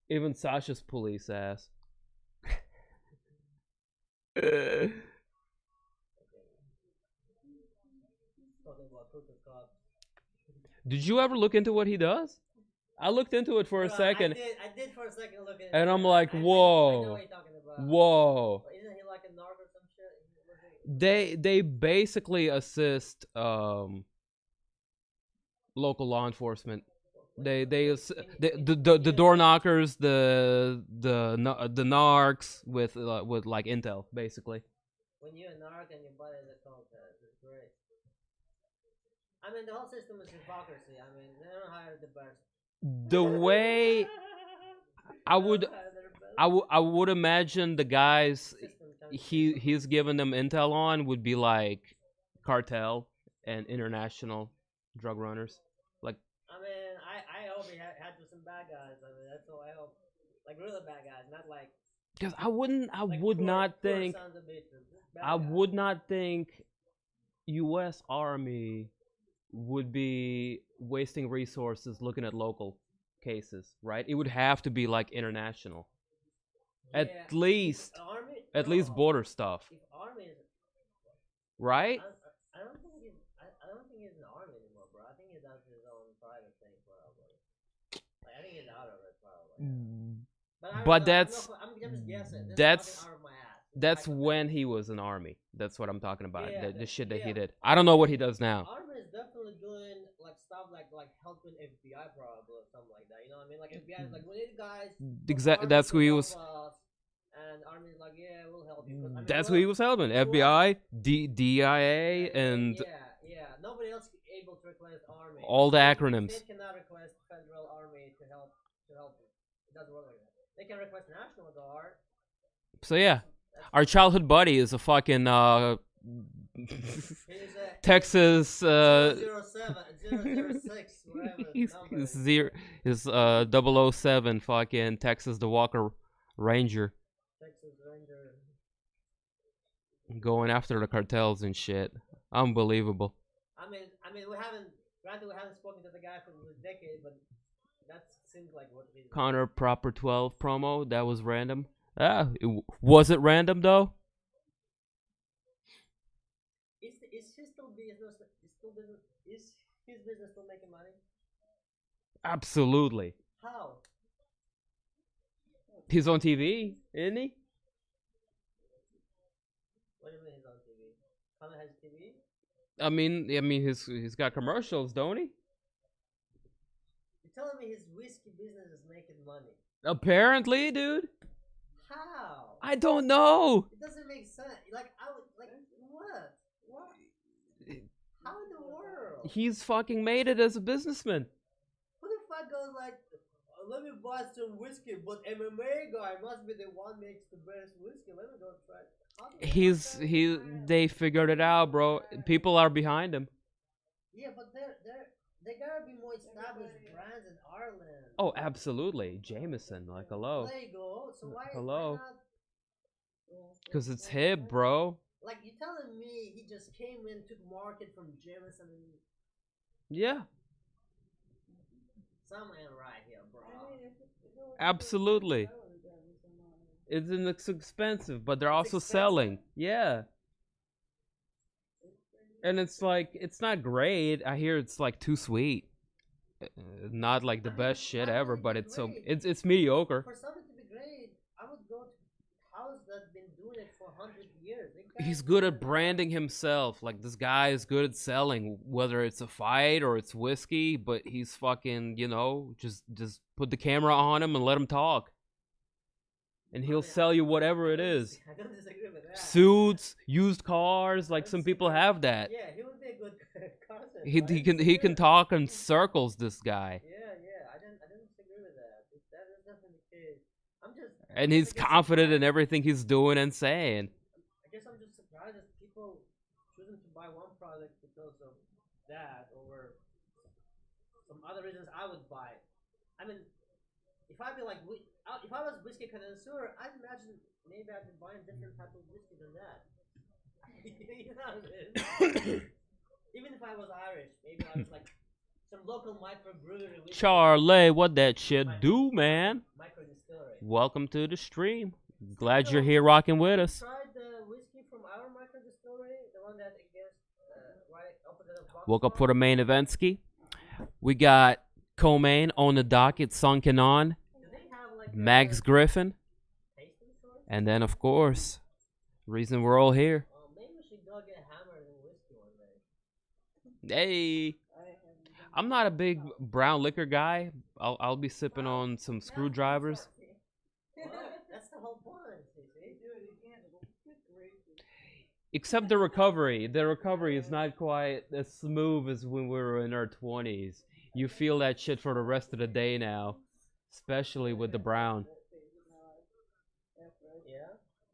Even Sasha's police ass. Talking about crooked cops. Did you ever look into what he does? I looked into it for a second. I did for a second look at it. And I'm like, whoa. I know what you're talking about. Whoa. But isn't he like a narc or some shit? They basically assist local law enforcement. The door knockers, the narcs with like intel, basically. When you're a narc and your buddy is a contender, it's great. I mean, the whole system is hypocrisy. I mean, they don't hire the best. The way I would imagine the guys he's giving them intel on would be like cartel and international drug runners. Like, I mean, I hope he had some bad guys. I mean, that's all I hope. Like really bad guys, not like. Because I would not think U.S. Army would be wasting resources looking at local cases, right? It would have to be like international, Yeah, at least border stuff, If Army is, right? I don't think he's in the Army anymore, bro. I think he does his own private thing, probably. Like, I think he's out of it, probably. But I'm just guessing. that's Out of my ass. that's when he was in Army. That's what I'm talking about. Yeah, the shit that yeah. he did. I don't know what he does now. Army is definitely doing like stuff like helping FBI probably or something like that. You know what I mean? Like FBI is like, we need guys. Exactly. That's who he was. That's who he was helping. FBI, DIA, and yeah. Nobody else able to request army. all the State- acronyms. State cannot request federal army to help you. It doesn't work like that. They can request National Guard. So yeah, our childhood buddy is a fucking He's a Texas 007, 006, whatever he's number. is 007 fucking Texas the Walker Ranger Texas Ranger. going after the cartels and shit. Unbelievable. I mean, we haven't spoken to the guy for a decade, but that seems like what he's. Connor Proper 12 promo, that was random. Was it random though? Is his still business? Is his business still making money? Absolutely. How? He's on TV, isn't he? What do you mean he's on TV? Connor has TV? I mean, he's got commercials, don't he? You're telling me his whiskey business is making money? Apparently, dude. How? I don't know. It doesn't make sense. Like what? What? How in the world? He's fucking made it as a businessman. Who the fuck goes like, let me buy some whiskey, but MMA guy must be the one makes the best whiskey. Let me go try. They figured it out, bro. People are behind him. Yeah, but they gotta be more established brands in Ireland. Oh, absolutely. Jameson, like hello. There you go. So why Hello. why not? Cause it's hip, bro. Like you telling me he just came in, took market from Jameson, and Yeah, something ain't right here, bro. absolutely. It's expensive, but they're also selling. Yeah. And it's like, it's not great. I hear it's like too sweet. Not like the best shit ever, but it's so it's mediocre. For something to be great, I would go to houses that been doing it for 100 years. He's good at branding himself. Like this guy is good at selling, whether it's a fight or it's whiskey. But he's fucking, just put the camera on him and let him talk, and he'll sell you whatever it is. I don't disagree with that. Suits, used cars. Like some people have that. Yeah, he would be a good concept. He can talk in circles. This guy. Yeah, I didn't disagree with that. That is definitely the case. And he's confident in everything he's doing and saying. I guess I'm just surprised that people choosing to buy one product because of that over some other reasons I would buy it. I mean, if I was whiskey connoisseur, I'd imagine maybe I'd be buying different type of whiskey than that. You know what I mean? Even if I was Irish, maybe I was like some local microbrewery whiskey. Charlie, what that shit do, man? Micro distillery. Welcome to the stream. Glad you're here rocking with us. Tried the whiskey from our micro distillery, the one that against right opposite of Box Woke up Bar. for the main event ski. We got co-main on the docket, Song Kenan, Do they have like Max Griffin, tasting stores? and then of course, reason we're all here. Maybe we should go get hammered in whiskey one day. Hey, I'm not a big brown liquor guy. I'll be sipping on some screwdrivers. Well, that's the whole point, you see? Except the recovery. The recovery is not quite as smooth as when we were in our 20s. You feel that shit for the rest of the day now, especially with the brown. Yeah?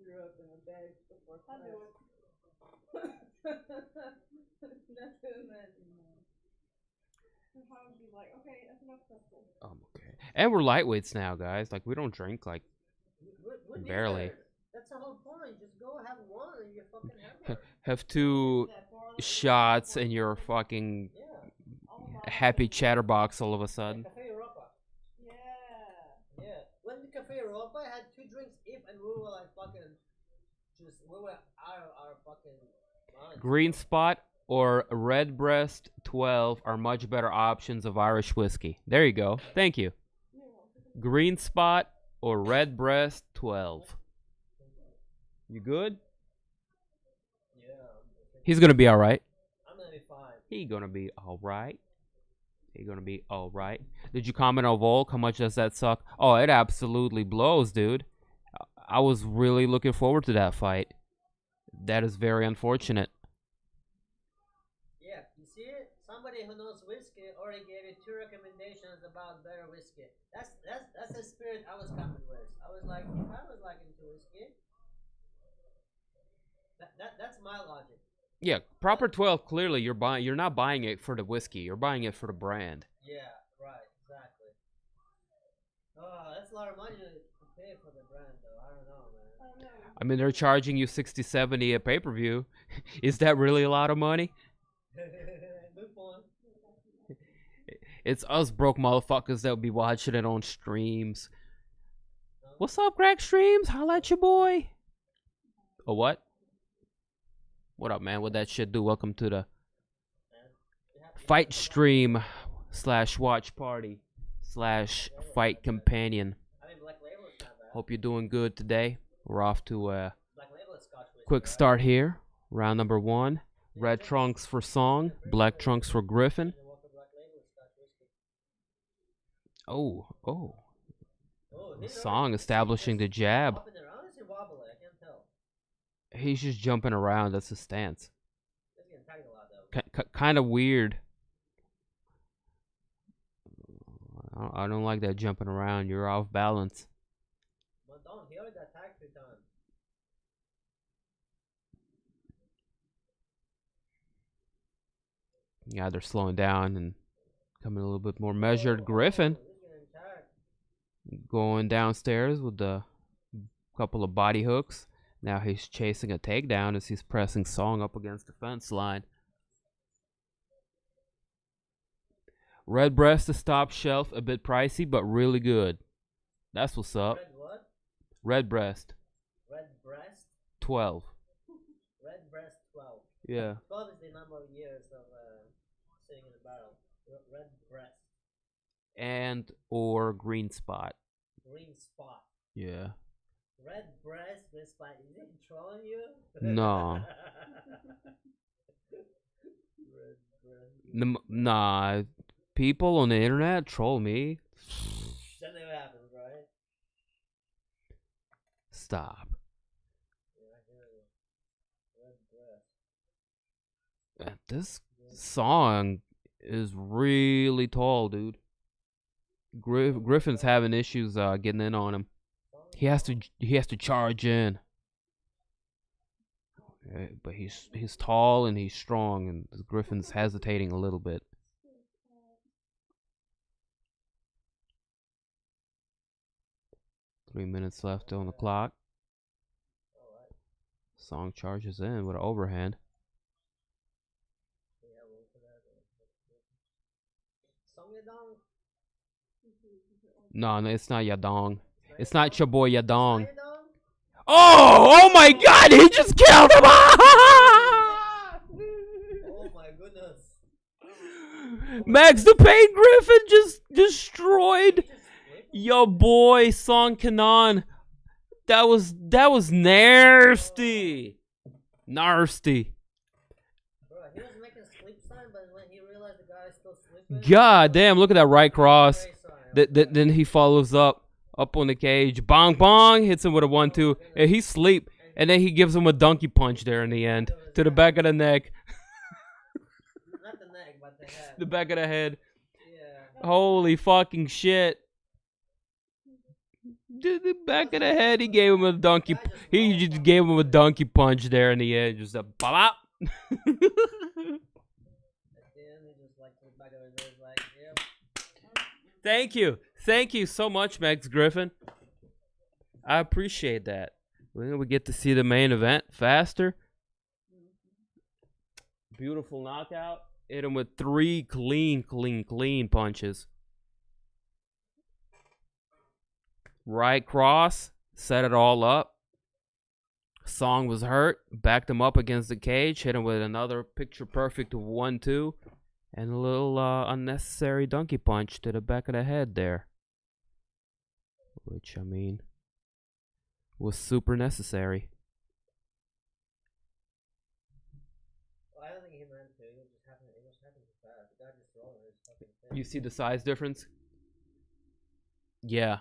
Grew up in a bag before class. That's what imagine. How would you like, okay, that's enough pistol. Okay. And we're lightweights now, guys. Like, we don't drink, like, What barely. is that? That's the whole point. Just go have one and you're fucking hammered. Have 2 shots and you're fucking Yeah. happy chatterbox all of a sudden. Cafe Europa. Yeah. Yeah. When the Cafe Europa I had 2 drinks if and we were like fucking we were out of our fucking minds. Green Spot or Redbreast 12 are much better options of Irish whiskey. There you go. Thank you. Green Spot or Redbreast 12. You good? Yeah. He's gonna be all right. I'm gonna be fine. He gonna be all right. He gonna be all right. Did you comment on Volk? How much does that suck? Oh, it absolutely blows, dude. I was really looking forward to that fight. That is very unfortunate. Yeah, you see it? Somebody who knows whiskey already gave you 2 recommendations about better whiskey. That's the spirit I was coming with. I was like, if I was like into whiskey, that's my logic. Yeah, proper 12. Clearly, you're not buying it for the whiskey. You're buying it for the brand. Yeah, right, exactly. Oh, that's a lot of money to pay for the brand, though. I don't know, man. I don't know. I mean, they're charging you 60, 70 a pay-per-view. Is that really a lot of money? Good point. It's us broke motherfuckers that will be watching it on streams. What's up, Greg Streams? Holla at your boy. Oh, what? What up, man? What that shit do? Welcome to the fight stream / watch party / fight companion. I mean, Black Label is not bad. Hope you're doing good today. We're off to a Black Label is Scotch whiskey, quick right? start here. Round number 1. Red trunks for Song, black trunks for Griffin. Black Label is Scotch whiskey. Oh. Oh, he's Song already- establishing the jab. Hopping around, is he wobbly? I can't tell. He's just jumping around. That's his stance. He's getting tagged a lot, though. Kind of weird. I don't like that jumping around. You're off balance. But don't, he already got tagged 3 times. Yeah, they're slowing down and coming a little bit more measured. Griffin He's getting tagged. going downstairs with a couple of body hooks. Now he's chasing a takedown as he's pressing Song up against the fence line. Red breast is top shelf, a bit pricey, but really good. That's what's up. Red what? Red breast, Red breast? 12. Red breast 12. Yeah. 12 is the number of years of sitting in the barrel. Red breast. And or green spot. Green spot. Yeah. Red breast, green spot. Is he trolling you? No. Red breast. Nah. People on the internet troll me. That never happens, right? Stop. Yeah, I hear you. Red breast. This Song is really tall, dude. Griffin's having issues getting in on him. He has to charge in. Okay, but he's tall and he's strong, and Griffin's hesitating a little bit. Three minutes left on the clock. Song charges in with an overhand. No, it's not Yadong. It's not your boy Yadong. Oh my God! He just killed him! Oh my goodness. Max the Pain Griffin just destroyed your boy Song Kenan. That was nasty. Nasty. Bro, he was making sleep sign, but when he realized the guy is still sleeping. God damn, look at that right cross. Then he follows up on the cage. Bong bong, hits him with a 1-2. And he sleep. And then he gives him a donkey punch there in the end. To the back of the neck. Not the neck, but the head. The back of the head. Yeah. Holy fucking shit. The back of the head, he gave him a donkey. He just gave him a donkey punch there in the end. Just a bop. At the end, he just like to the back of his head, like, yep. Thank you so much, Max Griffin. I appreciate that. We get to see the main event faster. Beautiful knockout. Hit him with 3 clean punches. Right cross, set it all up. Song was hurt, backed him up against the cage, hit him with another picture-perfect 1-2, and a little unnecessary donkey punch to the back of the head there. Which, I mean, was super necessary. Well, I don't think he meant to. It just happened too fast. The guy just rolling his fucking face. You see the size difference? Yeah.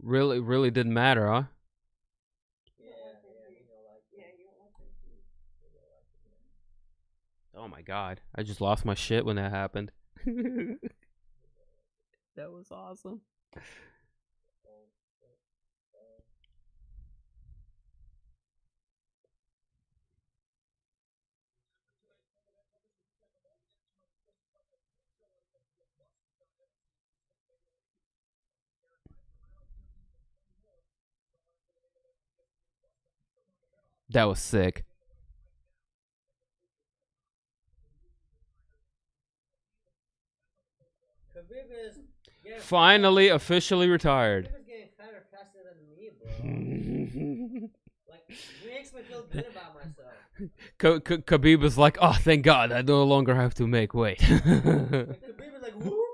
Really didn't matter, huh? Yeah, you know, like. Yeah, you don't Oh my god. I just lost my shit when that happened. That was awesome. That was sick. Khabib is getting Finally, officially retired. Khabib is getting fatter faster than me, bro. Like, it makes me feel good about myself. Khabib is like, oh, thank God, I no longer have to make weight. Like, Khabib is like, woo!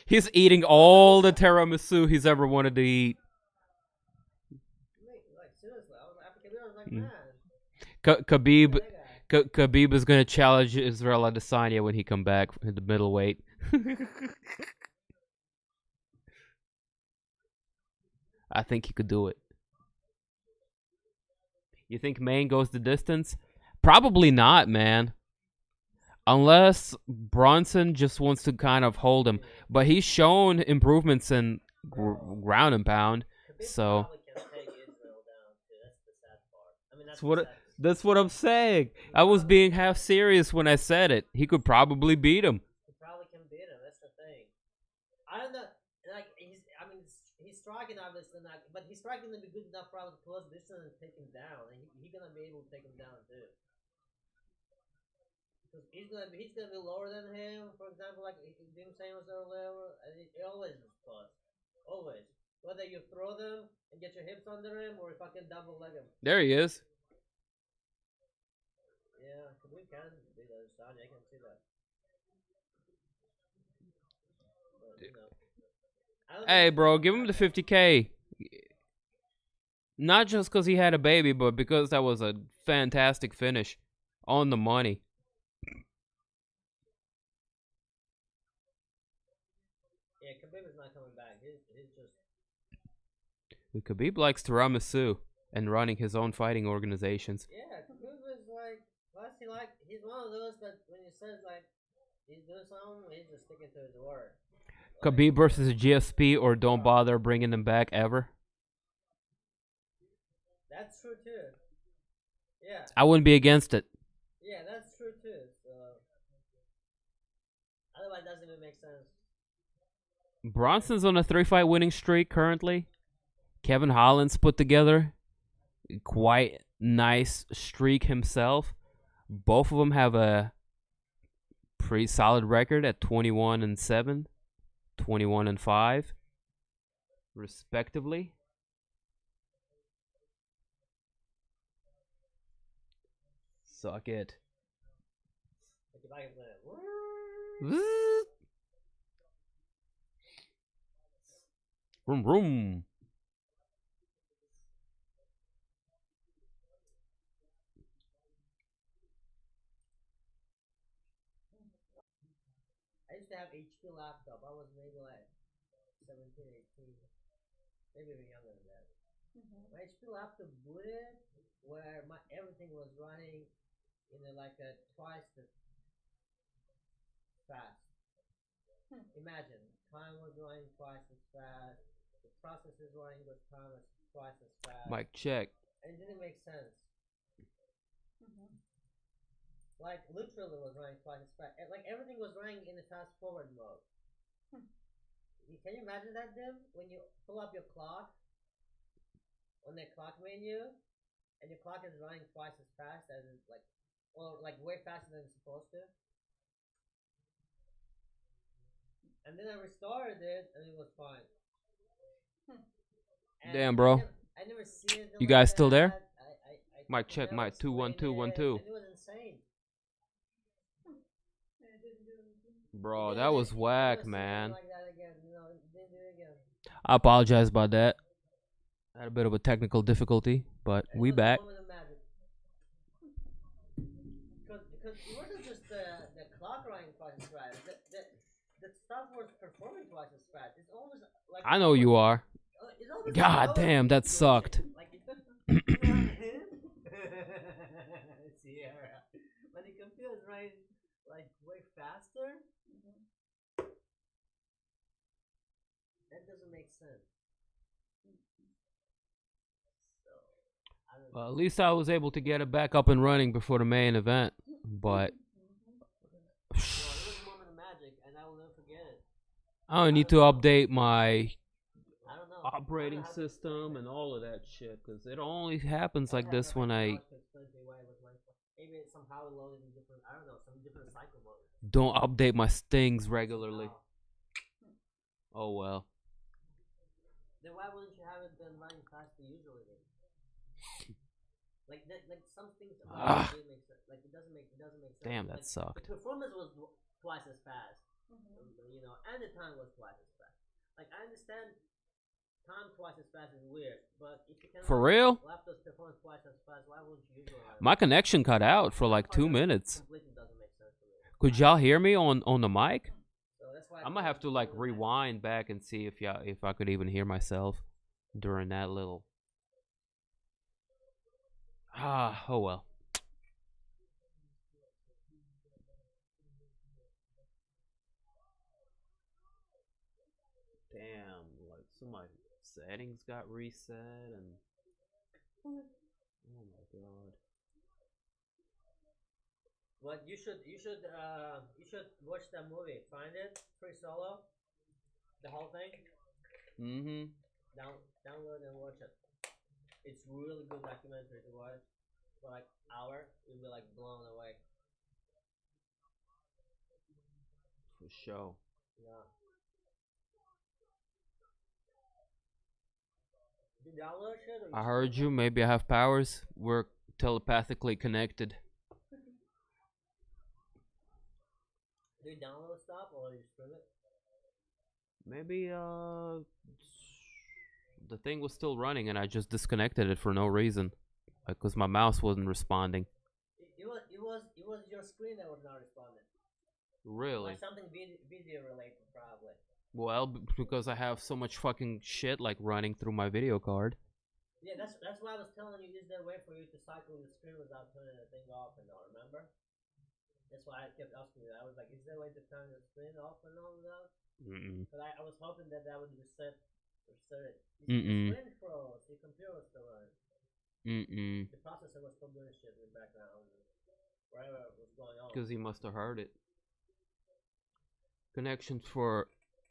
He's eating all the tiramisu he's ever wanted to eat. Like, seriously, after Khabib, I was like, man. Khabib, that guy. Khabib is gonna challenge Israel Adesanya when he come back in the middleweight. I think he could do it. You think Maine goes the distance? Probably not, man. Unless Brunson just wants to kind of hold him. But he's shown improvements in ground and pound. Khabib So probably can take Israel down, too. That's the sad part. I mean, that's what I'm saying. I was being half serious when I said it. He could probably beat him. He probably can beat him. That's the thing. I don't know. Like, he's striking obviously, not, but he's striking to be good enough for us to close distance and take him down. And he's gonna be able to take him down too. Because he's gonna be lower than him. For example, like Jim saying was earlier, and it always is close. Always. Whether you throw them and get your hips under him, or if I can double leg him. There he is. Yeah, we can beat Adesanya. I can see that. But, you know, I don't Hey, think- bro, give him the 50K. Not just because he had a baby, but because that was a fantastic finish. On the money. Yeah, Khabib is not coming back. He's just. Khabib likes tiramisu and running his own fighting organizations. Yeah, Khabib is like. Plus, he's one of those that when he says like he's doing something, he's just sticking to his word. Khabib versus a GSP, or don't bother bringing him back ever. That's true too. Yeah, I wouldn't be against it. yeah, that's true too. So otherwise, it doesn't even make sense. Bronson's on a 3-fight winning streak currently. Kevin Holland's put together quite nice streak himself. Both of them have a pretty solid record at 21-7, 21-5, respectively. Suck it. Like if I can play it. Vroom vroom. I used to have HP laptop. I was maybe like 17, 18, maybe even younger than that. My HP laptop booted where everything was running in like a twice the fast. Imagine, time was running twice as fast. The processes running with time was twice as fast. Mic check. And it didn't make sense. Like literally was running twice as fast. Like everything was running in the fast forward mode. Can you imagine that, Dim? When you pull up your clock on the clock menu, and your clock is running twice as fast as it's like, or like way faster than it's supposed to. And then I restarted it, and it was fine. And Damn, bro. I never seen it. You guys still there? I Mic check, never mic 2 1 2 1 explained 2. it, and it was insane. Bro, It that was didn't- whack, never seen man. anything like that again. No, it didn't do it again. I apologize about that. I had a bit of a technical difficulty, but It we was a back. moment of magic. Because it wasn't just the clock running twice as fast. The stuff was performing twice as fast. It's almost like I know you are. It's almost God like damn, that sucked. Like it's Sierra. When the computer's running like way faster. That doesn't make sense. So I don't Well, know. at least I was able to get it back up and running before the main event. But Well, it was a moment of magic, and I will never forget it. I need to update my I don't know. operating I don't know how to explain system it. and all of that shit, because it only happens like I this when I maybe it somehow loaded in different. I don't know, some different cycle mode. don't update my stings regularly. Wow. Oh well. Then why wouldn't you have it been running faster usually? Then? Like some things Ah. didn't make sense. Like it doesn't make sense. Damn, that like, sucked. The performance was twice as fast, you know, and the time was twice as fast. Like I understand, time twice as fast is weird, but if you can For real? Laptop's performance twice as fast, why wouldn't you usually? My connection cut out for like 2 minutes. Completely doesn't make sense to me. Could y'all hear me on the mic? So that's why I'm gonna have to like rewind back and see if I could even hear myself during that little. Oh well. Damn, like some of my settings got reset and. Oh my god. What you should watch that movie. Find it, Free Solo, the whole thing. Mm-hmm. Download and watch it. It's really good documentary to watch. For like hour, you'll be like blown away. For sure. Yeah. Did you download shit? Or I heard you. Maybe I have powers. We're telepathically connected. Do you download stuff or you stream it? Maybe the thing was still running and I just disconnected it for no reason, like because my mouse wasn't responding. It was your screen that was not responding. Really? Like something video related, probably. Well, because I have so much fucking shit like running through my video card. Yeah, that's why I was telling you. Is there a way for you to cycle the screen without turning the thing off and on? Remember? That's why I kept asking you. I was like, is there a way to turn the screen off and on without? But I was hoping that would reset it. The screen froze. The computer was still running. The processor was still doing shit in the background. Whatever was going on. Because he must have heard it. Connections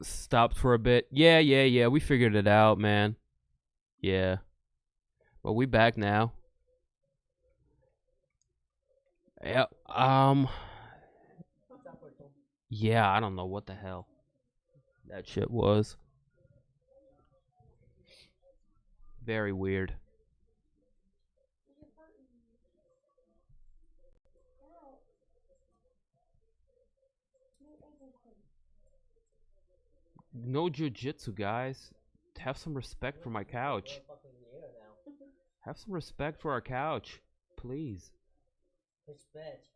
stopped for a bit. Yeah. We figured it out, man. Yeah. But we back now. Yeah. Yeah, I don't know what the hell that shit was. Very weird. No jujitsu, guys. Have some respect for my couch. Have some respect for our couch, please. Respect.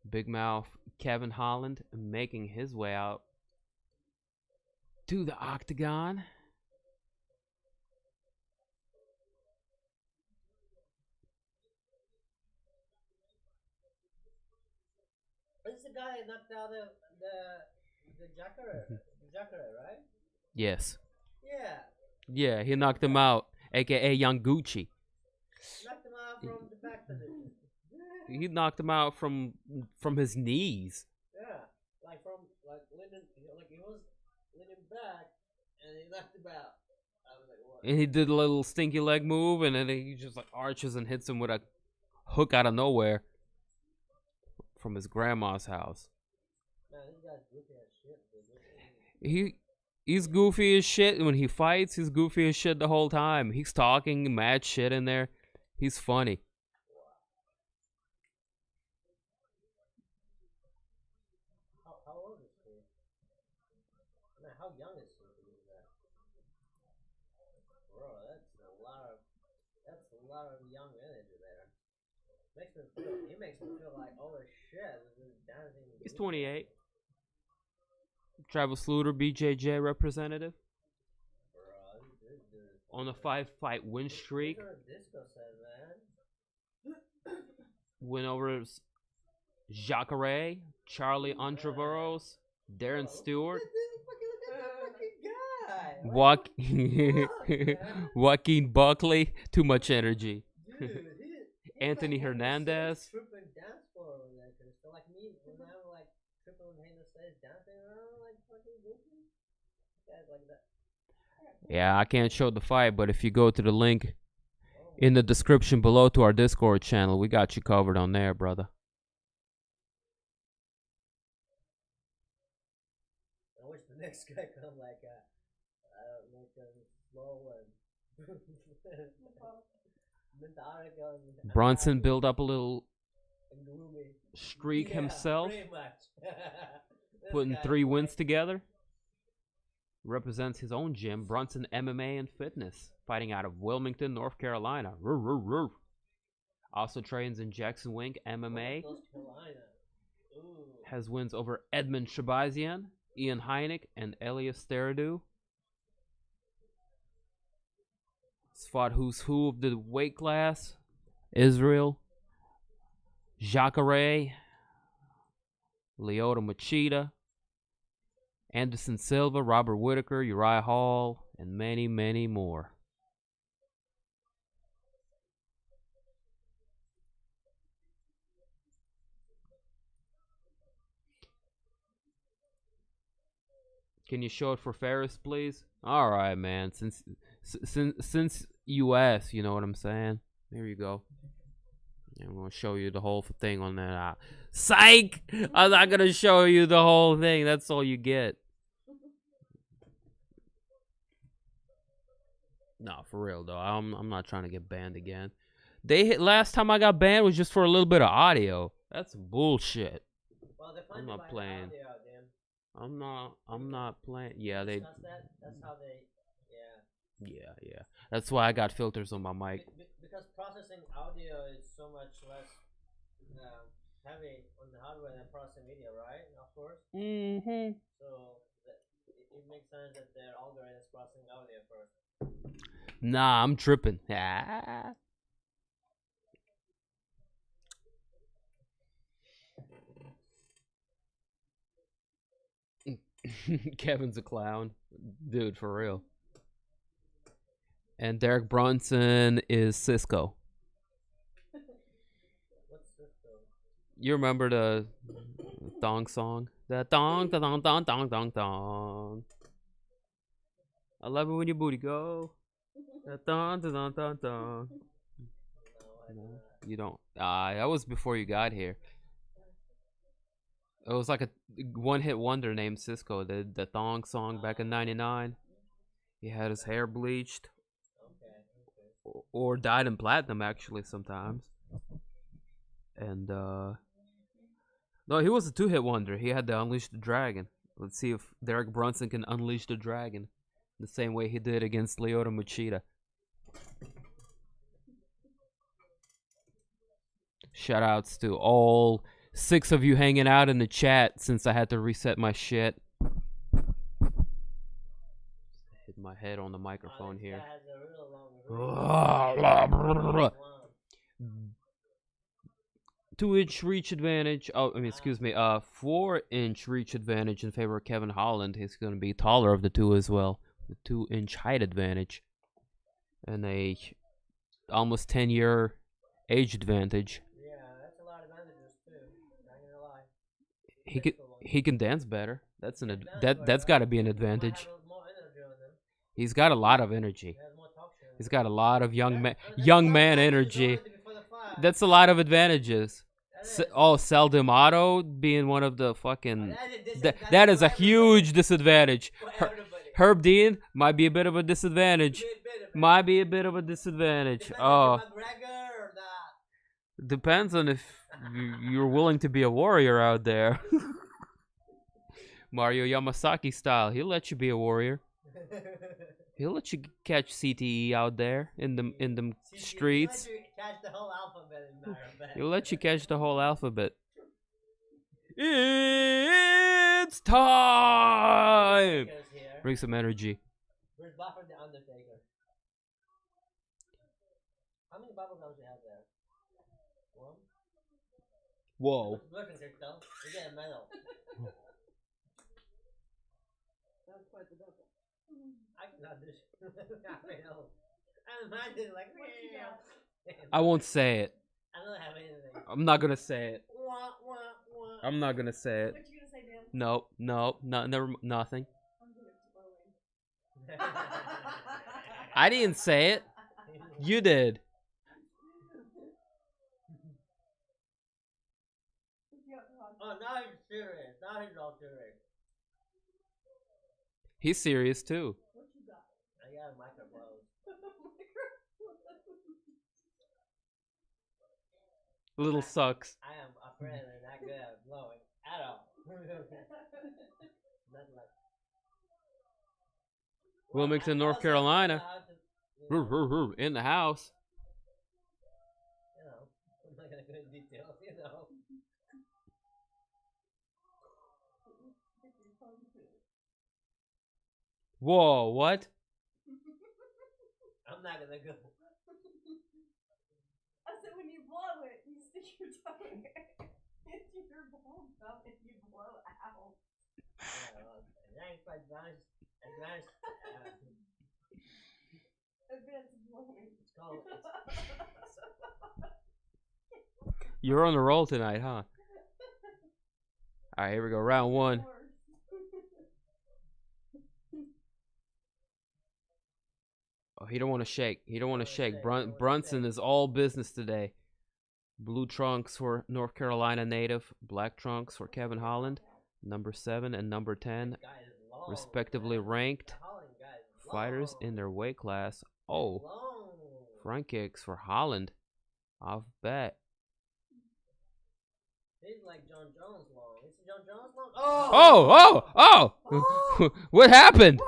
Big mouth Kevin Holland making his way out to the octagon. This is the guy that knocked out the Jacare, right? Yes. Yeah. Yeah, he knocked him out, aka Young Gucci. Knocked him out from the back position. He knocked him out from his knees. Yeah, like he was leaning back, and he knocked him out. I was like, what? And he did a little stinky leg move, and then he just like arches and hits him with a hook out of nowhere from his grandma's house. Man, this guy's goofy as shit. He's goofy as shit when he fights. He's goofy as shit the whole time. He's talking mad shit in there. He's funny. How old is he? Man, how young is he to do that? Bro, that's a lot of young energy there. He makes me feel like, oh shit, this is dancing. He's 28. Travis Sluter, BJJ representative. Bro, this dude is on a 5-fight win streak. These are a disco set, man. Win over Jacare, Charlie Entreveros, Darren Stewart, Look at that fucking guy. Joaquin Buckley. Too much energy. Dude, Anthony Hernandez. Tripping dance floor over there, so like me, when I'm like tripping on Hannah says dancing around like fucking goofy. Guys like that. Yeah, I can't show the fight, but if you go to the link in the description below to our Discord channel, we got you covered on there, brother. I wish the next guy come like slow and Brunson built up a little and gloomy streak Yeah, himself, pretty much. This putting guy's 3 wins like- together. Represents his own gym, Brunson MMA and Fitness, fighting out of Wilmington, North Carolina. Roo, roo, roo. Also trains in Jackson Wink MMA. North Carolina. Ooh. Has wins over Edmund Shabazian, Ian Heineck, and Elias Steradu. He's fought who's who of the weight class. Israel, Jacare, Lyoto Machida, Anderson Silva, Robert Whitaker, Uriah Hall, and many, many more. Can you show it for Ferris, please? All right, man. Since you asked, you know what I'm saying. Here you go. I'm gonna show you the whole thing on that. Psych! I'm not gonna show you the whole thing. That's all you get. No, for real though. I'm not trying to get banned again. Last time I got banned was just for a little bit of audio. That's bullshit. Well, they're I'm not by playing. audio, damn. I'm not playing. Yeah, they. Discuss that. That's how they. Yeah. Yeah. That's why I got filters on my mic. Because processing audio is so much less heavy on the hardware than processing video, right? Of course. Mm-hmm. So it makes sense that their algorithm is processing audio first. Nah, I'm tripping. Ah. Kevin's a clown. Dude, for real. And Derek Brunson is Cisco. What's this though? You remember the thong song? The thong, the thong, thong, thong, thong, thong. I love it when your booty go. The thong, the thong, thong, thong. No, you don't. That was before you got here. It was like a one-hit wonder named Cisco. The thong song back in '99. He had his hair bleached. Or dyed in platinum actually sometimes. And no, he was a 2-hit wonder. He had to unleash the dragon. Let's see if Derek Brunson can unleash the dragon the same way he did against Lyoto Machida. Shout outs to all 6 of you hanging out in the chat since I had to reset my shit. Hit my head on the microphone here. 2-inch reach advantage. Oh, I mean, excuse me. 4-inch reach advantage in favor of Kevin Holland. He's going to be taller of the two as well. The 2-inch height advantage, and a almost 10-year age advantage. Yeah, that's a lot of advantages too. Not gonna lie. He can dance better. That's that's got to be an advantage. He's got a lot of energy. He's got a lot of young man energy. That's a lot of advantages. Saldamato being one of the fucking that is a huge disadvantage. Herb Dean might be a bit of a disadvantage. Might be a bit of a disadvantage. Oh, depends on if you're willing to be a warrior out there. Mario Yamasaki style. He'll let you be a warrior. He'll let you catch CTE out there in the streets. He'll let you catch the whole alphabet. It's time. Bring some energy. Where's Buffett the Undertaker? How many bubble gums do you have there? One? Whoa. Listen, Crystal. You get a medal. That's quite the double. I cannot do shit. I know. I imagine like, What you got? I won't say it. I don't have anything. I'm not gonna say it. Wah, wah, wah. I'm not gonna say it. What you gonna say, Dan? Nope, never, nothing. I'm good at blowing. I didn't say it. You did. What you got for hot? Oh, now he's serious. Now he's all serious. He's serious too. What you got? I got a microphone. Little sucks. I am afraid they're not good at blowing at all. Not like. Wilmington, North Also, Carolina. you know, In the house. I'm not gonna go into details, you know. Whoa, what? I'm not gonna go. I said when you blow it, you stick your tongue into your ball gum and you blow out. Advanced Advanced blowing. it's called. You're on the roll tonight, huh? Alright, here we go. Round one. Oh, he don't want to shake. He don't want to shake. Brunson is all business today. Blue trunks for North Carolina native. Black trunks for Kevin Holland. Number 7 and number 10, respectively ranked fighters in their weight class. Oh, front kicks for Holland. Off bet. He's like John Jones long. Is John Jones long? Oh! What happened?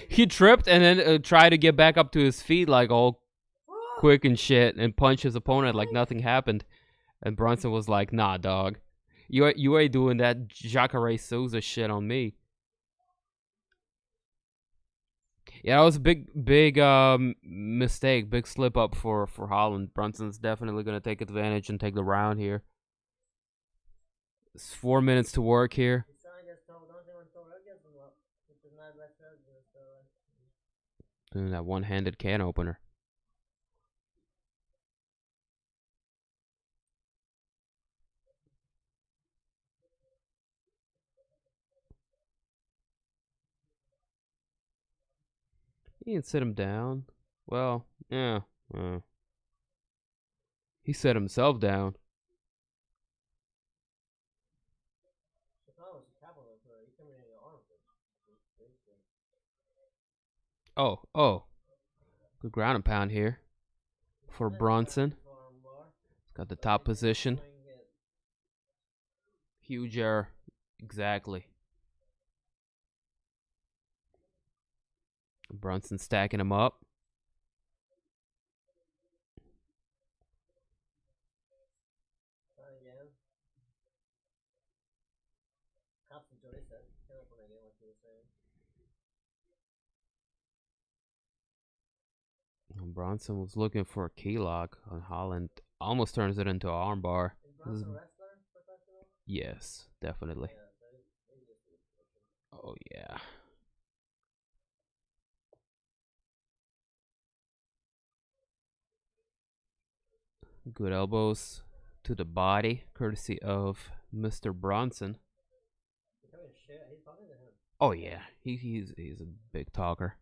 he tripped and then tried to get back up to his feet like all quick and shit and punch his opponent like nothing happened. And Brunson was like, "Nah, dog. You ain't doing that Jacare Souza shit on me." Yeah, that was a big mistake, big slip up for Holland. Brunson's definitely gonna take advantage and take the round here. It's 4 minutes to work here. Doing that one-handed can opener. He can sit him down. Well, yeah. He set himself down. Oh. Good ground and pound here for Brunson. He's got the top position. Huge error. Exactly. Brunson stacking him up. And Brunson was looking for a key lock on Holland. Almost turns it into an armbar. Yes, definitely. Oh, yeah. Good elbows to the body, courtesy of Mr. Brunson. Oh yeah, he's a big talker.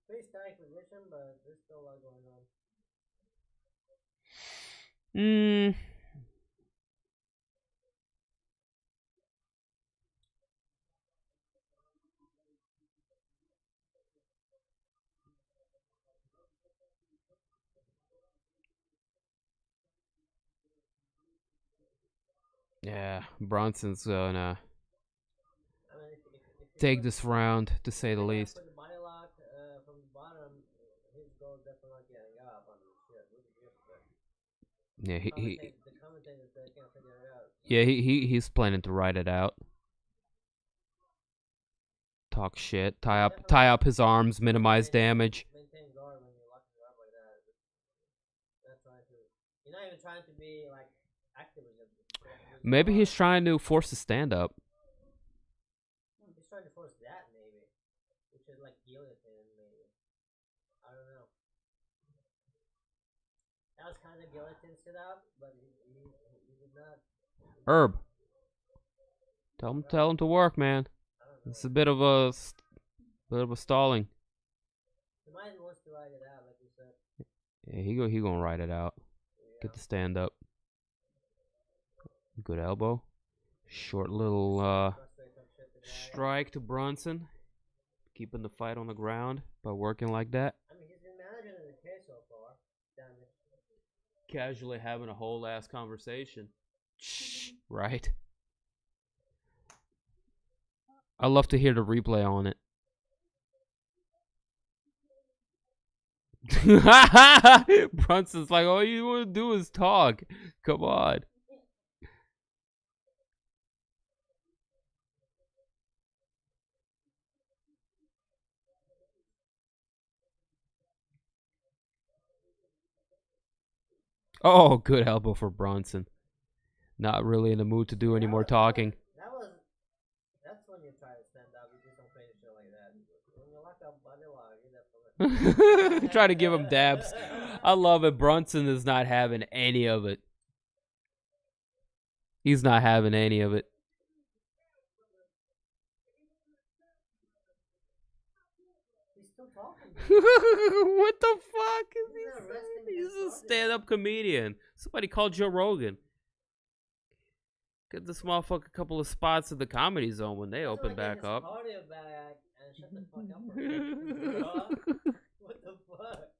Pretty static position, but there's still a lot going on. Yeah, Brunson's gonna take this round, to say the least. Put the body lock from the bottom, his goal is definitely not yet. Yeah, The commentators they can't figure it out. yeah, he's planning to write it out. Talk shit, tie up his arms, minimize damage. Maintain guard when you're locking it up like that. Not trying to. You're not even trying to be like active with it. Maybe he's trying to force a stand up. He's trying to force that maybe, which is like guillotine maybe. I don't know. That was kind of guillotine sit up, but he did not. Herb, tell him to work, man. It's a bit of a stalling. The mind wants to write it out, like you said. Yeah, he gonna write it out. Get the stand up. Good elbow. Short little strike to Brunson. Keeping the fight on the ground by working like that. I mean, he's been managing in the case so far. Damn it. Casually having a whole ass conversation. Right? I love to hear the replay on it. Brunson's like, all you want to do is talk. Come on. Oh, good elbow for Brunson. Not really in the mood to do any more talking. That's when you try to stand up. You do some crazy shit like that. When you lock up body lock, you definitely Try to give him dabs. I love it. Brunson is not having any of it. He's not having any of it. He's still talking. What the fuck is he saying? He's a stand-up comedian. Somebody called Joe Rogan. Get this motherfucker a couple of spots at the Comedy Zone when they open back up. Cardio back and shut the fuck up for a second. What the fuck?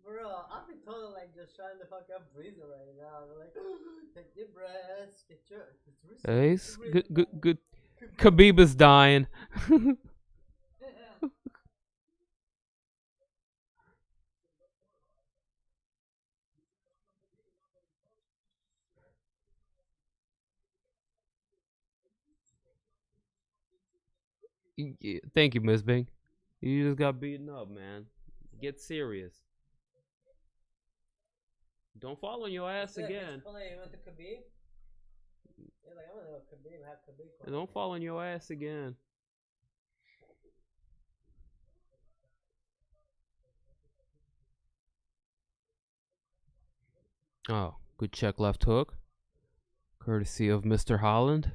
Bro, I've been totally like just trying to fuck up Breezer right now. I'm like, take deep breaths, get your. He's good. Khabib is dying. Thank you, Miss Bing. You just got beaten up, man. Get serious. Don't fall on your ass again. You went to Khabib? You're like, I'm gonna go Khabib, have Khabib. Don't fall on your ass again. Oh, good check left hook. Courtesy of Mr. Holland.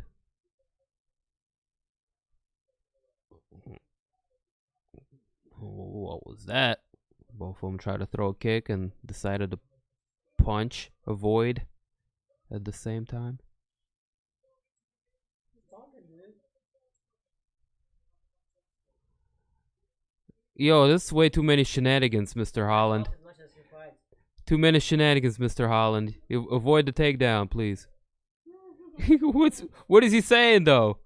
What was that? Both of them tried to throw a kick and decided to punch, avoid at the same time. Yo, this is way too many shenanigans, Mr. Holland. Too many shenanigans, Mr. Holland. Avoid the takedown, please. What is he saying, though?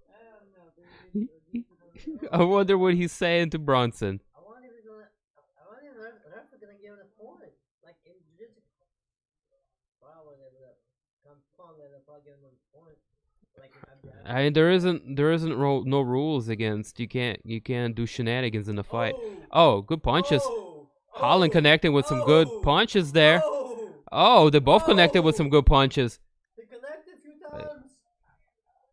I wonder what he's saying to Brunson. I wonder if the ref is gonna give it a point. Like in jiu-jitsu. Probably they'll probably give him a point. Like I mean, there isn't no rules against you can't do shenanigans in the fight. Oh, good punches. Holland connecting with some good punches there. Oh, they both connected with some good punches. They connected a few times.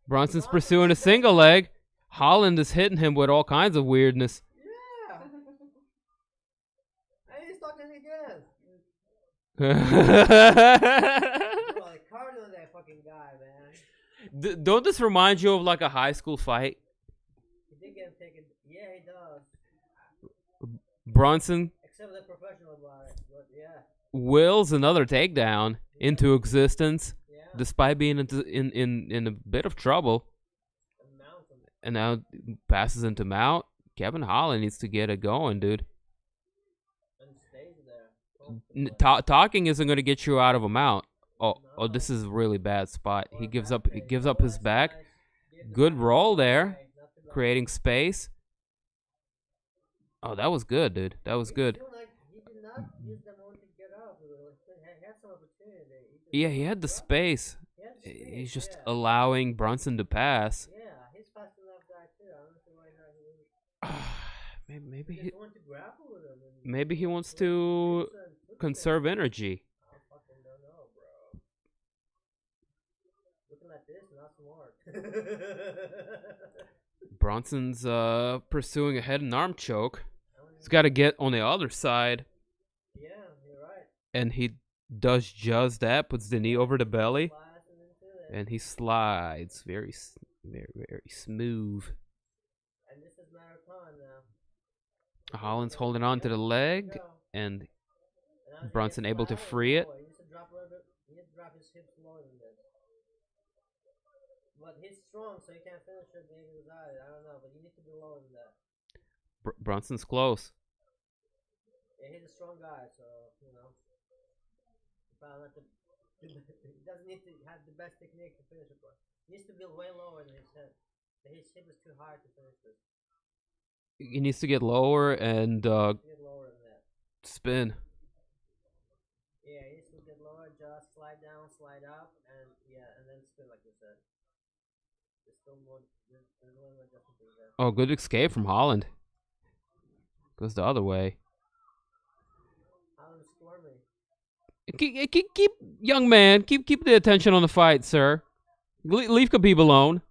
Brunson's pursuing a single leg. Holland is hitting him with all kinds of weirdness. Yeah. And he's talking again. Bro, the cardio of that fucking guy, man. Don't this remind you of like a high school fight? He did get taken. Yeah, he does. Brunson. Except the professional about it, but yeah. Wills another takedown into existence, Yeah. despite being in a bit of trouble. And now passes into mount. Kevin Holland needs to get it going, dude. And stays there. Talking isn't going to get you out of a mount. Oh, this is a really bad spot. He gives up his back. Good roll there, creating space. Oh, that was good, dude. That was good. Feel like he did not use the moment to get up. He had some opportunity. Yeah, he had the space. He had the space, He's just yeah. allowing Brunson to pass. Yeah, he's fast enough guy too. I don't see why not he wouldn't. Maybe He he, just want to grapple with him. And maybe he wants to conserve energy. I fucking don't know, bro. Looking like this, not smart. Bronson's pursuing a head and arm choke. He's got to get on the other side, Yeah, you're right. and he does just that. Puts the knee over the belly, Slicing into it. and he slides very, very smooth. And this is matter of time now. Holland's holding on to the leg, Go. and And now Brunson he able to gets free it. lower. He needs to drop a little bit. He needs to drop his hips lower than this. But he's strong, so he can't finish it maybe with that. I don't know, but you need to be lower than that. Brunson's close. Yeah, he's a strong guy, so you know. Probably not he doesn't need to have the best technique to finish it, but he needs to be way lower than his head. His hip is too high to finish this. He needs to get lower and Get lower than that. spin. Yeah, he needs to get lower, just slide down, slide up, and yeah, and then spin like you said. There's still more. There's a little adjustment to there. Oh, good escape from Holland. Goes the other way. Holland squirmy. Keep young man. Keep the attention on the fight, sir. Leave Khabib alone.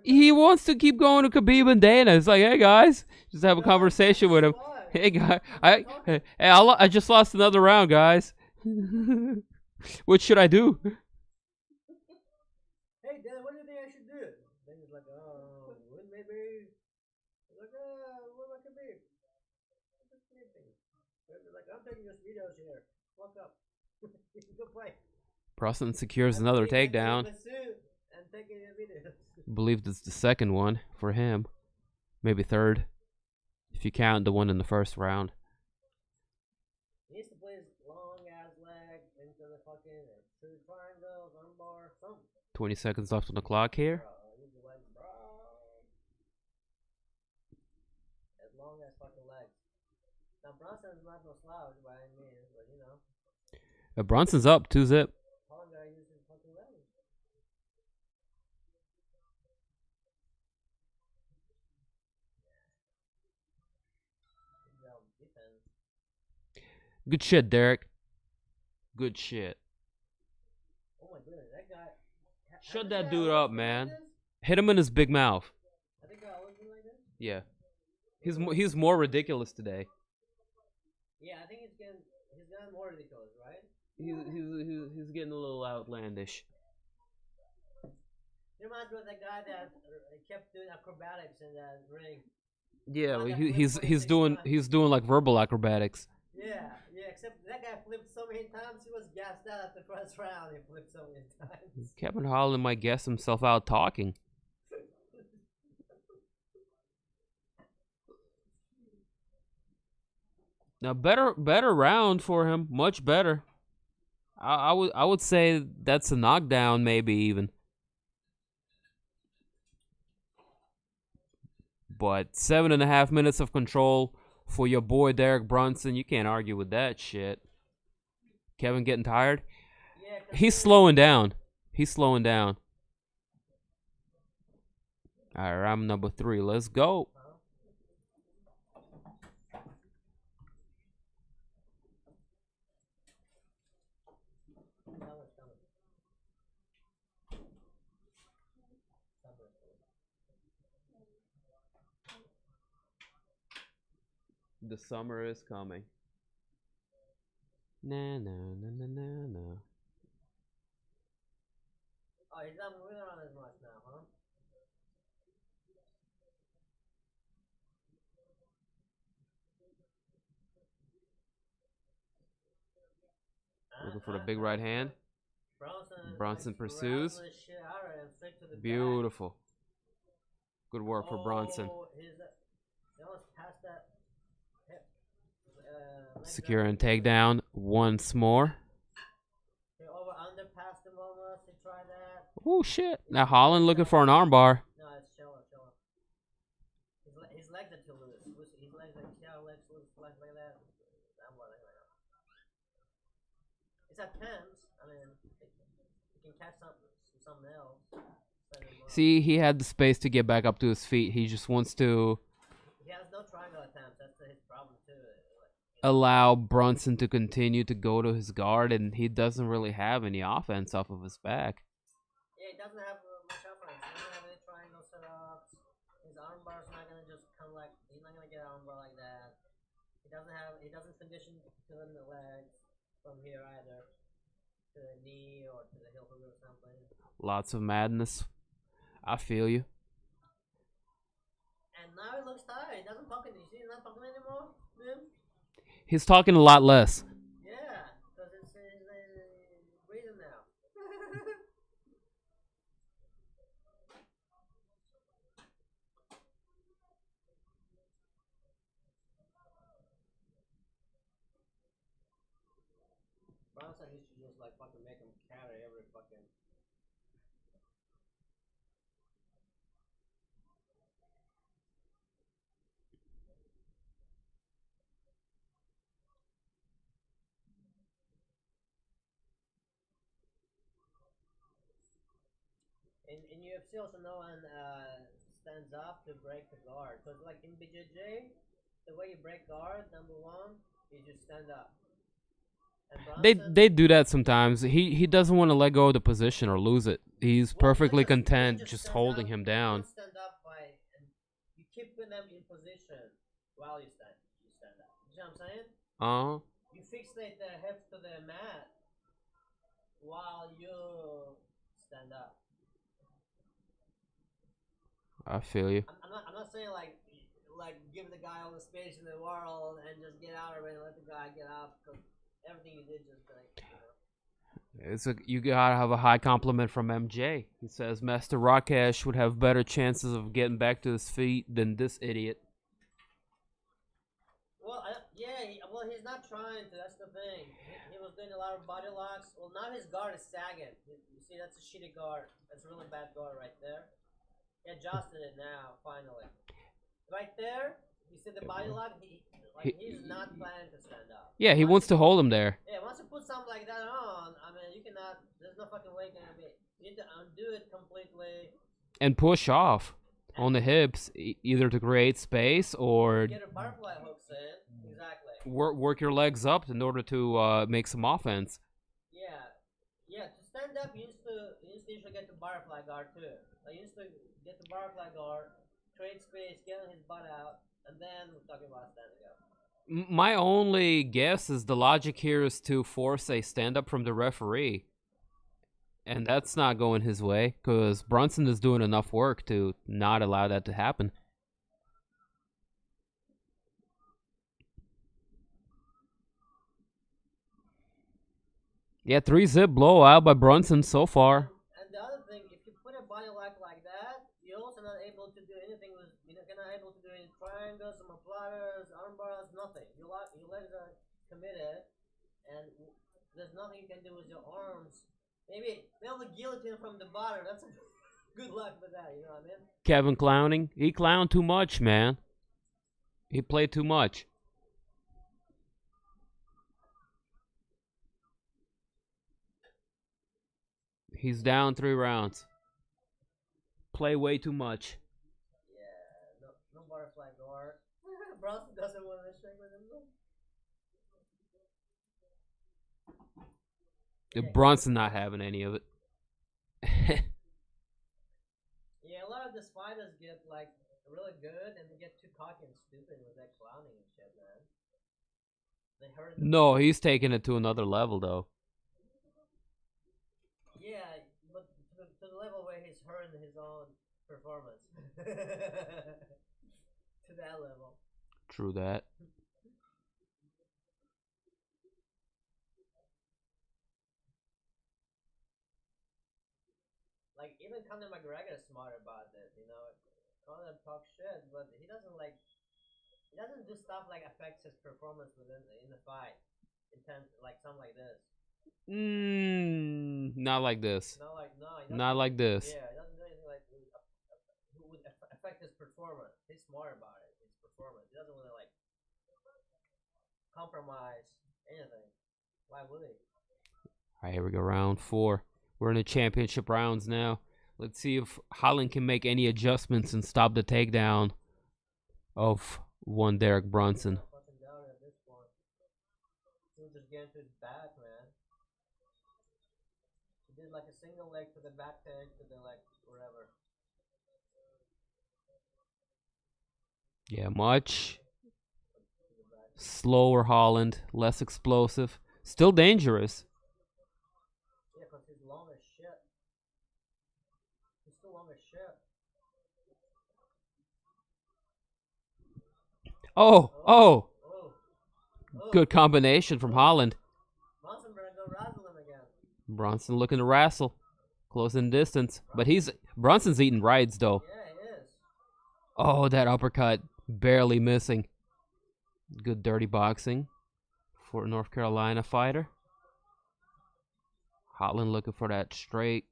He wants to keep going to Khabib and Dana. It's like, hey guys, just have a conversation with him. Hey guy, I just lost another round, guys. What should I do? Hey Dan, what do you think I should do? Then he's like, oh, maybe. Like, what about Khabib? Just sleeping. Like, I'm taking just videos here. Walk up. Go play. Brunson secures another takedown. And taking your videos. Believe this is the second one for him. Maybe third. If you count the one in the first round. He needs to play his long ass leg into the fucking two triangles, armbar, something. 20 seconds left on the clock here. Use the legs, bro. As long as fucking legs. Now Brunson's not no slouch by any means, but you know. Brunson's up 2-zip. Holland gotta use his fucking legs. Good job, defense. Good shit, Derek. Good shit. Oh my goodness, that guy. Shut that dude up, man. Hit him in his big mouth. I think I always been like this. Yeah. He's more ridiculous today. Yeah, I think he's getting more ridiculous, right? He's getting a little outlandish. He reminds me of that guy that kept doing acrobatics in that ring. Yeah, Oh, well, that he's flip doing 46 he's doing like verbal acrobatics. Yeah, except that guy flipped so many times, he was gassed out at the first round. He flipped so many times. Kevin Holland might guess himself out talking. Now better round for him, much better. I would say that's a knockdown, maybe even. But 7.5 minutes of control for your boy Derek Brunson. You can't argue with that shit. Kevin getting tired? Yeah, He's slowing down. He's slowing down. All right, round number 3. Let's go. The summer is coming. Na na na na na na. Oh, he's not moving around as much now, huh? Looking for the big right hand. Brunson pursues. The shit out of him, straight to the Beautiful. Good work for Brunson. He almost passed that hip. Securing takedown once more. He over under passed him almost. He tried that. Oh shit. Now Holland looking for an armbar. No, it's chiller. his legs like, see how legs look like that? That one like that. It's attempts. I mean, he can catch something else. See, he had the space to get back up to his feet. He just wants to He has no triangle attempts. That's his problem too. allow Brunson to continue to go to his guard, and he doesn't really have any offense off of his back. Yeah, he doesn't have much offense. He doesn't have any triangle setups. His armbar's not gonna just come like, he's not gonna get an armbar like that. He doesn't condition to the legs from here either, to the knee or to the heel hook or something. Lots of madness. I feel you. And now he looks tired. He doesn't talk. You see, he's not talking anymore. He's talking a lot less. Yeah, because it's breathing now. Brunson used to just like fucking make him carry every fucking. In UFC also no one stands up to break the guard. Because like in BJJ, the way you break guard, number one, you just stand up. They do that sometimes. He doesn't want to let go of the position or lose it. He's perfectly content just holding him down. You stand up by and you keep them in position while you stand up. You see what I'm saying? You fixate their hips to the mat while you stand up. I feel you. I'm not saying like give the guy all the space in the world and just get out of it and let the guy get up, because everything you did just like, you gotta have a high compliment from MJ. He says Master Rakesh would have better chances of getting back to his feet than this idiot. Well, he's not trying to. That's the thing. He was doing a lot of body locks. Well, now his guard is sagging. You see, that's a shitty guard. That's a really bad guard right there. He adjusted it now, finally. Right there, you see the body lock? He's not planning to stand up. Yeah, he wants to hold him there. Yeah, once you put something like that on, I mean, you cannot, there's no fucking way it can be. You need to undo it completely. And push off on the hips, either to create space or get a butterfly hooks in. Exactly. Work your legs up in order to make some offense. Yeah, to stand up, you need to usually get the butterfly guard too. Like, you need to get the butterfly guard, create space, get his butt out, and then we're talking about standing up. My only guess is the logic here is to force a stand-up from the referee. And that's not going his way, because Brunson is doing enough work to not allow that to happen. Yeah, 3-zip blowout by Brunson so far. And the other thing, if you put a body lock like that, you're also not able to do anything with, you're not able to do any triangles, some platters, arm bars, nothing. Your legs are committed, and there's nothing you can do with your arms. Maybe the guillotine from the bottom, that's a good luck with that, you know what I mean? Kevin clowning. He clowned too much, man. He played too much. He's down 3 rounds. Play way too much. Yeah, no butterfly guard. Brunson doesn't want to shake with him. Brunson not having any of it. Yeah, a lot of these fighters get like really good and they get too cocky and stupid with that clowning and shit, man. They hurt. No, he's taking it to another level though. Yeah, but to the level where he's hurting his own performance. To that level. True that. Like, even Conor McGregor is smart about it, you know. Conor talks shit, but he doesn't do stuff like affects his performance in the fight. Like something like this. Not like this. Not like this. Yeah, he doesn't do anything like who would affect his performance. He's smart about it. His performance. He doesn't want to like compromise anything. Why would he? All right, here we go, round 4. We're in the championship rounds now. Let's see if Holland can make any adjustments and stop the takedown of one Derek Brunson. Fucking down at this point. He was just getting to his back, man. He did like a single leg to the back take to the like whatever. Yeah, much slower Holland, less explosive, still dangerous. Yeah, because he's long as shit. He's still long as shit. Oh. Oh. Good combination from Holland. Bronson better go razzle him again. Bronson looking to wrestle. Closing distance. But Bronson's eating rides, though. Yeah, he is. Oh, that uppercut. Barely missing. Good dirty boxing for a North Carolina fighter. Holland looking for that straight.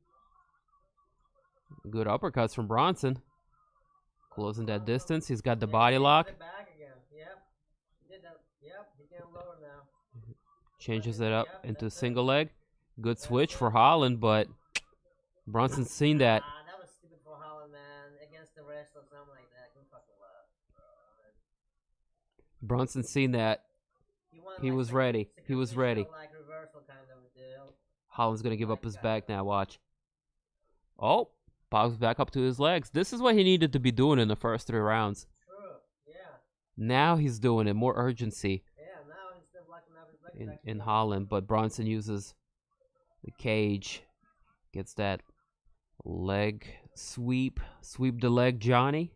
Good uppercuts from Bronson. Closing that distance. He's got the body lock. Back again. Yep. He did that. Yep. He's getting lower now. Changes it up into single leg. Good switch for Holland, but Bronson's seen that. That was stupid for Holland, man. Against the rest or something like that. Good fucking luck. Bronson's seen that. He was ready. He was ready. Like reversal kind of a deal. Holland's going to give up his back now. Watch. Oh, pops back up to his legs. This is what he needed to be doing in the first 3 rounds. True. Yeah. Now he's doing it. More urgency Yeah, now instead of locking up his legs in Holland. But Bronson uses the cage. Gets that leg sweep. Sweep the leg, Johnny.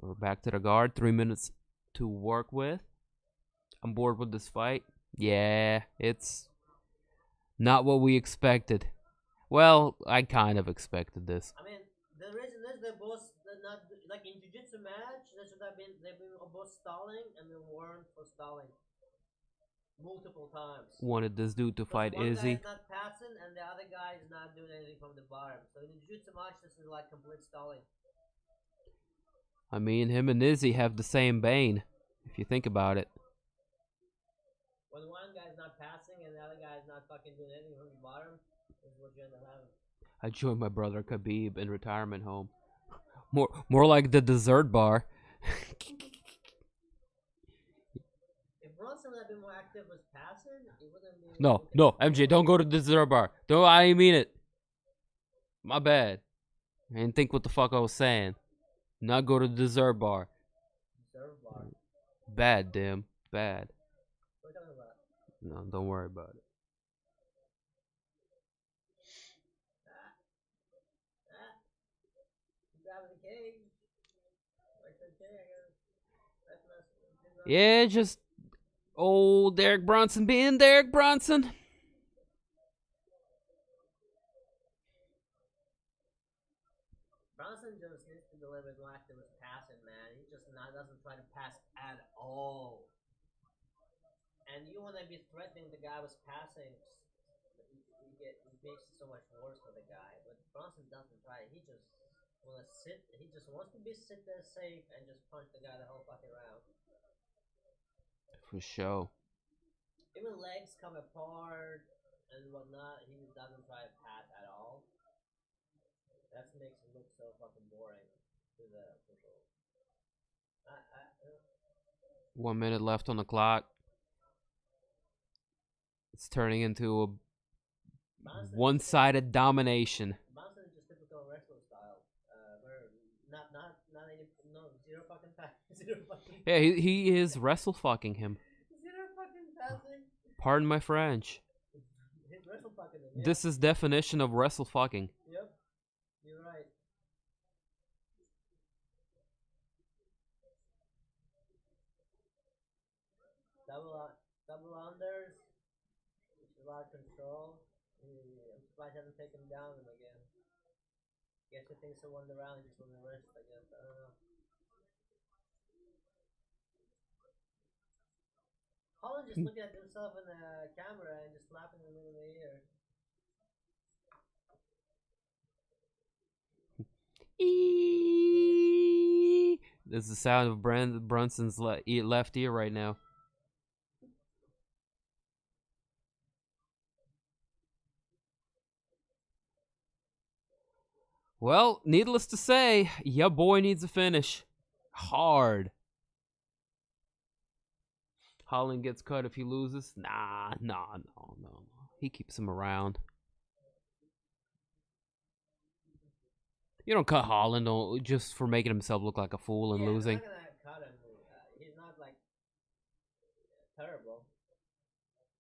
We're back to the guard. 3 minutes to work with. I'm bored with this fight. Yeah, it's not what we expected. Well, I kind of expected this. I mean, the reason is they're both not like in jiu-jitsu match. They've been both stalling and then warned for stalling multiple times. Wanted this dude to fight one Izzy. guy is not passing and the other guy is not doing anything from the bottom. So in the jiu-jitsu match, this is like complete stalling. I mean, him and Izzy have the same bane, if you think about it. When one guy's not passing and the other guy's not fucking doing anything from the bottom, is what you end up having. I joined my brother Khabib in retirement home. More like the dessert bar. If Bronson would have been more active with passing, it wouldn't be... No, MJ, don't go to the dessert bar. I didn't mean it. My bad. I didn't think what the fuck I was saying. Not go to the dessert bar. Dessert bar? Bad, Dim. Bad. What are you talking about? No, don't worry about it. Yeah, just old Derek Brunson being Derek Brunson. Brunson just needs to deliver more active with passing, man. He just doesn't try to pass at all. And you want to be threatening the guy with passing. It makes it so much worse for the guy. But Brunson doesn't try. He just want to sit. He just wants to sit there safe and just punch the guy the whole fucking round. For sure. Even legs come apart and whatnot. He doesn't try to pass at all. That makes it look so fucking boring to the people. 1 minute left on the clock. It's turning into a one-sided domination. Bronson is just typical wrestler style. Where zero fucking pass. Yeah, he is wrestle fucking him. Zero fucking passing. Pardon my French. He's wrestle fucking him. Yeah. This is definition of wrestle fucking. Yep. You're right. Double unders. A lot of control. I'm surprised I haven't taken down him again. Guess he thinks he won the round, he just won the rest, I guess. I don't know. Holland just looking at himself in the camera and just slapping him in the ear. This is the sound of Brunson's left ear right now. Well, needless to say, your boy needs a finish. Hard. Holland gets cut if he loses. Nah. He keeps him around. You don't cut Holland just for making himself look like a fool and losing. I'm not gonna cut him. He's not like terrible.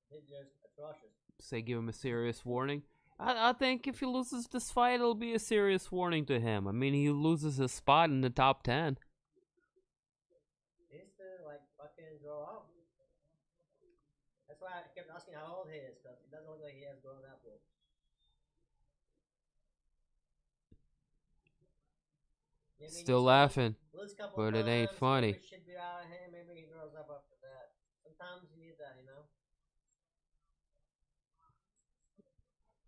He's just atrocious. Say give him a serious warning. I think if he loses this fight, it'll be a serious warning to him. I mean, he loses his spot in the top 10. He needs to like fucking grow up. That's why I kept asking how old he is, because it doesn't look like he has grown up yet. Maybe Still laughing, lose a couple but it times, ain't funny. Shit beat out of him. Maybe he grows up after that. Sometimes you need that, you know.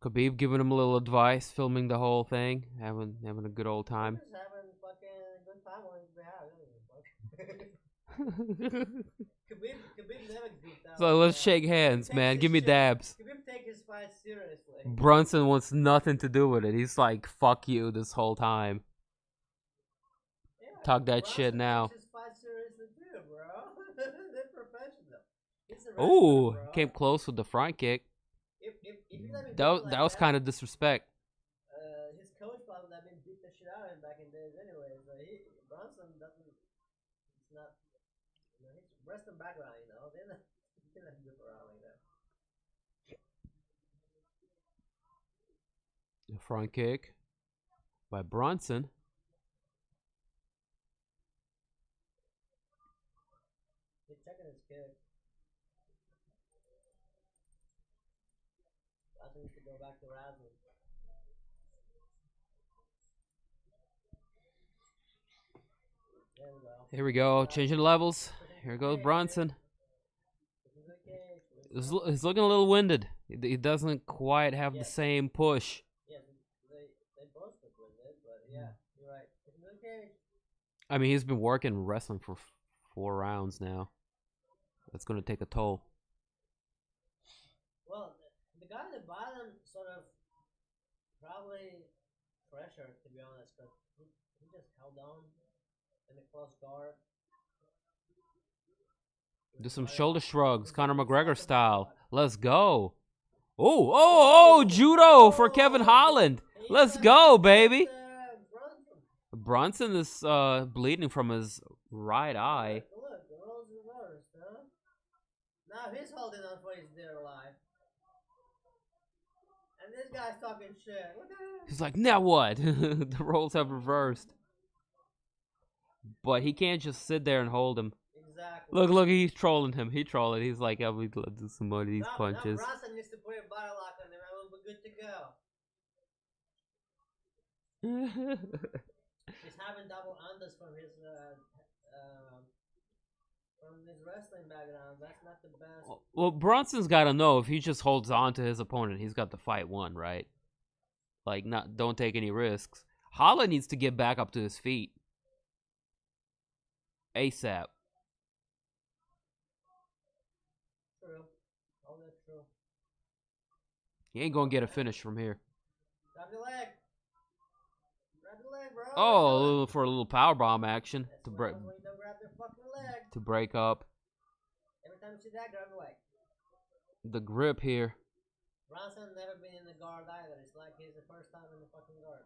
Khabib giving him a little advice, filming the whole thing, having a good old time. Just having fucking good time when he's behind. Khabib never goofed out. So let's shake hands, man. Give me dabs. Khabib take his fight seriously. Brunson wants nothing to do with it. He's like, fuck you this whole time. Yeah, Talk that Brunson shit now. takes his fight seriously too, bro. They're professional. He's a wrestler, Ooh, bro. came close with the front kick. If you let me That was kind of disrespect. his coach probably let me beat the shit out of him back in days anyway. So Brunson doesn't. It's not. You know, he's Western background. You know, they're not. You can let him whip around like that. The front kick by Brunson. He's checking his kick. Brunson needs to go back to wrestling. There we go. Here we go, changing levels. Here goes Brunson. He's looking a little winded. He doesn't quite have the same push. Yeah, they both look winded, but yeah, you're right. Okay. I mean, he's been working wrestling for 4 rounds now. That's going to take a toll. Well, the guy at the bottom sort of probably pressured, to be honest, because he just held on in the close guard. Do some shoulder shrugs, Conor McGregor style. Let's go. Oh, judo for Kevin Holland. Let's go, baby. Brunson is bleeding from his right eye. Look, the role's reversed, huh? Now he's holding on for his dear life. And this guy's talking shit. What the hell? He's like, now what? The roles have reversed. But he can't just sit there and hold him. Exactly. Look, he's trolling him. He's like, I'll do some more of these punches. Now Brunson needs to put a body lock on him and we'll be good to go. He's having double unders from his wrestling background. That's not the best. Well, Brunson's got to know if he just holds on to his opponent, he's got the fight won, right? Like, don't take any risks. Holland needs to get back up to his feet. ASAP. True. Oh, that's true. He ain't gonna get a finish from here. Grab your leg. Grab your leg, bro. Oh, for a little powerbomb action That's to what break happens when you don't grab your fucking leg. to break up Every time you see that, grab your leg. the grip here. Brunson never been in the guard either. It's like he's the first time in the fucking guard.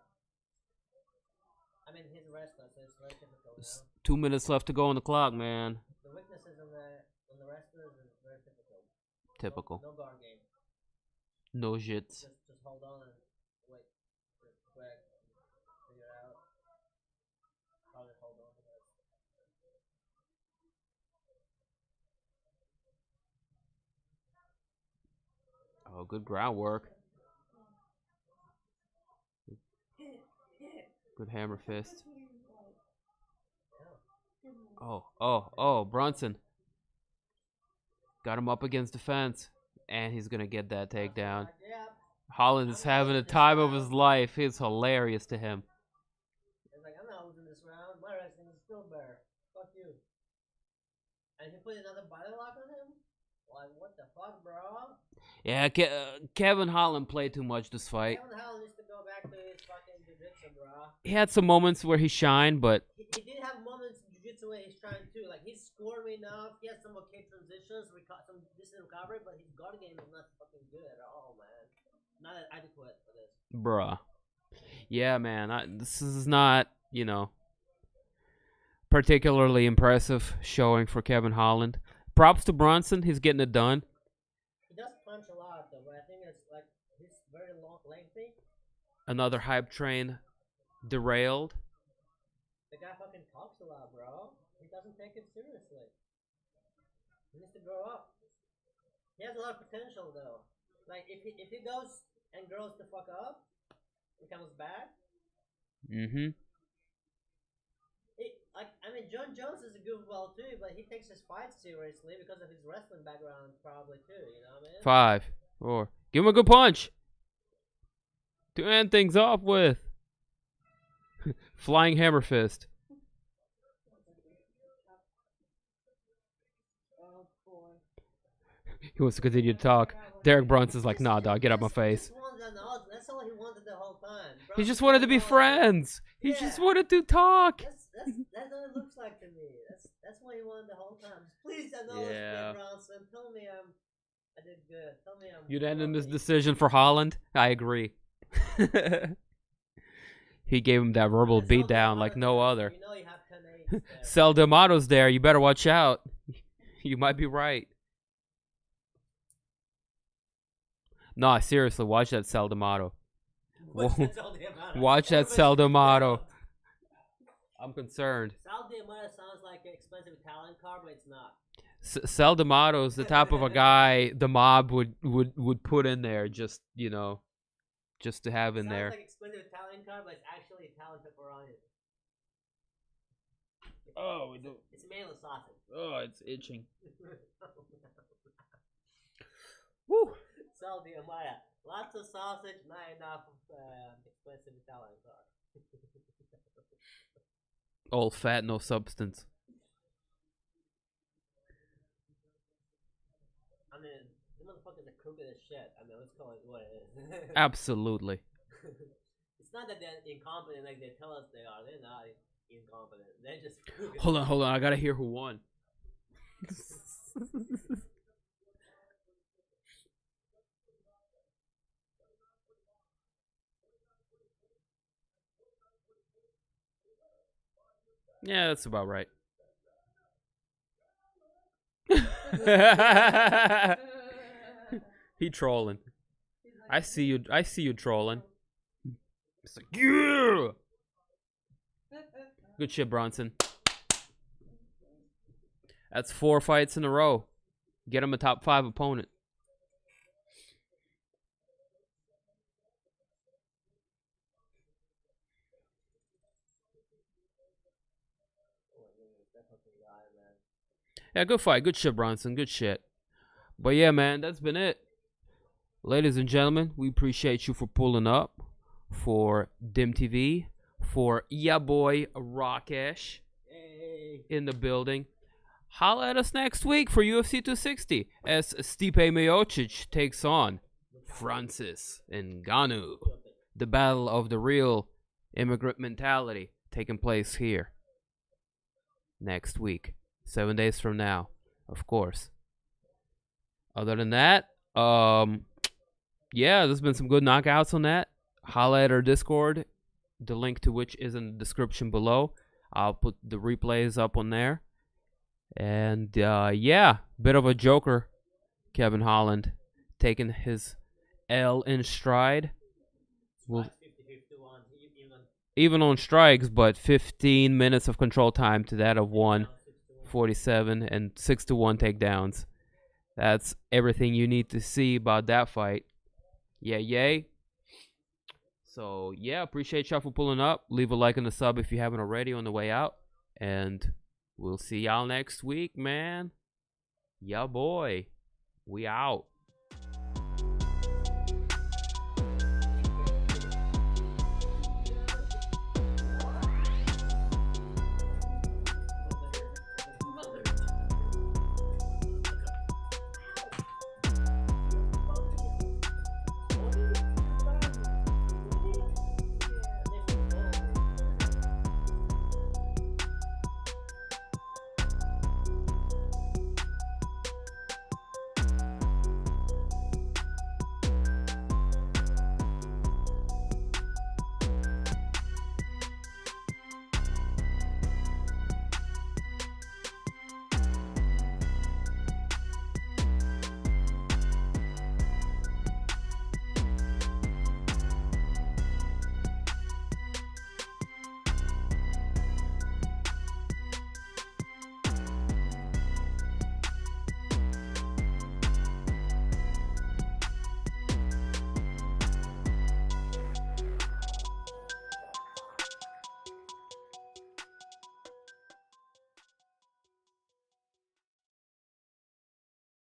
I mean, he's a wrestler, so it's very difficult, you know? 2 minutes left to go on the clock, man. The weaknesses on the wrestlers is very difficult. Typical. No guard game. No jits. Just hold on and wait. Quick. Figure out how to hold on to this. Oh, good groundwork. Good hammer fist. Oh, Brunson. Got him up against the fence. And he's going to get that takedown. Holland is having the time of his life. It's hilarious to him. It's like, I'm not losing this round. My wrestling is still better. And he put another body lock on him? Like, what the fuck, bro? Yeah, Kevin Holland played too much this fight. Kevin Holland needs to go back to his fucking jiu-jitsu, bro. He had some moments where he shined, but He did have moments in jiu-jitsu where he's trying to. Like, he's scoring enough. He has some okay transitions, some decent recovery, but his guard game is not fucking good at all, man. Not adequate for this. bruh. Yeah, man. This is not, particularly impressive showing for Kevin Holland. Props to Brunson. He's getting it done. He does punch a lot, though, but I think it's like he's very lengthy. Another hype train derailed. The guy fucking talks a lot, bro. He doesn't take it seriously. He needs to grow up. He has a lot of potential, though. Like, if he goes and grows the fuck up, he comes back. Mm-hmm. John Jones is a goofball too, but he takes his fights seriously because of his wrestling background, probably too. You know what I mean? 5, 4. Give him a good punch to end things off with. Flying hammer fist. Oh boy. He wants to continue to talk. Derek Brunson's like, nah, dog, get out my face. That's all he wanted the whole time. He just wanted to be friends. He just wanted to talk. That's what it looks like to me. That's what he wanted the whole time. Please acknowledge me, Bronson. Tell me I did good. Tell me I'm Unanimous decision for Holland. I agree. He gave him that verbal beatdown like no other. You know you have 10-8 there. Sel D'Amato's there. You better watch out. You might be right. Nah, seriously, watch that Sel D'Amato. Watch that Sel D'Amato. I'm concerned. Sal D'Amato sounds like an expensive Italian car, but it's not. Sel D'Amato's the type of a guy the mob would put in there just to have in there. Sounds like expensive Italian car, but it's actually Italian pepperoni. Oh, it's mainly sausage. Oh, it's itching. Woo. Sal D'Amato. Lots of sausage, not enough expensive Italian car. All fat, no substance. I mean, the motherfuckers are crooked as shit. I mean, let's call it what it is. Absolutely. It's not that they're incompetent like they tell us they are. They're not incompetent. They're just crooked. Hold on. I gotta hear who won. Yeah, that's about right. He trolling. I see you trolling. It's like, yeah! Good shit, Bronson. That's 4 fights in a row. Get him a top 5 opponent. Yeah, good fight. Good shit, Bronson. Good shit. But yeah, man, that's been it. Ladies and gentlemen, we appreciate you for pulling up for Dim TV, for ya boy Rakesh in the building. Holla at us next week for UFC 260 as Stipe Miocic takes on Francis Ngannou. The battle of the real immigrant mentality taking place here next week. 7 days from now, of course. Other than that, yeah, there's been some good knockouts on that. Holla at our Discord, the link to which is in the description below. I'll put the replays up on there. And yeah, bit of a joker, Kevin Holland, taking his L in stride. Even on strikes, but 15 minutes of control time to that of 147 and 6-1 takedowns. That's everything you need to see about that fight. Yeah, yay. So, yeah, appreciate y'all for pulling up. Leave a like and a sub if you haven't already on the way out. And we'll see y'all next week, man. Yeah, boy. We out.